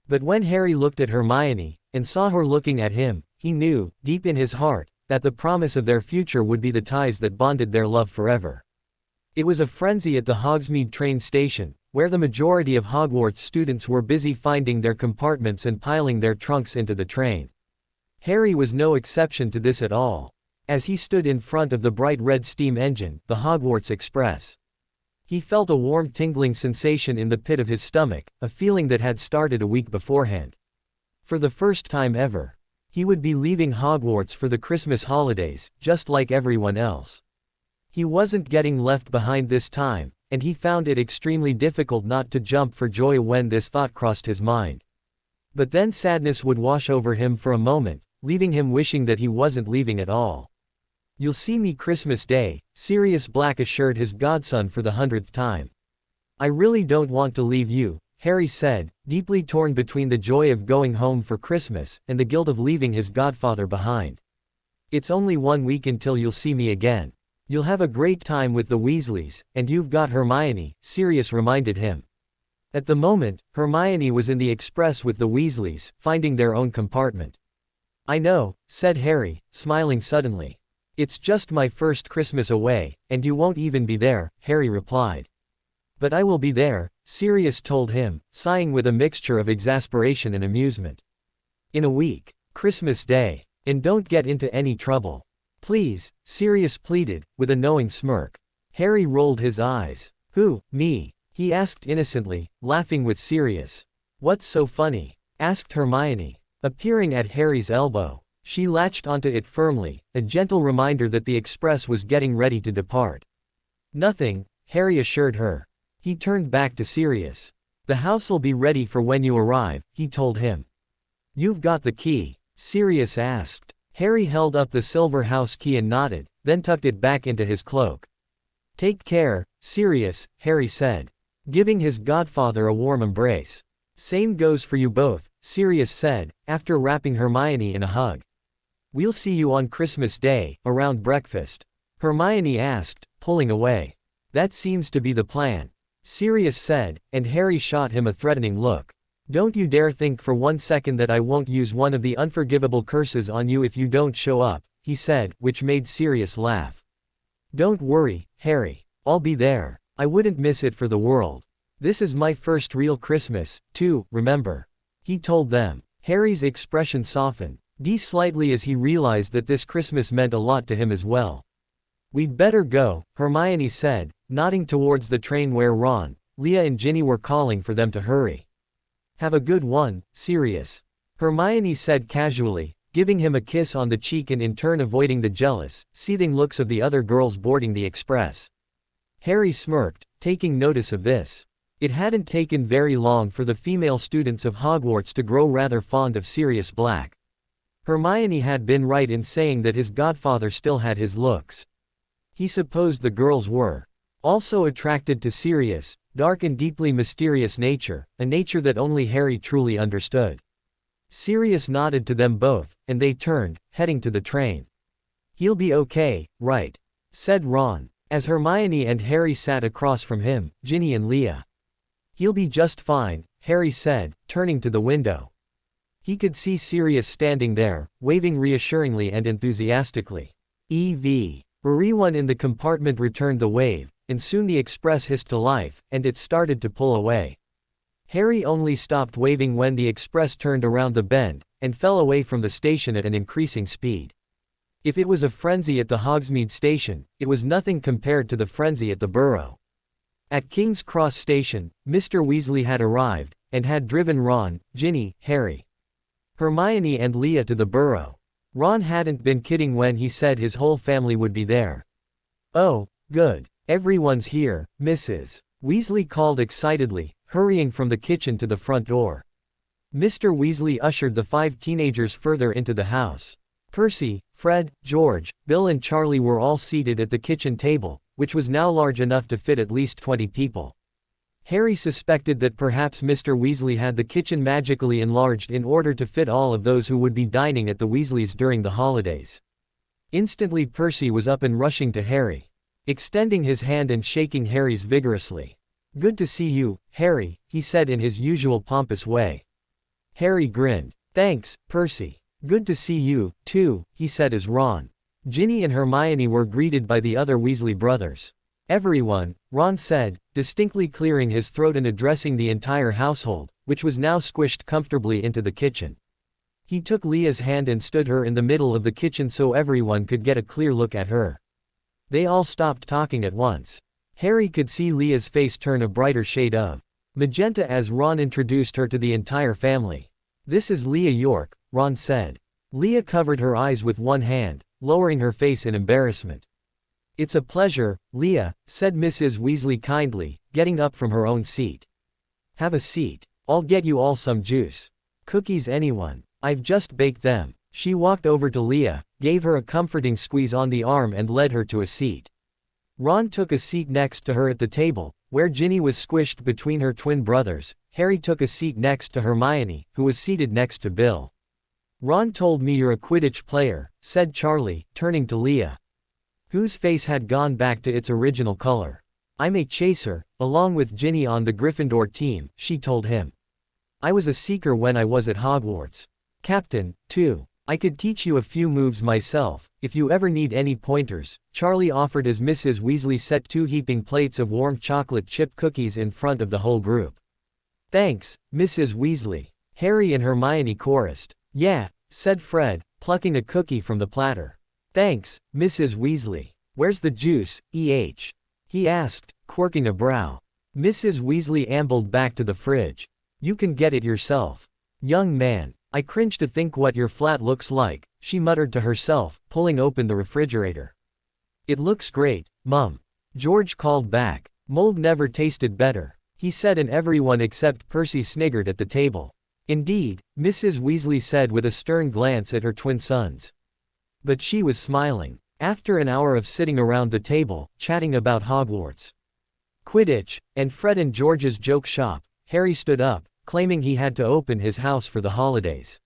But when Harry looked at Hermione, and saw her looking at him, he knew, deep in his heart, that the promise of their future would be the ties that bonded their love forever. It was a frenzy at the Hogsmeade train station, where the majority of Hogwarts students were busy finding their compartments and piling their trunks into the train. Harry was no exception to this at all. As he stood in front of the bright red steam engine, the Hogwarts Express. He felt a warm tingling sensation in the pit of his stomach, a feeling that had started a week beforehand. For the first time ever, he would be leaving Hogwarts for the Christmas holidays, just like everyone else. He wasn't getting left behind this time, and he found it extremely difficult not to jump for joy when this thought crossed his mind. But then sadness would wash over him for a moment, leaving him wishing that he wasn't leaving at all. You'll see me Christmas Day, Sirius Black assured his godson for the 100th time. I really don't want to leave you, Harry said, deeply torn between the joy of going home for Christmas and the guilt of leaving his godfather behind. It's only 1 week until you'll see me again. You'll have a great time with the Weasleys, and you've got Hermione, Sirius reminded him. At the moment, Hermione was in the express with the Weasleys, finding their own compartment. I know, said Harry, smiling suddenly. It's just my first Christmas away, and you won't even be there, Harry replied. But I will be there, Sirius told him, sighing with a mixture of exasperation and amusement. In a week. Christmas Day. And don't get into any trouble. Please, Sirius pleaded, with a knowing smirk. Harry rolled his eyes. Who, me? He asked innocently, laughing with Sirius. What's so funny? Asked Hermione, appearing at Harry's elbow. She latched onto it firmly, a gentle reminder that the express was getting ready to depart. Nothing, Harry assured her. He turned back to Sirius. The house'll be ready for when you arrive, he told him. You've got the key? Sirius asked. Harry held up the silver house key and nodded, then tucked it back into his cloak. Take care, Sirius, Harry said, giving his godfather a warm embrace. Same goes for you both, Sirius said, after wrapping Hermione in a hug. We'll see you on Christmas Day, around breakfast. Hermione asked, pulling away. That seems to be the plan, Sirius said, and Harry shot him a threatening look. Don't you dare think for 1 second that I won't use one of the unforgivable curses on you if you don't show up, he said, which made Sirius laugh. Don't worry, Harry. I'll be there. I wouldn't miss it for the world. This is my first real Christmas, too, remember? He told them. Harry's expression softened, slightly as he realized that this Christmas meant a lot to him as well. We'd better go, Hermione said, nodding towards the train where Ron, Leah and Ginny were calling for them to hurry. Have a good one, Sirius. Hermione said casually, giving him a kiss on the cheek and in turn avoiding the jealous, seething looks of the other girls boarding the express. Harry smirked, taking notice of this. It hadn't taken very long for the female students of Hogwarts to grow rather fond of Sirius Black. Hermione had been right in saying that his godfather still had his looks. He supposed the girls were also attracted to Sirius' dark and deeply mysterious nature, a nature that only Harry truly understood. Sirius nodded to them both, and they turned, heading to the train. He'll be okay, right? Said Ron, as Hermione and Harry sat across from him, Ginny and Leah. He'll be just fine, Harry said, turning to the window. He could see Sirius standing there, waving reassuringly and enthusiastically. Everyone in the compartment returned the wave, and soon the express hissed to life, and it started to pull away. Harry only stopped waving when the express turned around the bend, and fell away from the station at an increasing speed. If it was a frenzy at the Hogsmeade station, it was nothing compared to the frenzy at the Burrow. At King's Cross Station, Mr. Weasley had arrived, and had driven Ron, Ginny, Harry, Hermione and Leah to the Burrow. Ron hadn't been kidding when he said his whole family would be there. Oh, good. Everyone's here, Mrs. Weasley called excitedly, hurrying from the kitchen to the front door. Mr. Weasley ushered the 5 teenagers further into the house. Percy, Fred, George, Bill and Charlie were all seated at the kitchen table, which was now large enough to fit at least 20 people. Harry suspected that perhaps Mr. Weasley had the kitchen magically enlarged in order to fit all of those who would be dining at the Weasleys during the holidays. Instantly Percy was up and rushing to Harry, extending his hand and shaking Harry's vigorously. Good to see you, Harry, he said in his usual pompous way. Harry grinned. Thanks, Percy. Good to see you, too, he said as Ron, Ginny and Hermione were greeted by the other Weasley brothers. Everyone, Ron said, distinctly clearing his throat and addressing the entire household, which was now squished comfortably into the kitchen. He took Leah's hand and stood her in the middle of the kitchen so everyone could get a clear look at her. They all stopped talking at once. Harry could see Leah's face turn a brighter shade of magenta as Ron introduced her to the entire family. This is Leah York, Ron said. Leah covered her eyes with one hand, lowering her face in embarrassment. It's a pleasure, Leah, said Mrs. Weasley kindly, getting up from her own seat. Have a seat. I'll get you all some juice. Cookies anyone? I've just baked them. She walked over to Leah, gave her a comforting squeeze on the arm and led her to a seat. Ron took a seat next to her at the table, where Ginny was squished between her twin brothers. Harry took a seat next to Hermione, who was seated next to Bill. Ron told me you're a Quidditch player, said Charlie, turning to Leah, whose face had gone back to its original color. I'm a chaser, along with Ginny on the Gryffindor team, she told him. I was a seeker when I was at Hogwarts. Captain, too. I could teach you a few moves myself, if you ever need any pointers, Charlie offered as Mrs. Weasley set 2 heaping plates of warm chocolate chip cookies in front of the whole group. Thanks, Mrs. Weasley, Harry and Hermione chorused. Yeah, said Fred, plucking a cookie from the platter. Thanks, Mrs. Weasley. Where's the juice, he asked, quirking a brow. Mrs. Weasley ambled back to the fridge. You can get it yourself. Young man, I cringe to think what your flat looks like, she muttered to herself, pulling open the refrigerator. It looks great, Mum. George called back. Mold never tasted better, he said, and everyone except Percy sniggered at the table. Indeed, Mrs. Weasley said with a stern glance at her twin sons. But she was smiling. After an hour of sitting around the table, chatting about Hogwarts, Quidditch, and Fred and George's joke shop, Harry stood up, claiming he had to open his house for the holidays.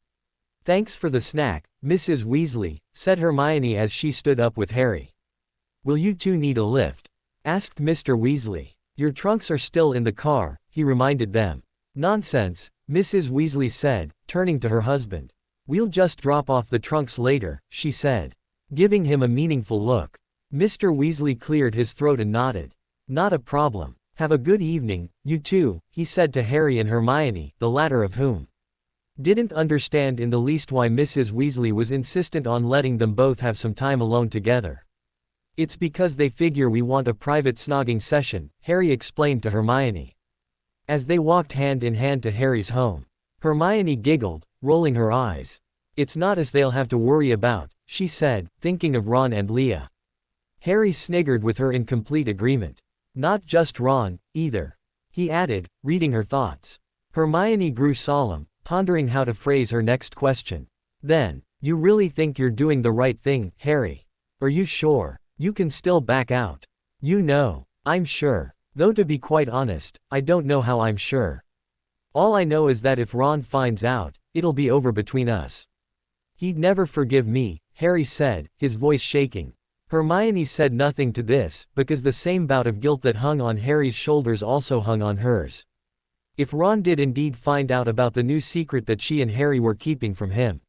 Thanks for the snack, Mrs. Weasley, said Hermione as she stood up with Harry. Will you two need a lift? Asked Mr. Weasley. Your trunks are still in the car, he reminded them. Nonsense, Mrs. Weasley said, turning to her husband. We'll just drop off the trunks later, she said, giving him a meaningful look. Mr. Weasley cleared his throat and nodded. Not a problem. Have a good evening, you two, he said to Harry and Hermione, the latter of whom didn't understand in the least why Mrs. Weasley was insistent on letting them both have some time alone together. It's because they figure we want a private snogging session, Harry explained to Hermione. As they walked hand in hand to Harry's home, Hermione giggled, rolling her eyes. It's not as they'll have to worry about, she said, thinking of Ron and Leah. Harry sniggered with her in complete agreement. Not just Ron, either, he added, reading her thoughts. Hermione grew solemn, pondering how to phrase her next question. Then, you really think you're doing the right thing, Harry? Are you sure? You can still back out. You know, I'm sure. Though to be quite honest, I don't know how I'm sure. All I know is that if Ron finds out, it'll be over between us. He'd never forgive me, Harry said, his voice shaking. Hermione said nothing to this, because the same bout of guilt that hung on Harry's shoulders also hung on hers. If Ron did indeed find out about the new secret that she and Harry were keeping from him,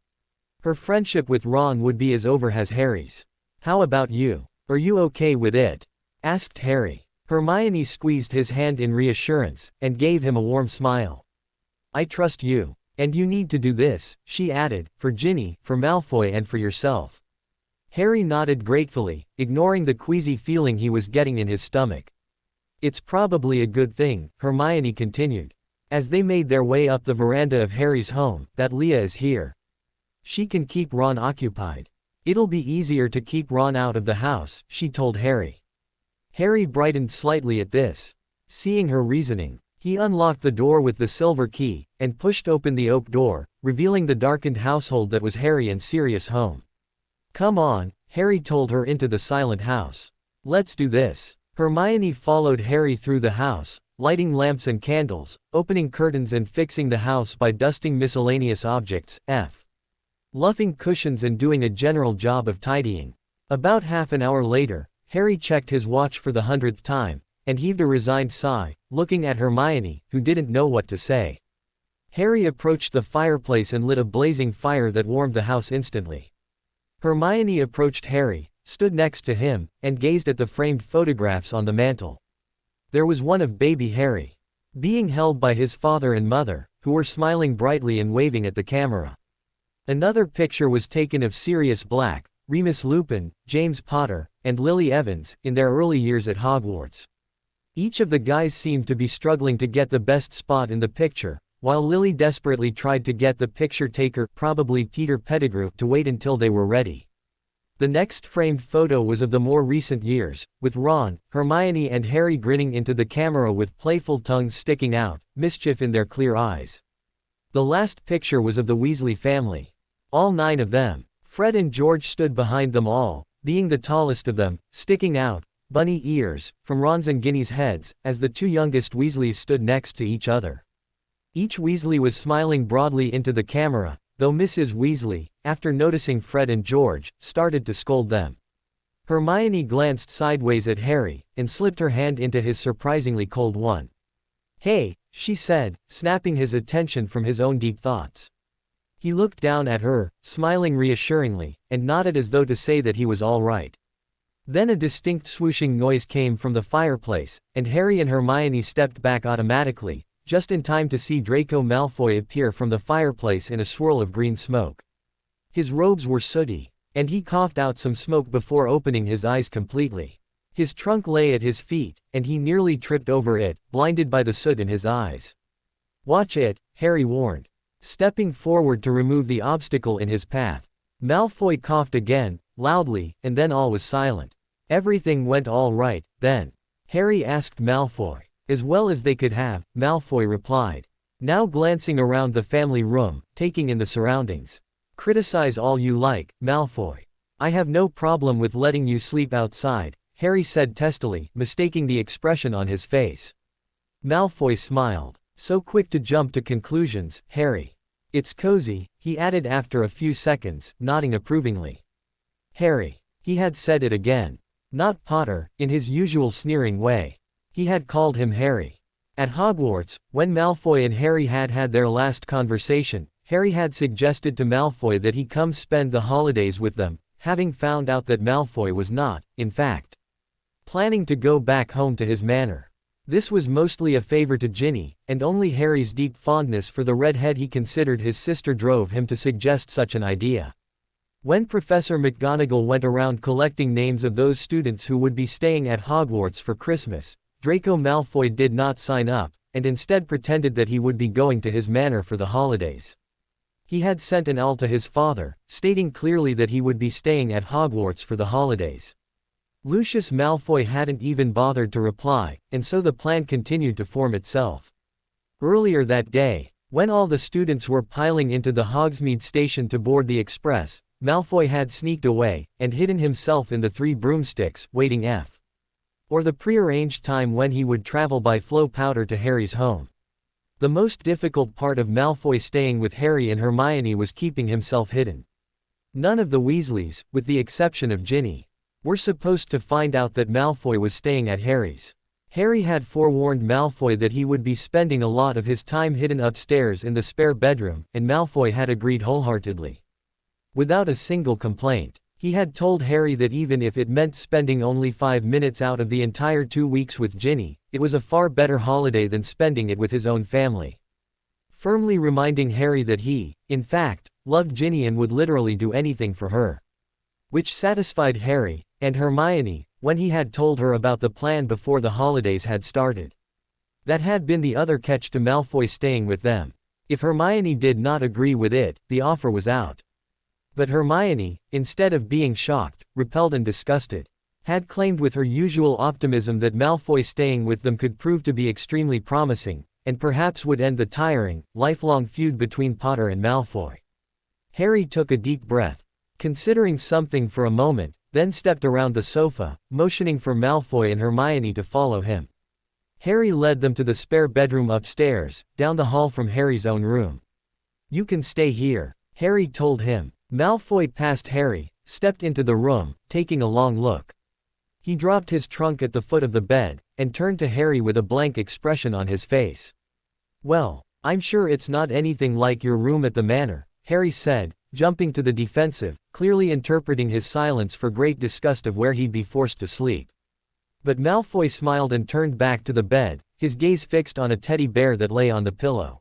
her friendship with Ron would be as over as Harry's. How about you? Are you okay with it? Asked Harry. Hermione squeezed his hand in reassurance, and gave him a warm smile. I trust you. And you need to do this, she added, for Ginny, for Malfoy and for yourself. Harry nodded gratefully, ignoring the queasy feeling he was getting in his stomach. It's probably a good thing, Hermione continued, as they made their way up the veranda of Harry's home, that Leah is here. She can keep Ron occupied. It'll be easier to keep Ron out of the house, she told Harry. Harry brightened slightly at this. Seeing her reasoning, he unlocked the door with the silver key, and pushed open the oak door, revealing the darkened household that was Harry and Sirius' home. Come on, Harry told her into the silent house. Let's do this. Hermione followed Harry through the house, lighting lamps and candles, opening curtains and fixing the house by dusting miscellaneous objects, luffing cushions and doing a general job of tidying. About half an hour later, Harry checked his watch for the 100th time, and heaved a resigned sigh, looking at Hermione, who didn't know what to say. Harry approached the fireplace and lit a blazing fire that warmed the house instantly. Hermione approached Harry, stood next to him, and gazed at the framed photographs on the mantel. There was one of baby Harry, being held by his father and mother, who were smiling brightly and waving at the camera. Another picture was taken of Sirius Black, Remus Lupin, James Potter, and Lily Evans, in their early years at Hogwarts. Each of the guys seemed to be struggling to get the best spot in the picture, while Lily desperately tried to get the picture taker, probably Peter Pettigrew, to wait until they were ready. The next framed photo was of the more recent years, with Ron, Hermione and Harry grinning into the camera with playful tongues sticking out, mischief in their clear eyes. The last picture was of the Weasley family. All 9 of them. Fred and George stood behind them all, being the tallest of them, sticking out, bunny ears, from Ron's and Ginny's heads, as the 2 youngest Weasleys stood next to each other. Each Weasley was smiling broadly into the camera, though Mrs. Weasley, after noticing Fred and George, started to scold them. Hermione glanced sideways at Harry, and slipped her hand into his surprisingly cold one. Hey, she said, snapping his attention from his own deep thoughts. He looked down at her, smiling reassuringly, and nodded as though to say that he was all right. Then a distinct swooshing noise came from the fireplace, and Harry and Hermione stepped back automatically, just in time to see Draco Malfoy appear from the fireplace in a swirl of green smoke. His robes were sooty, and he coughed out some smoke before opening his eyes completely. His trunk lay at his feet, and he nearly tripped over it, blinded by the soot in his eyes. "Watch it," Harry warned, stepping forward to remove the obstacle in his path. Malfoy coughed again, loudly, and then all was silent. "Everything went all right, then?" Harry asked Malfoy. "As well as they could have," Malfoy replied, now glancing around the family room, taking in the surroundings. "Criticize all you like, Malfoy. I have no problem with letting you sleep outside," Harry said testily, mistaking the expression on his face. Malfoy smiled. "So quick to jump to conclusions, Harry. It's cozy," he added after a few seconds, nodding approvingly. Harry. He had said it again. Not Potter, in his usual sneering way. He had called him Harry. At Hogwarts, when Malfoy and Harry had had their last conversation, Harry had suggested to Malfoy that he come spend the holidays with them, having found out that Malfoy was not, in fact, planning to go back home to his manor. This was mostly a favor to Ginny, and only Harry's deep fondness for the redhead he considered his sister drove him to suggest such an idea. When Professor McGonagall went around collecting names of those students who would be staying at Hogwarts for Christmas, Draco Malfoy did not sign up, and instead pretended that he would be going to his manor for the holidays. He had sent an owl to his father, stating clearly that he would be staying at Hogwarts for the holidays. Lucius Malfoy hadn't even bothered to reply, and so the plan continued to form itself. Earlier that day, when all the students were piling into the Hogsmeade station to board the express, Malfoy had sneaked away, and hidden himself in the Three Broomsticks, waiting or the prearranged time when he would travel by Flow Powder to Harry's home. The most difficult part of Malfoy staying with Harry and Hermione was keeping himself hidden. None of the Weasleys, with the exception of Ginny, were supposed to find out that Malfoy was staying at Harry's. Harry had forewarned Malfoy that he would be spending a lot of his time hidden upstairs in the spare bedroom, and Malfoy had agreed wholeheartedly. Without a single complaint, he had told Harry that even if it meant spending only 5 minutes out of the entire 2 weeks with Ginny, it was a far better holiday than spending it with his own family. Firmly reminding Harry that he, in fact, loved Ginny and would literally do anything for her. Which satisfied Harry, and Hermione, when he had told her about the plan before the holidays had started. That had been the other catch to Malfoy staying with them. If Hermione did not agree with it, the offer was out. But Hermione, instead of being shocked, repelled and disgusted, had claimed with her usual optimism that Malfoy staying with them could prove to be extremely promising, and perhaps would end the tiring, lifelong feud between Potter and Malfoy. Harry took a deep breath, considering something for a moment, then stepped around the sofa, motioning for Malfoy and Hermione to follow him. Harry led them to the spare bedroom upstairs, down the hall from Harry's own room. "You can stay here," Harry told him. Malfoy passed Harry, stepped into the room, taking a long look. He dropped his trunk at the foot of the bed, and turned to Harry with a blank expression on his face. "Well, I'm sure it's not anything like your room at the manor," Harry said, jumping to the defensive, clearly interpreting his silence for great disgust of where he'd be forced to sleep. But Malfoy smiled and turned back to the bed, his gaze fixed on a teddy bear that lay on the pillow.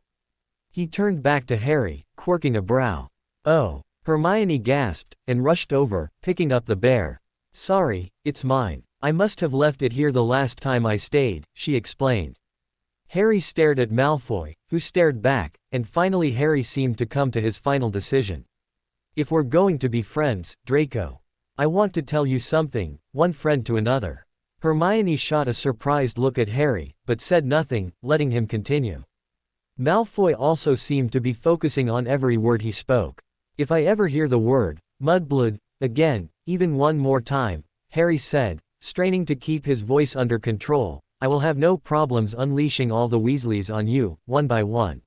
He turned back to Harry, quirking a brow. "Oh," Hermione gasped, and rushed over, picking up the bear. "Sorry, it's mine. I must have left it here the last time I stayed," she explained. Harry stared at Malfoy, who stared back, and finally Harry seemed to come to his final decision. "If we're going to be friends, Draco, I want to tell you something," one friend to another. Hermione shot a surprised look at Harry, but said nothing, letting him continue. Malfoy also seemed to be focusing on every word he spoke. "If I ever hear the word, mudblood, again, even one more time," Harry said, straining to keep his voice under control, "I will have no problems unleashing all the Weasleys on you, one by one.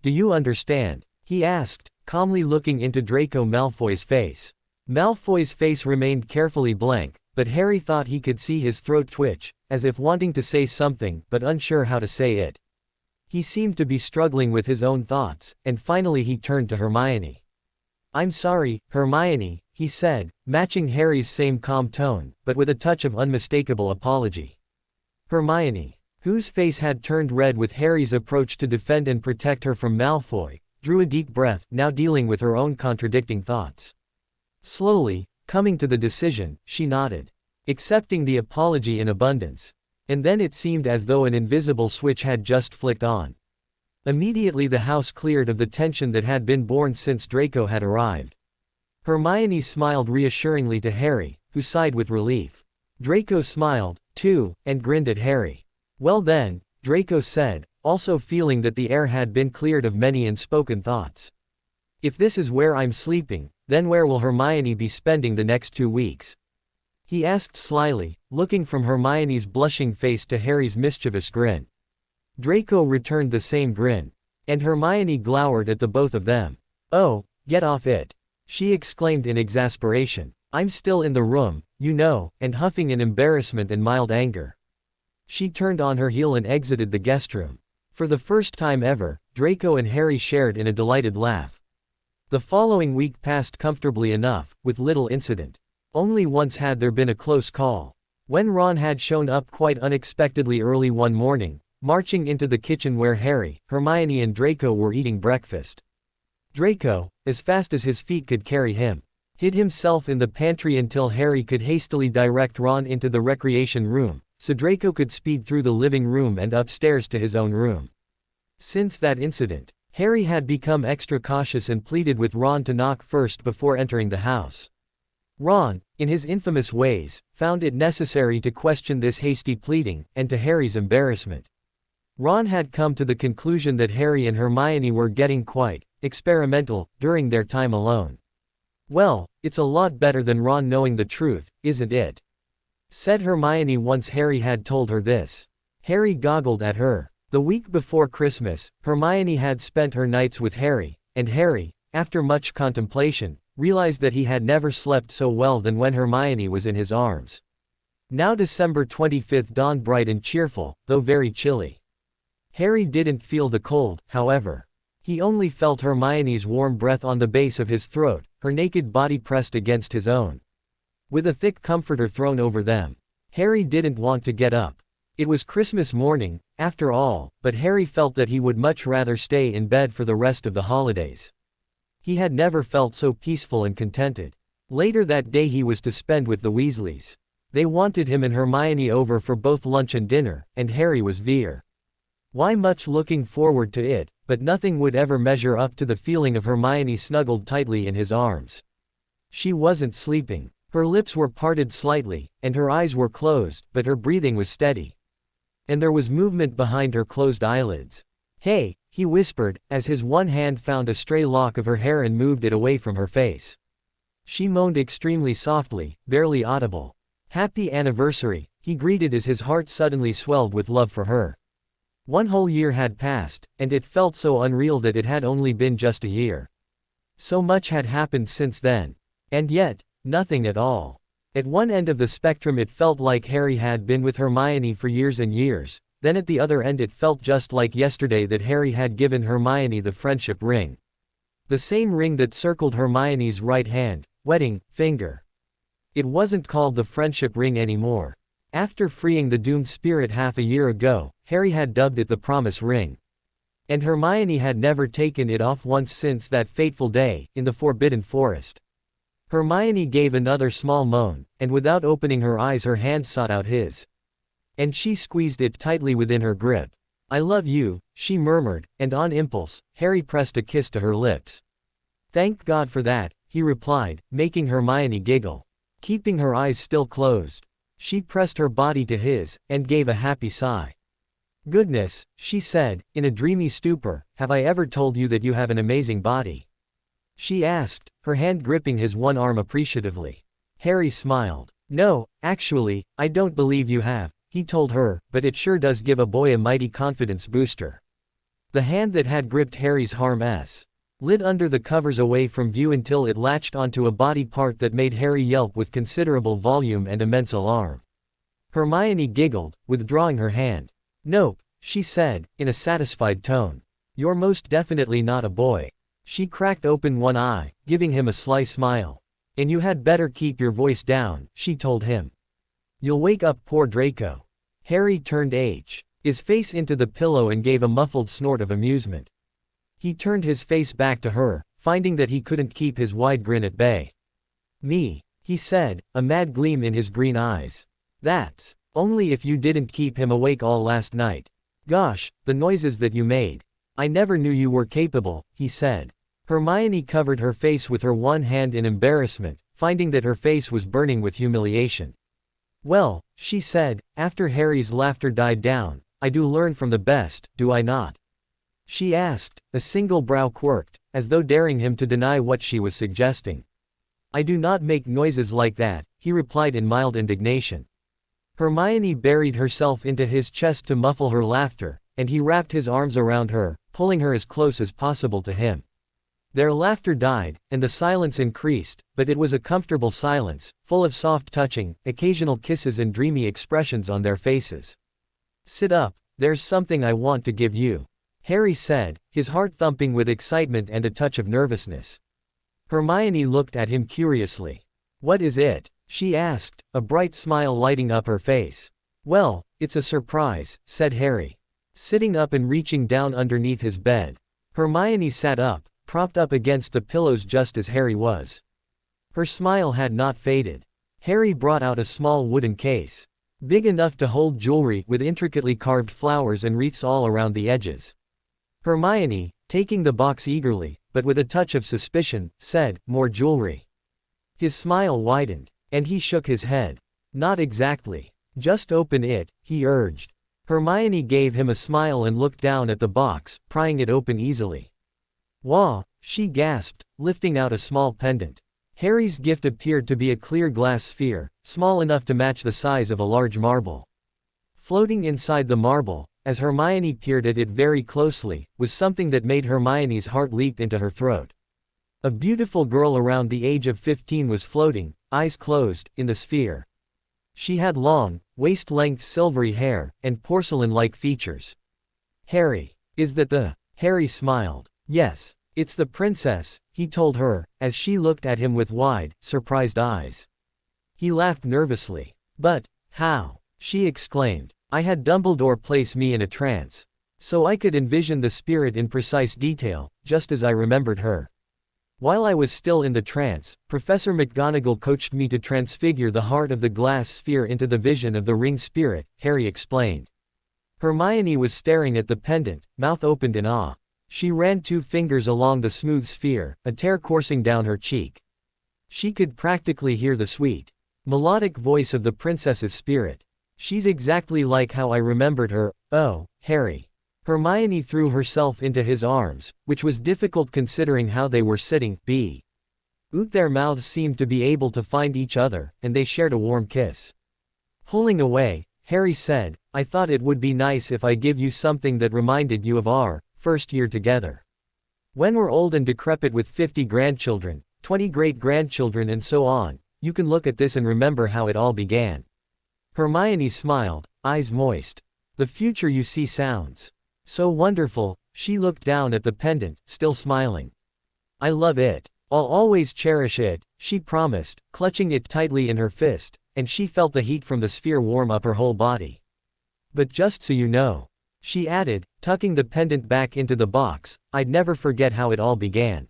Do you understand?" he asked, calmly looking into Draco Malfoy's face. Malfoy's face remained carefully blank, but Harry thought he could see his throat twitch, as if wanting to say something but unsure how to say it. He seemed to be struggling with his own thoughts, and finally he turned to Hermione. "I'm sorry, Hermione," he said, matching Harry's same calm tone, but with a touch of unmistakable apology. Hermione, whose face had turned red with Harry's approach to defend and protect her from Malfoy, drew a deep breath, now dealing with her own contradicting thoughts. Slowly, coming to the decision, she nodded, accepting the apology in abundance. And then it seemed as though an invisible switch had just flicked on. Immediately the house cleared of the tension that had been born since Draco had arrived. Hermione smiled reassuringly to Harry, who sighed with relief. Draco smiled, too, and grinned at Harry. "Well then," Draco said, also feeling that the air had been cleared of many unspoken thoughts. "If this is where I'm sleeping, then where will Hermione be spending the next 2 weeks?" he asked slyly, looking from Hermione's blushing face to Harry's mischievous grin. Draco returned the same grin. And Hermione glowered at the both of them. "Oh, get off it!" she exclaimed in exasperation. "I'm still in the room, you know," and huffing in embarrassment and mild anger. She turned on her heel and exited the guest room. For the first time ever, Draco and Harry shared in a delighted laugh. The following week passed comfortably enough, with little incident. Only once had there been a close call. When Ron had shown up quite unexpectedly early one morning, marching into the kitchen where Harry, Hermione and Draco were eating breakfast. Draco, as fast as his feet could carry him, hid himself in the pantry until Harry could hastily direct Ron into the recreation room, so Draco could speed through the living room and upstairs to his own room. Since that incident, Harry had become extra cautious and pleaded with Ron to knock first before entering the house. Ron, in his infamous ways, found it necessary to question this hasty pleading, and to Harry's embarrassment, Ron had come to the conclusion that Harry and Hermione were getting quite experimental during their time alone. "Well, it's a lot better than Ron knowing the truth, isn't it?" said Hermione once Harry had told her this. Harry goggled at her. The week before Christmas, Hermione had spent her nights with Harry, and Harry, after much contemplation, realized that he had never slept so well than when Hermione was in his arms. Now December 25th dawned bright and cheerful, though very chilly. Harry didn't feel the cold, however. He only felt Hermione's warm breath on the base of his throat, her naked body pressed against his own. With a thick comforter thrown over them, Harry didn't want to get up. It was Christmas morning, after all, but Harry felt that he would much rather stay in bed for the rest of the holidays. He had never felt so peaceful and contented. Later that day he was to spend with the Weasleys. They wanted him and Hermione over for both lunch and dinner, and Harry was very much looking forward to it, but nothing would ever measure up to the feeling of Hermione snuggled tightly in his arms. She wasn't sleeping. Her lips were parted slightly, and her eyes were closed, but her breathing was steady. And there was movement behind her closed eyelids. "Hey," he whispered, as his one hand found a stray lock of her hair and moved it away from her face. She moaned extremely softly, barely audible. "Happy anniversary," he greeted as his heart suddenly swelled with love for her. 1 whole year had passed, and it felt so unreal that it had only been just a year. So much had happened since then. And yet, nothing at all. At one end of the spectrum it felt like Harry had been with Hermione for years and years, then at the other end it felt just like yesterday that Harry had given Hermione the friendship ring. The same ring that circled Hermione's right hand, wedding finger. It wasn't called the friendship ring anymore. After freeing the doomed spirit half a year ago, Harry had dubbed it the promise ring. And Hermione had never taken it off once since that fateful day, in the Forbidden Forest. Hermione gave another small moan, and without opening her eyes her hand sought out his. And she squeezed it tightly within her grip. "I love you," she murmured, and on impulse, Harry pressed a kiss to her lips. "Thank God for that," he replied, making Hermione giggle. Keeping her eyes still closed, she pressed her body to his, and gave a happy sigh. "Goodness," she said, in a dreamy stupor, "have I ever told you that you have an amazing body?" she asked, her hand gripping his one arm appreciatively. Harry smiled. "No, actually, I don't believe you have," he told her, "but it sure does give a boy a mighty confidence booster." The hand that had gripped Harry's arm slid under the covers away from view until it latched onto a body part that made Harry yelp with considerable volume and immense alarm. Hermione giggled, withdrawing her hand. "Nope," she said, in a satisfied tone. You're most definitely not a boy. She cracked open one eye, giving him a sly smile. And you had better keep your voice down, she told him. You'll wake up poor Draco. Harry turned his face into the pillow and gave a muffled snort of amusement. He turned his face back to her, finding that he couldn't keep his wide grin at bay. Me, he said, a mad gleam in his green eyes. That's only if you didn't keep him awake all last night. Gosh, the noises that you made. I never knew you were capable, he said. Hermione covered her face with her one hand in embarrassment, finding that her face was burning with humiliation. Well, she said, after Harry's laughter died down, I do learn from the best, do I not? She asked, a single brow quirked, as though daring him to deny what she was suggesting. I do not make noises like that, he replied in mild indignation. Hermione buried herself into his chest to muffle her laughter, and he wrapped his arms around her, pulling her as close as possible to him. Their laughter died, and the silence increased, but it was a comfortable silence, full of soft touching, occasional kisses and dreamy expressions on their faces. Sit up, there's something I want to give you, Harry said, his heart thumping with excitement and a touch of nervousness. Hermione looked at him curiously. What is it? She asked, a bright smile lighting up her face. Well, it's a surprise, said Harry, sitting up and reaching down underneath his bed. Hermione sat up, propped up against the pillows just as Harry was. Her smile had not faded. Harry brought out a small wooden case, big enough to hold jewelry with intricately carved flowers and wreaths all around the edges. Hermione, taking the box eagerly, but with a touch of suspicion, said, more jewelry. His smile widened, and he shook his head. Not exactly. Just open it, he urged. Hermione gave him a smile and looked down at the box, prying it open easily. Wah, she gasped, lifting out a small pendant. Harry's gift appeared to be a clear glass sphere, small enough to match the size of a large marble. Floating inside the marble, as Hermione peered at it very closely, was something that made Hermione's heart leap into her throat. A beautiful girl around the age of 15 was floating, eyes closed, in the sphere. She had long, waist-length silvery hair, and porcelain-like features. Harry, is that the? Harry smiled. Yes, it's the princess, he told her, as she looked at him with wide, surprised eyes. He laughed nervously. But, how? She exclaimed. I had Dumbledore place me in a trance. So I could envision the spirit in precise detail, just as I remembered her. While I was still in the trance, Professor McGonagall coached me to transfigure the heart of the glass sphere into the vision of the ring spirit, Harry explained. Hermione was staring at the pendant, mouth opened in awe. She ran 2 fingers along the smooth sphere, a tear coursing down her cheek. She could practically hear the sweet, melodic voice of the princess's spirit. She's exactly like how I remembered her, oh, Harry. Hermione threw herself into his arms, which was difficult considering how they were sitting. Their mouths seemed to be able to find each other, and they shared a warm kiss. Pulling away, Harry said, I thought it would be nice if I give you something that reminded you of our first year together. When we're old and decrepit with 50 grandchildren, 20 great-grandchildren and so on, you can look at this and remember how it all began. Hermione smiled, eyes moist. The future you see sounds so wonderful. She looked down at the pendant, still smiling. I love it. I'll always cherish it, she promised, clutching it tightly in her fist, and she felt the heat from the sphere warm up her whole body. But just so you know, she added, tucking the pendant back into the box, I'd never forget how it all began.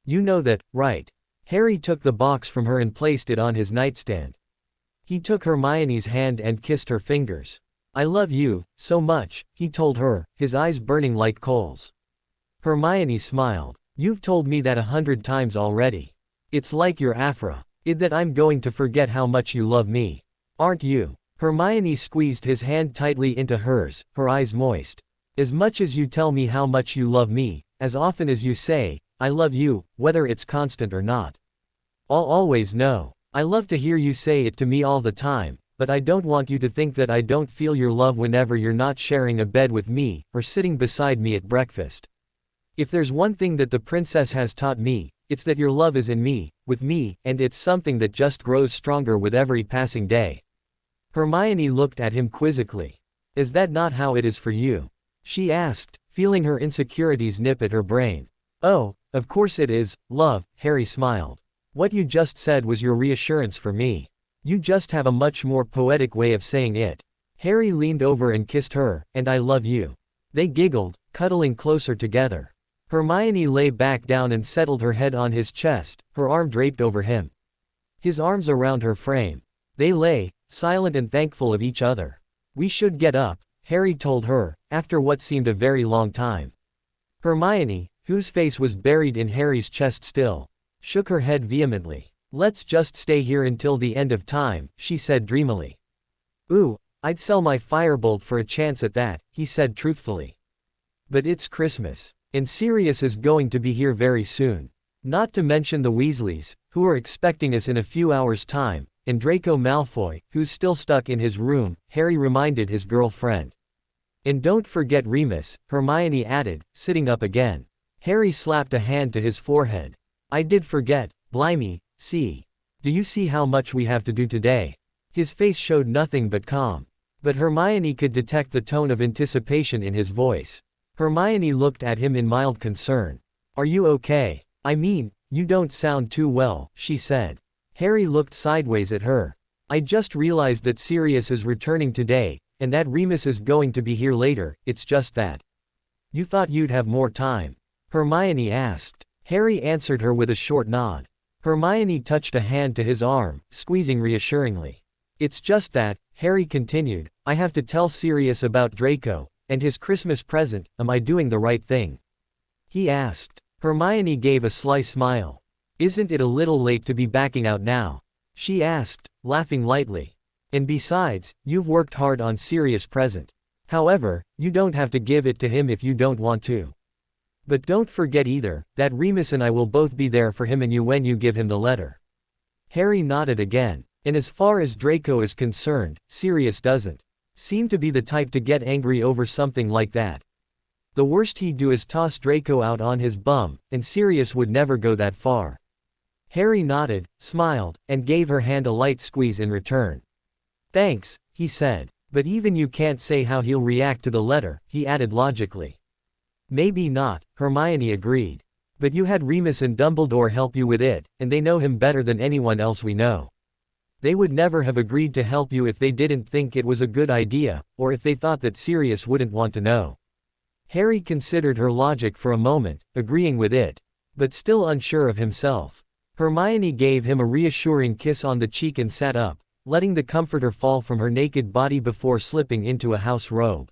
You know that, right? Harry took the box from her and placed it on his nightstand. He took Hermione's hand and kissed her fingers. I love you, so much, he told her, his eyes burning like coals. Hermione smiled. You've told me that 100 times already. It's like your Aphra. That I'm going to forget how much you love me. Aren't you? Hermione squeezed his hand tightly into hers, her eyes moist. As much as you tell me how much you love me, as often as you say, I love you, whether it's constant or not. I'll always know. I love to hear you say it to me all the time, but I don't want you to think that I don't feel your love whenever you're not sharing a bed with me, or sitting beside me at breakfast. If there's one thing that the princess has taught me, it's that your love is in me, with me, and it's something that just grows stronger with every passing day. Hermione looked at him quizzically. Is that not how it is for you? She asked, feeling her insecurities nip at her brain. Oh, of course it is, love, Harry smiled. What you just said was your reassurance for me. You just have a much more poetic way of saying it. Harry leaned over and kissed her, and I love you. They giggled, cuddling closer together. Hermione lay back down and settled her head on his chest, her arm draped over him. His arms around her frame. They lay, silent and thankful of each other. We should get up, Harry told her, after what seemed a very long time. Hermione, whose face was buried in Harry's chest still, shook her head vehemently. Let's just stay here until the end of time, she said dreamily. Ooh, I'd sell my firebolt for a chance at that, he said truthfully. But it's Christmas. And Sirius is going to be here very soon. Not to mention the Weasleys, who are expecting us in a few hours' time, and Draco Malfoy, who's still stuck in his room, Harry reminded his girlfriend. And don't forget Remus, Hermione added, sitting up again. Harry slapped a hand to his forehead. I did forget, blimey, see. Do you see how much we have to do today? His face showed nothing but calm. But Hermione could detect the tone of anticipation in his voice. Hermione looked at him in mild concern. Are you okay? I mean, you don't sound too well, she said. Harry looked sideways at her. I just realized that Sirius is returning today, and that Remus is going to be here later, it's just that. You thought you'd have more time? Hermione asked. Harry answered her with a short nod. Hermione touched a hand to his arm, squeezing reassuringly. It's just that, Harry continued, I have to tell Sirius about Draco, and his Christmas present. Am I doing the right thing? He asked. Hermione gave a sly smile. Isn't it a little late to be backing out now? She asked, laughing lightly. And besides, you've worked hard on Sirius' present. However, you don't have to give it to him if you don't want to. But don't forget either, that Remus and I will both be there for him and you when you give him the letter. Harry nodded again. And as far as Draco is concerned, Sirius doesn't seem to be the type to get angry over something like that. The worst he'd do is toss Draco out on his bum, and Sirius would never go that far. Harry nodded, smiled, and gave her hand a light squeeze in return. Thanks, he said. But even you can't say how he'll react to the letter, he added logically. Maybe not, Hermione agreed. But you had Remus and Dumbledore help you with it, and they know him better than anyone else we know. They would never have agreed to help you if they didn't think it was a good idea, or if they thought that Sirius wouldn't want to know. Harry considered her logic for a moment, agreeing with it, but still unsure of himself. Hermione gave him a reassuring kiss on the cheek and sat up, letting the comforter fall from her naked body before slipping into a house robe.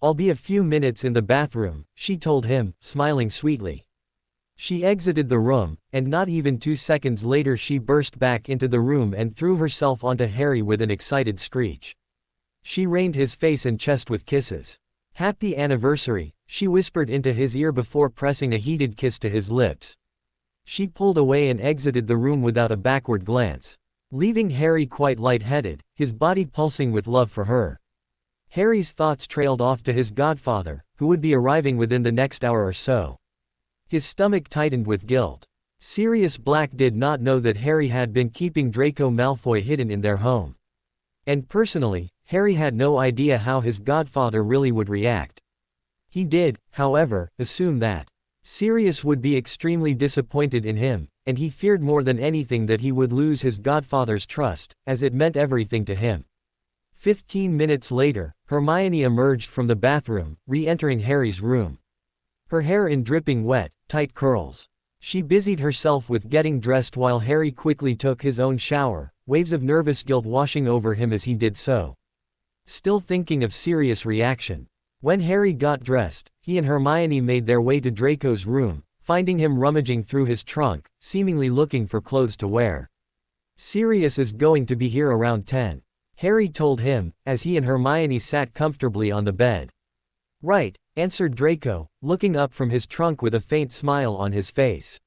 I'll be a few minutes in the bathroom, she told him, smiling sweetly. She exited the room, and not even 2 seconds later she burst back into the room and threw herself onto Harry with an excited screech. She rained his face and chest with kisses. Happy anniversary, she whispered into his ear before pressing a heated kiss to his lips. She pulled away and exited the room without a backward glance, leaving Harry quite lightheaded, his body pulsing with love for her. Harry's thoughts trailed off to his godfather, who would be arriving within the next hour or so. His stomach tightened with guilt. Sirius Black did not know that Harry had been keeping Draco Malfoy hidden in their home. And personally, Harry had no idea how his godfather really would react. He did, however, assume that Sirius would be extremely disappointed in him, and he feared more than anything that he would lose his godfather's trust, as it meant everything to him. 15 minutes later, Hermione emerged from the bathroom, re-entering Harry's room. Her hair in dripping wet, tight curls. She busied herself with getting dressed while Harry quickly took his own shower, waves of nervous guilt washing over him as he did so. Still thinking of Sirius' reaction. When Harry got dressed, he and Hermione made their way to Draco's room, finding him rummaging through his trunk, seemingly looking for clothes to wear. Sirius is going to be here around 10. Harry told him, as he and Hermione sat comfortably on the bed. Right, answered Draco, looking up from his trunk with a faint smile on his face.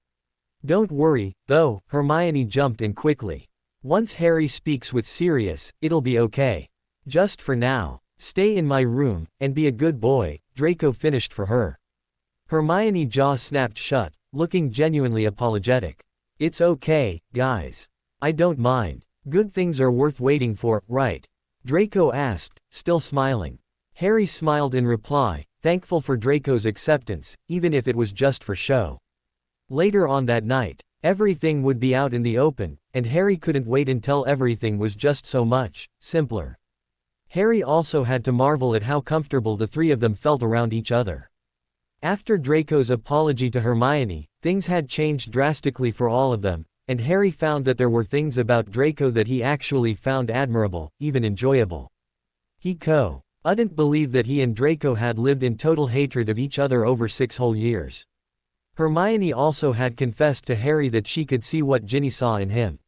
Don't worry, though, Hermione jumped in quickly. Once Harry speaks with Sirius, it'll be okay. Just for now, stay in my room, and be a good boy, Draco finished for her. Hermione's jaw snapped shut, looking genuinely apologetic. It's okay, guys. I don't mind. Good things are worth waiting for, right? Draco asked, still smiling. Harry smiled in reply, thankful for Draco's acceptance, even if it was just for show. Later on that night, everything would be out in the open, and Harry couldn't wait until everything was just so much simpler. Harry also had to marvel at how comfortable the three of them felt around each other. After Draco's apology to Hermione, things had changed drastically for all of them, and Harry found that there were things about Draco that he actually found admirable, even enjoyable. He couldn't believe that he and Draco had lived in total hatred of each other over 6 whole years. Hermione also had confessed to Harry that she could see what Ginny saw in him.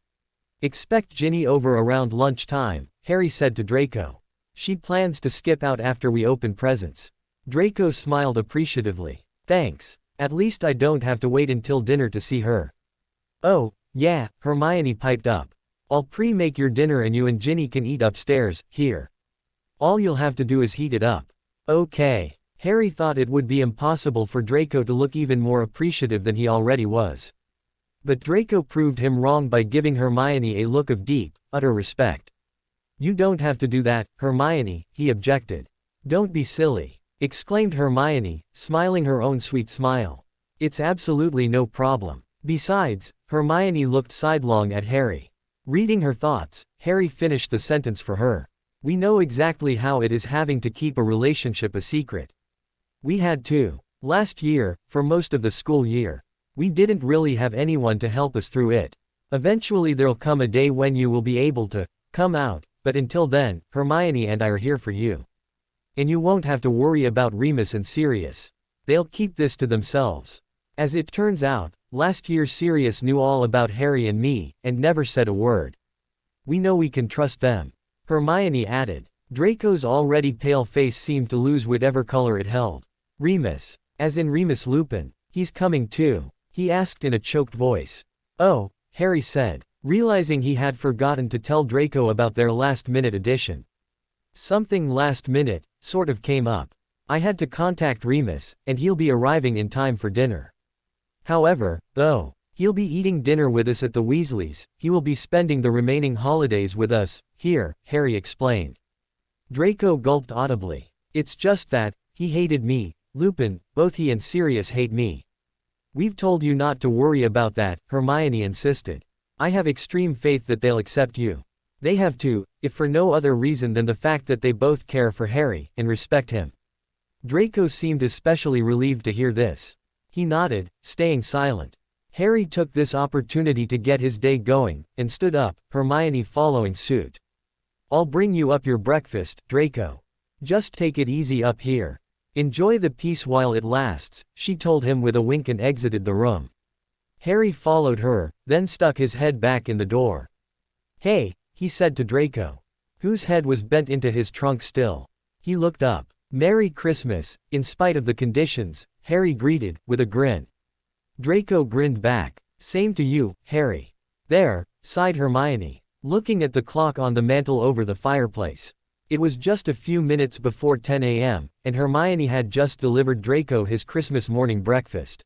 "Expect Ginny over around lunchtime," Harry said to Draco. "She plans to skip out after we open presents." Draco smiled appreciatively. "Thanks. At least I don't have to wait until dinner to see her." "Oh, yeah," Hermione piped up. "I'll pre-make your dinner and you and Ginny can eat upstairs, here. All you'll have to do is heat it up." "Okay." Harry thought it would be impossible for Draco to look even more appreciative than he already was. But Draco proved him wrong by giving Hermione a look of deep, utter respect. "You don't have to do that, Hermione," he objected. "Don't be silly," exclaimed Hermione, smiling her own sweet smile. "It's absolutely no problem. Besides," Hermione looked sidelong at Harry. Reading her thoughts, Harry finished the sentence for her. "We know exactly how it is having to keep a relationship a secret. We had to. Last year, for most of the school year. We didn't really have anyone to help us through it. Eventually there'll come a day when you will be able to come out, but until then, Hermione and I are here for you. And you won't have to worry about Remus and Sirius. They'll keep this to themselves." As it turns out, last year Sirius knew all about Harry and me, and never said a word. "We know we can trust them," Hermione added. Draco's already pale face seemed to lose whatever color it held. "Remus, as in Remus Lupin, he's coming too?" he asked in a choked voice. "Oh," Harry said, realizing he had forgotten to tell Draco about their last-minute addition. "Something last minute, sort of came up. I had to contact Remus, and he'll be arriving in time for dinner. However, though, he'll be eating dinner with us at the Weasleys, he will be spending the remaining holidays with us, here," Harry explained. Draco gulped audibly. "It's just that, he hated me, Lupin, both he and Sirius hate me." "We've told you not to worry about that," Hermione insisted. "I have extreme faith that they'll accept you. They have to, if for no other reason than the fact that they both care for Harry, and respect him." Draco seemed especially relieved to hear this. He nodded, staying silent. Harry took this opportunity to get his day going, and stood up, Hermione following suit. "I'll bring you up your breakfast, Draco. Just take it easy up here. Enjoy the peace while it lasts," she told him with a wink and exited the room. Harry followed her, then stuck his head back in the door. "Hey," he said to Draco, whose head was bent into his trunk still. He looked up. "Merry Christmas," in spite of the conditions, Harry greeted, with a grin. Draco grinned back. "Same to you, Harry." "There," sighed Hermione, looking at the clock on the mantel over the fireplace. It was just a few minutes before 10 a.m., and Hermione had just delivered Draco his Christmas morning breakfast.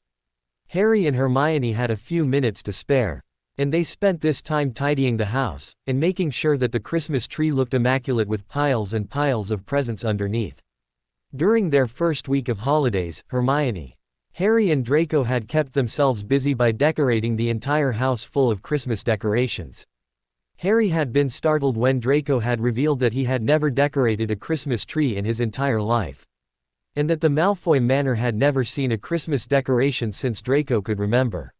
Harry and Hermione had a few minutes to spare, and they spent this time tidying the house, and making sure that the Christmas tree looked immaculate with piles and piles of presents underneath. During their first week of holidays, Hermione, Harry and Draco had kept themselves busy by decorating the entire house full of Christmas decorations. Harry had been startled when Draco had revealed that he had never decorated a Christmas tree in his entire life. And that the Malfoy Manor had never seen a Christmas decoration since Draco could remember.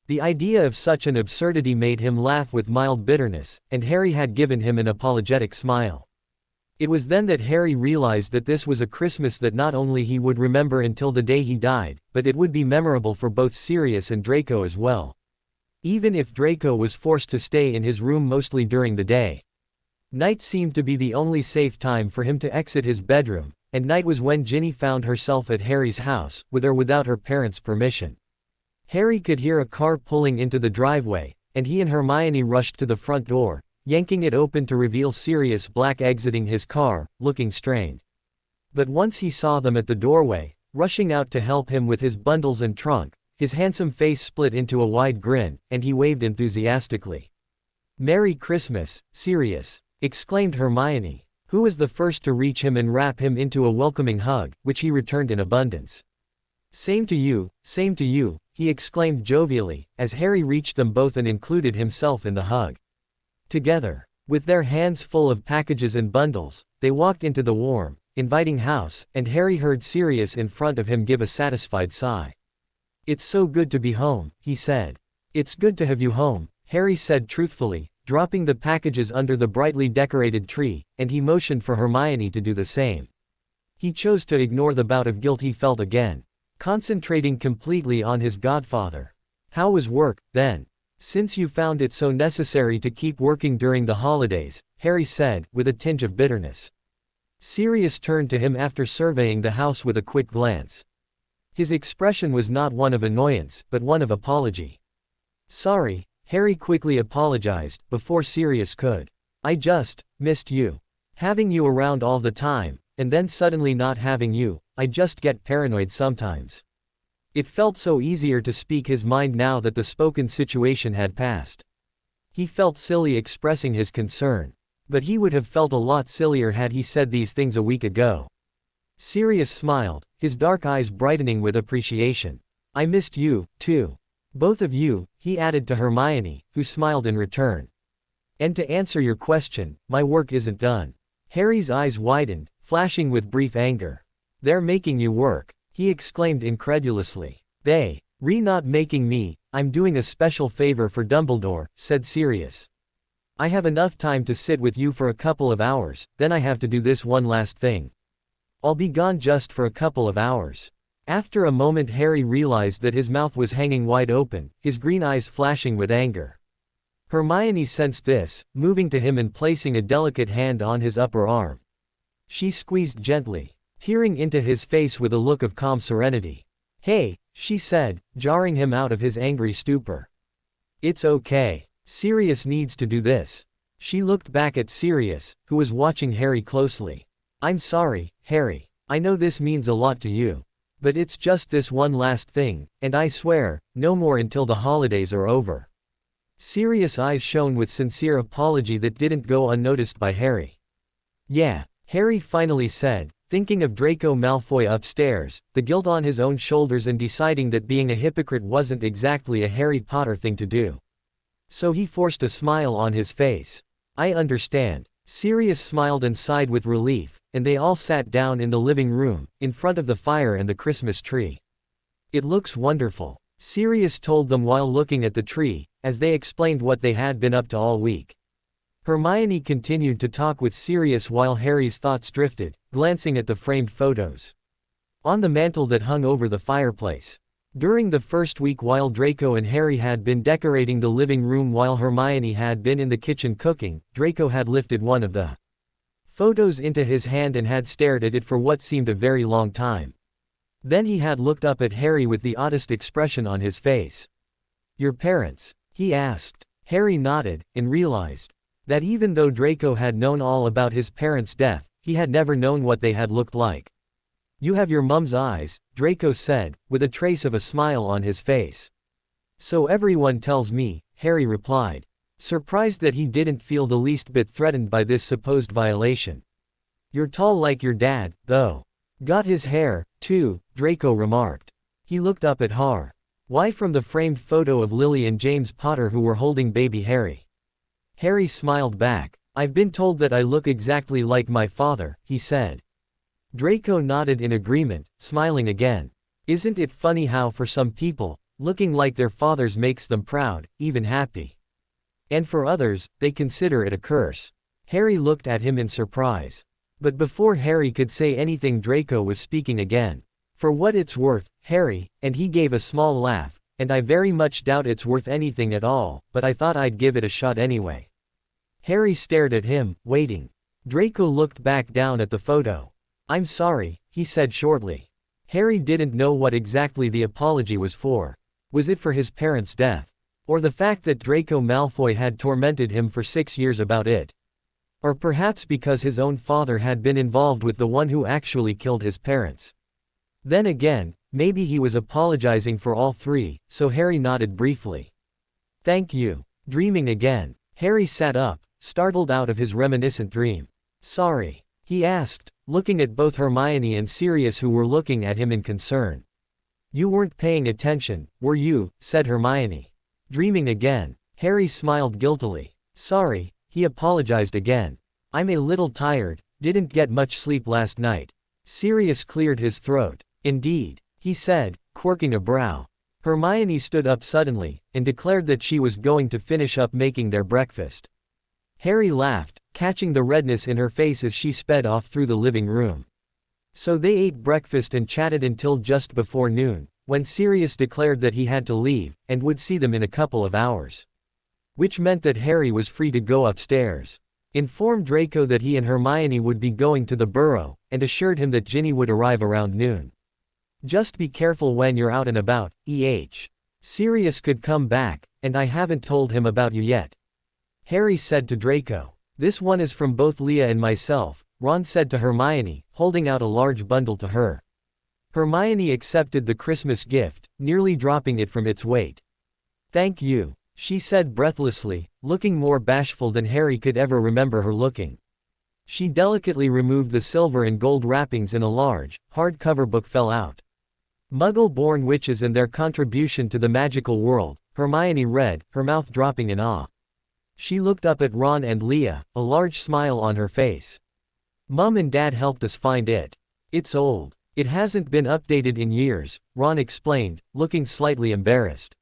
The idea of such an absurdity made him laugh with mild bitterness, and Harry had given him an apologetic smile. It was then that Harry realized that this was a Christmas that not only he would remember until the day he died, but it would be memorable for both Sirius and Draco as well. Even if Draco was forced to stay in his room mostly during the day. Night seemed to be the only safe time for him to exit his bedroom, and night was when Ginny found herself at Harry's house, with or without her parents' permission. Harry could hear a car pulling into the driveway, and he and Hermione rushed to the front door, yanking it open to reveal Sirius Black exiting his car, looking strained. But once he saw them at the doorway, rushing out to help him with his bundles and trunk, his handsome face split into a wide grin, and he waved enthusiastically. "Merry Christmas, Sirius!" exclaimed Hermione. who was the first to reach him and wrap him into a welcoming hug, which he returned in abundance. Same to you, he exclaimed jovially, as Harry reached them both and included himself in the hug. Together, with their hands full of packages and bundles, they walked into the warm, inviting house, and Harry heard Sirius in front of him give a satisfied sigh. "It's so good to be home," he said. "It's good to have you home," Harry said truthfully, dropping the packages under the brightly decorated tree, and he motioned for Hermione to do the same. He chose to ignore the bout of guilt he felt again, concentrating completely on his godfather. "How was work, then? Since you found it so necessary to keep working during the holidays," Harry said, with a tinge of bitterness. Sirius turned to him after surveying the house with a quick glance. His expression was not one of annoyance, but one of apology. "Sorry," Harry quickly apologized, before Sirius could. "I just missed you. Having you around all the time, and then suddenly not having you, I just get paranoid sometimes." It felt so easier to speak his mind now that the spoken situation had passed. He felt silly expressing his concern. But he would have felt a lot sillier had he said these things a week ago. Sirius smiled, his dark eyes brightening with appreciation. "I missed you, too. Both of you," he added to Hermione, who smiled in return. "And to answer your question, my work isn't done." Harry's eyes widened, flashing with brief anger. "They're making you work," he exclaimed incredulously. Not making me, I'm doing a special favor for Dumbledore," said Sirius. "I have enough time to sit with you for a couple of hours, then I have to do this one last thing. I'll be gone just for a couple of hours." After a moment Harry realized that his mouth was hanging wide open, his green eyes flashing with anger. Hermione sensed this, moving to him and placing a delicate hand on his upper arm. She squeezed gently, peering into his face with a look of calm serenity. "Hey," she said, jarring him out of his angry stupor. "It's okay. Sirius needs to do this." She looked back at Sirius, who was watching Harry closely. "I'm sorry, Harry. I know this means a lot to you. But it's just this one last thing, and I swear, no more until the holidays are over." Sirius' eyes shone with sincere apology that didn't go unnoticed by Harry. "Yeah," Harry finally said, thinking of Draco Malfoy upstairs, the guilt on his own shoulders and deciding that being a hypocrite wasn't exactly a Harry Potter thing to do. So he forced a smile on his face. "I understand." Sirius smiled and sighed with relief, and they all sat down in the living room, in front of the fire and the Christmas tree. "It looks wonderful," Sirius told them while looking at the tree, as they explained what they had been up to all week. Hermione continued to talk with Sirius while Harry's thoughts drifted, glancing at the framed photos on the mantel that hung over the fireplace. During the first week while Draco and Harry had been decorating the living room while Hermione had been in the kitchen cooking, Draco had lifted one of the photos into his hand and had stared at it for what seemed a very long time. Then he had looked up at Harry with the oddest expression on his face. "Your parents?" he asked. Harry nodded, and realized that even though Draco had known all about his parents' death, he had never known what they had looked like. "You have your mum's eyes," Draco said, with a trace of a smile on his face. "So everyone tells me," Harry replied, surprised that he didn't feel the least bit threatened by this supposed violation. "You're tall like your dad, though." "Got his hair, too," Draco remarked. He looked up at Why from the framed photo of Lily and James Potter who were holding baby Harry. Harry smiled back. "I've been told that I look exactly like my father," he said. Draco nodded in agreement, smiling again. "Isn't it funny how for some people, looking like their fathers makes them proud, even happy? And for others, they consider it a curse." Harry looked at him in surprise. But before Harry could say anything Draco was speaking again. "For what it's worth, Harry," and he gave a small laugh, "and I very much doubt it's worth anything at all, but I thought I'd give it a shot anyway." Harry stared at him, waiting. Draco looked back down at the photo. "I'm sorry," he said shortly. Harry didn't know what exactly the apology was for. Was it for his parents' death? Or the fact that Draco Malfoy had tormented him for 6 years about it? Or perhaps because his own father had been involved with the one who actually killed his parents? Then again, maybe he was apologizing for all three, so Harry nodded briefly. "Thank you." Dreaming again, Harry sat up, startled out of his reminiscent dream. Sorry, he asked, looking at both Hermione and Sirius, who were looking at him in concern. You weren't paying attention, were you? Said Hermione. Dreaming again. Harry smiled guiltily. Sorry, he apologized again. I'm a little tired, didn't get much sleep last night. Sirius cleared his throat. Indeed, he said, quirking a brow. Hermione stood up suddenly, and declared that she was going to finish up making their breakfast. Harry laughed, catching the redness in her face as she sped off through the living room. So they ate breakfast and chatted until just before noon, when Sirius declared that he had to leave, and would see them in a couple of hours. Which meant that Harry was free to go upstairs. Informed Draco that he and Hermione would be going to the Burrow, and assured him that Ginny would arrive around noon. Just be careful when you're out and about, Sirius could come back, and I haven't told him about you yet. Harry said to Draco. This one is from both Leah and myself, Ron said to Hermione, holding out a large bundle to her. Hermione accepted the Christmas gift, nearly dropping it from its weight. Thank you, she said breathlessly, looking more bashful than Harry could ever remember her looking. She delicately removed the silver and gold wrappings and a large, hardcover book fell out. Muggle-born witches and their contribution to the magical world, Hermione read, her mouth dropping in awe. She looked up at Ron and Leah, a large smile on her face. Mum and Dad helped us find it. It's old. It hasn't been updated in years, Ron explained, looking slightly embarrassed.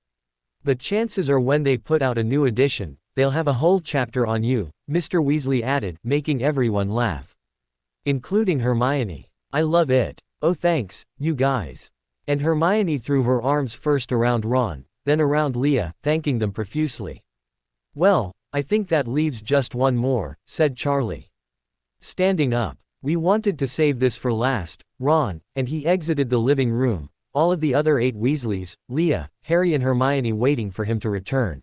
But chances are when they put out a new edition, they'll have a whole chapter on you, Mr. Weasley added, making everyone laugh. Including Hermione. I love it. Oh thanks, you guys. And Hermione threw her arms first around Ron, then around Leah, thanking them profusely. Well, I think that leaves just one more, said Charlie. Standing up. We wanted to save this for last, Ron, and he exited the living room, all of the other 8 Weasleys, Leah, Harry and Hermione waiting for him to return.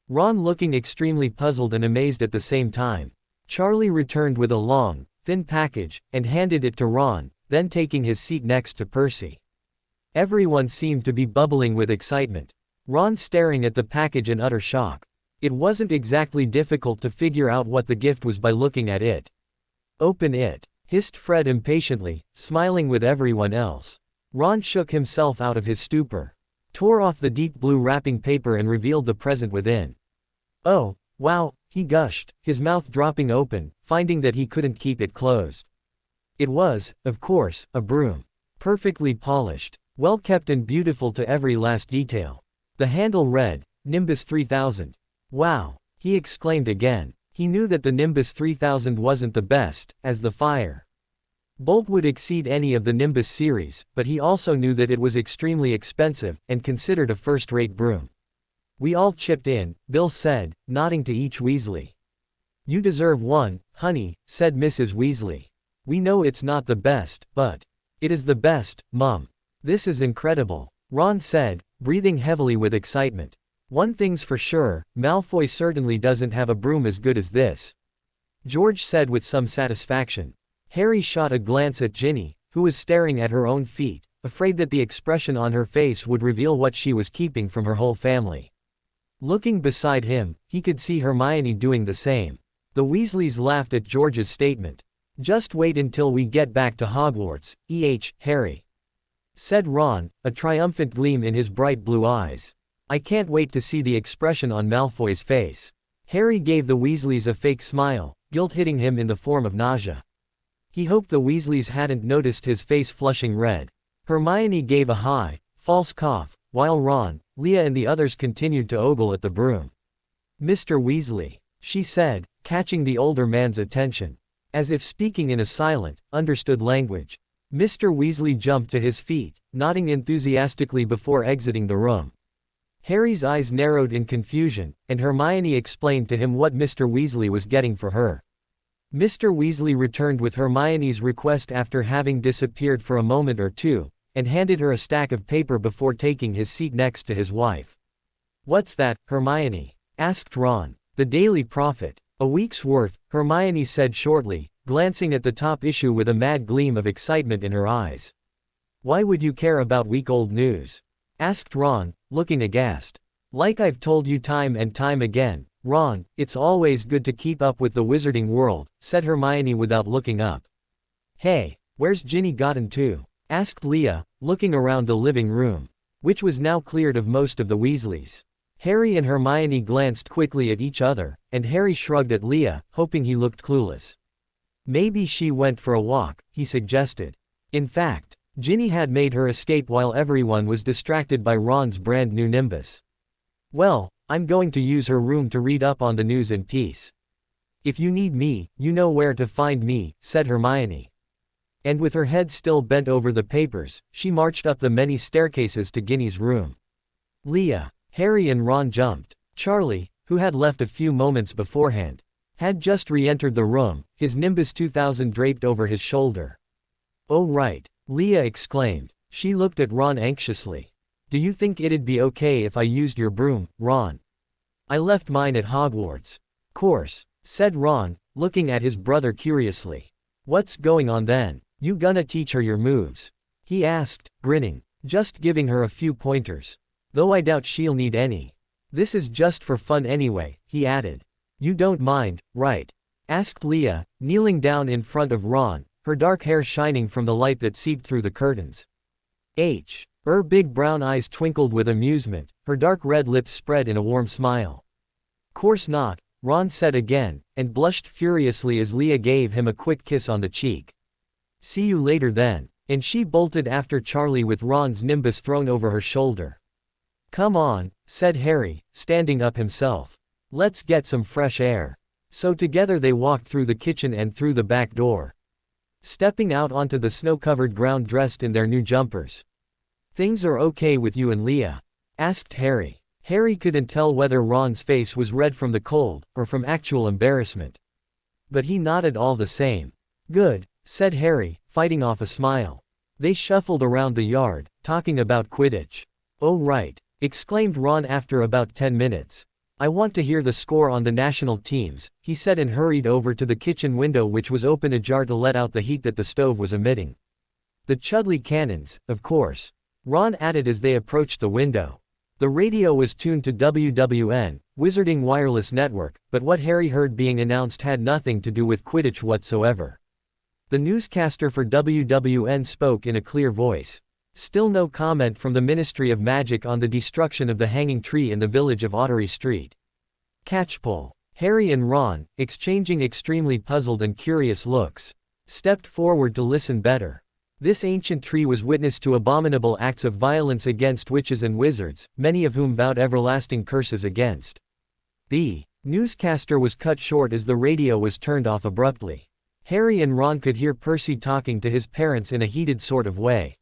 Ron looking extremely puzzled and amazed at the same time. Charlie returned with a long, thin package, and handed it to Ron, then taking his seat next to Percy. Everyone seemed to be bubbling with excitement. Ron staring at the package in utter shock. It wasn't exactly difficult to figure out what the gift was by looking at it. Open it, hissed Fred impatiently, smiling with everyone else. Ron shook himself out of his stupor, tore off the deep blue wrapping paper and revealed the present within. Oh, wow, he gushed, his mouth dropping open, finding that he couldn't keep it closed. It was, of course, a broom. Perfectly polished, well kept and beautiful to every last detail. The handle read, Nimbus 3000. Wow, he exclaimed again. He knew that the Nimbus 3000 wasn't the best, as the fire bolt would exceed any of the Nimbus series, but he also knew that it was extremely expensive, and considered a first-rate broom. We all chipped in, Bill said, nodding to each Weasley. You deserve one, honey, said Mrs. Weasley. We know it's not the best, but it is the best, Mum. This is incredible, Ron said, breathing heavily with excitement. One thing's for sure, Malfoy certainly doesn't have a broom as good as this. George said with some satisfaction. Harry shot a glance at Ginny, who was staring at her own feet, afraid that the expression on her face would reveal what she was keeping from her whole family. Looking beside him, he could see Hermione doing the same. The Weasleys laughed at George's statement. Just wait until we get back to Hogwarts, Harry, said Ron, a triumphant gleam in his bright blue eyes. I can't wait to see the expression on Malfoy's face. Harry gave the Weasleys a fake smile, guilt hitting him in the form of nausea. He hoped the Weasleys hadn't noticed his face flushing red. Hermione gave a high, false cough, while Ron, Leah and the others continued to ogle at the broom. Mr. Weasley, she said, catching the older man's attention. As if speaking in a silent, understood language. Mr. Weasley jumped to his feet, nodding enthusiastically before exiting the room. Harry's eyes narrowed in confusion, and Hermione explained to him what Mr. Weasley was getting for her. Mr. Weasley returned with Hermione's request after having disappeared for a moment or two, and handed her a stack of paper before taking his seat next to his wife. What's that, Hermione? Asked Ron. The Daily Prophet. A week's worth, Hermione said shortly, glancing at the top issue with a mad gleam of excitement in her eyes. Why would you care about week-old news? Asked Ron, looking aghast. Like I've told you time and time again, Ron, it's always good to keep up with the wizarding world, said Hermione without looking up. Hey, where's Ginny gotten to? Asked Leah, looking around the living room, which was now cleared of most of the Weasleys. Harry and Hermione glanced quickly at each other, and Harry shrugged at Leah, hoping he looked clueless. Maybe she went for a walk, he suggested. In fact, Ginny had made her escape while everyone was distracted by Ron's brand new Nimbus. Well, I'm going to use her room to read up on the news in peace. If you need me, you know where to find me, said Hermione. And with her head still bent over the papers, she marched up the many staircases to Ginny's room. Leah, Harry and Ron jumped. Charlie, who had left a few moments beforehand, had just re-entered the room, his Nimbus 2000 draped over his shoulder. Oh right, Leah exclaimed. She looked at Ron anxiously. Do you think it'd be okay if I used your broom, Ron? I left mine at Hogwarts. Course, said Ron, looking at his brother curiously. What's going on then? You gonna teach her your moves? He asked, grinning. Just giving her a few pointers. Though I doubt she'll need any. This is just for fun anyway, he added. You don't mind, right? Asked Leah, kneeling down in front of Ron, her dark hair shining from the light that seeped through the curtains. Her big brown eyes twinkled with amusement, her dark red lips spread in a warm smile. Course not, Ron said again, and blushed furiously as Leah gave him a quick kiss on the cheek. See you later then, and she bolted after Charlie with Ron's Nimbus thrown over her shoulder. Come on, said Harry, standing up himself. Let's get some fresh air. So together they walked through the kitchen and through the back door, stepping out onto the snow-covered ground dressed in their new jumpers. Things are okay with you and Leah? Asked Harry. Harry couldn't tell whether Ron's face was red from the cold, or from actual embarrassment. But he nodded all the same. Good, said Harry, fighting off a smile. They shuffled around the yard, talking about Quidditch. Oh right, exclaimed Ron after about 10 minutes. I want to hear the score on the national teams, he said and hurried over to the kitchen window which was open ajar to let out the heat that the stove was emitting. The Chudley cannons, of course, Ron added as they approached the window. The radio was tuned to WWN, Wizarding Wireless Network, but what Harry heard being announced had nothing to do with Quidditch whatsoever. The newscaster for WWN spoke in a clear voice. Still no comment from the Ministry of Magic on the destruction of the hanging tree in the village of Ottery Street. Catchpole. Harry and Ron, exchanging extremely puzzled and curious looks, stepped forward to listen better. This ancient tree was witness to abominable acts of violence against witches and wizards, many of whom vowed everlasting curses against. The newscaster was cut short as the radio was turned off abruptly. Harry and Ron could hear Percy talking to his parents in a heated sort of way.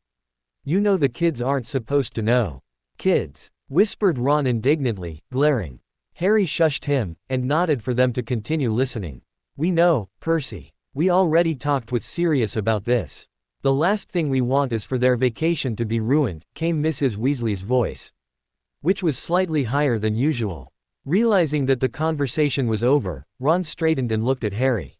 You know the kids aren't supposed to know. Kids, whispered Ron indignantly, glaring. Harry shushed him, and nodded for them to continue listening. We know, Percy. We already talked with Sirius about this. The last thing we want is for their vacation to be ruined, came Mrs. Weasley's voice, which was slightly higher than usual. Realizing that the conversation was over, Ron straightened and looked at Harry.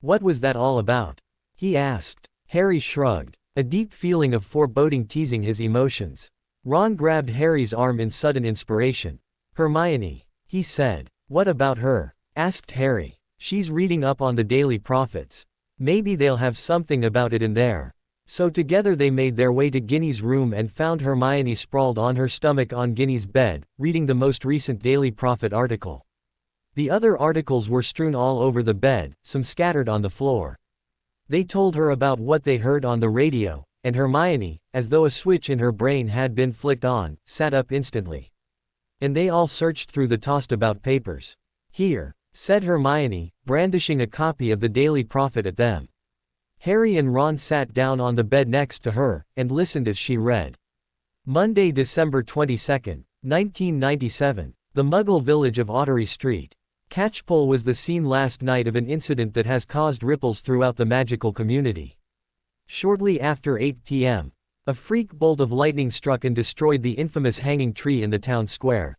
What was that all about? He asked. Harry shrugged, a deep feeling of foreboding teasing his emotions. Ron grabbed Harry's arm in sudden inspiration. Hermione, he said. What about her? Asked Harry. She's reading up on the Daily Prophets. Maybe they'll have something about it in there. So together they made their way to Ginny's room and found Hermione sprawled on her stomach on Ginny's bed, reading the most recent Daily Prophet article. The other articles were strewn all over the bed, some scattered on the floor. They told her about what they heard on the radio, and Hermione, as though a switch in her brain had been flicked on, sat up instantly. And they all searched through the tossed about papers. Here, said Hermione, brandishing a copy of the Daily Prophet at them. Harry and Ron sat down on the bed next to her, and listened as she read. Monday, December 22, 1997. The Muggle village of Ottery Street. Catchpole was the scene last night of an incident that has caused ripples throughout the magical community. Shortly after 8 p.m., a freak bolt of lightning struck and destroyed the infamous hanging tree in the town square.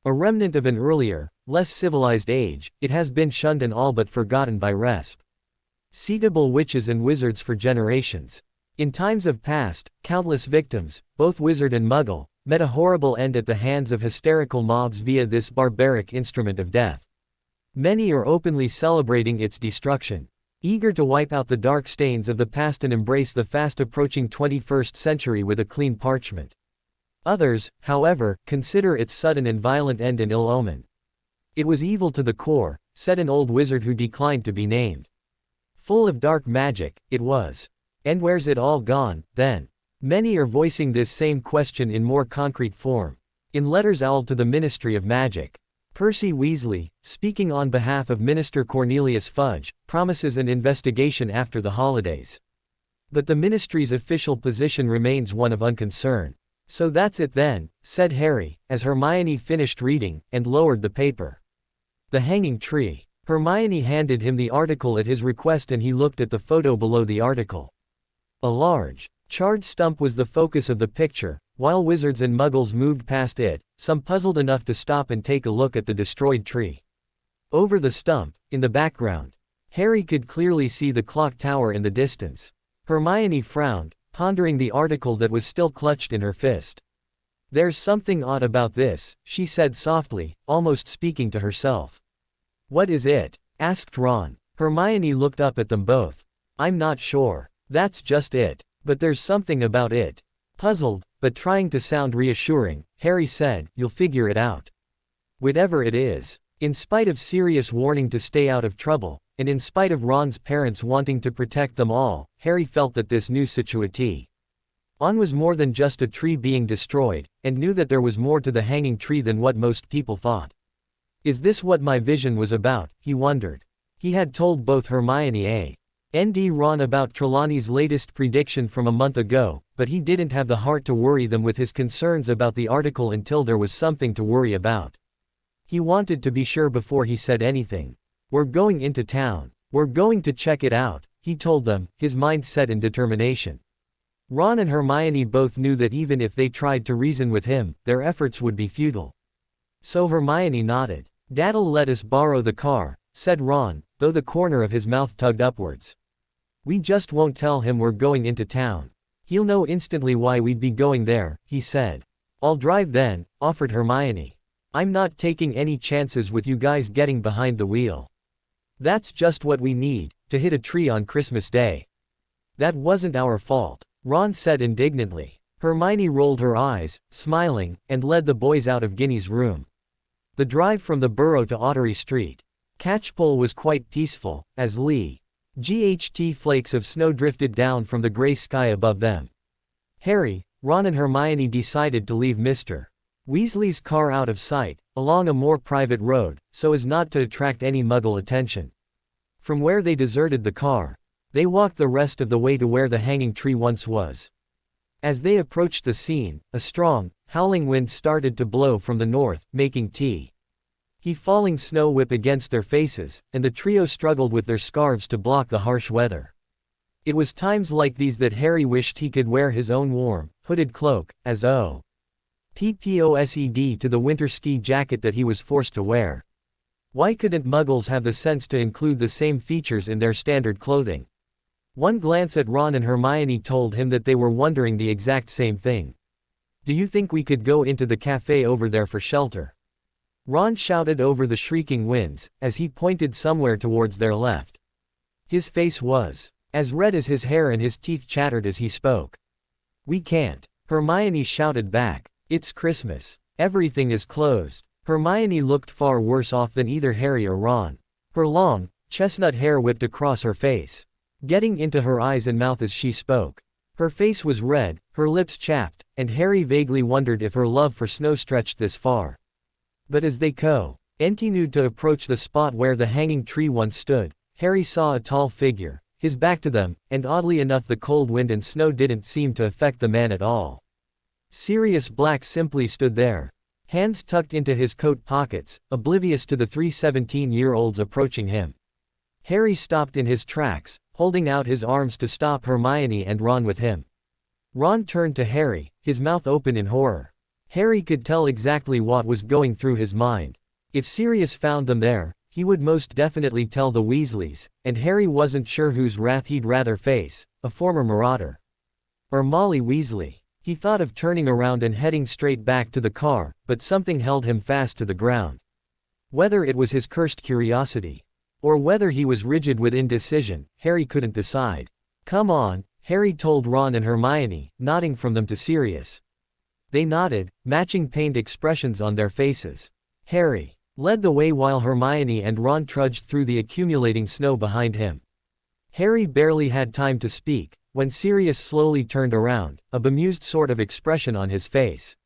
A remnant of an earlier, less civilized age, it has been shunned and all but forgotten by respectable witches and wizards for generations. In times of past, countless victims, both wizard and muggle, met a horrible end at the hands of hysterical mobs via this barbaric instrument of death. Many are openly celebrating its destruction, eager to wipe out the dark stains of the past and embrace the fast-approaching 21st century with a clean parchment. Others, however, consider its sudden and violent end an ill omen. It was evil to the core, said an old wizard who declined to be named. Full of dark magic, it was. And where's it all gone, then? Many are voicing this same question in more concrete form. In letters owl to the Ministry of Magic, Percy Weasley, speaking on behalf of Minister Cornelius Fudge, promises an investigation after the holidays. But the ministry's official position remains one of unconcern. So that's it then, said Harry, as Hermione finished reading, and lowered the paper. The hanging tree. Hermione handed him the article at his request and he looked at the photo below the article. A large, charred stump was the focus of the picture, while wizards and muggles moved past it, some puzzled enough to stop and take a look at the destroyed tree. Over the stump, in the background, Harry could clearly see the clock tower in the distance. Hermione frowned, pondering the article that was still clutched in her fist. There's something odd about this, she said softly, almost speaking to herself. What is it? Asked Ron. Hermione looked up at them both. I'm not sure. That's just it. But there's something about it. Puzzled, but trying to sound reassuring, Harry said, you'll figure it out. Whatever it is. In spite of Sirius warning to stay out of trouble, and in spite of Ron's parents wanting to protect them all, Harry felt that this new situation was more than just a tree being destroyed, and knew that there was more to the hanging tree than what most people thought. Is this what my vision was about? He wondered. He had told both Hermione and Ron about Trelawney's latest prediction from a month ago, but he didn't have the heart to worry them with his concerns about the article until there was something to worry about. He wanted to be sure before he said anything. We're going into town. We're going to check it out, he told them, his mind set in determination. Ron and Hermione both knew that even if they tried to reason with him, their efforts would be futile. So Hermione nodded. Dad'll let us borrow the car, said Ron, though the corner of his mouth tugged upwards. We just won't tell him we're going into town. He'll know instantly why we'd be going there, he said. I'll drive then, offered Hermione. I'm not taking any chances with you guys getting behind the wheel. That's just what we need, to hit a tree on Christmas Day. That wasn't our fault, Ron said indignantly. Hermione rolled her eyes, smiling, and led the boys out of Ginny's room. The drive from the Burrow to Ottery Street Catchpole was quite peaceful, as GHT flakes of snow drifted down from the gray sky above them. Harry, Ron and Hermione decided to leave Mr. Weasley's car out of sight, along a more private road, so as not to attract any muggle attention. From where they deserted the car, they walked the rest of the way to where the hanging tree once was. As they approached the scene, a strong, howling wind started to blow from the north, making falling snow whip against their faces, and the trio struggled with their scarves to block the harsh weather. It was times like these that Harry wished he could wear his own warm, hooded cloak, as opposed to the winter ski jacket that he was forced to wear. Why couldn't muggles have the sense to include the same features in their standard clothing? One glance at Ron and Hermione told him that they were wondering the exact same thing. Do you think we could go into the cafe over there for shelter? Ron shouted over the shrieking winds, as he pointed somewhere towards their left. His face was as red as his hair and his teeth chattered as he spoke. We can't, Hermione shouted back. It's Christmas. Everything is closed. Hermione looked far worse off than either Harry or Ron. Her long, chestnut hair whipped across her face, getting into her eyes and mouth as she spoke. Her face was red, her lips chapped, and Harry vaguely wondered if her love for snow stretched this far. But as they continued to approach the spot where the hanging tree once stood, Harry saw a tall figure, his back to them, and oddly enough the cold wind and snow didn't seem to affect the man at all. Sirius Black simply stood there, hands tucked into his coat pockets, oblivious to the three 17-year-olds approaching him. Harry stopped in his tracks, holding out his arms to stop Hermione and Ron with him. Ron turned to Harry, his mouth open in horror. Harry could tell exactly what was going through his mind. If Sirius found them there, he would most definitely tell the Weasleys, and Harry wasn't sure whose wrath he'd rather face, a former marauder, Or Molly Weasley? He thought of turning around and heading straight back to the car, but something held him fast to the ground. Whether it was his cursed curiosity, or whether he was rigid with indecision, Harry couldn't decide. Come on, Harry told Ron and Hermione, nodding from them to Sirius. They nodded, matching pained expressions on their faces. Harry led the way while Hermione and Ron trudged through the accumulating snow behind him. Harry barely had time to speak, when Sirius slowly turned around, a bemused sort of expression on his face.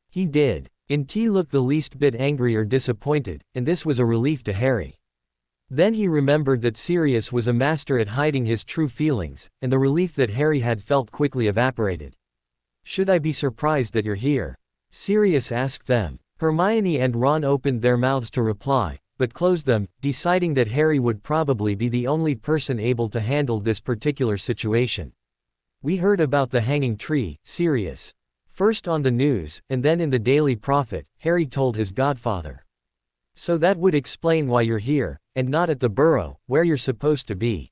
He did. He looked the least bit angry or disappointed, and this was a relief to Harry. Then he remembered that Sirius was a master at hiding his true feelings, and the relief that Harry had felt quickly evaporated. Should I be surprised that you're here? Sirius asked them. Hermione and Ron opened their mouths to reply, but closed them, deciding that Harry would probably be the only person able to handle this particular situation. We heard about the hanging tree, Sirius. First on the news, and then in the Daily Prophet, Harry told his godfather. So that would explain why you're here, and not at the Burrow, where you're supposed to be.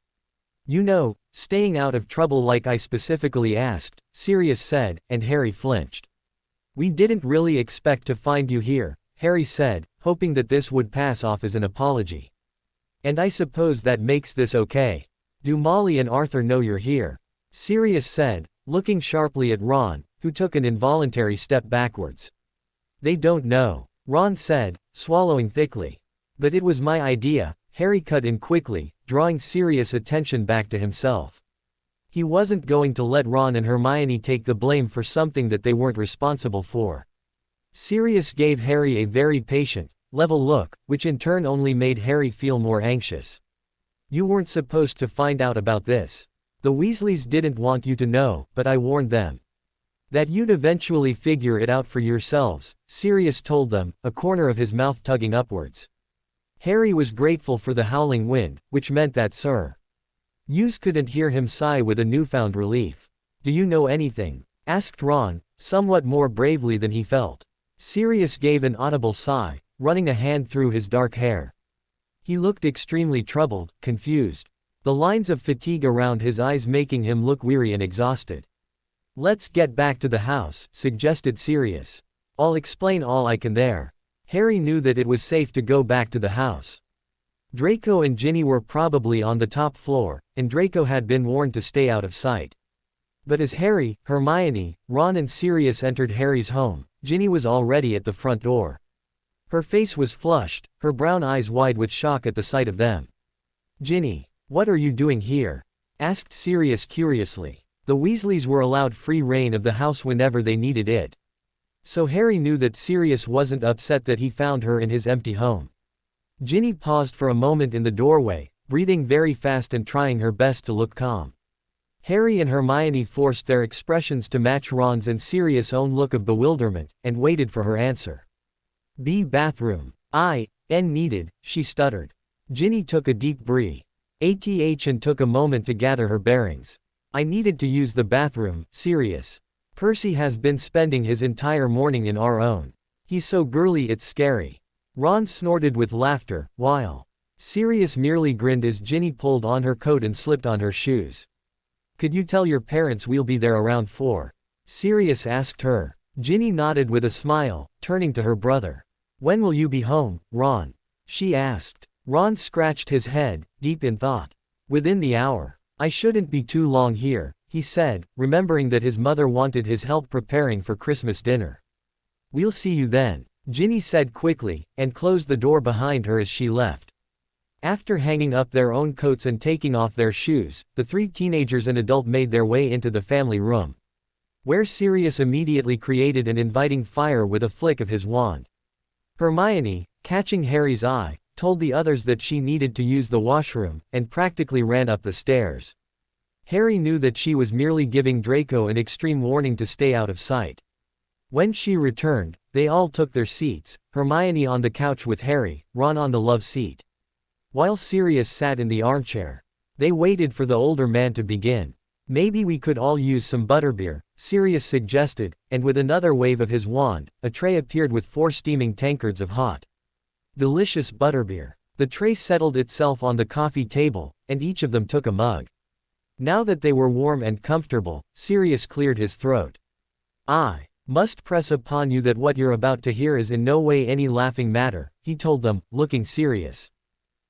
You know, staying out of trouble like I specifically asked, Sirius said, and Harry flinched. We didn't really expect to find you here, Harry said, hoping that this would pass off as an apology. And I suppose that makes this okay. Do Molly and Arthur know you're here? Sirius said, looking sharply at Ron, who took an involuntary step backwards. They don't know, Ron said, swallowing thickly. But it was my idea, Harry cut in quickly, drawing Sirius' attention back to himself. He wasn't going to let Ron and Hermione take the blame for something that they weren't responsible for. Sirius gave Harry a very patient, level look, which in turn only made Harry feel more anxious. You weren't supposed to find out about this. The Weasleys didn't want you to know, but I warned them. That you'd eventually figure it out for yourselves, Sirius told them, a corner of his mouth tugging upwards. Harry was grateful for the howling wind, which meant that Sir Hughes couldn't hear him sigh with a newfound relief. Do you know anything? Asked Ron, somewhat more bravely than he felt. Sirius gave an audible sigh, running a hand through his dark hair. He looked extremely troubled, confused. The lines of fatigue around his eyes making him look weary and exhausted. Let's get back to the house, suggested Sirius. I'll explain all I can there. Harry knew that it was safe to go back to the house. Draco and Ginny were probably on the top floor, and Draco had been warned to stay out of sight. But as Harry, Hermione, Ron and Sirius entered Harry's home, Ginny was already at the front door. Her face was flushed, her brown eyes wide with shock at the sight of them. Ginny, what are you doing here? Asked Sirius curiously. The Weasleys were allowed free reign of the house whenever they needed it. So Harry knew that Sirius wasn't upset that he found her in his empty home. Ginny paused for a moment in the doorway, breathing very fast and trying her best to look calm. Harry and Hermione forced their expressions to match Ron's and Sirius' own look of bewilderment, and waited for her answer. B bathroom. N needed, she stuttered. Ginny took a deep breath. And took a moment to gather her bearings. I needed to use the bathroom, Sirius. Percy has been spending his entire morning in our own. He's so girly it's scary. Ron snorted with laughter, while Sirius merely grinned as Ginny pulled on her coat and slipped on her shoes. Could you tell your parents we'll be there around 4? Sirius asked her. Ginny nodded with a smile, turning to her brother. When will you be home, Ron? She asked. Ron scratched his head, deep in thought. Within the hour. I shouldn't be too long here, he said, remembering that his mother wanted his help preparing for Christmas dinner. We'll see you then, Ginny said quickly, and closed the door behind her as she left. After hanging up their own coats and taking off their shoes, the 3 teenagers and adult made their way into the family room, where Sirius immediately created an inviting fire with a flick of his wand. Hermione, catching Harry's eye, told the others that she needed to use the washroom, and practically ran up the stairs. Harry knew that she was merely giving Draco an extreme warning to stay out of sight. When she returned, they all took their seats, Hermione on the couch with Harry, Ron on the love seat, while Sirius sat in the armchair. They waited for the older man to begin. Maybe we could all use some butterbeer, Sirius suggested, and with another wave of his wand, a tray appeared with 4 steaming tankards of hot, delicious butterbeer. The tray settled itself on the coffee table, and each of them took a mug. Now that they were warm and comfortable, Sirius cleared his throat. "I must press upon you that what you're about to hear is in no way any laughing matter," he told them, looking serious.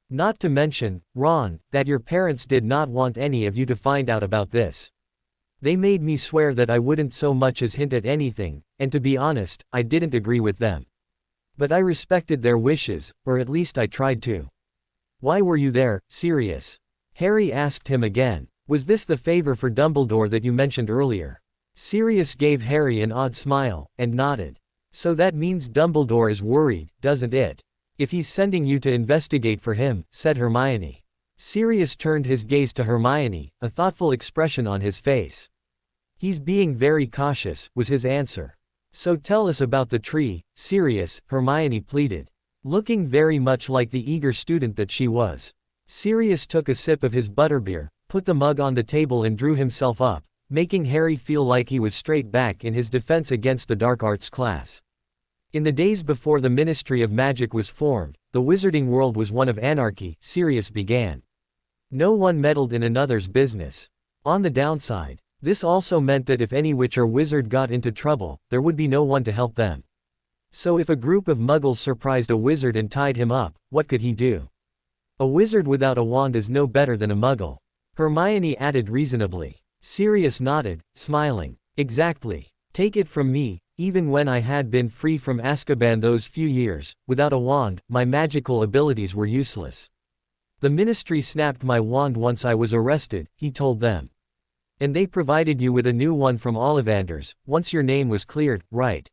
"Not to mention, Ron, that your parents did not want any of you to find out about this. They made me swear that I wouldn't so much as hint at anything, and to be honest, I didn't agree with them. But I respected their wishes, or at least I tried to." "Why were you there, Sirius?" Harry asked him again. "Was this the favor for Dumbledore that you mentioned earlier?" Sirius gave Harry an odd smile, and nodded. "So that means Dumbledore is worried, doesn't it? If he's sending you to investigate for him," said Hermione. Sirius turned his gaze to Hermione, a thoughtful expression on his face. "He's being very cautious," was his answer. "So tell us about the tree, Sirius," Hermione pleaded, looking very much like the eager student that she was. Sirius took a sip of his butterbeer, put the mug on the table and drew himself up, making Harry feel like he was straight back in his defense against the dark arts class. "In the days before the Ministry of Magic was formed, the wizarding world was one of anarchy," Sirius began. "No one meddled in another's business. On the downside, this also meant that if any witch or wizard got into trouble, there would be no one to help them. So if a group of muggles surprised a wizard and tied him up, what could he do? A wizard without a wand is no better than a muggle," Hermione added reasonably. Sirius nodded, smiling. "Exactly. Take it from me, even when I had been free from Azkaban those few years, without a wand, my magical abilities were useless. The Ministry snapped my wand once I was arrested," he told them. "And they provided you with a new one from Ollivanders, once your name was cleared, right?"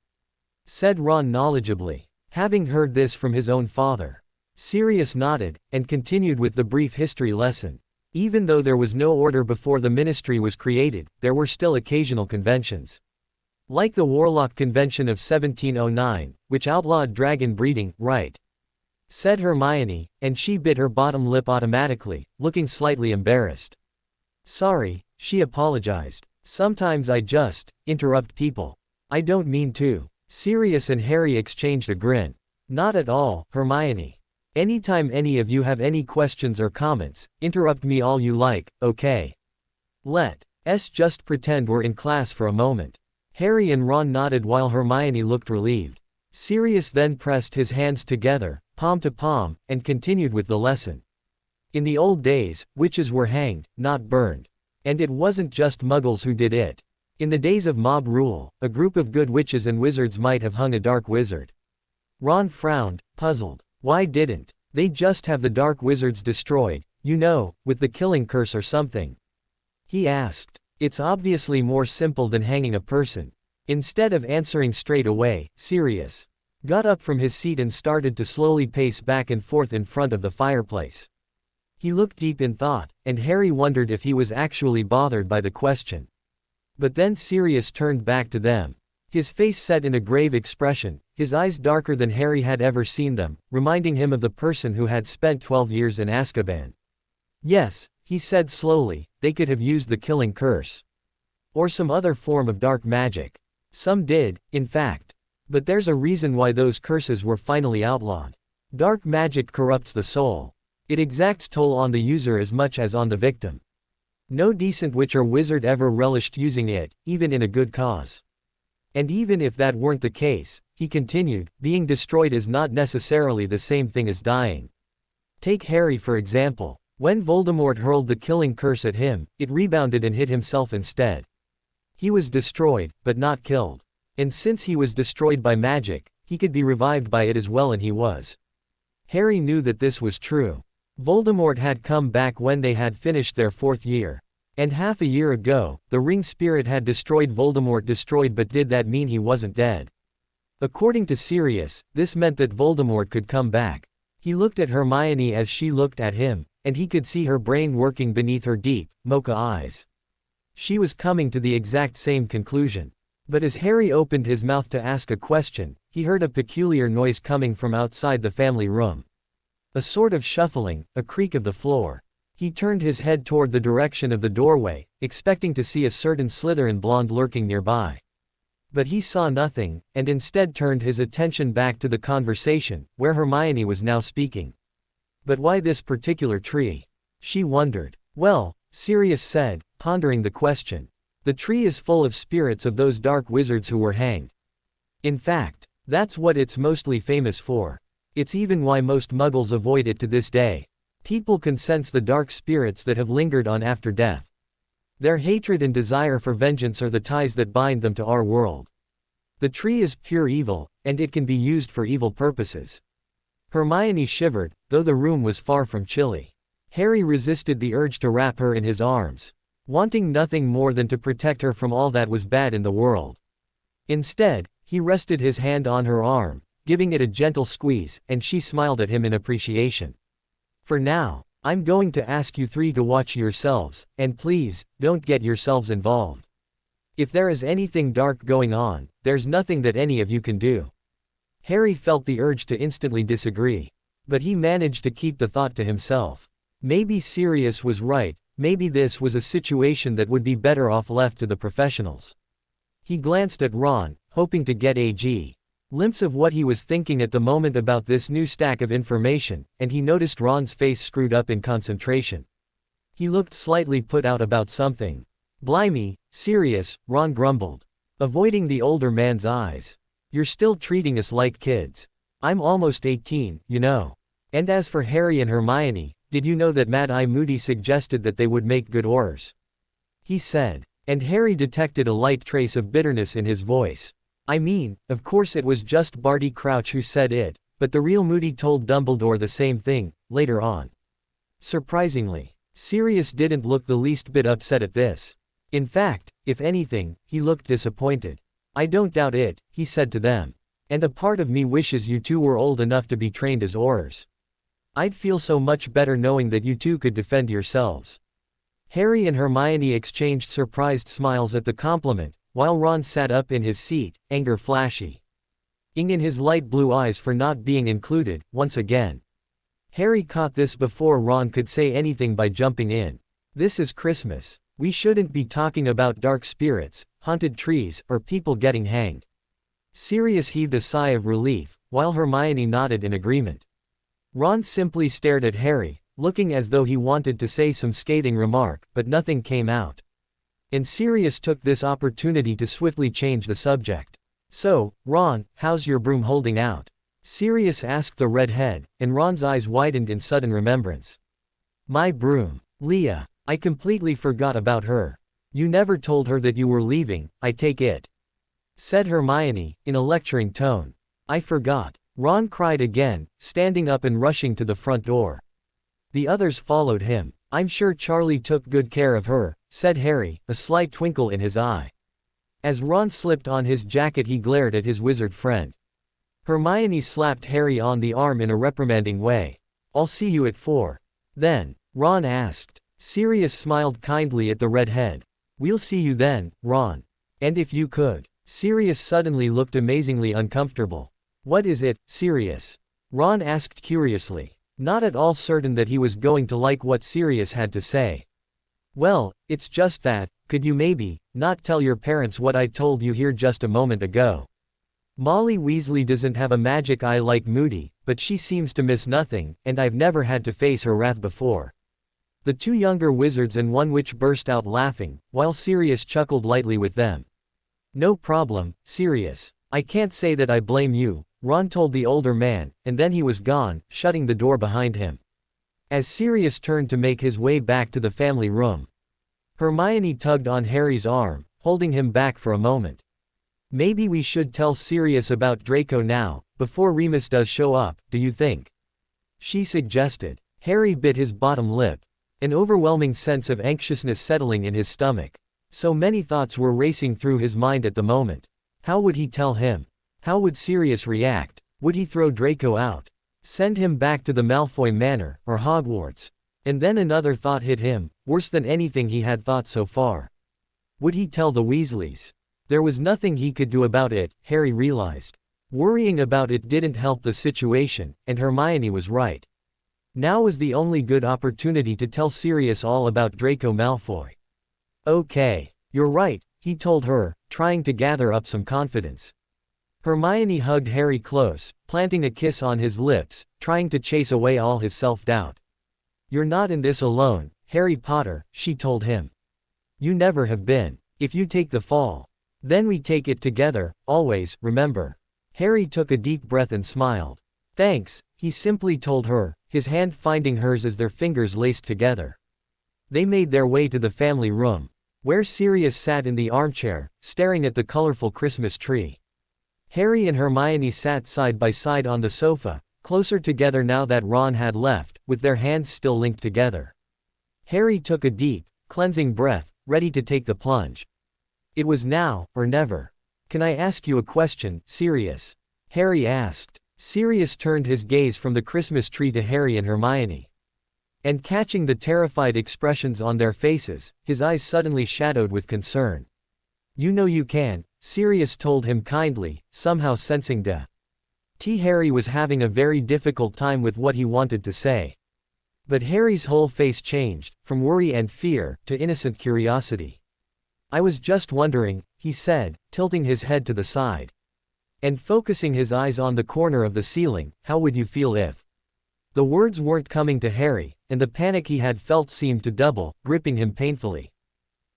said Ron knowledgeably, having heard this from his own father. Sirius nodded, and continued with the brief history lesson. Even though there was no order before the Ministry was created, there were still occasional conventions. Like the Warlock Convention of 1709, which outlawed dragon breeding, right? said Hermione, and she bit her bottom lip automatically, looking slightly embarrassed. "Sorry," she apologized. "Sometimes I just interrupt people. I don't mean to." Sirius and Harry exchanged a grin. "Not at all, Hermione. Anytime any of you have any questions or comments, interrupt me all you like, okay? Let's just pretend we're in class for a moment." Harry and Ron nodded while Hermione looked relieved. Sirius then pressed his hands together, palm to palm, and continued with the lesson. "In the old days, witches were hanged, not burned. And it wasn't just muggles who did it. In the days of mob rule, a group of good witches and wizards might have hung a dark wizard." Ron frowned, puzzled. Why didn't they just have the dark wizards destroyed, you know, with the killing curse or something? He asked. "It's obviously more simple than hanging a person." Instead of answering straight away, Sirius got up from his seat and started to slowly pace back and forth in front of the fireplace. He looked deep in thought, and Harry wondered if he was actually bothered by the question. But then Sirius turned back to them. His face set in a grave expression, his eyes darker than Harry had ever seen them, reminding him of the person who had spent 12 years in Azkaban. "Yes," he said slowly, "they could have used the killing curse. Or some other form of dark magic. Some did, in fact. But there's a reason why those curses were finally outlawed. Dark magic corrupts the soul. It exacts toll on the user as much as on the victim. No decent witch or wizard ever relished using it, even in a good cause. And even if that weren't the case," he continued, "being destroyed is not necessarily the same thing as dying. Take Harry for example. When Voldemort hurled the killing curse at him, it rebounded and hit himself instead. He was destroyed, but not killed. And since he was destroyed by magic, he could be revived by it as well, and he was." Harry knew that this was true. Voldemort had come back when they had finished their 4th year. And half a year ago, the ring spirit had destroyed Voldemort. But did that mean he wasn't dead? According to Sirius, this meant that Voldemort could come back. He looked at Hermione as she looked at him, and he could see her brain working beneath her deep, mocha eyes. She was coming to the exact same conclusion. But as Harry opened his mouth to ask a question, he heard a peculiar noise coming from outside the family room. A sort of shuffling, a creak of the floor. He turned his head toward the direction of the doorway, expecting to see a certain Slytherin blonde lurking nearby. But he saw nothing, and instead turned his attention back to the conversation, where Hermione was now speaking. "But why this particular tree?" she wondered. "Well," Sirius said, pondering the question. The tree is full of spirits of those dark wizards who were hanged. In fact, that's what it's mostly famous for. It's even why most muggles avoid it to this day. People can sense the dark spirits that have lingered on after death. Their hatred and desire for vengeance are the ties that bind them to our world. The tree is pure evil, and it can be used for evil purposes. Hermione shivered, though the room was far from chilly. Harry resisted the urge to wrap her in his arms, wanting nothing more than to protect her from all that was bad in the world. Instead, he rested his hand on her arm, giving it a gentle squeeze, and she smiled at him in appreciation. For now, I'm going to ask you three to watch yourselves, and please, don't get yourselves involved. If there is anything dark going on, there's nothing that any of you can do. Harry felt the urge to instantly disagree. But he managed to keep the thought to himself. Maybe Sirius was right, maybe this was a situation that would be better off left to the professionals. He glanced at Ron, hoping to get a glimpse of what he was thinking at the moment about this new stack of information, and he noticed Ron's face screwed up in concentration. He looked slightly put out about something. Blimey, Sirius, Ron grumbled, avoiding the older man's eyes. You're still treating us like kids. I'm almost 18, you know. And as for Harry and Hermione, did you know that Mad-Eye Moody suggested that they would make good Aurors? He said. And Harry detected a light trace of bitterness in his voice. I mean, of course it was just Barty Crouch who said it, but the real Moody told Dumbledore the same thing, later on. Surprisingly, Sirius didn't look the least bit upset at this. In fact, if anything, he looked disappointed. I don't doubt it, he said to them. And a part of me wishes you two were old enough to be trained as Aurors. I'd feel so much better knowing that you two could defend yourselves. Harry and Hermione exchanged surprised smiles at the compliment, while Ron sat up in his seat, anger flashing in his light blue eyes for not being included, once again. Harry caught this before Ron could say anything by jumping in. This is Christmas. We shouldn't be talking about dark spirits, haunted trees, or people getting hanged. Sirius heaved a sigh of relief, while Hermione nodded in agreement. Ron simply stared at Harry, looking as though he wanted to say some scathing remark, but nothing came out. And Sirius took this opportunity to swiftly change the subject. So, Ron, how's your broom holding out? Sirius asked the redhead, and Ron's eyes widened in sudden remembrance. My broom. Leah. I completely forgot about her. You never told her that you were leaving, I take it, said Hermione, in a lecturing tone. I forgot. Ron cried again, standing up and rushing to the front door. The others followed him. I'm sure Charlie took good care of her, said Harry, a slight twinkle in his eye. As Ron slipped on his jacket he glared at his wizard friend. Hermione slapped Harry on the arm in a reprimanding way. I'll see you at 4. Then, Ron asked. Sirius smiled kindly at the redhead. We'll see you then, Ron. And if you could. Sirius suddenly looked amazingly uncomfortable. What is it, Sirius? Ron asked curiously, not at all certain that he was going to like what Sirius had to say. Well, it's just that, could you maybe not tell your parents what I told you here just a moment ago? Molly Weasley doesn't have a magic eye like Moody, but she seems to miss nothing, and I've never had to face her wrath before. The two younger wizards and one witch burst out laughing, while Sirius chuckled lightly with them. No problem, Sirius. I can't say that I blame you, Ron told the older man, and then he was gone, shutting the door behind him. As Sirius turned to make his way back to the family room, Hermione tugged on Harry's arm, holding him back for a moment. Maybe we should tell Sirius about Draco now, before Remus does show up, do you think? She suggested. Harry bit his bottom lip. An overwhelming sense of anxiousness settling in his stomach. So many thoughts were racing through his mind at the moment. How would he tell him? How would Sirius react? Would he throw Draco out? Send him back to the Malfoy Manor, or Hogwarts? And then another thought hit him, worse than anything he had thought so far. Would he tell the Weasleys? There was nothing he could do about it, Harry realized. Worrying about it didn't help the situation, and Hermione was right. Now was the only good opportunity to tell Sirius all about Draco Malfoy. Okay, you're right, he told her, trying to gather up some confidence. Hermione hugged Harry close, planting a kiss on his lips, trying to chase away all his self-doubt. You're not in this alone, Harry Potter, she told him. You never have been. If you take the fall, then we take it together, always, remember. Harry took a deep breath and smiled. Thanks, he simply told her, his hand finding hers as their fingers laced together. They made their way to the family room, where Sirius sat in the armchair, staring at the colorful Christmas tree. Harry and Hermione sat side by side on the sofa, closer together now that Ron had left, with their hands still linked together. Harry took a deep, cleansing breath, ready to take the plunge. It was now, or never. Can I ask you a question, Sirius? Harry asked. Sirius turned his gaze from the Christmas tree to Harry and Hermione. And catching the terrified expressions on their faces, his eyes suddenly shadowed with concern. You know you can, Sirius told him kindly, somehow sensing Harry was having a very difficult time with what he wanted to say. But Harry's whole face changed, from worry and fear, to innocent curiosity. I was just wondering, he said, tilting his head to the side. And focusing his eyes on the corner of the ceiling, how would you feel if? The words weren't coming to Harry, and the panic he had felt seemed to double, gripping him painfully.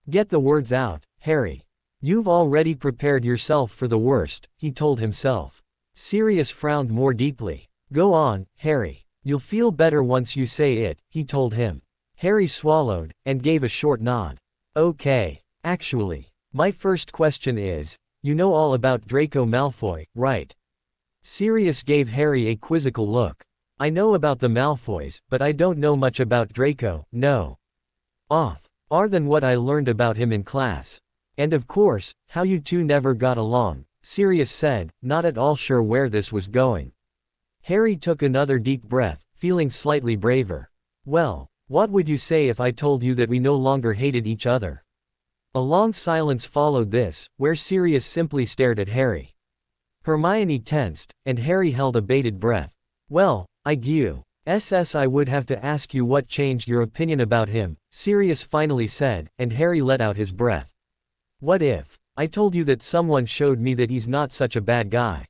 Get the words out, Harry. You've already prepared yourself for the worst, he told himself. Sirius frowned more deeply. Go on, Harry. You'll feel better once you say it, he told him. Harry swallowed, and gave a short nod. Okay. Actually, my first question is, you know all about Draco Malfoy, right? Sirius gave Harry a quizzical look. I know about the Malfoys, but I don't know much about Draco, no. Other than what I learned about him in class. And of course, how you two never got along, Sirius said, not at all sure where this was going. Harry took another deep breath, feeling slightly braver. Well, what would you say if I told you that we no longer hated each other? A long silence followed this, where Sirius simply stared at Harry. Hermione tensed, and Harry held a bated breath. Well, I would have to ask you what changed your opinion about him, Sirius finally said, and Harry let out his breath. What if I told you that someone showed me that he's not such a bad guy?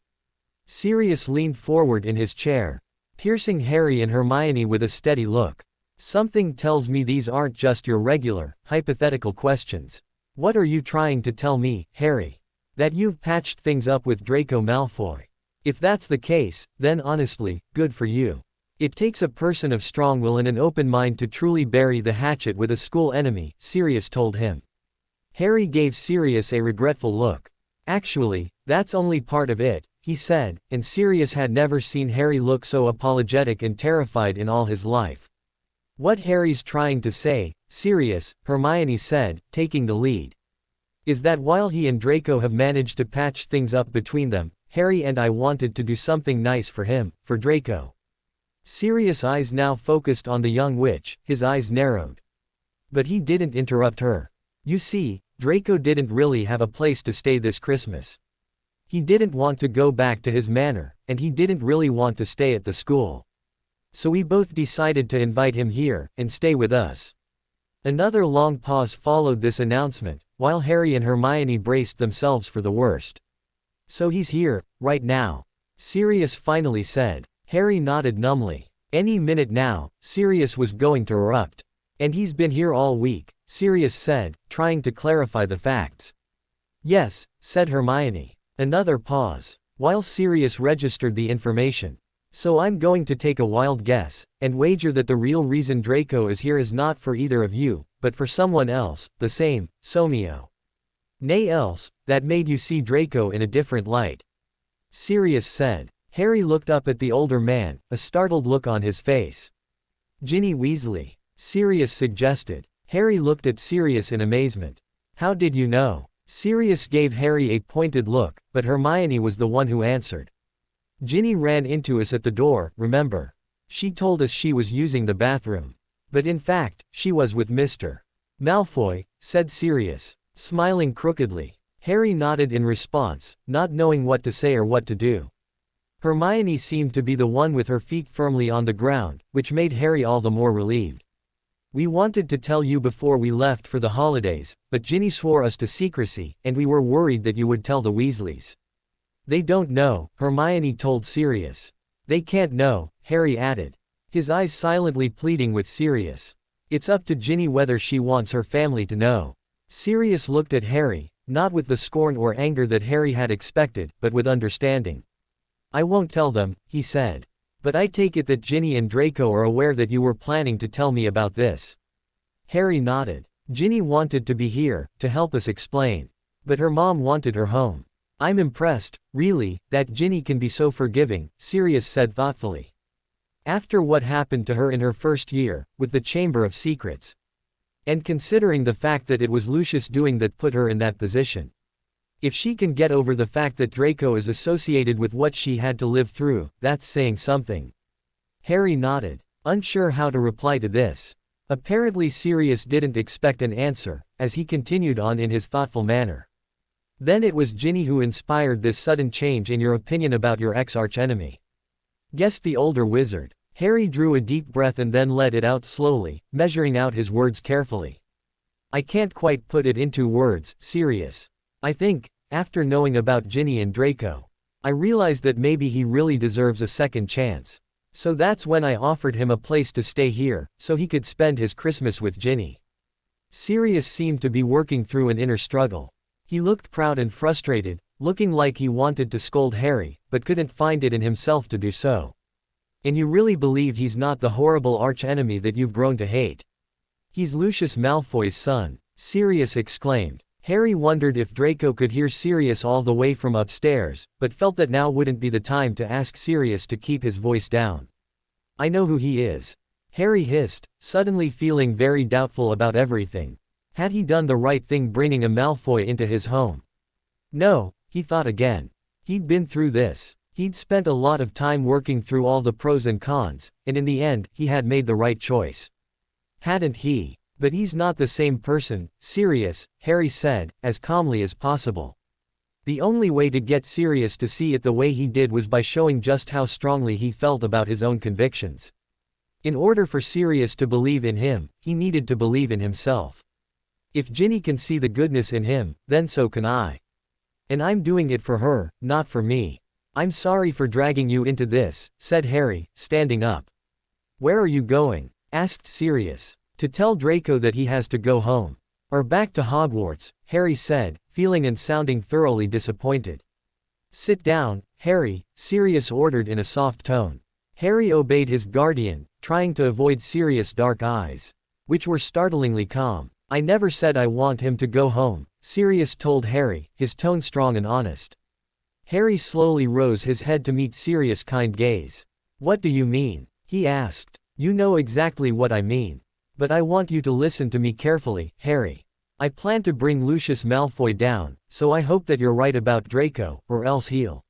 Sirius leaned forward in his chair, piercing Harry and Hermione with a steady look. Something tells me these aren't just your regular, hypothetical questions. What are you trying to tell me, Harry? That you've patched things up with Draco Malfoy? If that's the case, then honestly, good for you. It takes a person of strong will and an open mind to truly bury the hatchet with a school enemy, Sirius told him. Harry gave Sirius a regretful look. Actually, that's only part of it, he said, and Sirius had never seen Harry look so apologetic and terrified in all his life. What Harry's trying to say, Sirius, Hermione said, taking the lead, is that while he and Draco have managed to patch things up between them, Harry and I wanted to do something nice for him, for Draco. Sirius' eyes now focused on the young witch, his eyes narrowed. But he didn't interrupt her. You see, Draco didn't really have a place to stay this Christmas. He didn't want to go back to his manor, and he didn't really want to stay at the school. So we both decided to invite him here, and stay with us. Another long pause followed this announcement, while Harry and Hermione braced themselves for the worst. So he's here, right now, Sirius finally said. Harry nodded numbly. Any minute now, Sirius was going to erupt. And he's been here all week, Sirius said, trying to clarify the facts. Yes, said Hermione. Another pause, while Sirius registered the information. So I'm going to take a wild guess, and wager that the real reason Draco is here is not for either of you, but for someone else, the same, Somio. Nay else, that made you see Draco in a different light. Sirius said. Harry looked up at the older man, a startled look on his face. Ginny Weasley, Sirius suggested. Harry looked at Sirius in amazement. How did you know? Sirius gave Harry a pointed look, but Hermione was the one who answered. Ginny ran into us at the door, remember? She told us she was using the bathroom. But in fact, she was with Mr. Malfoy, said Sirius, smiling crookedly. Harry nodded in response, not knowing what to say or what to do. Hermione seemed to be the one with her feet firmly on the ground, which made Harry all the more relieved. We wanted to tell you before we left for the holidays, but Ginny swore us to secrecy, and we were worried that you would tell the Weasleys. They don't know, Hermione told Sirius. They can't know, Harry added, his eyes silently pleading with Sirius. It's up to Ginny whether she wants her family to know. Sirius looked at Harry, not with the scorn or anger that Harry had expected, but with understanding. I won't tell them, he said. But I take it that Ginny and Draco are aware that you were planning to tell me about this. Harry nodded. Ginny wanted to be here, to help us explain. But her mom wanted her home. I'm impressed, really, that Ginny can be so forgiving, Sirius said thoughtfully. After what happened to her in her first year, with the Chamber of Secrets. And considering the fact that it was Lucius doing that put her in that position. If she can get over the fact that Draco is associated with what she had to live through, that's saying something. Harry nodded, unsure how to reply to this. Apparently Sirius didn't expect an answer, as he continued on in his thoughtful manner. Then it was Ginny who inspired this sudden change in your opinion about your ex-archenemy. Guessed the older wizard. Harry drew a deep breath and then let it out slowly, measuring out his words carefully. I can't quite put it into words, Sirius. I think, after knowing about Ginny and Draco, I realized that maybe he really deserves a second chance. So that's when I offered him a place to stay here, so he could spend his Christmas with Ginny. Sirius seemed to be working through an inner struggle. He looked proud and frustrated, looking like he wanted to scold Harry, but couldn't find it in himself to do so. And you really believe he's not the horrible arch-enemy that you've grown to hate? He's Lucius Malfoy's son, Sirius exclaimed. Harry wondered if Draco could hear Sirius all the way from upstairs, but felt that now wouldn't be the time to ask Sirius to keep his voice down. I know who he is. Harry hissed, suddenly feeling very doubtful about everything. Had he done the right thing bringing a Malfoy into his home? No, he thought again. He'd been through this. He'd spent a lot of time working through all the pros and cons, and in the end, he had made the right choice. Hadn't he? But he's not the same person, Sirius, Harry said, as calmly as possible. The only way to get Sirius to see it the way he did was by showing just how strongly he felt about his own convictions. In order for Sirius to believe in him, he needed to believe in himself. If Ginny can see the goodness in him, then so can I. And I'm doing it for her, not for me. I'm sorry for dragging you into this, said Harry, standing up. Where are you going? Asked Sirius. To tell Draco that he has to go home. Or back to Hogwarts, Harry said, feeling and sounding thoroughly disappointed. Sit down, Harry, Sirius ordered in a soft tone. Harry obeyed his guardian, trying to avoid Sirius' dark eyes, which were startlingly calm. I never said I want him to go home, Sirius told Harry, his tone strong and honest. Harry slowly rose his head to meet Sirius' kind gaze. What do you mean? He asked. You know exactly what I mean. But I want you to listen to me carefully, Harry. I plan to bring Lucius Malfoy down, so I hope that you're right about Draco, or else he'll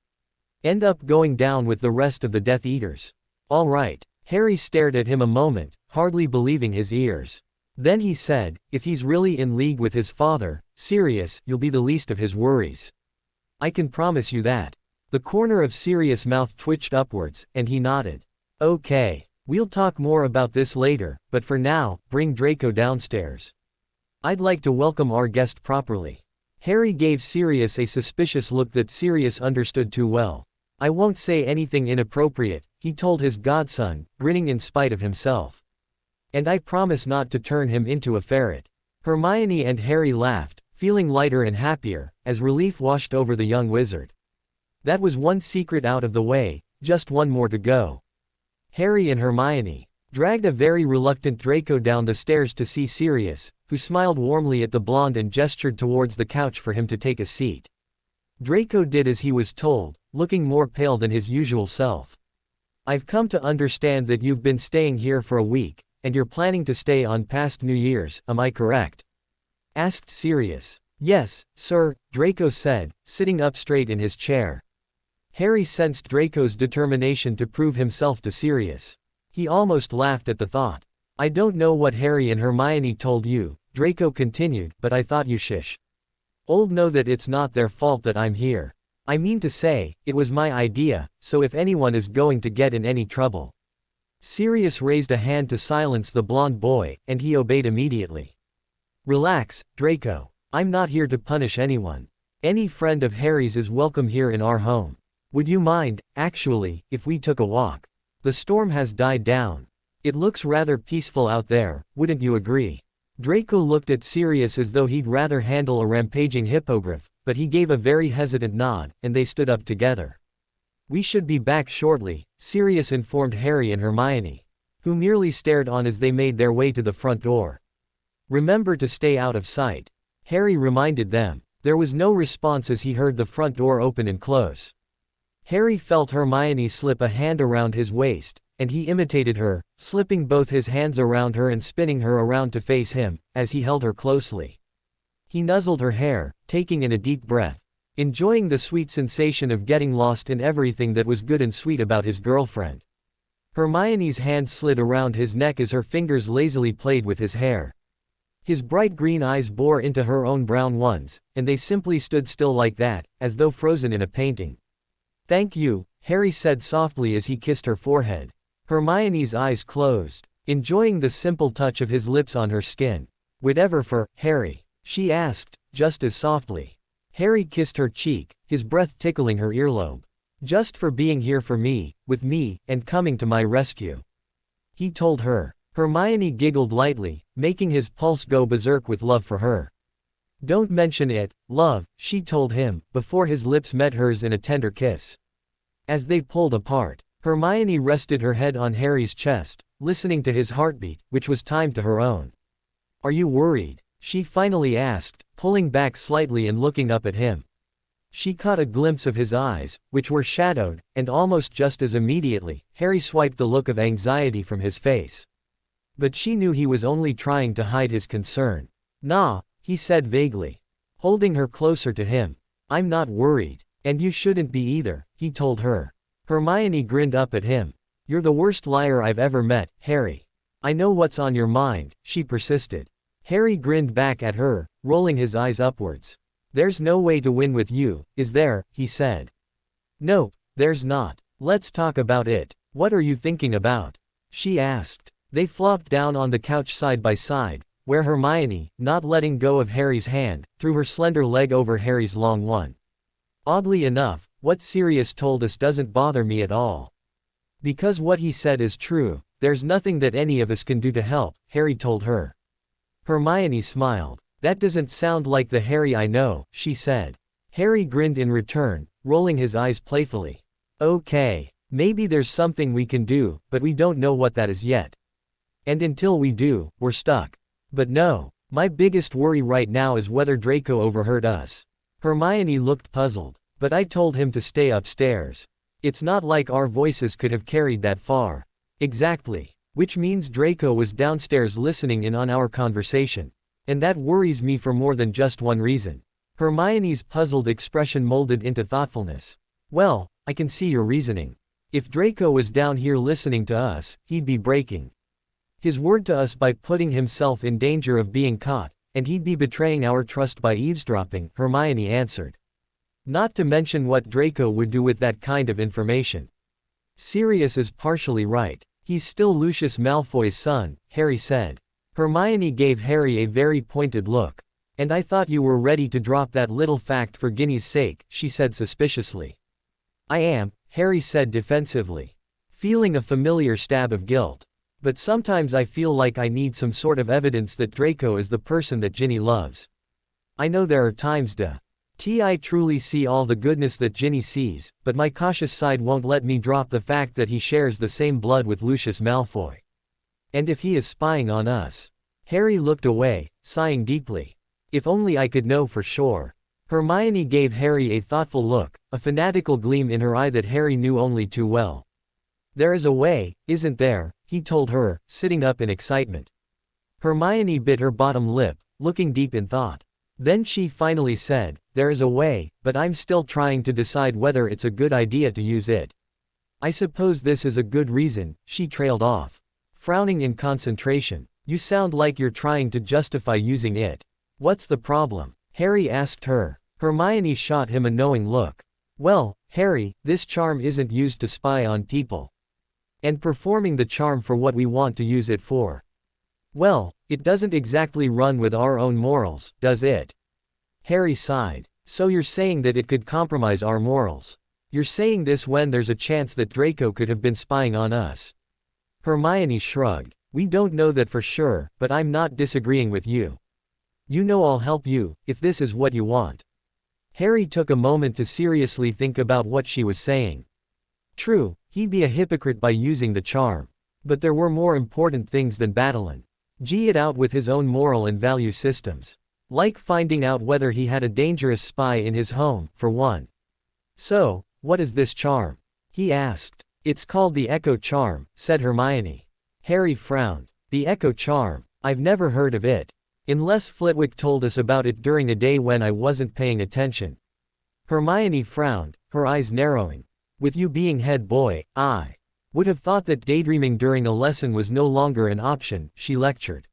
end up going down with the rest of the Death Eaters. All right. Harry stared at him a moment, hardly believing his ears. Then he said, if he's really in league with his father, Sirius, you'll be the least of his worries. I can promise you that. The corner of Sirius' mouth twitched upwards, and he nodded. Okay. We'll talk more about this later, but for now, bring Draco downstairs. I'd like to welcome our guest properly. Harry gave Sirius a suspicious look that Sirius understood too well. I won't say anything inappropriate, he told his godson, grinning in spite of himself. And I promise not to turn him into a ferret. Hermione and Harry laughed, feeling lighter and happier, as relief washed over the young wizard. That was one secret out of the way, just one more to go. Harry and Hermione dragged a very reluctant Draco down the stairs to see Sirius, who smiled warmly at the blonde and gestured towards the couch for him to take a seat. Draco did as he was told, looking more pale than his usual self. I've come to understand that you've been staying here for a week, and you're planning to stay on past New Year's, am I correct? Asked Sirius. Yes, sir, Draco said, sitting up straight in his chair. Harry sensed Draco's determination to prove himself to Sirius. He almost laughed at the thought. I don't know what Harry and Hermione told you, Draco continued, but I thought you shish. Old know that it's not their fault that I'm here. I mean to say, it was my idea, so if anyone is going to get in any trouble. Sirius raised a hand to silence the blonde boy, and he obeyed immediately. Relax, Draco. I'm not here to punish anyone. Any friend of Harry's is welcome here in our home. Would you mind, actually, if we took a walk? The storm has died down. It looks rather peaceful out there, wouldn't you agree? Draco looked at Sirius as though he'd rather handle a rampaging hippogriff, but he gave a very hesitant nod, and they stood up together. We should be back shortly, Sirius informed Harry and Hermione, who merely stared on as they made their way to the front door. Remember to stay out of sight, Harry reminded them. There was no response as he heard the front door open and close. Harry felt Hermione slip a hand around his waist, and he imitated her, slipping both his hands around her and spinning her around to face him, as he held her closely. He nuzzled her hair, taking in a deep breath, enjoying the sweet sensation of getting lost in everything that was good and sweet about his girlfriend. Hermione's hand slid around his neck as her fingers lazily played with his hair. His bright green eyes bore into her own brown ones, and they simply stood still like that, as though frozen in a painting. "Thank you," Harry said softly as he kissed her forehead. Hermione's eyes closed, enjoying the simple touch of his lips on her skin. "Whatever for, Harry?" she asked, just as softly. Harry kissed her cheek, his breath tickling her earlobe. "Just for being here for me, with me, and coming to my rescue," he told her. Hermione giggled lightly, making his pulse go berserk with love for her. "Don't mention it, love," she told him, before his lips met hers in a tender kiss. As they pulled apart, Hermione rested her head on Harry's chest, listening to his heartbeat, which was timed to her own. "Are you worried?" she finally asked, pulling back slightly and looking up at him. She caught a glimpse of his eyes, which were shadowed, and almost just as immediately, Harry swiped the look of anxiety from his face. But she knew he was only trying to hide his concern. "Nah," he said vaguely, holding her closer to him. "I'm not worried. And you shouldn't be either," he told her. Hermione grinned up at him. "You're the worst liar I've ever met, Harry. I know what's on your mind," she persisted. Harry grinned back at her, rolling his eyes upwards. "There's no way to win with you, is there?" he said. "Nope, there's not. Let's talk about it. What are you thinking about?" she asked. They flopped down on the couch side by side, where Hermione, not letting go of Harry's hand, threw her slender leg over Harry's long one. "Oddly enough, what Sirius told us doesn't bother me at all. Because what he said is true, there's nothing that any of us can do to help," Harry told her. Hermione smiled. "That doesn't sound like the Harry I know," she said. Harry grinned in return, rolling his eyes playfully. "Okay, maybe there's something we can do, but we don't know what that is yet. And until we do, we're stuck. But no, my biggest worry right now is whether Draco overheard us." Hermione looked puzzled. "But I told him to stay upstairs. It's not like our voices could have carried that far." "Exactly. Which means Draco was downstairs listening in on our conversation. And that worries me for more than just one reason." Hermione's puzzled expression molded into thoughtfulness. "Well, I can see your reasoning. If Draco was down here listening to us, he'd be breaking his word to us by putting himself in danger of being caught, and he'd be betraying our trust by eavesdropping," Hermione answered. "Not to mention what Draco would do with that kind of information." "Sirius is partially right. He's still Lucius Malfoy's son," Harry said. Hermione gave Harry a very pointed look. "And I thought you were ready to drop that little fact for Ginny's sake," she said suspiciously. "I am," Harry said defensively, feeling a familiar stab of guilt. "But sometimes I feel like I need some sort of evidence that Draco is the person that Ginny loves. I know there are times I truly see all the goodness that Ginny sees, but my cautious side won't let me drop the fact that he shares the same blood with Lucius Malfoy. And if he is spying on us..." Harry looked away, sighing deeply. "If only I could know for sure." Hermione gave Harry a thoughtful look, a fanatical gleam in her eye that Harry knew only too well. "There is a way, isn't there?" he told her, sitting up in excitement. Hermione bit her bottom lip, looking deep in thought. Then she finally said, "There is a way, but I'm still trying to decide whether it's a good idea to use it." "I suppose this is a good reason," she trailed off, frowning in concentration. "You sound like you're trying to justify using it. What's the problem?" Harry asked her. Hermione shot him a knowing look. "Well, Harry, this charm isn't used to spy on people. And performing the charm for what we want to use it for. Well, it doesn't exactly run with our own morals, does it?" Harry sighed. "So you're saying that it could compromise our morals? You're saying this when there's a chance that Draco could have been spying on us?" Hermione shrugged. We don't know that for sure, but I'm not disagreeing with you. You know I'll help you, if this is what you want. Harry took a moment to seriously think about what she was saying. True, he'd be a hypocrite by using the charm. But there were more important things than battling it out with his own moral and value systems. Like finding out whether he had a dangerous spy in his home, for one. So, what is this charm? He asked. It's called the Echo Charm, said Hermione. Harry frowned. The Echo Charm. I've never heard of it. Unless Flitwick told us about it during a day when I wasn't paying attention. Hermione frowned, her eyes narrowing. With you being head boy, I would have thought that daydreaming during a lesson was no longer an option, she lectured.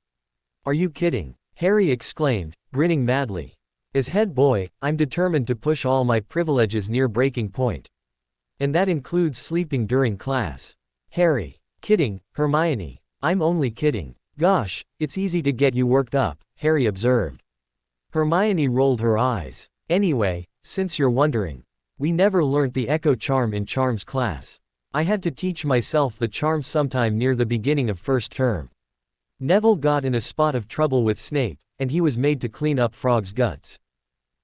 Are you kidding? Harry exclaimed, grinning madly. As head boy, I'm determined to push all my privileges near breaking point. And that includes sleeping during class. Harry. Kidding, Hermione. I'm only kidding. Gosh, it's easy to get you worked up, Harry observed. Hermione rolled her eyes. Anyway, since you're wondering, we never learnt the Echo Charm in Charms class. I had to teach myself the charm sometime near the beginning of first term. Neville got in a spot of trouble with Snape, and he was made to clean up Frog's guts.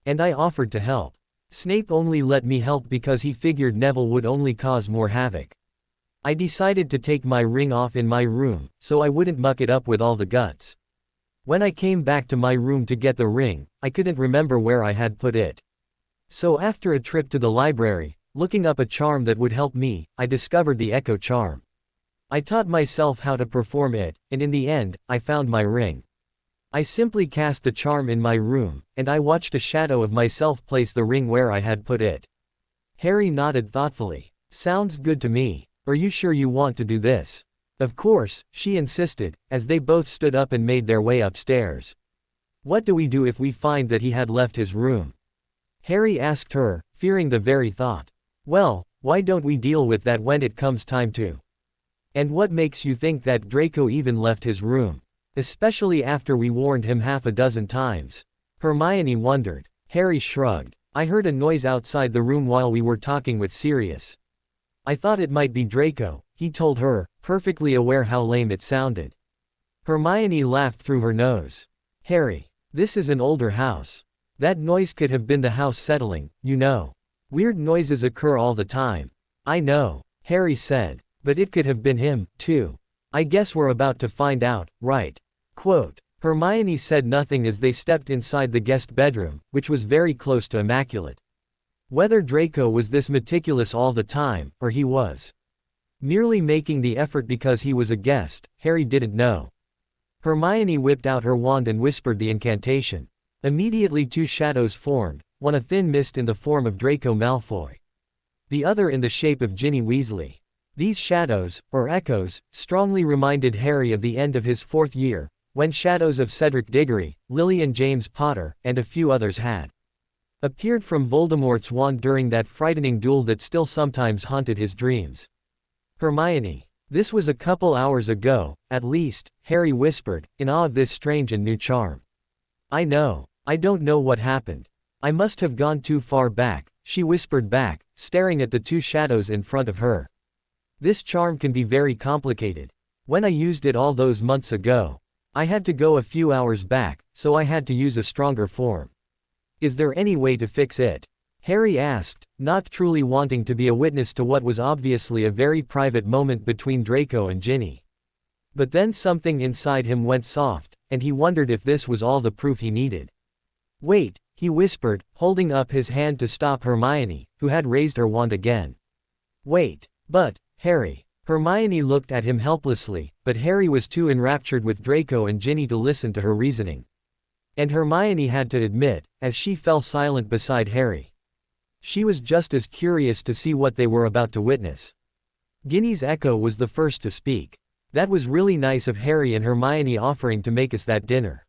And I offered to help. Snape only let me help because he figured Neville would only cause more havoc. I decided to take my ring off in my room, so I wouldn't muck it up with all the guts. When I came back to my room to get the ring, I couldn't remember where I had put it. So after a trip to the library, looking up a charm that would help me, I discovered the Echo Charm. I taught myself how to perform it, and in the end, I found my ring. I simply cast the charm in my room, and I watched a shadow of myself place the ring where I had put it. Harry nodded thoughtfully. Sounds good to me. Are you sure you want to do this? Of course, she insisted, as they both stood up and made their way upstairs. What do we do if we find that he had left his room? Harry asked her, fearing the very thought. Well, why don't we deal with that when it comes time to? And what makes you think that Draco even left his room? Especially after we warned him half a dozen times. Hermione wondered. Harry shrugged. I heard a noise outside the room while we were talking with Sirius. I thought it might be Draco, he told her, perfectly aware how lame it sounded. Hermione laughed through her nose. Harry, this is an older house. That noise could have been the house settling, you know. Weird noises occur all the time. I know, Harry said, but it could have been him, too. I guess we're about to find out, right? Quote. Hermione said nothing as they stepped inside the guest bedroom, which was very close to immaculate. Whether Draco was this meticulous all the time, or he was merely making the effort because he was a guest, Harry didn't know. Hermione whipped out her wand and whispered the incantation. Immediately two shadows formed, one a thin mist in the form of Draco Malfoy. The other in the shape of Ginny Weasley. These shadows, or echoes, strongly reminded Harry of the end of his 4th year, when shadows of Cedric Diggory, Lily and James Potter, and a few others had appeared from Voldemort's wand during that frightening duel that still sometimes haunted his dreams. Hermione. This was a couple hours ago, at least, Harry whispered, in awe of this strange and new charm. I know. I don't know what happened. I must have gone too far back, she whispered back, staring at the two shadows in front of her. This charm can be very complicated. When I used it all those months ago, I had to go a few hours back, so I had to use a stronger form. Is there any way to fix it? Harry asked, not truly wanting to be a witness to what was obviously a very private moment between Draco and Ginny. But then something inside him went soft, and he wondered if this was all the proof he needed. Wait, he whispered, holding up his hand to stop Hermione, who had raised her wand again. Wait, but, Harry. Hermione looked at him helplessly, but Harry was too enraptured with Draco and Ginny to listen to her reasoning. And Hermione had to admit, as she fell silent beside Harry. She was just as curious to see what they were about to witness. Ginny's echo was the first to speak. That was really nice of Harry and Hermione offering to make us that dinner.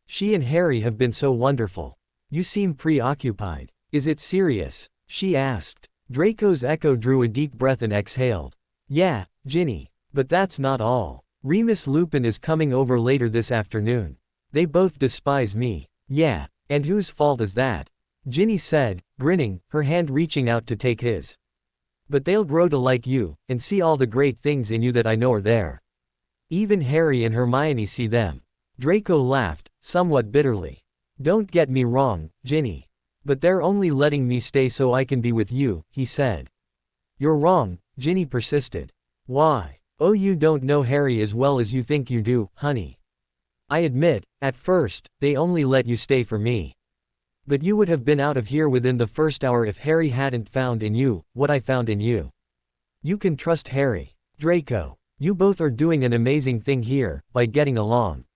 She and Harry have been so wonderful. You seem preoccupied. Is it serious? She asked. Draco's echo drew a deep breath and exhaled. Yeah, Ginny. But that's not all. Remus Lupin is coming over later this afternoon. They both despise me. Yeah, and whose fault is that? Ginny said, grinning, her hand reaching out to take his. But they'll grow to like you, and see all the great things in you that I know are there. Even Harry and Hermione see them. Draco laughed, somewhat bitterly. Don't get me wrong, Ginny. But they're only letting me stay so I can be with you, he said. You're wrong, Ginny persisted. Why? Oh, you don't know Harry as well as you think you do, honey. I admit, at first, they only let you stay for me. But you would have been out of here within the first hour if Harry hadn't found in you what I found in you. You can trust Harry. Draco, you both are doing an amazing thing here, by getting along.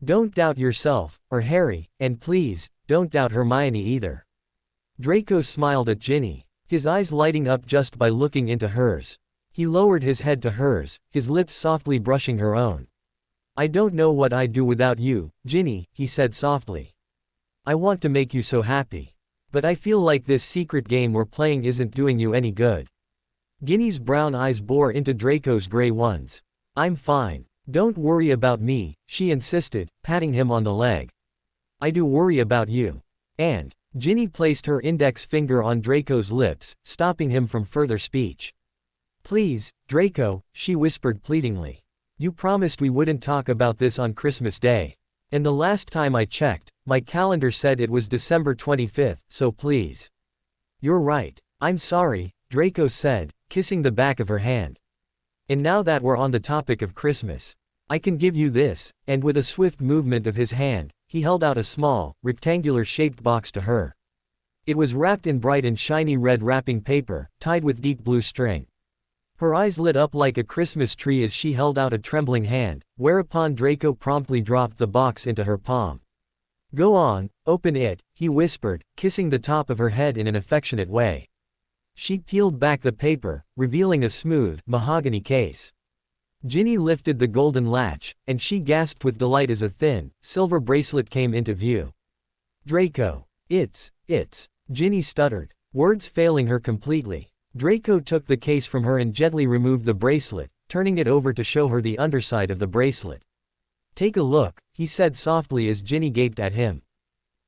Don't doubt yourself, or Harry, and please, don't doubt Hermione either. Draco smiled at Ginny, his eyes lighting up just by looking into hers. He lowered his head to hers, his lips softly brushing her own. I don't know what I'd do without you, Ginny, he said softly. I want to make you so happy. But I feel like this secret game we're playing isn't doing you any good. Ginny's brown eyes bore into Draco's gray ones. I'm fine. Don't worry about me, she insisted, patting him on the leg. I do worry about you. And, Ginny placed her index finger on Draco's lips, stopping him from further speech. Please, Draco, she whispered pleadingly. You promised we wouldn't talk about this on Christmas Day. And the last time I checked, my calendar said it was December 25th, so please. You're right. I'm sorry, Draco said, kissing the back of her hand. And now that we're on the topic of Christmas, I can give you this, and with a swift movement of his hand, he held out a small, rectangular-shaped box to her. It was wrapped in bright and shiny red wrapping paper, tied with deep blue string. Her eyes lit up like a Christmas tree as she held out a trembling hand, whereupon Draco promptly dropped the box into her palm. Go on, open it, he whispered, kissing the top of her head in an affectionate way. She peeled back the paper, revealing a smooth, mahogany case. Ginny lifted the golden latch, and she gasped with delight as a thin, silver bracelet came into view. Draco. It's, Ginny stuttered, words failing her completely. Draco took the case from her and gently removed the bracelet, turning it over to show her the underside of the bracelet. Take a look, he said softly as Ginny gaped at him.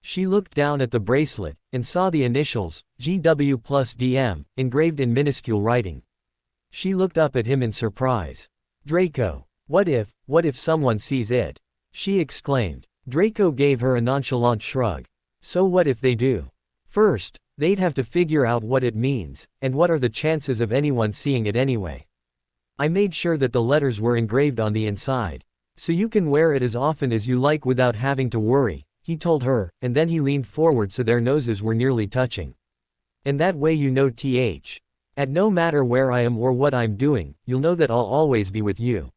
She looked down at the bracelet, and saw the initials, GW plus DM, engraved in minuscule writing. She looked up at him in surprise. Draco, what if someone sees it? She exclaimed. Draco gave her a nonchalant shrug. So what if they do? First, they'd have to figure out what it means, and what are the chances of anyone seeing it anyway. I made sure that the letters were engraved on the inside. So you can wear it as often as you like without having to worry, he told her, and then he leaned forward so their noses were nearly touching. And that way you know at no matter where I am or what I'm doing, you'll know that I'll always be with you.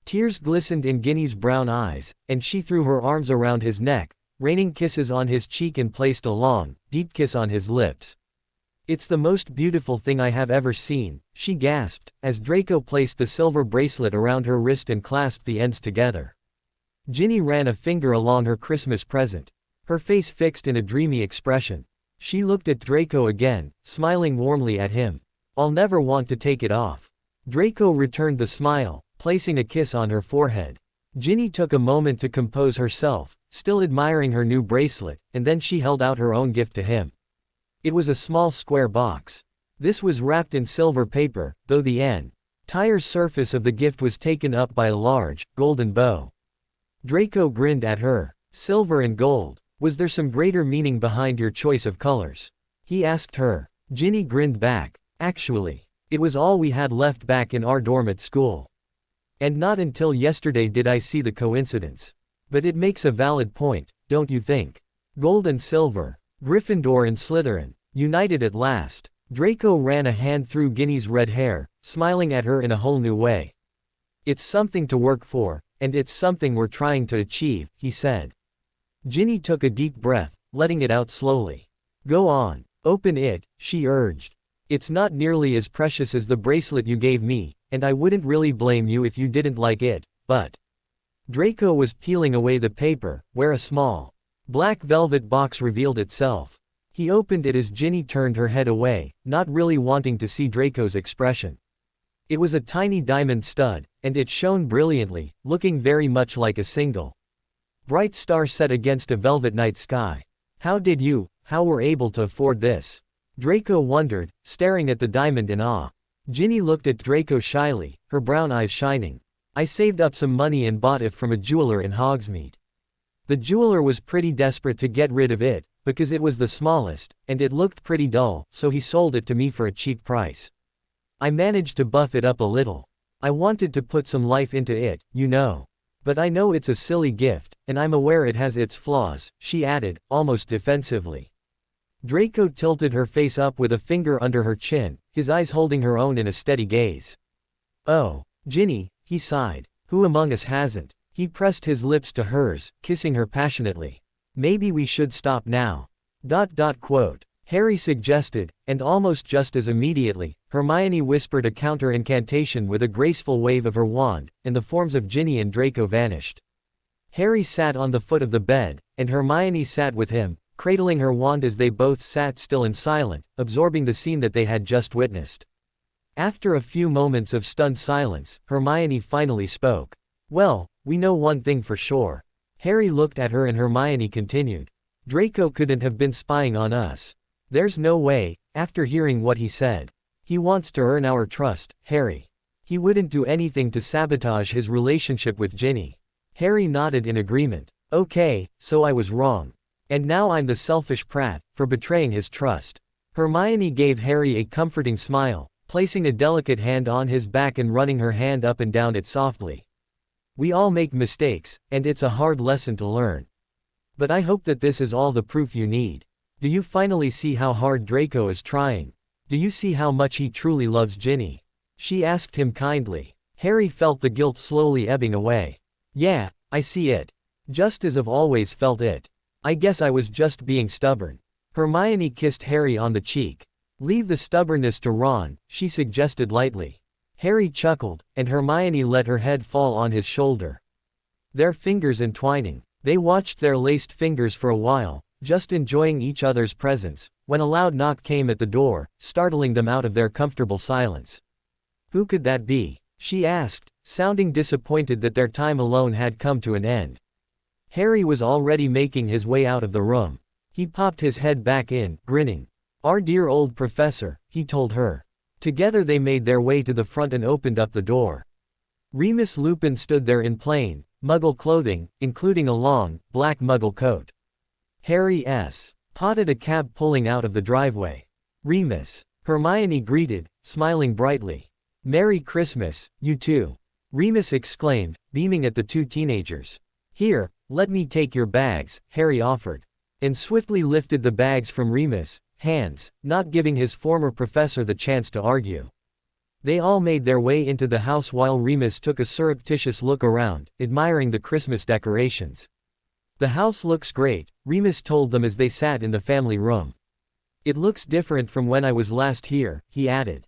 Tears glistened in Ginny's brown eyes, and she threw her arms around his neck, raining kisses on his cheek and placed a long, deep kiss on his lips. It's the most beautiful thing I have ever seen, she gasped, as Draco placed the silver bracelet around her wrist and clasped the ends together. Ginny ran a finger along her Christmas present, her face fixed in a dreamy expression. She looked at Draco again, smiling warmly at him. I'll never want to take it off. Draco returned the smile, placing a kiss on her forehead. Ginny took a moment to compose herself, still admiring her new bracelet, and then she held out her own gift to him. It was a small square box. This was wrapped in silver paper, though the entire surface of the gift was taken up by a large, golden bow. Draco grinned at her. Silver and gold. Was there some greater meaning behind your choice of colors? He asked her. Ginny grinned back. Actually, it was all we had left back in our dorm at school. And not until yesterday did I see the coincidence. But it makes a valid point, don't you think? Gold and silver. Gryffindor and Slytherin. United at last. Draco ran a hand through Ginny's red hair, smiling at her in a whole new way. It's something to work for, and it's something we're trying to achieve, he said. Ginny took a deep breath, letting it out slowly. Go on, open it, she urged. It's not nearly as precious as the bracelet you gave me, and I wouldn't really blame you if you didn't like it, but... Draco was peeling away the paper, where a small, black velvet box revealed itself. He opened it as Ginny turned her head away, not really wanting to see Draco's expression. It was a tiny diamond stud, and it shone brilliantly, looking very much like a single bright star set against a velvet night sky. How were able to afford this? Draco wondered, staring at the diamond in awe. Ginny looked at Draco shyly, her brown eyes shining. I saved up some money and bought it from a jeweler in Hogsmeade. The jeweler was pretty desperate to get rid of it, because it was the smallest, and it looked pretty dull, so he sold it to me for a cheap price. I managed to buff it up a little. I wanted to put some life into it, you know. But I know it's a silly gift, and I'm aware it has its flaws, she added, almost defensively. Draco tilted her face up with a finger under her chin, his eyes holding her own in a steady gaze. Oh, Ginny, he sighed. Who among us hasn't? He pressed his lips to hers, kissing her passionately. Maybe we should stop now. Harry suggested, and almost just as immediately, Hermione whispered a counter-incantation with a graceful wave of her wand, and the forms of Ginny and Draco vanished. Harry sat on the foot of the bed, and Hermione sat with him, cradling her wand as they both sat still and silent, absorbing the scene that they had just witnessed. After a few moments of stunned silence, Hermione finally spoke. Well, we know one thing for sure. Harry looked at her and Hermione continued. Draco couldn't have been spying on us. There's no way, after hearing what he said. He wants to earn our trust, Harry. He wouldn't do anything to sabotage his relationship with Ginny. Harry nodded in agreement. Okay, so I was wrong. And now I'm the selfish prat, for betraying his trust. Hermione gave Harry a comforting smile, placing a delicate hand on his back and running her hand up and down it softly. We all make mistakes, and it's a hard lesson to learn. But I hope that this is all the proof you need. Do you finally see how hard Draco is trying? Do you see how much he truly loves Ginny? She asked him kindly. Harry felt the guilt slowly ebbing away. Yeah, I see it. Just as I've always felt it. I guess I was just being stubborn. Hermione kissed Harry on the cheek. Leave the stubbornness to Ron, she suggested lightly. Harry chuckled, and Hermione let her head fall on his shoulder. Their fingers entwining. They watched their laced fingers for a while, just enjoying each other's presence, when a loud knock came at the door, startling them out of their comfortable silence. Who could that be? She asked, sounding disappointed that their time alone had come to an end. Harry was already making his way out of the room. He popped his head back in, grinning. Our dear old professor, he told her. Together they made their way to the front and opened up the door. Remus Lupin stood there in plain, Muggle clothing, including a long, black Muggle coat. Harry spotted a cab pulling out of the driveway. Remus. Hermione greeted, smiling brightly. Merry Christmas, you two. Remus exclaimed, beaming at the two teenagers. Here, let me take your bags, Harry offered. And swiftly lifted the bags from Remus' hands, not giving his former professor the chance to argue. They all made their way into the house while Remus took a surreptitious look around, admiring the Christmas decorations. The house looks great, Remus told them as they sat in the family room. It looks different from when I was last here, he added.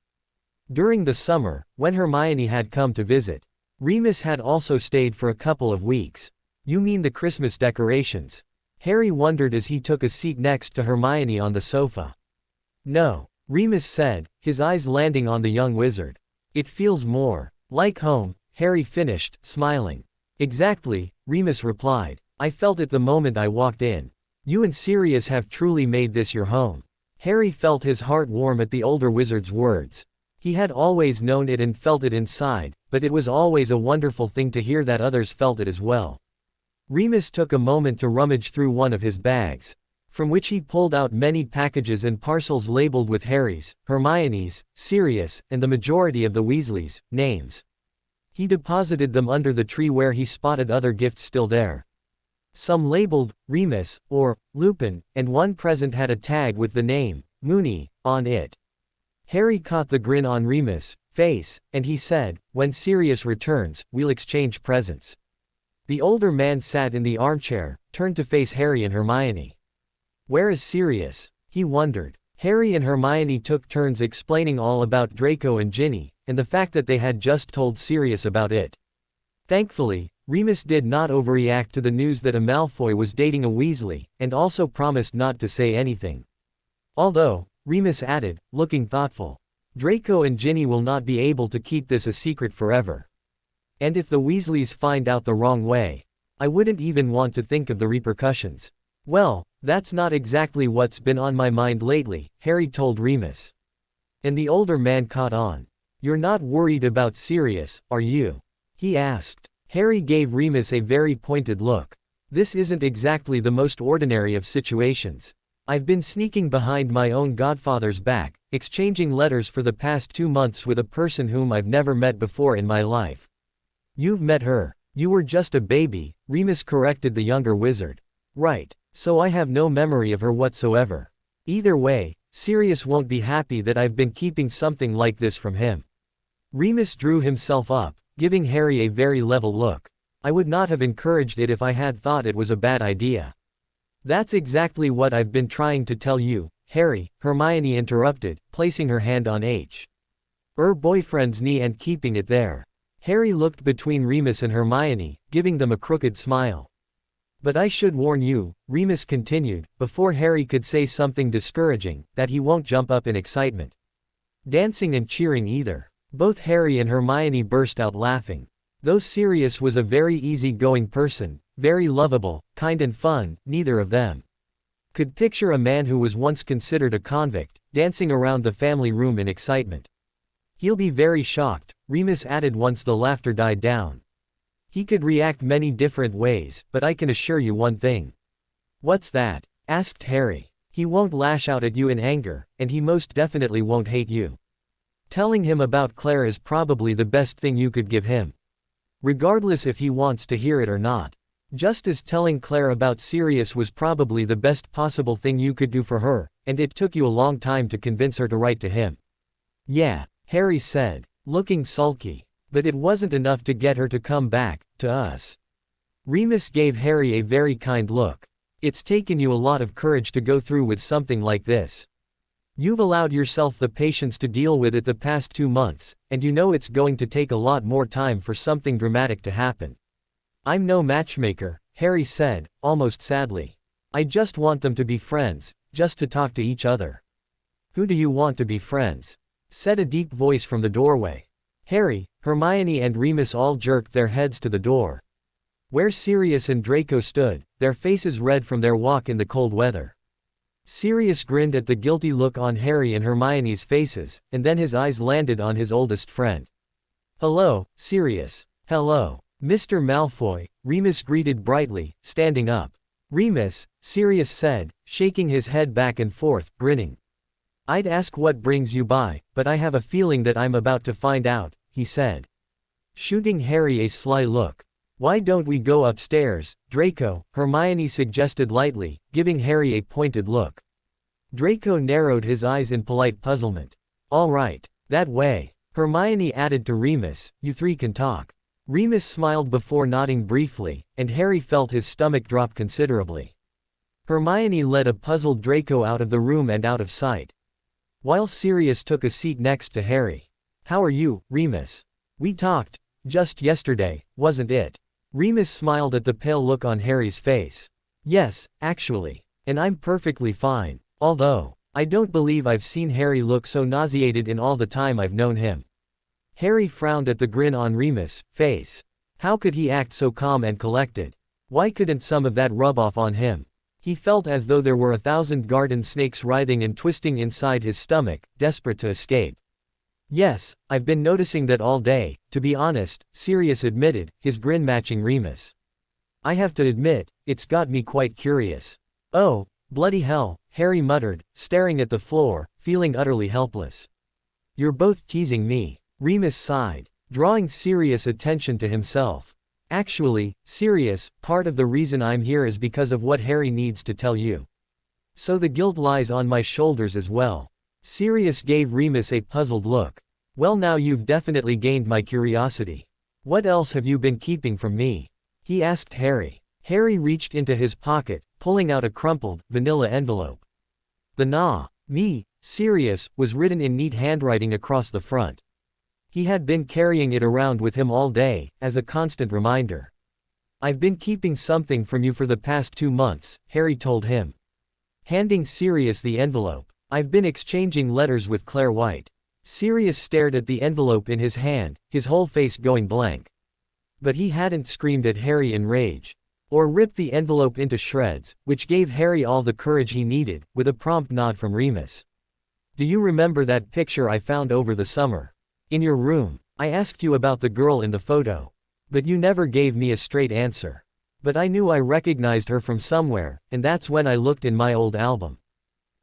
During the summer, when Hermione had come to visit, Remus had also stayed for a couple of weeks. You mean the Christmas decorations? Harry wondered as he took a seat next to Hermione on the sofa. No, Remus said, his eyes landing on the young wizard. It feels more like home, Harry finished, smiling. Exactly, Remus replied. I felt it the moment I walked in. You and Sirius have truly made this your home. Harry felt his heart warm at the older wizard's words. He had always known it and felt it inside, but it was always a wonderful thing to hear that others felt it as well. Remus took a moment to rummage through one of his bags, from which he pulled out many packages and parcels labeled with Harry's, Hermione's, Sirius, and the majority of the Weasleys' names. He deposited them under the tree where he spotted other gifts still there. Some labeled, Remus, or, Lupin, and one present had a tag with the name, Moony, on it. Harry caught the grin on Remus' face, and he said, when Sirius returns, we'll exchange presents. The older man sat in the armchair, turned to face Harry and Hermione. Where is Sirius? He wondered. Harry and Hermione took turns explaining all about Draco and Ginny, and the fact that they had just told Sirius about it. Thankfully, Remus did not overreact to the news that a Malfoy was dating a Weasley, and also promised not to say anything. Although, Remus added, looking thoughtful, Draco and Ginny will not be able to keep this a secret forever. And if the Weasleys find out the wrong way, I wouldn't even want to think of the repercussions. Well, that's not exactly what's been on my mind lately, Harry told Remus. And the older man caught on. You're not worried about Sirius, are you? He asked. Harry gave Remus a very pointed look. This isn't exactly the most ordinary of situations. I've been sneaking behind my own godfather's back, exchanging letters for the past 2 months with a person whom I've never met before in my life. You've met her. You were just a baby, Remus corrected the younger wizard. Right, so I have no memory of her whatsoever. Either way, Sirius won't be happy that I've been keeping something like this from him. Remus drew himself up, giving Harry a very level look. I would not have encouraged it if I had thought it was a bad idea. That's exactly what I've been trying to tell you, Harry, Hermione interrupted, placing her hand on her boyfriend's knee and keeping it there. Harry looked between Remus and Hermione, giving them a crooked smile. But I should warn you, Remus continued, before Harry could say something discouraging, that he won't jump up in excitement. Dancing and cheering either. Both Harry and Hermione burst out laughing. Though Sirius was a very easy-going person, very lovable, kind and fun, neither of them could picture a man who was once considered a convict, dancing around the family room in excitement. He'll be very shocked, Remus added once the laughter died down. He could react many different ways, but I can assure you one thing. What's that? Asked Harry. He won't lash out at you in anger, and he most definitely won't hate you. Telling him about Clare is probably the best thing you could give him. Regardless if he wants to hear it or not. Just as telling Clare about Sirius was probably the best possible thing you could do for her, and it took you a long time to convince her to write to him. Yeah, Harry said, looking sulky. But it wasn't enough to get her to come back, to us. Remus gave Harry a very kind look. It's taken you a lot of courage to go through with something like this. You've allowed yourself the patience to deal with it the past 2 months, and you know it's going to take a lot more time for something dramatic to happen. I'm no matchmaker, Harry said, almost sadly. I just want them to be friends, just to talk to each other. Who do you want to be friends? Said a deep voice from the doorway. Harry, Hermione and Remus all jerked their heads to the door. Where Sirius and Draco stood, their faces red from their walk in the cold weather. Sirius grinned at the guilty look on Harry and Hermione's faces, and then his eyes landed on his oldest friend. Hello, Sirius. Hello, Mr. Malfoy, Remus greeted brightly, standing up. Remus, Sirius said, shaking his head back and forth, grinning. I'd ask what brings you by, but I have a feeling that I'm about to find out, he said. Shooting Harry a sly look. Why don't we go upstairs, Draco, Hermione suggested lightly, giving Harry a pointed look. Draco narrowed his eyes in polite puzzlement. All right, that way, Hermione added to Remus, you three can talk. Remus smiled before nodding briefly, and Harry felt his stomach drop considerably. Hermione led a puzzled Draco out of the room and out of sight. While Sirius took a seat next to Harry. How are you, Remus? We talked, just yesterday, wasn't it? Remus smiled at the pale look on Harry's face. Yes, actually. And I'm perfectly fine, although, I don't believe I've seen Harry look so nauseated in all the time I've known him. Harry frowned at the grin on Remus' face. How could he act so calm and collected? Why couldn't some of that rub off on him? He felt as though there were 1,000 garden snakes writhing and twisting inside his stomach, desperate to escape. Yes, I've been noticing that all day, to be honest, Sirius admitted, his grin matching Remus. I have to admit, it's got me quite curious. Oh, bloody hell, Harry muttered, staring at the floor, feeling utterly helpless. You're both teasing me, Remus sighed, drawing Sirius' attention to himself. Actually, Sirius, part of the reason I'm here is because of what Harry needs to tell you. So the guilt lies on my shoulders as well. Sirius gave Remus a puzzled look. Well, now you've definitely gained my curiosity. What else have you been keeping from me? He asked Harry. Harry reached into his pocket, pulling out a crumpled, vanilla envelope. The me, Sirius, was written in neat handwriting across the front. He had been carrying it around with him all day, as a constant reminder. I've been keeping something from you for the past 2 months, Harry told him. Handing Sirius the envelope. I've been exchanging letters with Clare White. Sirius stared at the envelope in his hand, his whole face going blank. But he hadn't screamed at Harry in rage. Or rip the envelope into shreds, which gave Harry all the courage he needed, with a prompt nod from Remus. Do you remember that picture I found over the summer? In your room. I asked you about the girl in the photo. But you never gave me a straight answer. But I knew I recognized her from somewhere, and that's when I looked in my old album.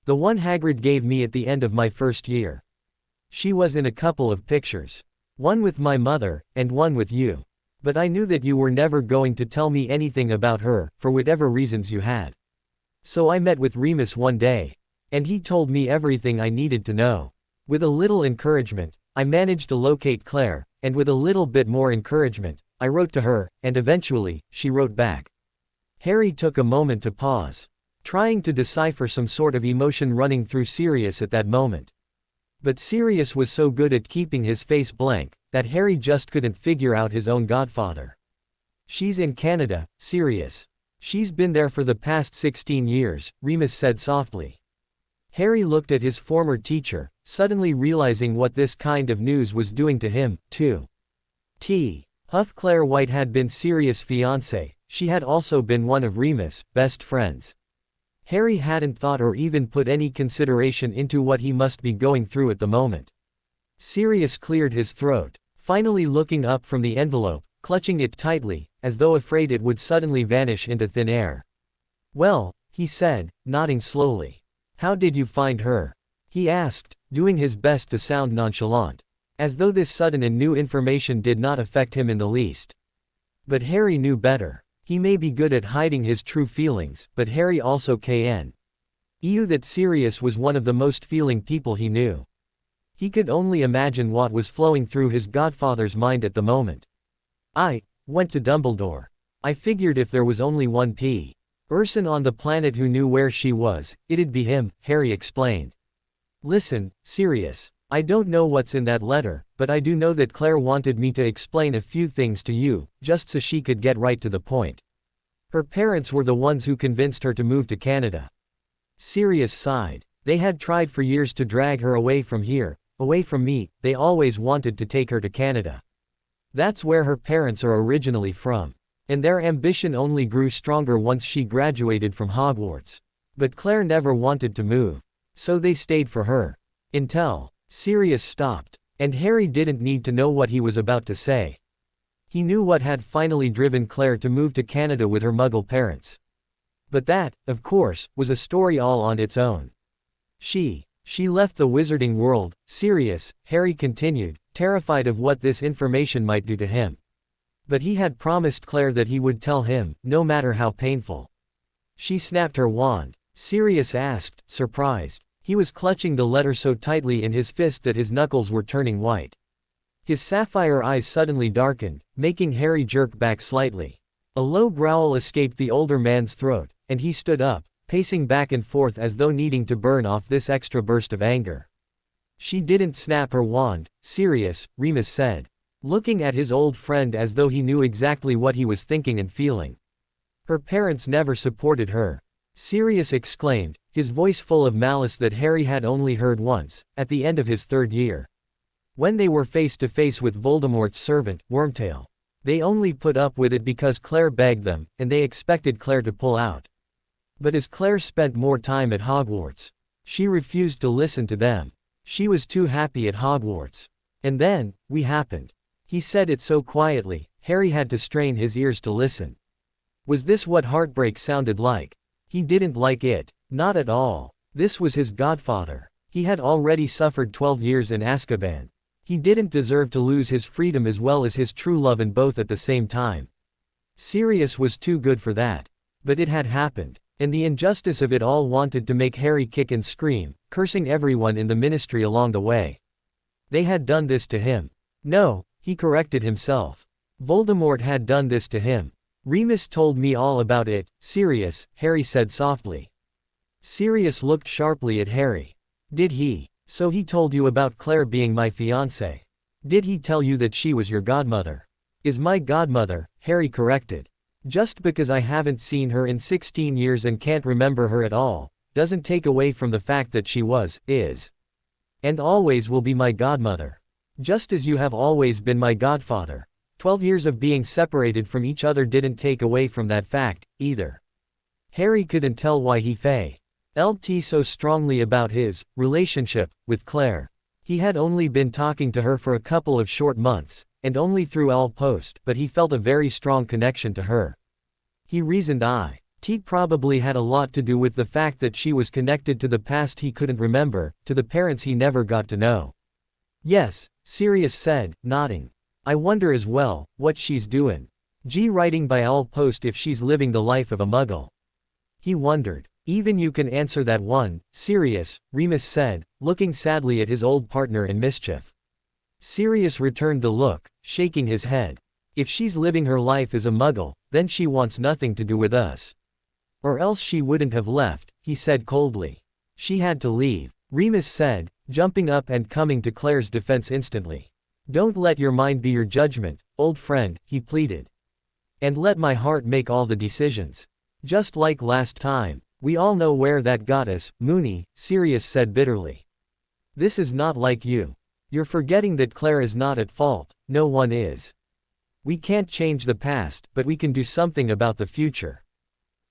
The one Hagrid gave me at the end of my first year. She was in a couple of pictures. One with my mother, and one with you. But I knew that you were never going to tell me anything about her, for whatever reasons you had. So I met with Remus one day. And he told me everything I needed to know. With a little encouragement, I managed to locate Clare, and with a little bit more encouragement, I wrote to her, and eventually, she wrote back. Harry took a moment to pause, trying to decipher some sort of emotion running through Sirius at that moment. But Sirius was so good at keeping his face blank, that Harry just couldn't figure out his own godfather. She's in Canada, Sirius. She's been there for the past 16 years, Remus said softly. Harry looked at his former teacher, suddenly realizing what this kind of news was doing to him, too. Huff Clare White had been Sirius' fiancée, she had also been one of Remus' best friends. Harry hadn't thought or even put any consideration into what he must be going through at the moment. Sirius cleared his throat, finally looking up from the envelope, clutching it tightly, as though afraid it would suddenly vanish into thin air. Well, he said, nodding slowly. How did you find her? He asked, doing his best to sound nonchalant, as though this sudden and new information did not affect him in the least. But Harry knew better. He may be good at hiding his true feelings, but Harry also knew that Sirius was one of the most feeling people he knew. He could only imagine what was flowing through his godfather's mind at the moment. I went to Dumbledore. I figured if there was only one person on the planet who knew where she was, it'd be him, Harry explained. Listen, Sirius, I don't know what's in that letter, but I do know that Claire wanted me to explain a few things to you, just so she could get right to the point. Her parents were the ones who convinced her to move to Canada. Sirius sighed. They had tried for years to drag her away from here, away from me, they always wanted to take her to Canada. That's where her parents are originally from. And their ambition only grew stronger once she graduated from Hogwarts. But Claire never wanted to move. So they stayed for her. Until Sirius stopped. And Harry didn't need to know what he was about to say. He knew what had finally driven Claire to move to Canada with her Muggle parents. But that, of course, was a story all on its own. She left the wizarding world, Sirius, Harry continued, terrified of what this information might do to him. But he had promised Claire that he would tell him, no matter how painful. She snapped her wand. Sirius asked, surprised. He was clutching the letter so tightly in his fist that his knuckles were turning white. His sapphire eyes suddenly darkened, making Harry jerk back slightly. A low growl escaped the older man's throat, and he stood up, pacing back and forth as though needing to burn off this extra burst of anger. She didn't snap her wand, Sirius, Remus said, looking at his old friend as though he knew exactly what he was thinking and feeling. Her parents never supported her. Sirius exclaimed, his voice full of malice that Harry had only heard once, at the end of his third year. When they were face to face with Voldemort's servant, Wormtail. They only put up with it because Claire begged them, and they expected Claire to pull out. But as Claire spent more time at Hogwarts, she refused to listen to them. She was too happy at Hogwarts. And then, we happened. He said it so quietly, Harry had to strain his ears to listen. Was this what heartbreak sounded like? He didn't like it. Not at all. This was his godfather. He had already suffered 12 years in Azkaban. He didn't deserve to lose his freedom as well as his true love and both at the same time. Sirius was too good for that. But it had happened. And the injustice of it all wanted to make Harry kick and scream, cursing everyone in the ministry along the way. They had done this to him. No, he corrected himself. Voldemort had done this to him. Remus told me all about it, Sirius, Harry said softly. Sirius looked sharply at Harry. Did he? So he told you about Claire being my fiancée. Did he tell you that she was your godmother? Is my godmother, Harry corrected. Just because I haven't seen her in 16 years and can't remember her at all, doesn't take away from the fact that she was, is, and always will be my godmother. Just as you have always been my godfather. 12 years of being separated from each other didn't take away from that fact, either. Harry couldn't tell why he felt so strongly about his relationship with Clare. He had only been talking to her for a couple of short months, and only through post, but he felt a very strong connection to her. He reasoned it probably had a lot to do with the fact that she was connected to the past he couldn't remember, to the parents he never got to know. Yes, Sirius said, nodding. I wonder as well, what she's doing. Writing by post if she's living the life of a muggle. He wondered. Even you can answer that one, Sirius, Remus said, looking sadly at his old partner in mischief. Sirius returned the look, shaking his head. If she's living her life as a muggle, then she wants nothing to do with us. Or else she wouldn't have left, he said coldly. She had to leave, Remus said, jumping up and coming to Claire's defense instantly. Don't let your mind be your judgment, old friend, he pleaded. And let my heart make all the decisions. Just like last time. We all know where that got us, Moony, Sirius said bitterly. This is not like you. You're forgetting that Clare is not at fault, no one is. We can't change the past, but we can do something about the future.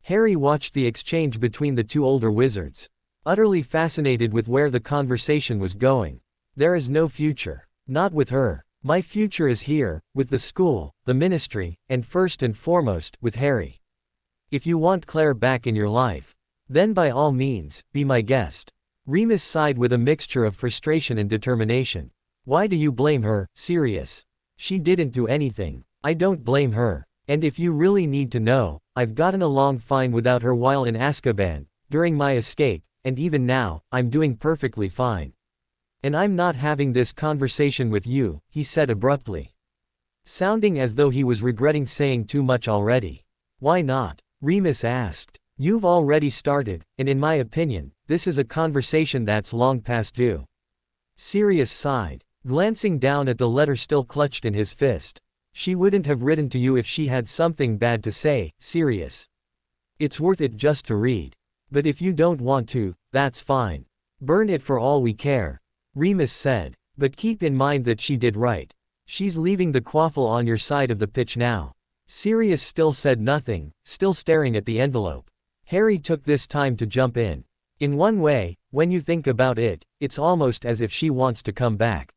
Harry watched the exchange between the two older wizards, utterly fascinated with where the conversation was going. There is no future. Not with her. My future is here, with the school, the ministry, and first and foremost, with Harry. If you want Clare back in your life, then by all means, be my guest. Remus sighed with a mixture of frustration and determination. Why do you blame her, Sirius? She didn't do anything. I don't blame her. And if you really need to know, I've gotten along fine without her while in Azkaban, during my escape, and even now, I'm doing perfectly fine. And I'm not having this conversation with you, he said abruptly. Sounding as though he was regretting saying too much already. Why not? Remus asked. You've already started, and in my opinion, this is a conversation that's long past due. Sirius sighed, glancing down at the letter still clutched in his fist. She wouldn't have written to you if she had something bad to say, Sirius. It's worth it just to read. But if you don't want to, that's fine. Burn it for all we care. Remus said. But keep in mind that she did right. She's leaving the quaffle on your side of the pitch now. Sirius still said nothing, still staring at the envelope. Harry took this time to jump in. In one way, when you think about it, it's almost as if she wants to come back.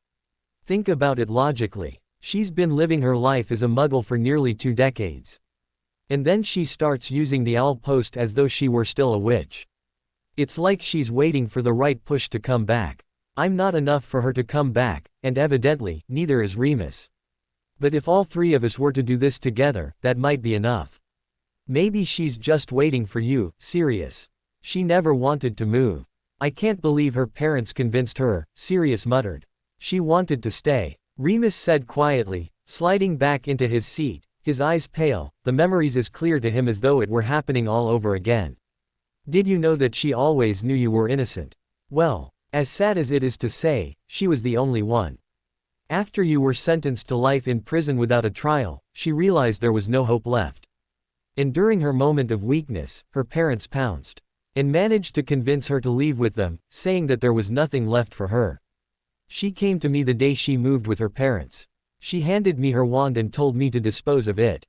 Think about it logically. She's been living her life as a muggle for nearly 2 decades. And then she starts using the owl post as though she were still a witch. It's like she's waiting for the right push to come back. I'm not enough for her to come back, and evidently, neither is Remus. But if all 3 of us were to do this together, that might be enough. Maybe she's just waiting for you, Sirius. She never wanted to move. I can't believe her parents convinced her, Sirius muttered. She wanted to stay, Remus said quietly, sliding back into his seat, his eyes pale, the memories as clear to him as though it were happening all over again. Did you know that she always knew you were innocent? Well, as sad as it is to say, she was the only one. After you were sentenced to life in prison without a trial, she realized there was no hope left. And during her moment of weakness, her parents pounced. And managed to convince her to leave with them, saying that there was nothing left for her. She came to me the day she moved with her parents. She handed me her wand and told me to dispose of it.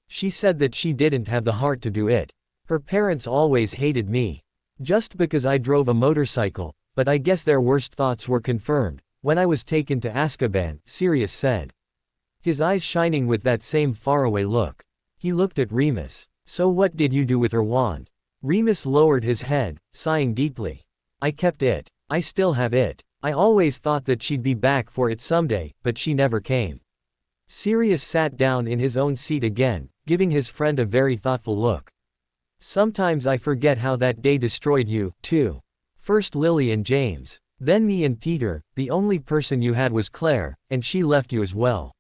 She said that she didn't have the heart to do it. Her parents always hated me. Just because I drove a motorcycle, but I guess their worst thoughts were confirmed when I was taken to Azkaban, Sirius said. His eyes shining with that same faraway look. He looked at Remus. So what did you do with her wand? Remus lowered his head, sighing deeply. I kept it. I still have it. I always thought that she'd be back for it someday, but she never came. Sirius sat down in his own seat again, giving his friend a very thoughtful look. Sometimes I forget how that day destroyed you, too. First Lily and James. Then me and Peter, the only person you had was Clare, and she left you as well.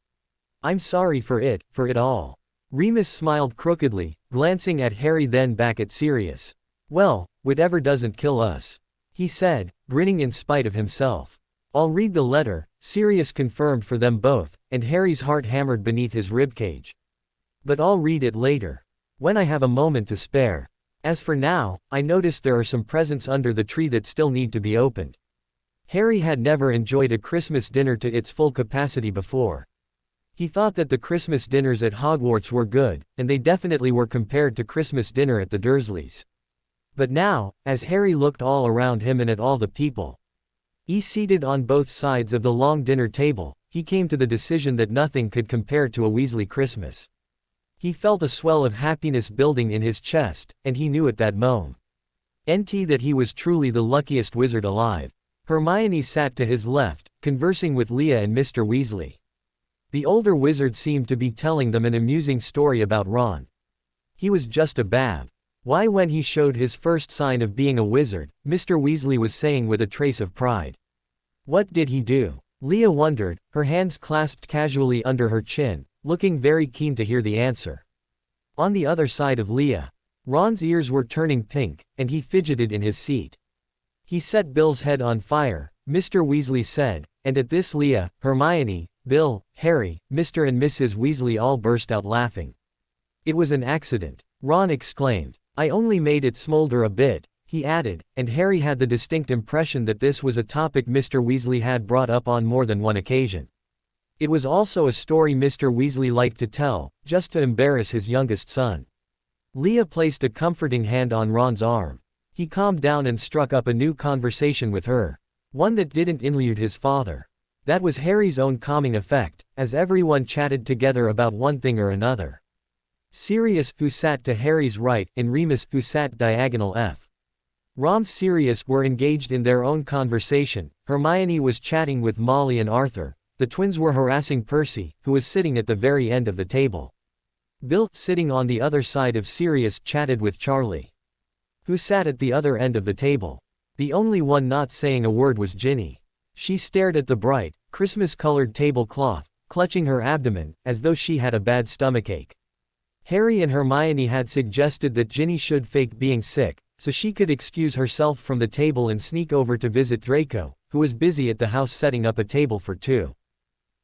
I'm sorry for it all. Remus smiled crookedly, glancing at Harry then back at Sirius. Well, whatever doesn't kill us, he said, grinning in spite of himself. I'll read the letter, Sirius confirmed for them both, and Harry's heart hammered beneath his ribcage. But I'll read it later. When I have a moment to spare. As for now, I noticed there are some presents under the tree that still need to be opened. Harry had never enjoyed a Christmas dinner to its full capacity before. He thought that the Christmas dinners at Hogwarts were good, and they definitely were compared to Christmas dinner at the Dursleys. But now, as Harry looked all around him and at all the people seated on both sides of the long dinner table, he came to the decision that nothing could compare to a Weasley Christmas. He felt a swell of happiness building in his chest, and he knew at that moment that he was truly the luckiest wizard alive. Hermione sat to his left, conversing with Leah and Mr. Weasley. The older wizard seemed to be telling them an amusing story about Ron. He was just a bab. Why, when he showed his first sign of being a wizard, Mr. Weasley was saying with a trace of pride. What did he do? Leah wondered, her hands clasped casually under her chin, looking very keen to hear the answer. On the other side of Leah, Ron's ears were turning pink, and he fidgeted in his seat. He set Bill's head on fire, Mr. Weasley said, and at this Leah, Hermione, Bill, Harry, Mr. and Mrs. Weasley all burst out laughing. It was an accident, Ron exclaimed. I only made it smolder a bit, he added, and Harry had the distinct impression that this was a topic Mr. Weasley had brought up on more than one occasion. It was also a story Mr. Weasley liked to tell, just to embarrass his youngest son. Leah placed a comforting hand on Ron's arm. He calmed down and struck up a new conversation with her, one that didn't elude his father. That was Harry's own calming effect, as everyone chatted together about one thing or another. Sirius, who sat to Harry's right, and Remus, who sat diagonal F. Ron and Sirius were engaged in their own conversation. Hermione was chatting with Molly and Arthur. The twins were harassing Percy, who was sitting at the very end of the table. Bill, sitting on the other side of Sirius, chatted with Charlie, who sat at the other end of the table. The only one not saying a word was Ginny. She stared at the bright, Christmas-colored tablecloth, clutching her abdomen, as though she had a bad stomachache. Harry and Hermione had suggested that Ginny should fake being sick, so she could excuse herself from the table and sneak over to visit Draco, who was busy at the house setting up a table for two.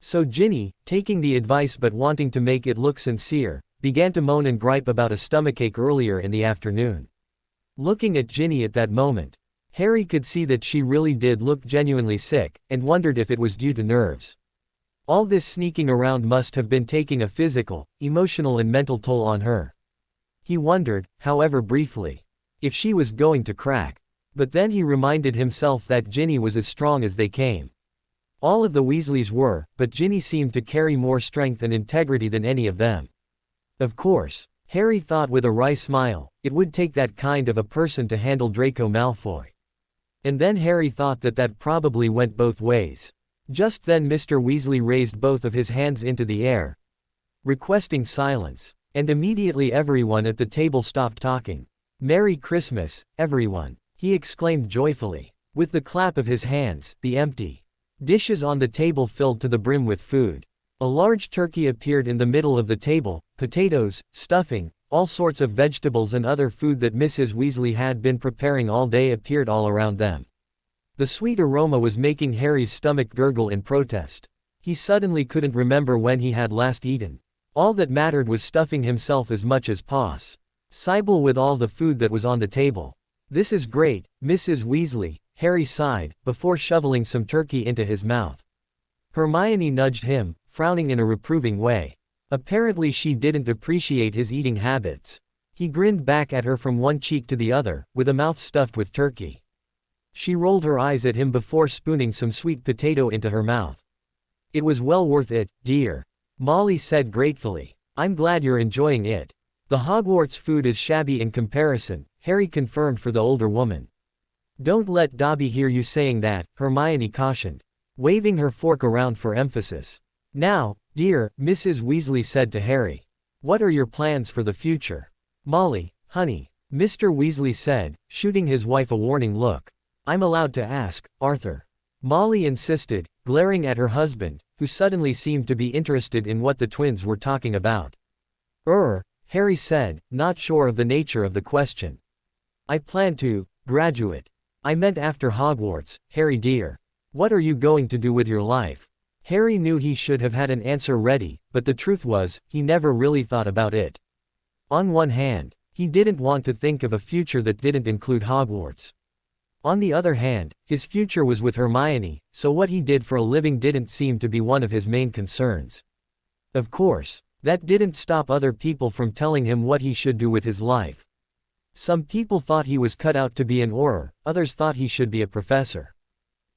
So Ginny, taking the advice but wanting to make it look sincere, began to moan and gripe about a stomachache earlier in the afternoon. Looking at Ginny at that moment, Harry could see that she really did look genuinely sick, and wondered if it was due to nerves. All this sneaking around must have been taking a physical, emotional and mental toll on her. He wondered, however briefly, if she was going to crack. But then he reminded himself that Ginny was as strong as they came. All of the Weasleys were, but Ginny seemed to carry more strength and integrity than any of them. Of course, Harry thought with a wry smile, it would take that kind of a person to handle Draco Malfoy. And then Harry thought that that probably went both ways. Just then Mr. Weasley raised both of his hands into the air, requesting silence. And immediately everyone at the table stopped talking. "Merry Christmas, everyone," he exclaimed joyfully. With the clap of his hands, the empty dishes on the table filled to the brim with food. A large turkey appeared in the middle of the table, potatoes, stuffing, all sorts of vegetables and other food that Mrs. Weasley had been preparing all day appeared all around them. The sweet aroma was making Harry's stomach gurgle in protest. He suddenly couldn't remember when he had last eaten. All that mattered was stuffing himself as much as possible with all the food that was on the table. "This is great, Mrs. Weasley," Harry sighed, before shoveling some turkey into his mouth. Hermione nudged him, frowning in a reproving way. Apparently she didn't appreciate his eating habits. He grinned back at her from one cheek to the other, with a mouth stuffed with turkey. She rolled her eyes at him before spooning some sweet potato into her mouth. "It was well worth it, dear," Molly said gratefully. "I'm glad you're enjoying it." "The Hogwarts food is shabby in comparison," Harry confirmed for the older woman. "Don't let Dobby hear you saying that," Hermione cautioned, waving her fork around for emphasis. "Now, dear," Mrs. Weasley said to Harry, "what are your plans for the future?" "Molly, honey," Mr. Weasley said, shooting his wife a warning look. "I'm allowed to ask, Arthur," Molly insisted, glaring at her husband, who suddenly seemed to be interested in what the twins were talking about. Harry said, not sure of the nature of the question. "I plan to graduate. I meant after Hogwarts, Harry dear. What are you going to do with your life?" Harry knew he should have had an answer ready, but the truth was, he never really thought about it. On one hand, he didn't want to think of a future that didn't include Hogwarts. On the other hand, his future was with Hermione, so what he did for a living didn't seem to be one of his main concerns. Of course, that didn't stop other people from telling him what he should do with his life. Some people thought he was cut out to be an Auror, others thought he should be a professor.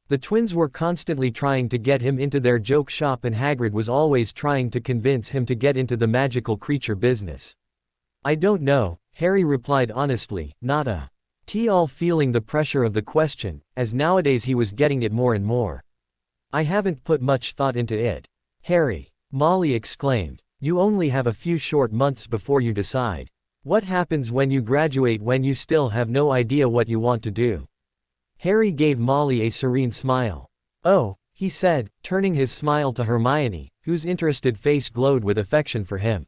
The twins were constantly trying to get him into their joke shop, and Hagrid was always trying to convince him to get into the magical creature business. I don't know, Harry replied honestly, not at all feeling the pressure of the question, as nowadays he was getting it more and more. I haven't put much thought into it. Harry, Molly exclaimed, you only have a few short months before you decide. What happens when you graduate when you still have no idea what you want to do? Harry gave Molly a serene smile. Oh, he said, turning his smile to Hermione, whose interested face glowed with affection for him.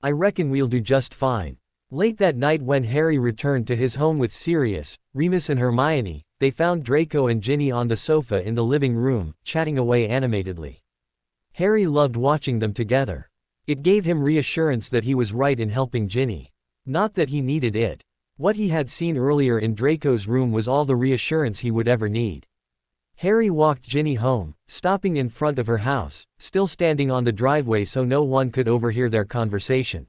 I reckon we'll do just fine. Late that night when Harry returned to his home with Sirius, Remus and Hermione, they found Draco and Ginny on the sofa in the living room, chatting away animatedly. Harry loved watching them together. It gave him reassurance that he was right in helping Ginny. Not that he needed it. What he had seen earlier in Draco's room was all the reassurance he would ever need. Harry walked Ginny home, stopping in front of her house, still standing on the driveway so no one could overhear their conversation.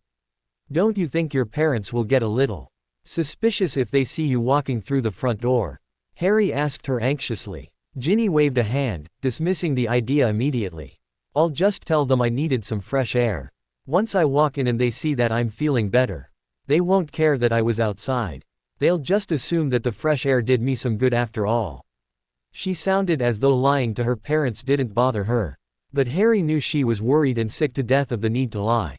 Don't you think your parents will get a little suspicious if they see you walking through the front door? Harry asked her anxiously. Ginny waved a hand, dismissing the idea immediately. I'll just tell them I needed some fresh air. Once I walk in and they see that I'm feeling better, they won't care that I was outside. They'll just assume that the fresh air did me some good after all. She sounded as though lying to her parents didn't bother her. But Harry knew she was worried and sick to death of the need to lie.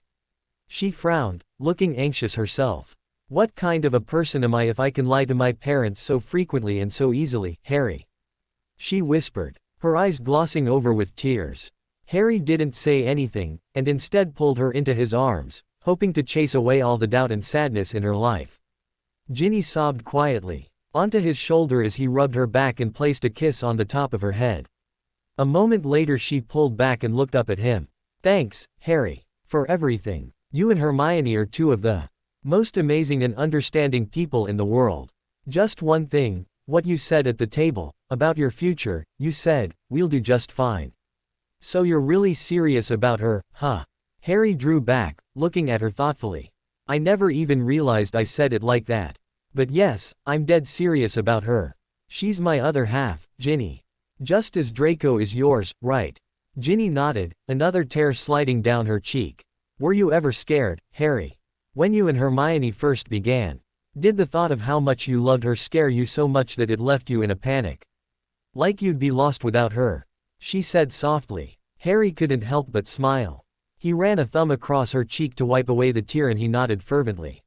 She frowned, looking anxious herself. What kind of a person am I if I can lie to my parents so frequently and so easily, Harry? She whispered, her eyes glossing over with tears. Harry didn't say anything, and instead pulled her into his arms, hoping to chase away all the doubt and sadness in her life. Ginny sobbed quietly onto his shoulder as he rubbed her back and placed a kiss on the top of her head. A moment later she pulled back and looked up at him. Thanks, Harry, for everything. You and Hermione are two of the most amazing and understanding people in the world. Just one thing, what you said at the table, about your future, you said, we'll do just fine. So you're really serious about her, huh? Harry drew back, looking at her thoughtfully. I never even realized I said it like that. But yes, I'm dead serious about her. She's my other half, Ginny. Just as Draco is yours, right? Ginny nodded, another tear sliding down her cheek. Were you ever scared, Harry? When you and Hermione first began? Did the thought of how much you loved her scare you so much that it left you in a panic? Like you'd be lost without her? She said softly. Harry couldn't help but smile. He ran a thumb across her cheek to wipe away the tear and he nodded fervently.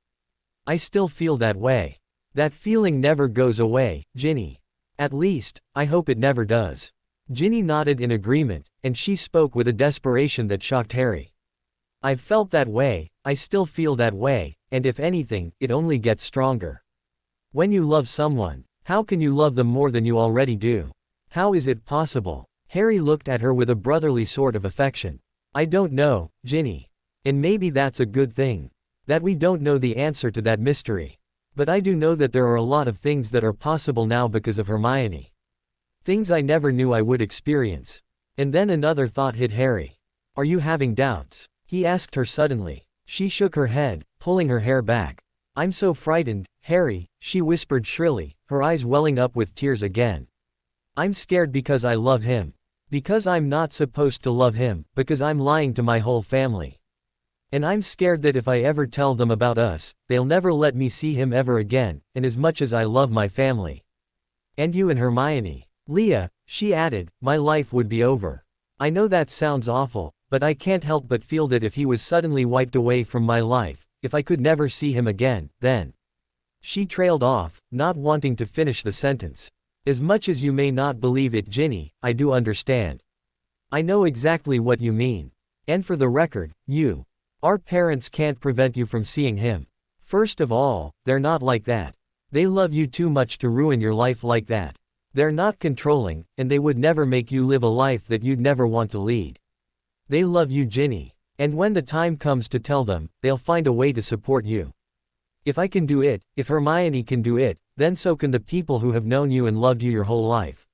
I still feel that way. That feeling never goes away, Ginny. At least, I hope it never does. Ginny nodded in agreement, and she spoke with a desperation that shocked Harry. I've felt that way, I still feel that way, and if anything, it only gets stronger. When you love someone, how can you love them more than you already do? How is it possible? Harry looked at her with a brotherly sort of affection. I don't know, Ginny. And maybe that's a good thing. That we don't know the answer to that mystery. But I do know that there are a lot of things that are possible now because of Hermione. Things I never knew I would experience. And then another thought hit Harry. Are you having doubts? He asked her suddenly. She shook her head, pulling her hair back. I'm so frightened, Harry, she whispered shrilly, her eyes welling up with tears again. I'm scared because I love him. Because I'm not supposed to love him, because I'm lying to my whole family. And I'm scared that if I ever tell them about us, they'll never let me see him ever again, and as much as I love my family. And you and Hermione. Leah, she added, my life would be over. I know that sounds awful, but I can't help but feel that if he was suddenly wiped away from my life, if I could never see him again, then. She trailed off, not wanting to finish the sentence. As much as you may not believe it, Ginny, I do understand. I know exactly what you mean. And for the record, our parents can't prevent you from seeing him. First of all, they're not like that. They love you too much to ruin your life like that. They're not controlling, and they would never make you live a life that you'd never want to lead. They love you, Ginny. And when the time comes to tell them, they'll find a way to support you. If I can do it, if Hermione can do it, then so can the people who have known you and loved you your whole life.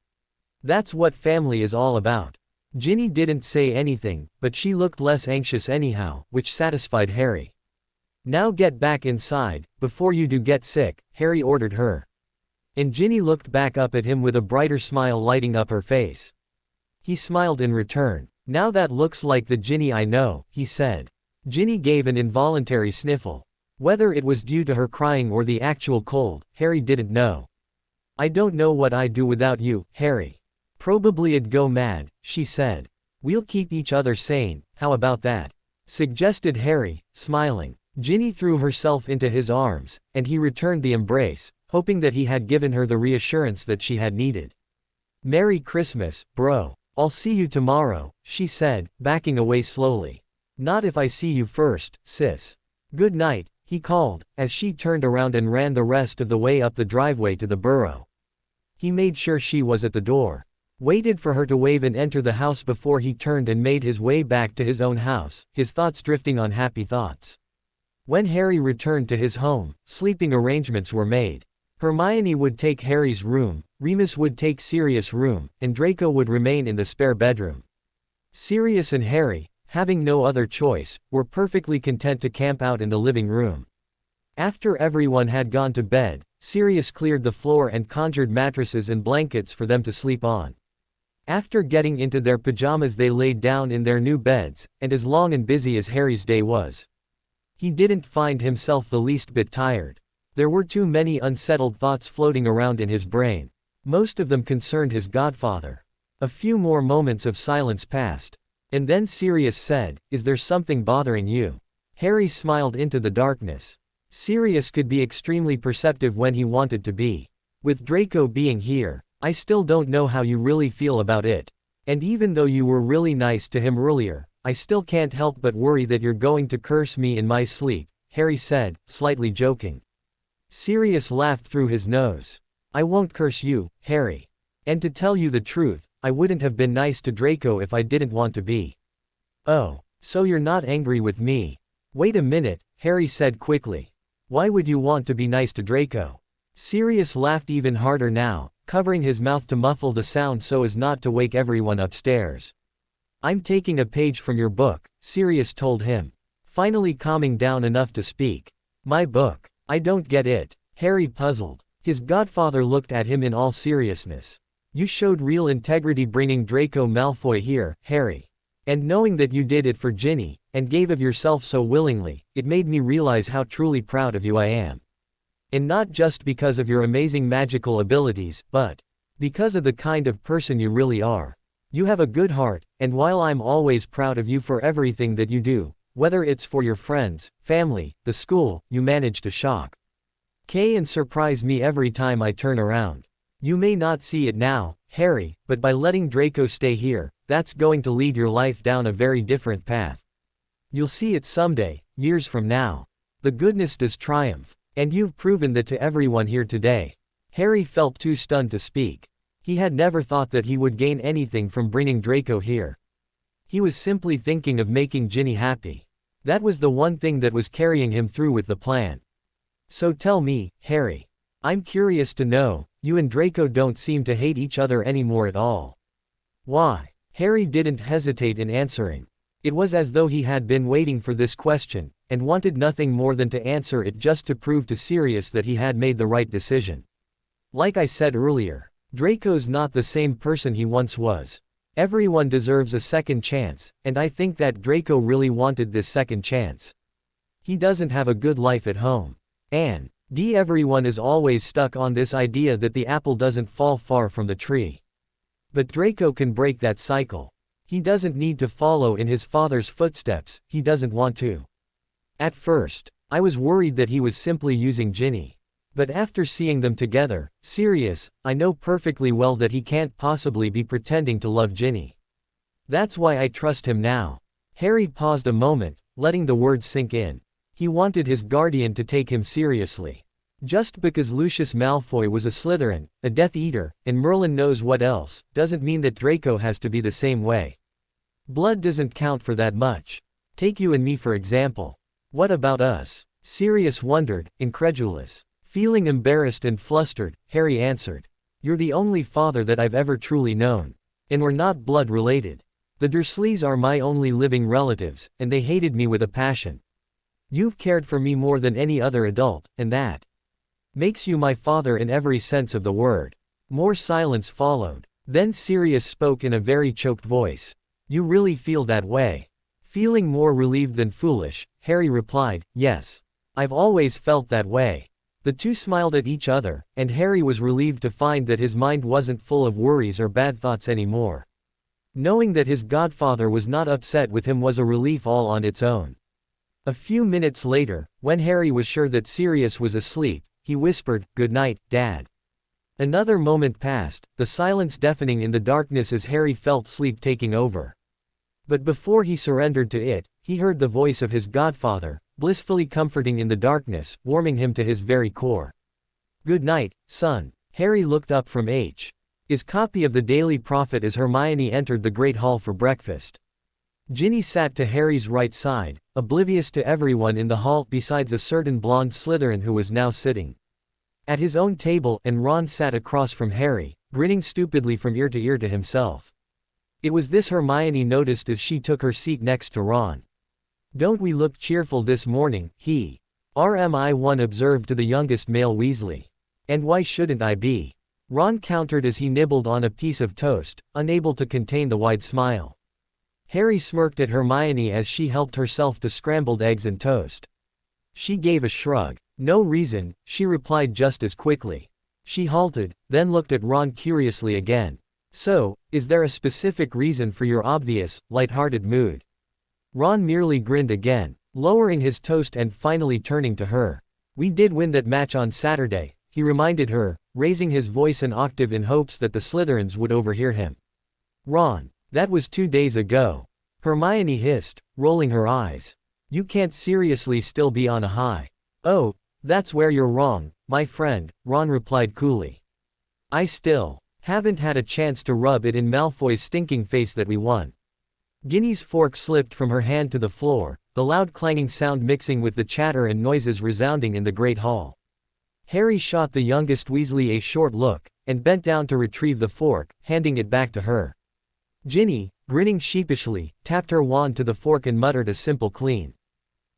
That's what family is all about. Ginny didn't say anything, but she looked less anxious anyhow, which satisfied Harry. Now get back inside, before you do get sick, Harry ordered her. And Ginny looked back up at him with a brighter smile lighting up her face. He smiled in return. Now that looks like the Ginny I know, he said. Ginny gave an involuntary sniffle. Whether it was due to her crying or the actual cold, Harry didn't know. I don't know what I'd do without you, Harry. Probably I'd go mad, she said. We'll keep each other sane, how about that? Suggested Harry, smiling. Ginny threw herself into his arms, and he returned the embrace, hoping that he had given her the reassurance that she had needed. Merry Christmas, bro. I'll see you tomorrow, she said, backing away slowly. Not if I see you first, sis. Good night, he called, as she turned around and ran the rest of the way up the driveway to the Burrow. He made sure she was at the door. Waited for her to wave and enter the house before he turned and made his way back to his own house, his thoughts drifting on happy thoughts. When Harry returned to his home, sleeping arrangements were made. Hermione would take Harry's room, Remus would take Sirius' room, and Draco would remain in the spare bedroom. Sirius and Harry, having no other choice, were perfectly content to camp out in the living room. After everyone had gone to bed, Sirius cleared the floor and conjured mattresses and blankets for them to sleep on. After getting into their pajamas they laid down in their new beds, and as long and busy as Harry's day was, he didn't find himself the least bit tired. There were too many unsettled thoughts floating around in his brain. Most of them concerned his godfather. A few more moments of silence passed. And then Sirius said, "Is there something bothering you?" Harry smiled into the darkness. Sirius could be extremely perceptive when he wanted to be. With Draco being here, I still don't know how you really feel about it. And even though you were really nice to him earlier, I still can't help but worry that you're going to curse me in my sleep, Harry said, slightly joking. Sirius laughed through his nose. I won't curse you, Harry. And to tell you the truth, I wouldn't have been nice to Draco if I didn't want to be. Oh, so you're not angry with me? Wait a minute, Harry said quickly. Why would you want to be nice to Draco? Sirius laughed even harder now, covering his mouth to muffle the sound so as not to wake everyone upstairs. I'm taking a page from your book, Sirius told him, finally calming down enough to speak. My book? I don't get it, Harry puzzled. His godfather looked at him in all seriousness. You showed real integrity bringing Draco Malfoy here, Harry. And knowing that you did it for Ginny, and gave of yourself so willingly, it made me realize how truly proud of you I am. And not just because of your amazing magical abilities, but because of the kind of person you really are. You have a good heart, and while I'm always proud of you for everything that you do, whether it's for your friends, family, the school, you manage to shock and surprise me every time I turn around. You may not see it now, Harry, but by letting Draco stay here, that's going to lead your life down a very different path. You'll see it someday, years from now. The goodness does triumph. And you've proven that to everyone here today. Harry felt too stunned to speak. He had never thought that he would gain anything from bringing Draco here. He was simply thinking of making Ginny happy. That was the one thing that was carrying him through with the plan. So tell me, Harry. I'm curious to know, you and Draco don't seem to hate each other anymore at all. Why? Harry didn't hesitate in answering. It was as though he had been waiting for this question, and wanted nothing more than to answer it just to prove to Sirius that he had made the right decision. Like I said earlier, Draco's not the same person he once was. Everyone deserves a second chance, and I think that Draco really wanted this second chance. He doesn't have a good life at home. And everyone is always stuck on this idea that the apple doesn't fall far from the tree. But Draco can break that cycle. He doesn't need to follow in his father's footsteps, he doesn't want to. At first, I was worried that he was simply using Ginny. But after seeing them together, Sirius, I know perfectly well that he can't possibly be pretending to love Ginny. That's why I trust him now. Harry paused a moment, letting the words sink in. He wanted his guardian to take him seriously. Just because Lucius Malfoy was a Slytherin, a Death Eater, and Merlin knows what else, doesn't mean that Draco has to be the same way. Blood doesn't count for that much. Take you and me for example. What about us? Sirius wondered, incredulous. Feeling embarrassed and flustered, Harry answered. You're the only father that I've ever truly known. And we're not blood related. The Dursleys are my only living relatives, and they hated me with a passion. You've cared for me more than any other adult, and that makes you my father in every sense of the word." More silence followed. Then Sirius spoke in a very choked voice. "You really feel that way?" Feeling more relieved than foolish, Harry replied, "Yes. I've always felt that way." The two smiled at each other, and Harry was relieved to find that his mind wasn't full of worries or bad thoughts anymore. Knowing that his godfather was not upset with him was a relief all on its own. A few minutes later, when Harry was sure that Sirius was asleep, he whispered, "Good night, Dad." Another moment passed, the silence deafening in the darkness as Harry felt sleep taking over. But before he surrendered to it, he heard the voice of his godfather, blissfully comforting in the darkness, warming him to his very core. "Good night, son." Harry looked up from his copy of the Daily Prophet as Hermione entered the Great Hall for breakfast. Ginny sat to Harry's right side, oblivious to everyone in the hall besides a certain blonde Slytherin who was now sitting at his own table, and Ron sat across from Harry, grinning stupidly from ear to himself. It was this Hermione noticed as she took her seat next to Ron. "Don't we look cheerful this morning?" RMI1 observed to the youngest male Weasley. "And why shouldn't I be?" Ron countered as he nibbled on a piece of toast, unable to contain the wide smile. Harry smirked at Hermione as she helped herself to scrambled eggs and toast. She gave a shrug. "No reason," she replied just as quickly. She halted, then looked at Ron curiously again. "So, is there a specific reason for your obvious, light-hearted mood?" Ron merely grinned again, lowering his toast and finally turning to her. "We did win that match on Saturday," he reminded her, raising his voice an octave in hopes that the Slytherins would overhear him. "Ron, that was 2 days ago," Hermione hissed, rolling her eyes. "You can't seriously still be on a high." "Oh, that's where you're wrong, my friend," Ron replied coolly. "I still haven't had a chance to rub it in Malfoy's stinking face that we won." Ginny's fork slipped from her hand to the floor, the loud clanging sound mixing with the chatter and noises resounding in the Great Hall. Harry shot the youngest Weasley a short look, and bent down to retrieve the fork, handing it back to her. Ginny, grinning sheepishly, tapped her wand to the fork and muttered a simple clean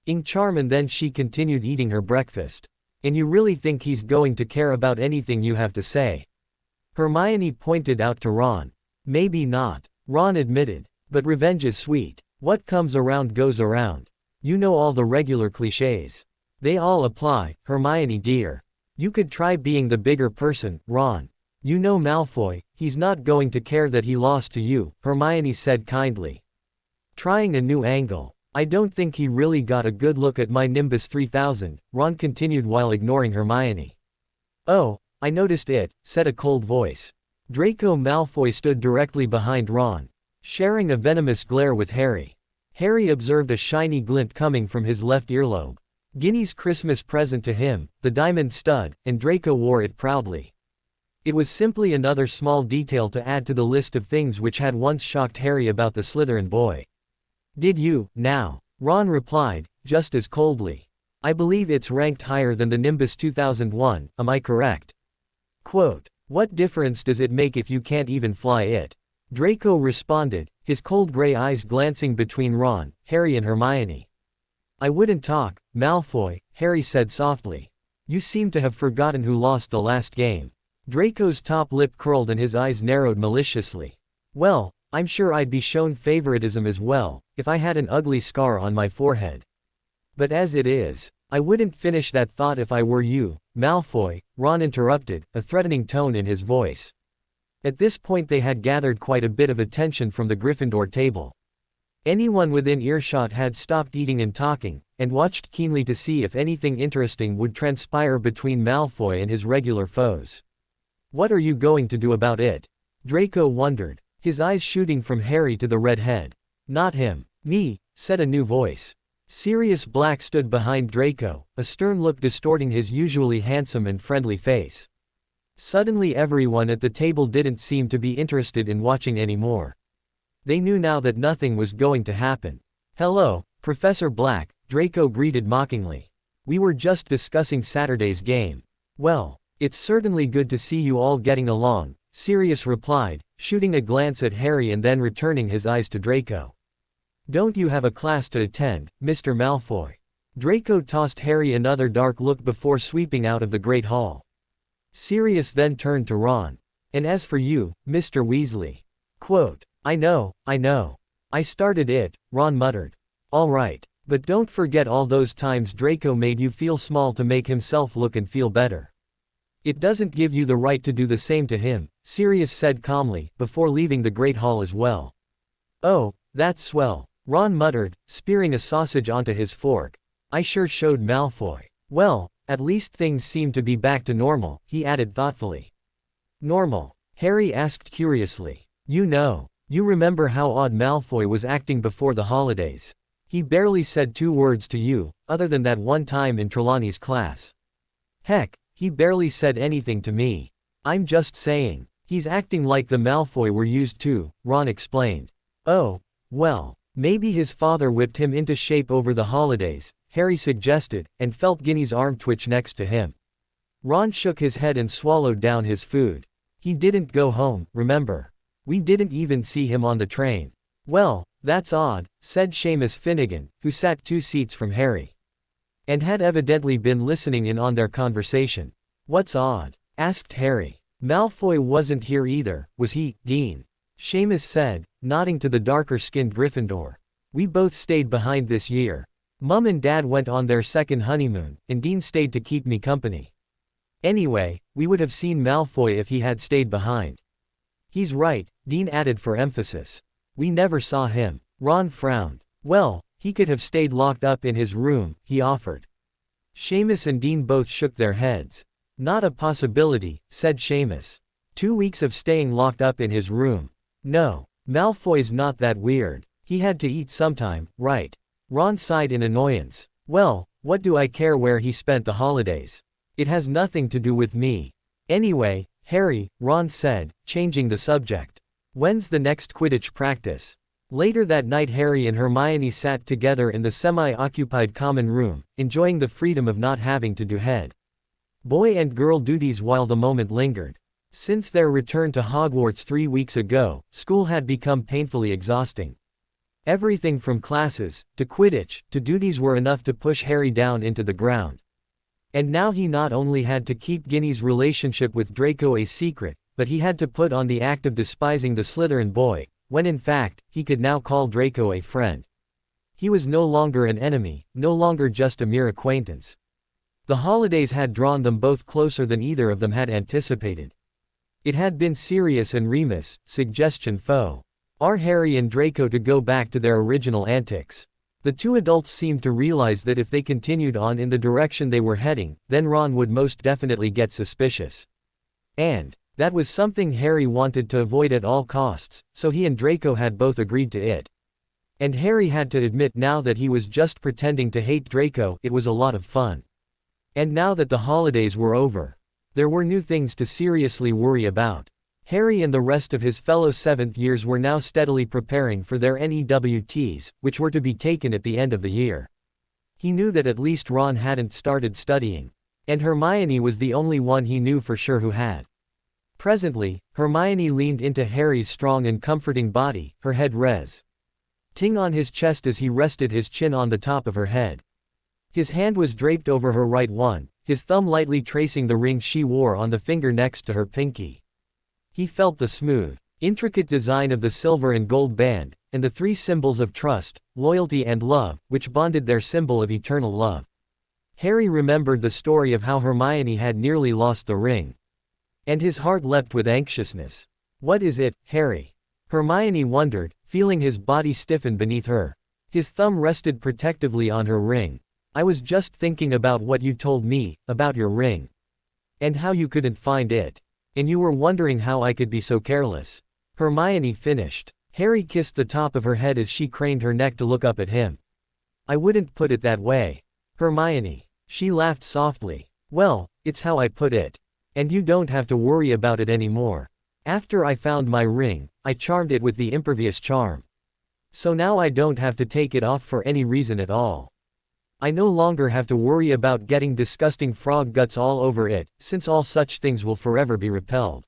ing charm, and then she continued eating her breakfast. "And you really think he's going to care about anything you have to say?" Hermione pointed out to Ron. "Maybe not," Ron admitted. "But revenge is sweet. What comes around goes around. You know all the regular clichés. They all apply, Hermione dear. You could try being the bigger person, Ron. You know Malfoy, he's not going to care that he lost to you," Hermione said kindly. Trying a new angle. "I don't think he really got a good look at my Nimbus 3000, Ron continued while ignoring Hermione. "Oh, I noticed it," said a cold voice. Draco Malfoy stood directly behind Ron, sharing a venomous glare with Harry. Harry observed a shiny glint coming from his left earlobe. Ginny's Christmas present to him, the diamond stud, and Draco wore it proudly. It was simply another small detail to add to the list of things which had once shocked Harry about the Slytherin boy. "Did you, now?" Ron replied, just as coldly. "I believe it's ranked higher than the Nimbus 2001, am I correct?" Quote, "What difference does it make if you can't even fly it?" Draco responded, his cold gray eyes glancing between Ron, Harry and Hermione. "I wouldn't talk, Malfoy," Harry said softly. "You seem to have forgotten who lost the last game." Draco's top lip curled and his eyes narrowed maliciously. "Well, I'm sure I'd be shown favoritism as well, if I had an ugly scar on my forehead. But as it is, I wouldn't finish that thought if I were you, Malfoy," Ron interrupted, a threatening tone in his voice. At this point they had gathered quite a bit of attention from the Gryffindor table. Anyone within earshot had stopped eating and talking, and watched keenly to see if anything interesting would transpire between Malfoy and his regular foes. "What are you going to do about it?" Draco wondered, his eyes shooting from Harry to the redhead. "Not him. Me," said a new voice. Sirius Black stood behind Draco, a stern look distorting his usually handsome and friendly face. Suddenly everyone at the table didn't seem to be interested in watching anymore. They knew now that nothing was going to happen. "Hello, Professor Black," Draco greeted mockingly. "We were just discussing Saturday's game." "Well, it's certainly good to see you all getting along," Sirius replied, shooting a glance at Harry and then returning his eyes to Draco. "Don't you have a class to attend, Mr. Malfoy?" Draco tossed Harry another dark look before sweeping out of the Great Hall. Sirius then turned to Ron. "And as for you, Mr. Weasley." Quote, I know. I started it," Ron muttered. "All right. But don't forget all those times Draco made you feel small to make himself look and feel better. It doesn't give you the right to do the same to him," Sirius said calmly, before leaving the Great Hall as well. "Oh, that's swell," Ron muttered, spearing a sausage onto his fork. "I sure showed Malfoy." "Well, at least things seem to be back to normal," he added thoughtfully. "Normal?" Harry asked curiously. You remember how odd Malfoy was acting before the holidays. He barely said 2 words to you, other than that one time in Trelawney's class. Heck, he barely said anything to me. I'm just saying, he's acting like the Malfoy we're used to," Ron explained. "Oh, well, maybe his father whipped him into shape over the holidays," Harry suggested, and felt Ginny's arm twitch next to him. Ron shook his head and swallowed down his food. "He didn't go home, remember? We didn't even see him on the train." "Well, that's odd," said Seamus Finnegan, who sat 2 seats from Harry, and had evidently been listening in on their conversation. "What's odd?" asked Harry. "Malfoy wasn't here either, was he, Dean?" Seamus said, nodding to the darker-skinned Gryffindor. "We both stayed behind this year. Mum and Dad went on their second honeymoon, and Dean stayed to keep me company. Anyway, we would have seen Malfoy if he had stayed behind." "He's right," Dean added for emphasis. "We never saw him." Ron frowned. "Well, he could have stayed locked up in his room," he offered. Seamus and Dean both shook their heads. "Not a possibility," said Seamus. 2 weeks of staying locked up in his room. "No, Malfoy's not that weird. He had to eat sometime, right?" Ron sighed in annoyance. "Well, what do I care where he spent the holidays? It has nothing to do with me. Anyway, Harry," Ron said, changing the subject. "When's the next Quidditch practice?" Later that night Harry and Hermione sat together in the semi-occupied common room, enjoying the freedom of not having to do head boy and girl duties while the moment lingered. Since their return to Hogwarts 3 weeks ago, school had become painfully exhausting. Everything from classes, to Quidditch, to duties were enough to push Harry down into the ground. And now he not only had to keep Ginny's relationship with Draco a secret, but he had to put on the act of despising the Slytherin boy, when in fact, he could now call Draco a friend. He was no longer an enemy, no longer just a mere acquaintance. The holidays had drawn them both closer than either of them had anticipated. It had been Sirius and Remus, suggestion foe. Are Harry and Draco to go back to their original antics? The 2 adults seemed to realize that if they continued on in the direction they were heading, then Ron would most definitely get suspicious. And that was something Harry wanted to avoid at all costs, so he and Draco had both agreed to it. And Harry had to admit now that he was just pretending to hate Draco, it was a lot of fun. And now that the holidays were over, there were new things to seriously worry about. Harry and the rest of his fellow 7th years were now steadily preparing for their NEWTs, which were to be taken at the end of the year. He knew that at least Ron hadn't started studying. And Hermione was the only one he knew for sure who had. Presently, Hermione leaned into Harry's strong and comforting body, her head resting on his chest as he rested his chin on the top of her head. His hand was draped over her right one, his thumb lightly tracing the ring she wore on the finger next to her pinky. He felt the smooth, intricate design of the silver and gold band, and the 3 symbols of trust, loyalty and love, which bonded their symbol of eternal love. Harry remembered the story of how Hermione had nearly lost the ring. And his heart leapt with anxiousness. "What is it, Harry?" Hermione wondered, feeling his body stiffen beneath her. His thumb rested protectively on her ring. "I was just thinking about what you told me, about your ring. And how you couldn't find it. And you were wondering how I could be so careless." Hermione finished. Harry kissed the top of her head as she craned her neck to look up at him. "I wouldn't put it that way, Hermione." She laughed softly. "Well, it's how I put it. And you don't have to worry about it anymore. After I found my ring, I charmed it with the impervious charm. So now I don't have to take it off for any reason at all. I no longer have to worry about getting disgusting frog guts all over it, since all such things will forever be repelled."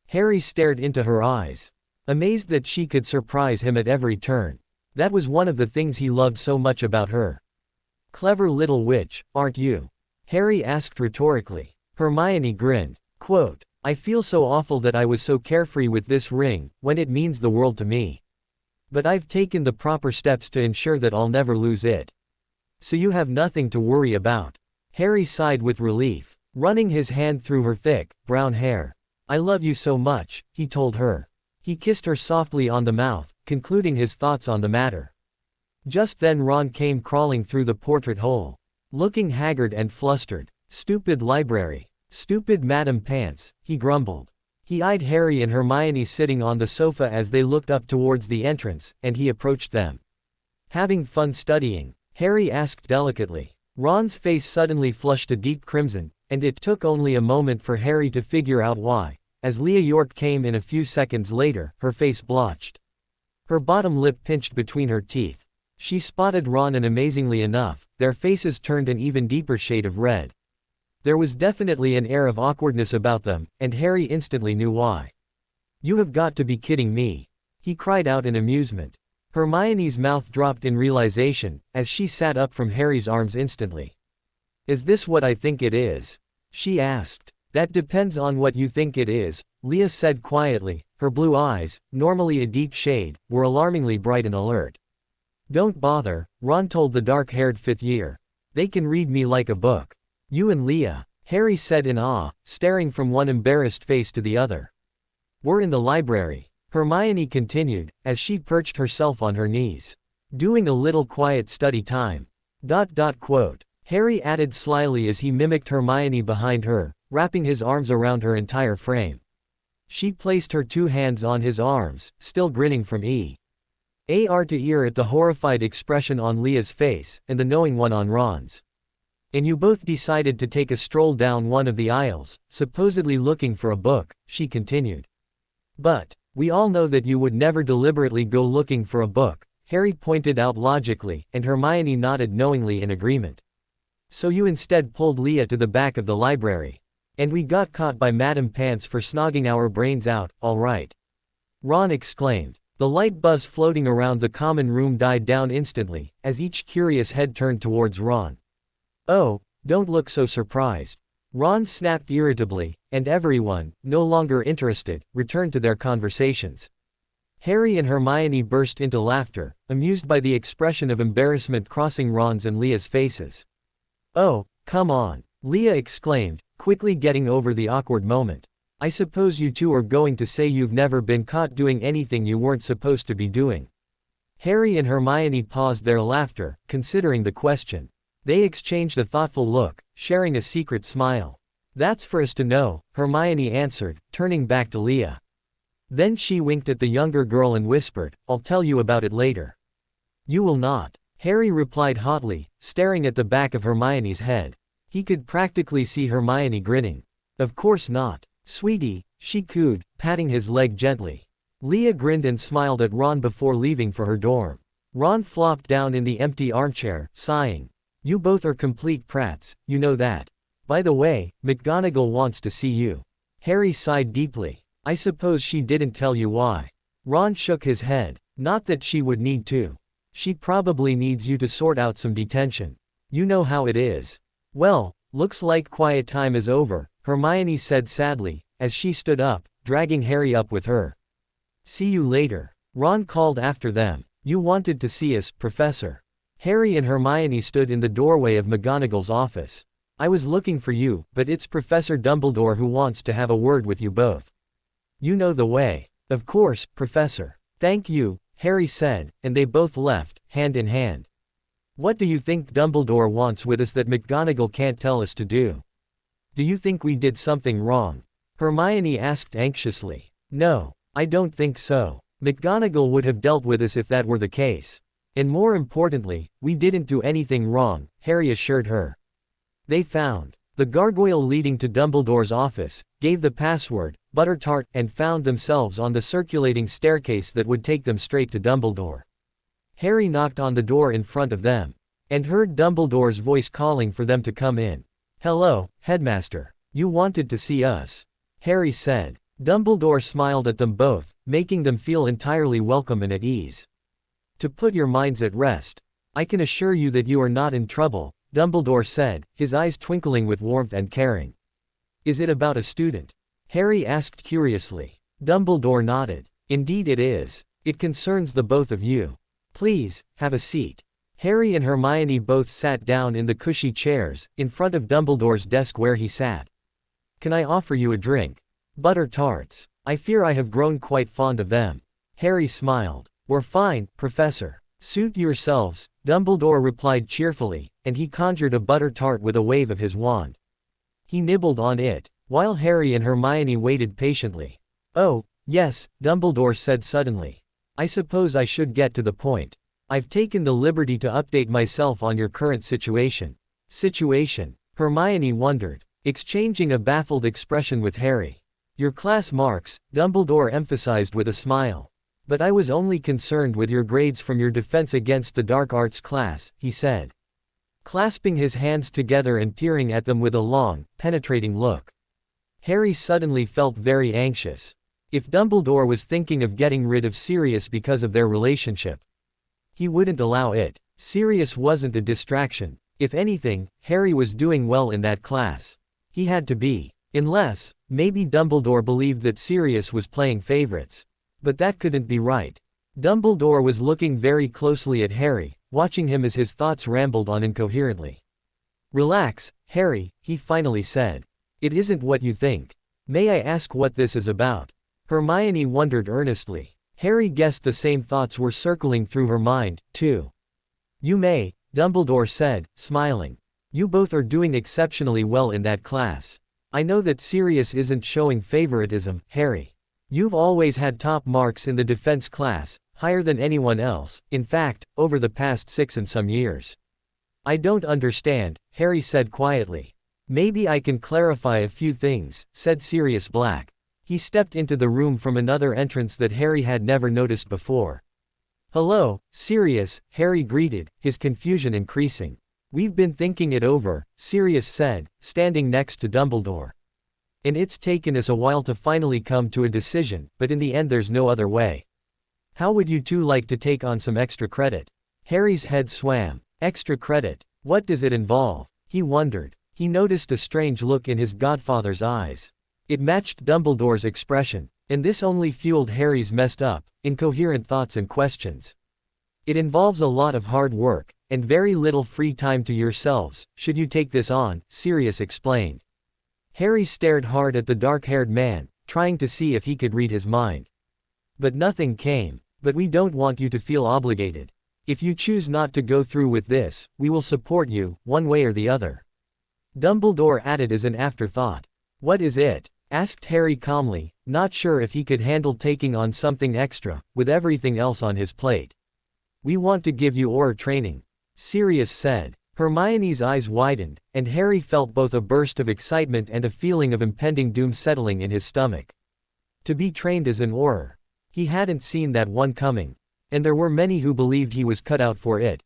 Harry stared into her eyes, amazed that she could surprise him at every turn. That was one of the things he loved so much about her. "Clever little witch, aren't you?" Harry asked rhetorically. Hermione grinned. Quote, "I feel so awful that I was so carefree with this ring, when it means the world to me. But I've taken the proper steps to ensure that I'll never lose it. So you have nothing to worry about." Harry sighed with relief, running his hand through her thick, brown hair. "I love you so much," he told her. He kissed her softly on the mouth, concluding his thoughts on the matter. Just then Ron came crawling through the portrait hole, looking haggard and flustered. "Stupid library. Stupid Madam Pants," he grumbled. He eyed Harry and Hermione sitting on the sofa as they looked up towards the entrance, and he approached them. "Having fun studying?" Harry asked delicately. Ron's face suddenly flushed a deep crimson, and it took only a moment for Harry to figure out why. As Leah York came in a few seconds later, her face blotched. Her bottom lip pinched between her teeth. She spotted Ron, and amazingly enough, their faces turned an even deeper shade of red. There was definitely an air of awkwardness about them, and Harry instantly knew why. "You have got to be kidding me," he cried out in amusement. Hermione's mouth dropped in realization, as she sat up from Harry's arms instantly. "Is this what I think it is?" she asked. "That depends on what you think it is," Leah said quietly. Her blue eyes, normally a deep shade, were alarmingly bright and alert. "Don't bother," Ron told the dark-haired fifth year. "They can read me like a book." "You and Leah," Harry said in awe, staring from one embarrassed face to the other. "We're in the library," Hermione continued, as she perched herself on her knees. "Doing a little quiet study time." Quote. Harry added slyly as he mimicked Hermione behind her, wrapping his arms around her entire frame. She placed her two hands on his arms, still grinning from ear to ear at the horrified expression on Leah's face, and the knowing one on Ron's. "And you both decided to take a stroll down one of the aisles, supposedly looking for a book," she continued. "But we all know that you would never deliberately go looking for a book," Harry pointed out logically, and Hermione nodded knowingly in agreement. "So you instead pulled Leah to the back of the library. And we got caught by Madam Pants for snogging our brains out, all right," Ron exclaimed. The light buzz floating around the common room died down instantly, as each curious head turned towards Ron. "Oh, don't look so surprised," Ron snapped irritably, and everyone, no longer interested, returned to their conversations. Harry and Hermione burst into laughter, amused by the expression of embarrassment crossing Ron's and Leah's faces. "Oh, come on," Leah exclaimed, quickly getting over the awkward moment. "I suppose you two are going to say you've never been caught doing anything you weren't supposed to be doing." Harry and Hermione paused their laughter, considering the question. They exchanged a thoughtful look, sharing a secret smile. "That's for us to know," Hermione answered, turning back to Leah. Then she winked at the younger girl and whispered, "I'll tell you about it later." "You will not," Harry replied hotly, staring at the back of Hermione's head. He could practically see Hermione grinning. "Of course not, sweetie," she cooed, patting his leg gently. Leah grinned and smiled at Ron before leaving for her dorm. Ron flopped down in the empty armchair, sighing. "You both are complete prats, you know that. By the way, McGonagall wants to see you." Harry sighed deeply. "I suppose she didn't tell you why." Ron shook his head. "Not that she would need to. She probably needs you to sort out some detention. You know how it is." "Well, looks like quiet time is over," Hermione said sadly, as she stood up, dragging Harry up with her. "See you later," Ron called after them. "You wanted to see us, Professor." Harry and Hermione stood in the doorway of McGonagall's office. "I was looking for you, but it's Professor Dumbledore who wants to have a word with you both. You know the way." "Of course, Professor." "Thank you," Harry said, and they both left, hand in hand. "What do you think Dumbledore wants with us that McGonagall can't tell us to do? Do you think we did something wrong?" Hermione asked anxiously. "No, I don't think so. McGonagall would have dealt with us if that were the case. And more importantly, we didn't do anything wrong," Harry assured her. They found the gargoyle leading to Dumbledore's office, gave the password, Buttertart, and found themselves on the circulating staircase that would take them straight to Dumbledore. Harry knocked on the door in front of them, and heard Dumbledore's voice calling for them to come in. "Hello, Headmaster. You wanted to see us," Harry said. Dumbledore smiled at them both, making them feel entirely welcome and at ease. To put your minds at rest, I can assure you that you are not in trouble, Dumbledore said, his eyes twinkling with warmth and caring. Is it about a student? Harry asked curiously. Dumbledore nodded. Indeed it is. It concerns the both of you. Please, have a seat. Harry and Hermione both sat down in the cushy chairs, in front of Dumbledore's desk where he sat. Can I offer you a drink? Butter tarts. I fear I have grown quite fond of them. Harry smiled. We're fine, Professor. Suit yourselves, Dumbledore replied cheerfully, and he conjured a butter tart with a wave of his wand. He nibbled on it, while Harry and Hermione waited patiently. Oh, yes, Dumbledore said suddenly. I suppose I should get to the point. I've taken the liberty to update myself on your current situation. Situation? Hermione wondered, exchanging a baffled expression with Harry. Your class marks, Dumbledore emphasized with a smile. But I was only concerned with your grades from your defense against the dark arts class, he said, clasping his hands together and peering at them with a long, penetrating look. Harry suddenly felt very anxious. If Dumbledore was thinking of getting rid of Sirius because of their relationship, he wouldn't allow it. Sirius wasn't a distraction. If anything, Harry was doing well in that class. He had to be. Unless, maybe Dumbledore believed that Sirius was playing favorites. But that couldn't be right. Dumbledore was looking very closely at Harry, watching him as his thoughts rambled on incoherently. Relax, Harry, he finally said. It isn't what you think. May I ask what this is about? Hermione wondered earnestly. Harry guessed the same thoughts were circling through her mind, too. You may, Dumbledore said, smiling. You both are doing exceptionally well in that class. I know that Sirius isn't showing favoritism, Harry. You've always had top marks in the defense class, higher than anyone else, in fact, over the past 6 and some years. I don't understand, Harry said quietly. Maybe I can clarify a few things, said Sirius Black. He stepped into the room from another entrance that Harry had never noticed before. Hello, Sirius, Harry greeted, his confusion increasing. We've been thinking it over, Sirius said, standing next to Dumbledore. And it's taken us a while to finally come to a decision, but in the end there's no other way. How would you two like to take on some extra credit? Harry's head swam. Extra credit? What does it involve? He wondered. He noticed a strange look in his godfather's eyes. It matched Dumbledore's expression, and this only fueled Harry's messed up, incoherent thoughts and questions. It involves a lot of hard work, and very little free time to yourselves, should you take this on, Sirius explained. Harry stared hard at the dark-haired man, trying to see if he could read his mind. But nothing came. But we don't want you to feel obligated. If you choose not to go through with this, we will support you, one way or the other. Dumbledore added as an afterthought. What is it? Asked Harry calmly, not sure if he could handle taking on something extra, with everything else on his plate. We want to give you aura training, Sirius said. Hermione's eyes widened, and Harry felt both a burst of excitement and a feeling of impending doom settling in his stomach. To be trained as an aura. He hadn't seen that one coming. And there were many who believed he was cut out for it.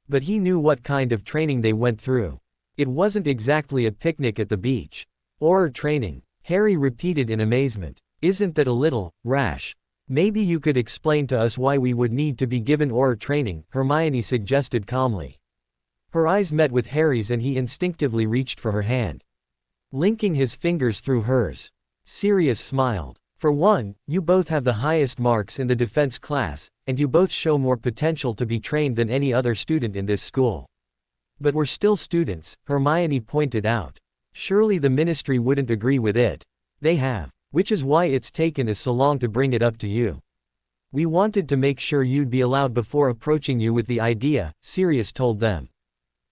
But he knew what kind of training they went through. It wasn't exactly a picnic at the beach. Aura training, Harry repeated in amazement. Isn't that a little rash? Maybe you could explain to us why we would need to be given aura training, Hermione suggested calmly. Her eyes met with Harry's and he instinctively reached for her hand. Linking his fingers through hers. Sirius smiled. For one, you both have the highest marks in the defense class, and you both show more potential to be trained than any other student in this school. But we're still students, Hermione pointed out. Surely the ministry wouldn't agree with it. They have. Which is why it's taken us so long to bring it up to you. We wanted to make sure you'd be allowed before approaching you with the idea, Sirius told them.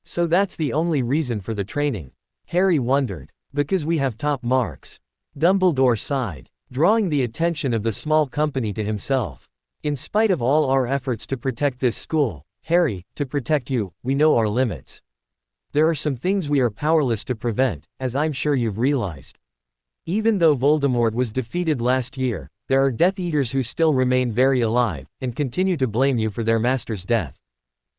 So that's the only reason for the training. Harry wondered. Because we have top marks. Dumbledore sighed, drawing the attention of the small company to himself. In spite of all our efforts to protect this school, Harry, to protect you, we know our limits. There are some things we are powerless to prevent, as I'm sure you've realized. Even though Voldemort was defeated last year, there are Death Eaters who still remain very alive, and continue to blame you for their master's death.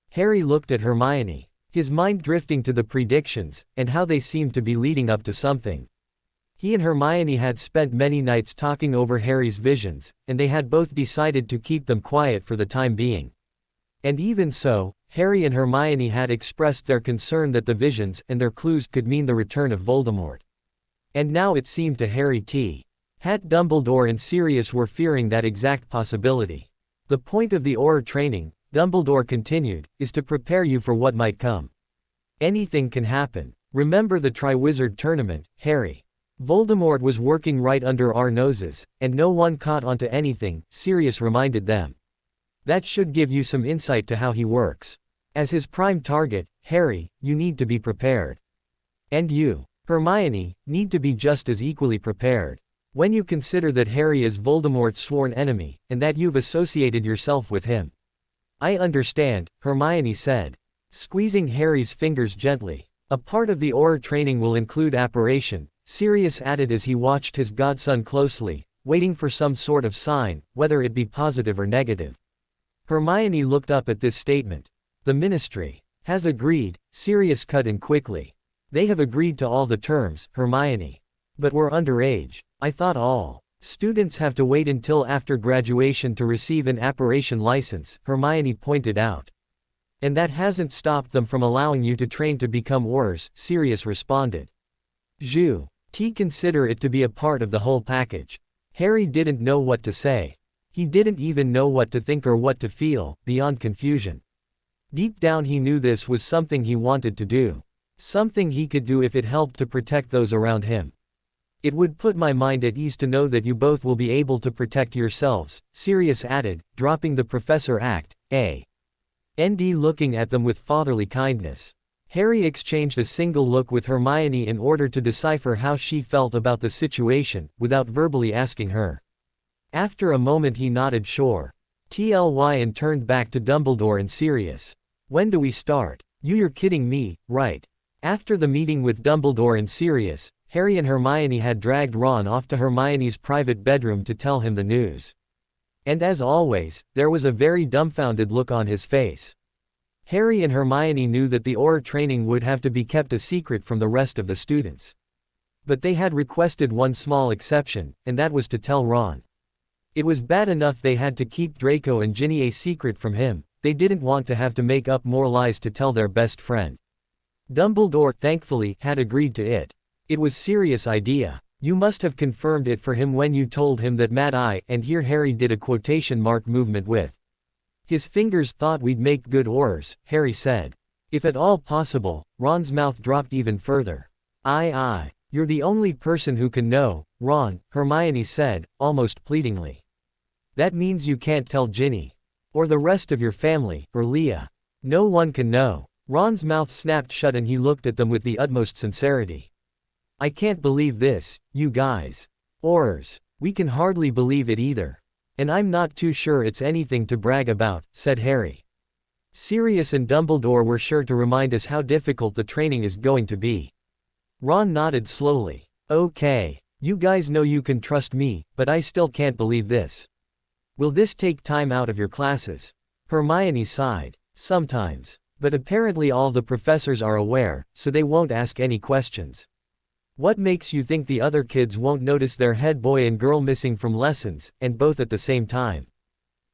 Harry looked at Hermione, his mind drifting to the predictions, and how they seemed to be leading up to something. He and Hermione had spent many nights talking over Harry's visions, and they had both decided to keep them quiet for the time being. And even so, Harry and Hermione had expressed their concern that the visions and their clues could mean the return of Voldemort. And now it seemed to Harry that Dumbledore and Sirius were fearing that exact possibility. The point of the Auror training, Dumbledore continued, is to prepare you for what might come. Anything can happen. Remember the Triwizard Tournament, Harry. Voldemort was working right under our noses, and no one caught onto anything, Sirius reminded them. That should give you some insight to how he works. As his prime target, Harry, you need to be prepared. And you, Hermione, need to be just as equally prepared. When you consider that Harry is Voldemort's sworn enemy, and that you've associated yourself with him. I understand, Hermione said, squeezing Harry's fingers gently. A part of the Auror training will include apparition, Sirius added as he watched his godson closely, waiting for some sort of sign, whether it be positive or negative. Hermione looked up at this statement. The Ministry has agreed, Sirius cut in quickly. They have agreed to all the terms, Hermione. But we're underage. I thought all students have to wait until after graduation to receive an apparition license, Hermione pointed out. And that hasn't stopped them from allowing you to train to become Aurors, Sirius responded. Consider it to be a part of the whole package. Harry didn't know what to say. He didn't even know what to think or what to feel, beyond confusion. Deep down he knew this was something he wanted to do. Something he could do if it helped to protect those around him. It would put my mind at ease to know that you both will be able to protect yourselves, Sirius added, dropping the Professor Act, A.N.D. looking at them with fatherly kindness. Harry exchanged a single look with Hermione in order to decipher how she felt about the situation, without verbally asking her. After a moment he nodded sure. And turned back to Dumbledore and Sirius. When do we start? You're kidding me, right? After the meeting with Dumbledore and Sirius, Harry and Hermione had dragged Ron off to Hermione's private bedroom to tell him the news. And as always, there was a very dumbfounded look on his face. Harry and Hermione knew that the Auror training would have to be kept a secret from the rest of the students. But they had requested one small exception, and that was to tell Ron. It was bad enough they had to keep Draco and Ginny a secret from him, they didn't want to have to make up more lies to tell their best friend. Dumbledore, thankfully, had agreed to it. It was Sirius' idea. You must have confirmed it for him when you told him that Mad Eye, and here Harry did a quotation mark movement with his fingers, thought we'd make good Aurors, Harry said. If at all possible, Ron's mouth dropped even further. You're the only person who can know, Ron, Hermione said, almost pleadingly. That means you can't tell Ginny. Or the rest of your family, or Leah. No one can know. Ron's mouth snapped shut and he looked at them with the utmost sincerity. I can't believe this, you guys. Aurors. We can hardly believe it either. And I'm not too sure it's anything to brag about, said Harry. Sirius and Dumbledore were sure to remind us how difficult the training is going to be. Ron nodded slowly. Okay. You guys know you can trust me, but I still can't believe this. Will this take time out of your classes? Hermione sighed. Sometimes. But apparently all the professors are aware, so they won't ask any questions. What makes you think the other kids won't notice their head boy and girl missing from lessons, and both at the same time?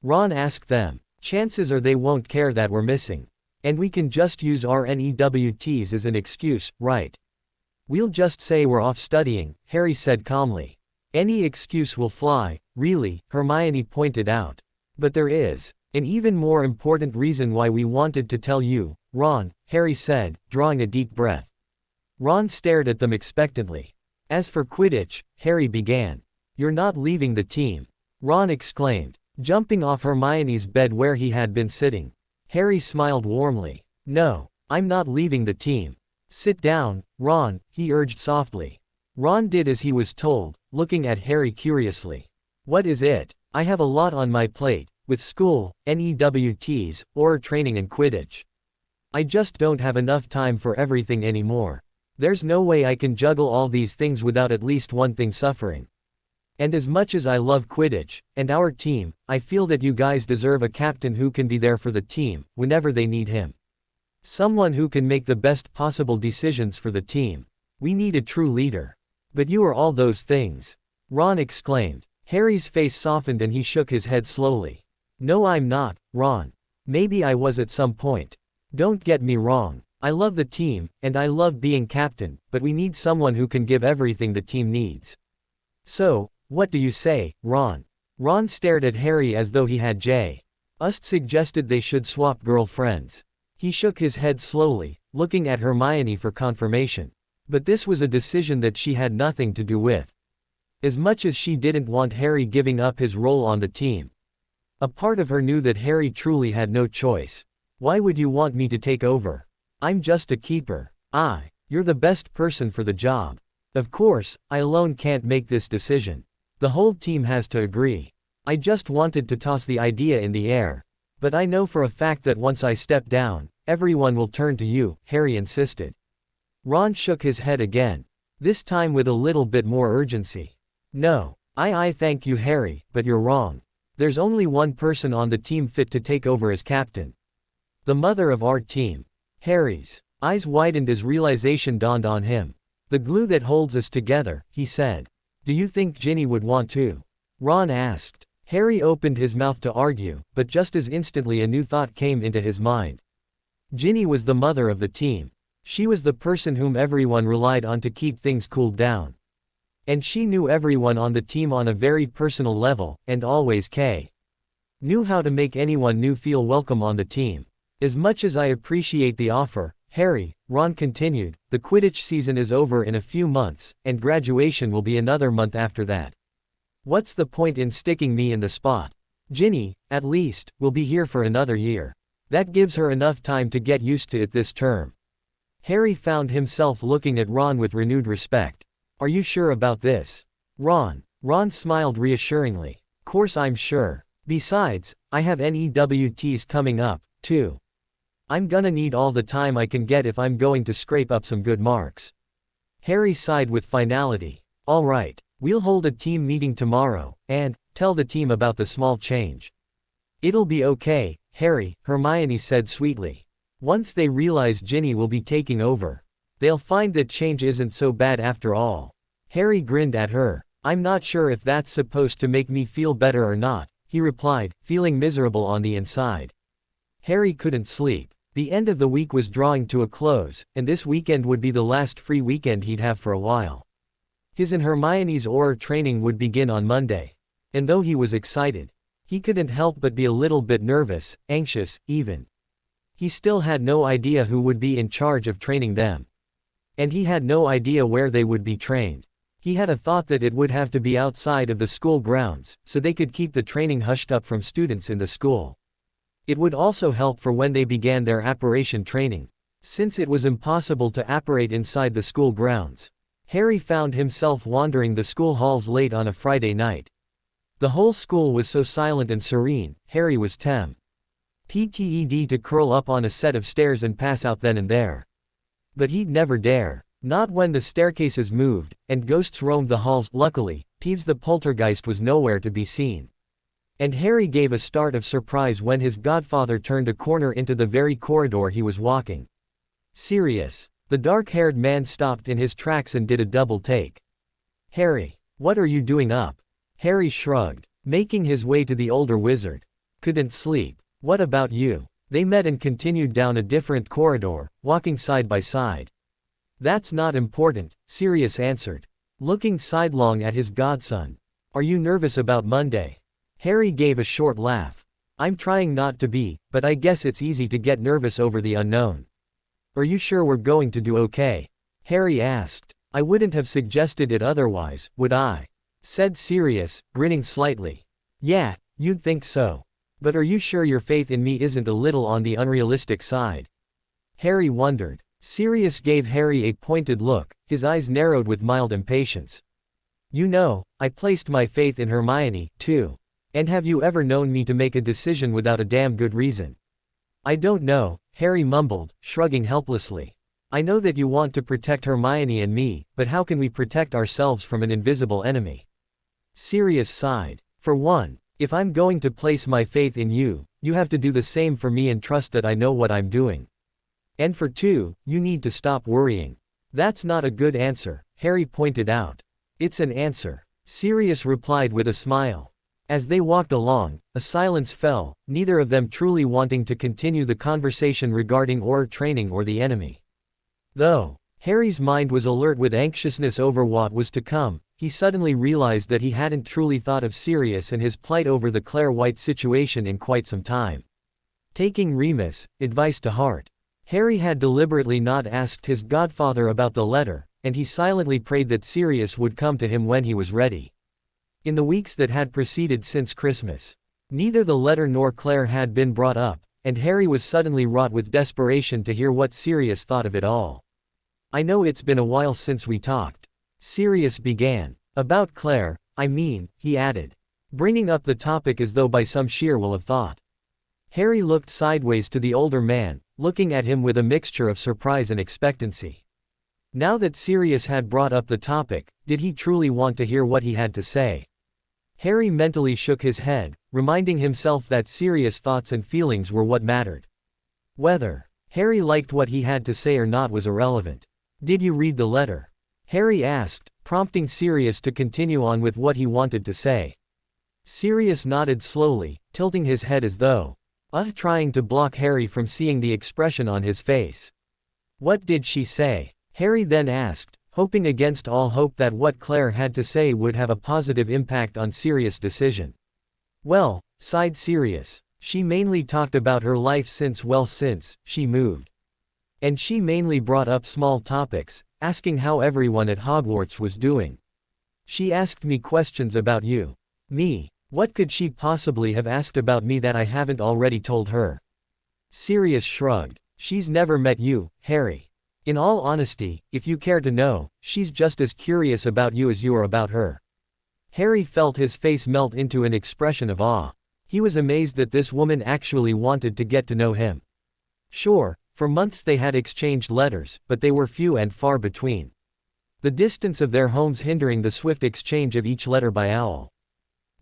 Ron asked them. Chances are they won't care that we're missing. And we can just use our NEWTs as an excuse, right? We'll just say we're off studying, Harry said calmly. Any excuse will fly, really, Hermione pointed out. But there is an even more important reason why we wanted to tell you, Ron, Harry said, drawing a deep breath. Ron stared at them expectantly. As for Quidditch, Harry began. You're not leaving the team. Ron exclaimed, jumping off Hermione's bed where he had been sitting. Harry smiled warmly. No, I'm not leaving the team. Sit down, Ron, he urged softly. Ron did as he was told, looking at Harry curiously. What is it? I have a lot on my plate, with school, NEWTs, Auror training and Quidditch. I just don't have enough time for everything anymore. There's no way I can juggle all these things without at least one thing suffering. And as much as I love Quidditch, and our team, I feel that you guys deserve a captain who can be there for the team, whenever they need him. Someone who can make the best possible decisions for the team. We need a true leader. But you are all those things. Ron exclaimed. Harry's face softened and he shook his head slowly. No, I'm not, Ron. Maybe I was at some point. Don't get me wrong. I love the team, and I love being captain, but we need someone who can give everything the team needs. So, what do you say, Ron? Ron stared at Harry as though he had just suggested they should swap girlfriends. He shook his head slowly, looking at Hermione for confirmation. But this was a decision that she had nothing to do with. As much as she didn't want Harry giving up his role on the team. A part of her knew that Harry truly had no choice. Why would you want me to take over? I'm just a keeper. You're the best person for the job. Of course, I alone can't make this decision. The whole team has to agree. I just wanted to toss the idea in the air. But I know for a fact that once I step down, everyone will turn to you, Harry insisted. Ron shook his head again. This time with a little bit more urgency. No. I thank you, Harry, but you're wrong. There's only one person on the team fit to take over as captain. The mother of our team. Harry's eyes widened as realization dawned on him. The glue that holds us together, he said. Do you think Ginny would want to? Ron asked. Harry opened his mouth to argue, but just as instantly a new thought came into his mind. Ginny was the mother of the team. She was the person whom everyone relied on to keep things cooled down. And she knew everyone on the team on a very personal level, and always knew how to make anyone new feel welcome on the team. As much as I appreciate the offer, Harry, Ron continued, the Quidditch season is over in a few months, and graduation will be another month after that. What's the point in sticking me in the spot? Ginny, at least, will be here for another year. That gives her enough time to get used to it this term. Harry found himself looking at Ron with renewed respect. Are you sure about this? Ron smiled reassuringly. Course I'm sure. Besides, I have NEWTs coming up, too. I'm gonna need all the time I can get if I'm going to scrape up some good marks. Harry sighed with finality. All right, we'll hold a team meeting tomorrow, and tell the team about the small change. It'll be okay, Harry, Hermione said sweetly. Once they realize Ginny will be taking over, they'll find that change isn't so bad after all. Harry grinned at her. I'm not sure if that's supposed to make me feel better or not, he replied, feeling miserable on the inside. Harry couldn't sleep. The end of the week was drawing to a close, and this weekend would be the last free weekend he'd have for a while. His and Hermione's Auror training would begin on Monday. And though he was excited, he couldn't help but be a little bit nervous, anxious, even. He still had no idea who would be in charge of training them. And he had no idea where they would be trained. He had a thought that it would have to be outside of the school grounds, so they could keep the training hushed up from students in the school. It would also help for when they began their apparition training, since it was impossible to apparate inside the school grounds. Harry found himself wandering the school halls late on a Friday night. The whole school was so silent and serene, Harry was tempted to curl up on a set of stairs and pass out then and there. But he'd never dare. Not when the staircases moved, and ghosts roamed the halls. Luckily, Peeves the poltergeist was nowhere to be seen. And Harry gave a start of surprise when his godfather turned a corner into the very corridor he was walking. Sirius, the dark-haired man, stopped in his tracks and did a double take. Harry, what are you doing up? Harry shrugged, making his way to the older wizard. Couldn't sleep. What about you? They met and continued down a different corridor, walking side by side. That's not important, Sirius answered, looking sidelong at his godson. Are you nervous about Monday? Harry gave a short laugh. I'm trying not to be, but I guess it's easy to get nervous over the unknown. Are you sure we're going to do okay? Harry asked. I wouldn't have suggested it otherwise, would I? Said Sirius, grinning slightly. Yeah, you'd think so. But are you sure your faith in me isn't a little on the unrealistic side? Harry wondered. Sirius gave Harry a pointed look, his eyes narrowed with mild impatience. You know, I placed my faith in Hermione, too. And have you ever known me to make a decision without a damn good reason? I don't know, Harry mumbled, shrugging helplessly. I know that you want to protect Hermione and me, but how can we protect ourselves from an invisible enemy? Sirius sighed. For one, if I'm going to place my faith in you, you have to do the same for me and trust that I know what I'm doing. And for two, you need to stop worrying. That's not a good answer, Harry pointed out. It's an answer, Sirius replied with a smile. As they walked along, a silence fell, neither of them truly wanting to continue the conversation regarding Auror training or the enemy. Though Harry's mind was alert with anxiousness over what was to come, he suddenly realized that he hadn't truly thought of Sirius and his plight over the Clare White situation in quite some time. Taking Remus' advice to heart, Harry had deliberately not asked his godfather about the letter, and he silently prayed that Sirius would come to him when he was ready. In the weeks that had preceded since Christmas, neither the letter nor Clare had been brought up, and Harry was suddenly wrought with desperation to hear what Sirius thought of it all. I know it's been a while since we talked, Sirius began. About Clare, I mean, he added, bringing up the topic as though by some sheer will of thought. Harry looked sideways to the older man, looking at him with a mixture of surprise and expectancy. Now that Sirius had brought up the topic, did he truly want to hear what he had to say? Harry mentally shook his head, reminding himself that Sirius' thoughts and feelings were what mattered. Whether Harry liked what he had to say or not was irrelevant. Did you read the letter? Harry asked, prompting Sirius to continue on with what he wanted to say. Sirius nodded slowly, tilting his head as though trying to block Harry from seeing the expression on his face. What did she say? Harry then asked, hoping against all hope that what Clare had to say would have a positive impact on Sirius' decision. Well, sighed Sirius, she mainly talked about her life since she moved. And she mainly brought up small topics, asking how everyone at Hogwarts was doing. She asked me questions about you. Me. What could she possibly have asked about me that I haven't already told her? Sirius shrugged. She's never met you, Harry. In all honesty, if you care to know, she's just as curious about you as you are about her. Harry felt his face melt into an expression of awe. He was amazed that this woman actually wanted to get to know him. Sure, for months they had exchanged letters, but they were few and far between. The distance of their homes hindering the swift exchange of each letter by owl.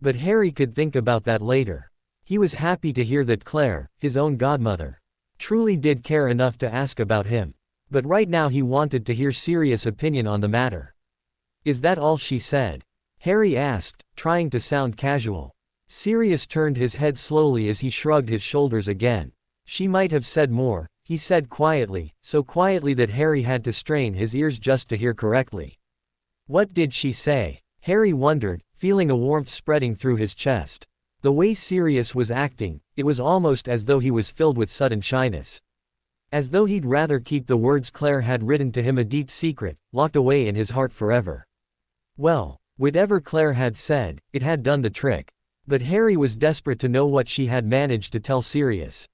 But Harry could think about that later. He was happy to hear that Clare, his own godmother, truly did care enough to ask about him. But right now he wanted to hear Sirius' opinion on the matter. Is that all she said? Harry asked, trying to sound casual. Sirius turned his head slowly as he shrugged his shoulders again. She might have said more, he said quietly, so quietly that Harry had to strain his ears just to hear correctly. What did she say? Harry wondered, feeling a warmth spreading through his chest. The way Sirius was acting, it was almost as though he was filled with sudden shyness. As though he'd rather keep the words Clare had written to him a deep secret, locked away in his heart forever. Well, whatever Clare had said, it had done the trick. But Harry was desperate to know what she had managed to tell Sirius.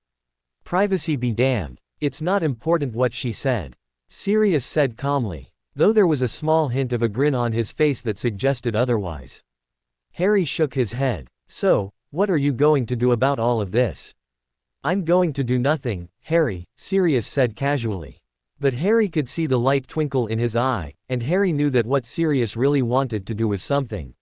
Privacy be damned. It's not important what she said, Sirius said calmly, though there was a small hint of a grin on his face that suggested otherwise. Harry shook his head. So, what are you going to do about all of this? I'm going to do nothing, Harry, Sirius said casually. But Harry could see the light twinkle in his eye, and Harry knew that what Sirius really wanted to do was something.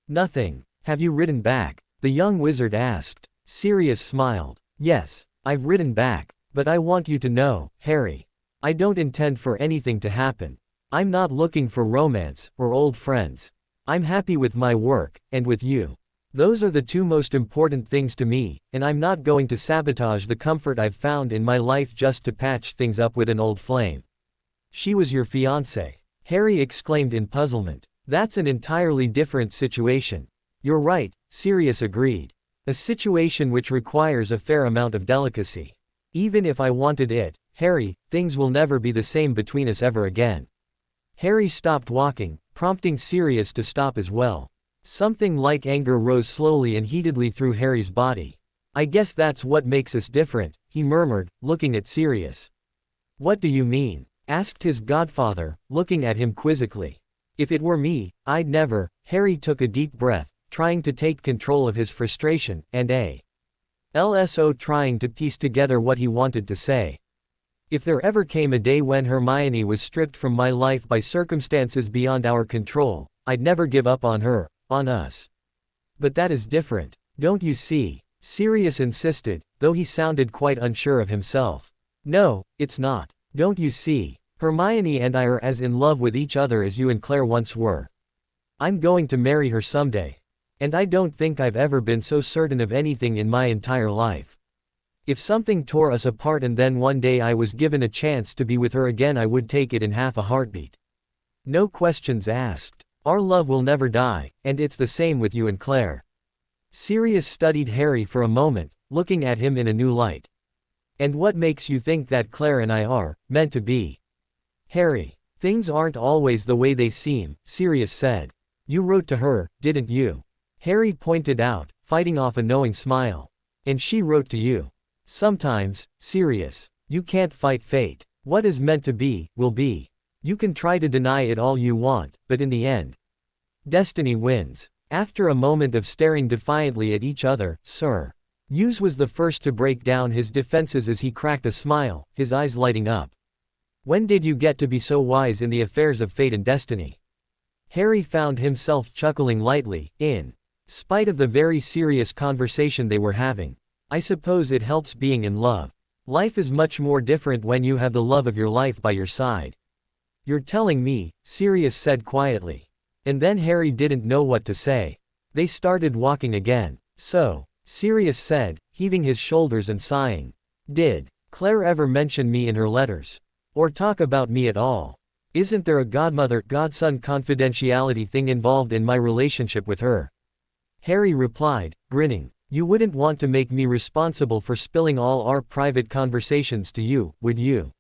Nothing. Have you written back? The young wizard asked. Sirius smiled. Yes, I've written back, but I want you to know, Harry. I don't intend for anything to happen. I'm not looking for romance, or old friends. I'm happy with my work, and with you. Those are the two most important things to me, and I'm not going to sabotage the comfort I've found in my life just to patch things up with an old flame. She was your fiancé, Harry exclaimed in puzzlement. That's an entirely different situation. You're right, Sirius agreed. A situation which requires a fair amount of delicacy. Even if I wanted it, Harry, things will never be the same between us ever again. Harry stopped walking, prompting Sirius to stop as well. Something like anger rose slowly and heatedly through Harry's body. I guess that's what makes us different, he murmured, looking at Sirius. What do you mean? Asked his godfather, looking at him quizzically. If it were me, I'd never. Harry took a deep breath, trying to take control of his frustration, and LSO trying to piece together what he wanted to say. If there ever came a day when Hermione was stripped from my life by circumstances beyond our control, I'd never give up on her, on us. But that is different, don't you see? Sirius insisted, though he sounded quite unsure of himself. No, it's not. Don't you see? Hermione and I are as in love with each other as you and Clare once were. I'm going to marry her someday. And I don't think I've ever been so certain of anything in my entire life. If something tore us apart and then one day I was given a chance to be with her again, I would take it in half a heartbeat. No questions asked. Our love will never die, and it's the same with you and Claire. Sirius studied Harry for a moment, looking at him in a new light. And what makes you think that Claire and I are meant to be? Harry, things aren't always the way they seem, Sirius said. You wrote to her, didn't you? Harry pointed out, fighting off a knowing smile. And she wrote to you. Sometimes, Sirius, you can't fight fate. What is meant to be, will be. You can try to deny it all you want, but in the end, destiny wins. After a moment of staring defiantly at each other, Sir Hughes was the first to break down his defenses as he cracked a smile, his eyes lighting up. When did you get to be so wise in the affairs of fate and destiny? Harry found himself chuckling lightly, in spite of the very serious conversation they were having. I suppose it helps being in love. Life is much more different when you have the love of your life by your side. You're telling me, Sirius said quietly. And then Harry didn't know what to say. They started walking again. So, Sirius said, heaving his shoulders and sighing. Did Claire ever mention me in her letters? Or talk about me at all? Isn't there a godmother-godson confidentiality thing involved in my relationship with her? Harry replied, grinning. You wouldn't want to make me responsible for spilling all our private conversations to you, would you?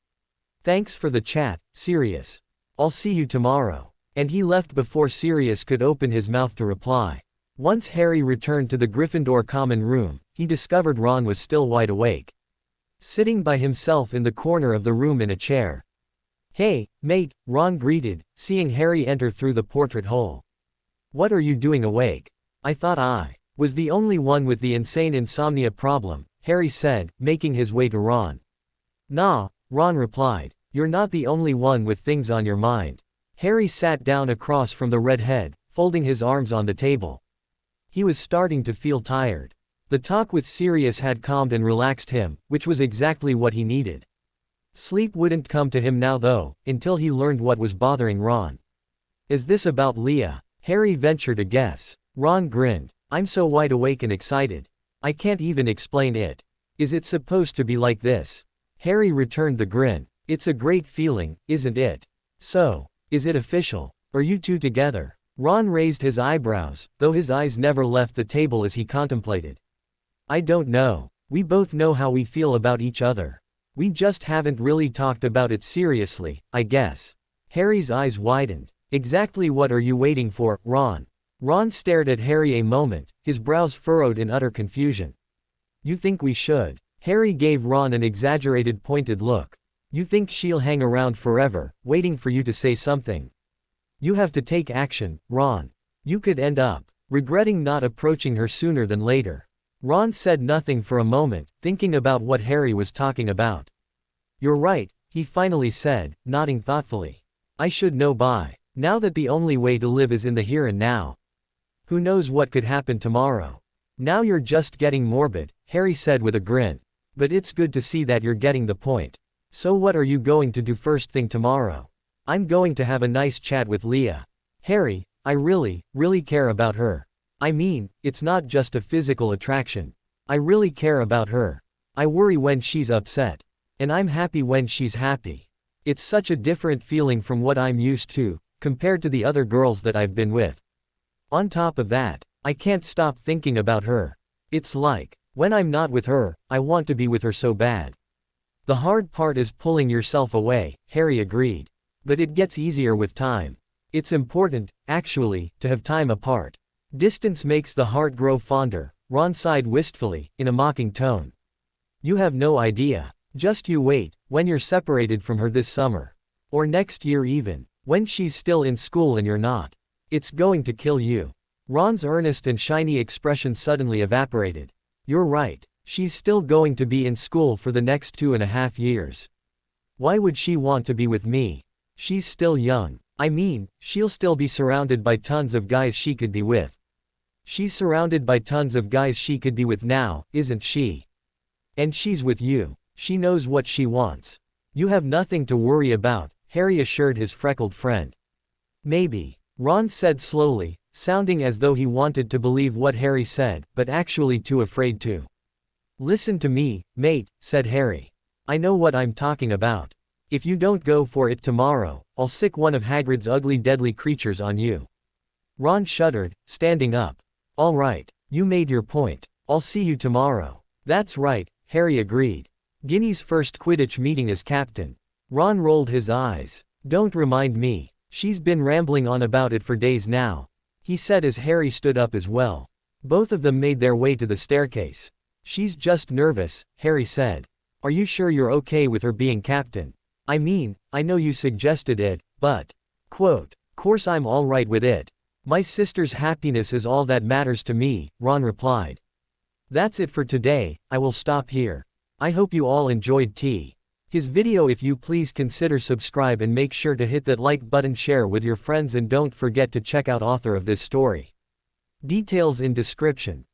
Thanks for the chat, Sirius. I'll see you tomorrow. And he left before Sirius could open his mouth to reply. Once Harry returned to the Gryffindor common room, he discovered Ron was still wide awake. Sitting by himself in the corner of the room in a chair. Hey, mate, Ron greeted, seeing Harry enter through the portrait hole. What are you doing awake? I thought I was the only one with the insane insomnia problem, Harry said, making his way to Ron. Nah, Ron replied. You're not the only one with things on your mind. Harry sat down across from the redhead, folding his arms on the table. He was starting to feel tired. The talk with Sirius had calmed and relaxed him, which was exactly what he needed. Sleep wouldn't come to him now though, until he learned what was bothering Ron. Is this about Leah? Harry ventured a guess. Ron grinned. I'm so wide awake and excited. I can't even explain it. Is it supposed to be like this? Harry returned the grin. It's a great feeling, isn't it? So, is it official? Are you two together? Ron raised his eyebrows, though his eyes never left the table as he contemplated. I don't know. We both know how we feel about each other. We just haven't really talked about it seriously, I guess. Harry's eyes widened. Exactly what are you waiting for, Ron? Ron stared at Harry a moment, his brows furrowed in utter confusion. You think we should? Harry gave Ron an exaggerated pointed look. You think she'll hang around forever, waiting for you to say something? You have to take action, Ron. You could end up regretting not approaching her sooner than later. Ron said nothing for a moment, thinking about what Harry was talking about. You're right, he finally said, nodding thoughtfully. I should know by now that the only way to live is in the here and now. Who knows what could happen tomorrow? Now you're just getting morbid, Harry said with a grin. But it's good to see that you're getting the point. So what are you going to do first thing tomorrow? I'm going to have a nice chat with Leah. Harry, I really care about her. I mean, it's not just a physical attraction. I really care about her. I worry when she's upset. And I'm happy when she's happy. It's such a different feeling from what I'm used to, compared to the other girls that I've been with. On top of that, I can't stop thinking about her. It's like, when I'm not with her, I want to be with her so bad. The hard part is pulling yourself away, Harry agreed. But it gets easier with time. It's important, actually, to have time apart. Distance makes the heart grow fonder, Ron sighed wistfully, in a mocking tone. You have no idea. Just you wait, when you're separated from her this summer. Or next year even, when she's still in school and you're not. It's going to kill you. Ron's earnest and shiny expression suddenly evaporated. You're right, she's still going to be in school for the next 2.5 years. Why would she want to be with me? She's still young. I mean, she'll still be surrounded by tons of guys she could be with. She's surrounded by tons of guys she could be with now, isn't she? And she's with you. She knows what she wants. You have nothing to worry about, Harry assured his freckled friend. Maybe. Ron said slowly, sounding as though he wanted to believe what Harry said, but actually too afraid to. Listen to me, mate, said Harry. I know what I'm talking about. If you don't go for it tomorrow, I'll sick one of Hagrid's ugly deadly creatures on you. Ron shuddered, standing up. All right, you made your point. I'll see you tomorrow. That's right, Harry agreed. Ginny's first Quidditch meeting as captain. Ron rolled his eyes. Don't remind me. She's been rambling on about it for days now, he said as Harry stood up as well. Both of them made their way to the staircase. She's just nervous, Harry said. Are you sure you're okay with her being captain? I mean, I know you suggested it, but. Course I'm all right with it. My sister's happiness is all that matters to me, Ron replied. That's it for today, I will stop here. I hope you all enjoyed his video. If you please consider subscribe and make sure to hit that like button, share with your friends, and don't forget to check out author of this story. Details in description.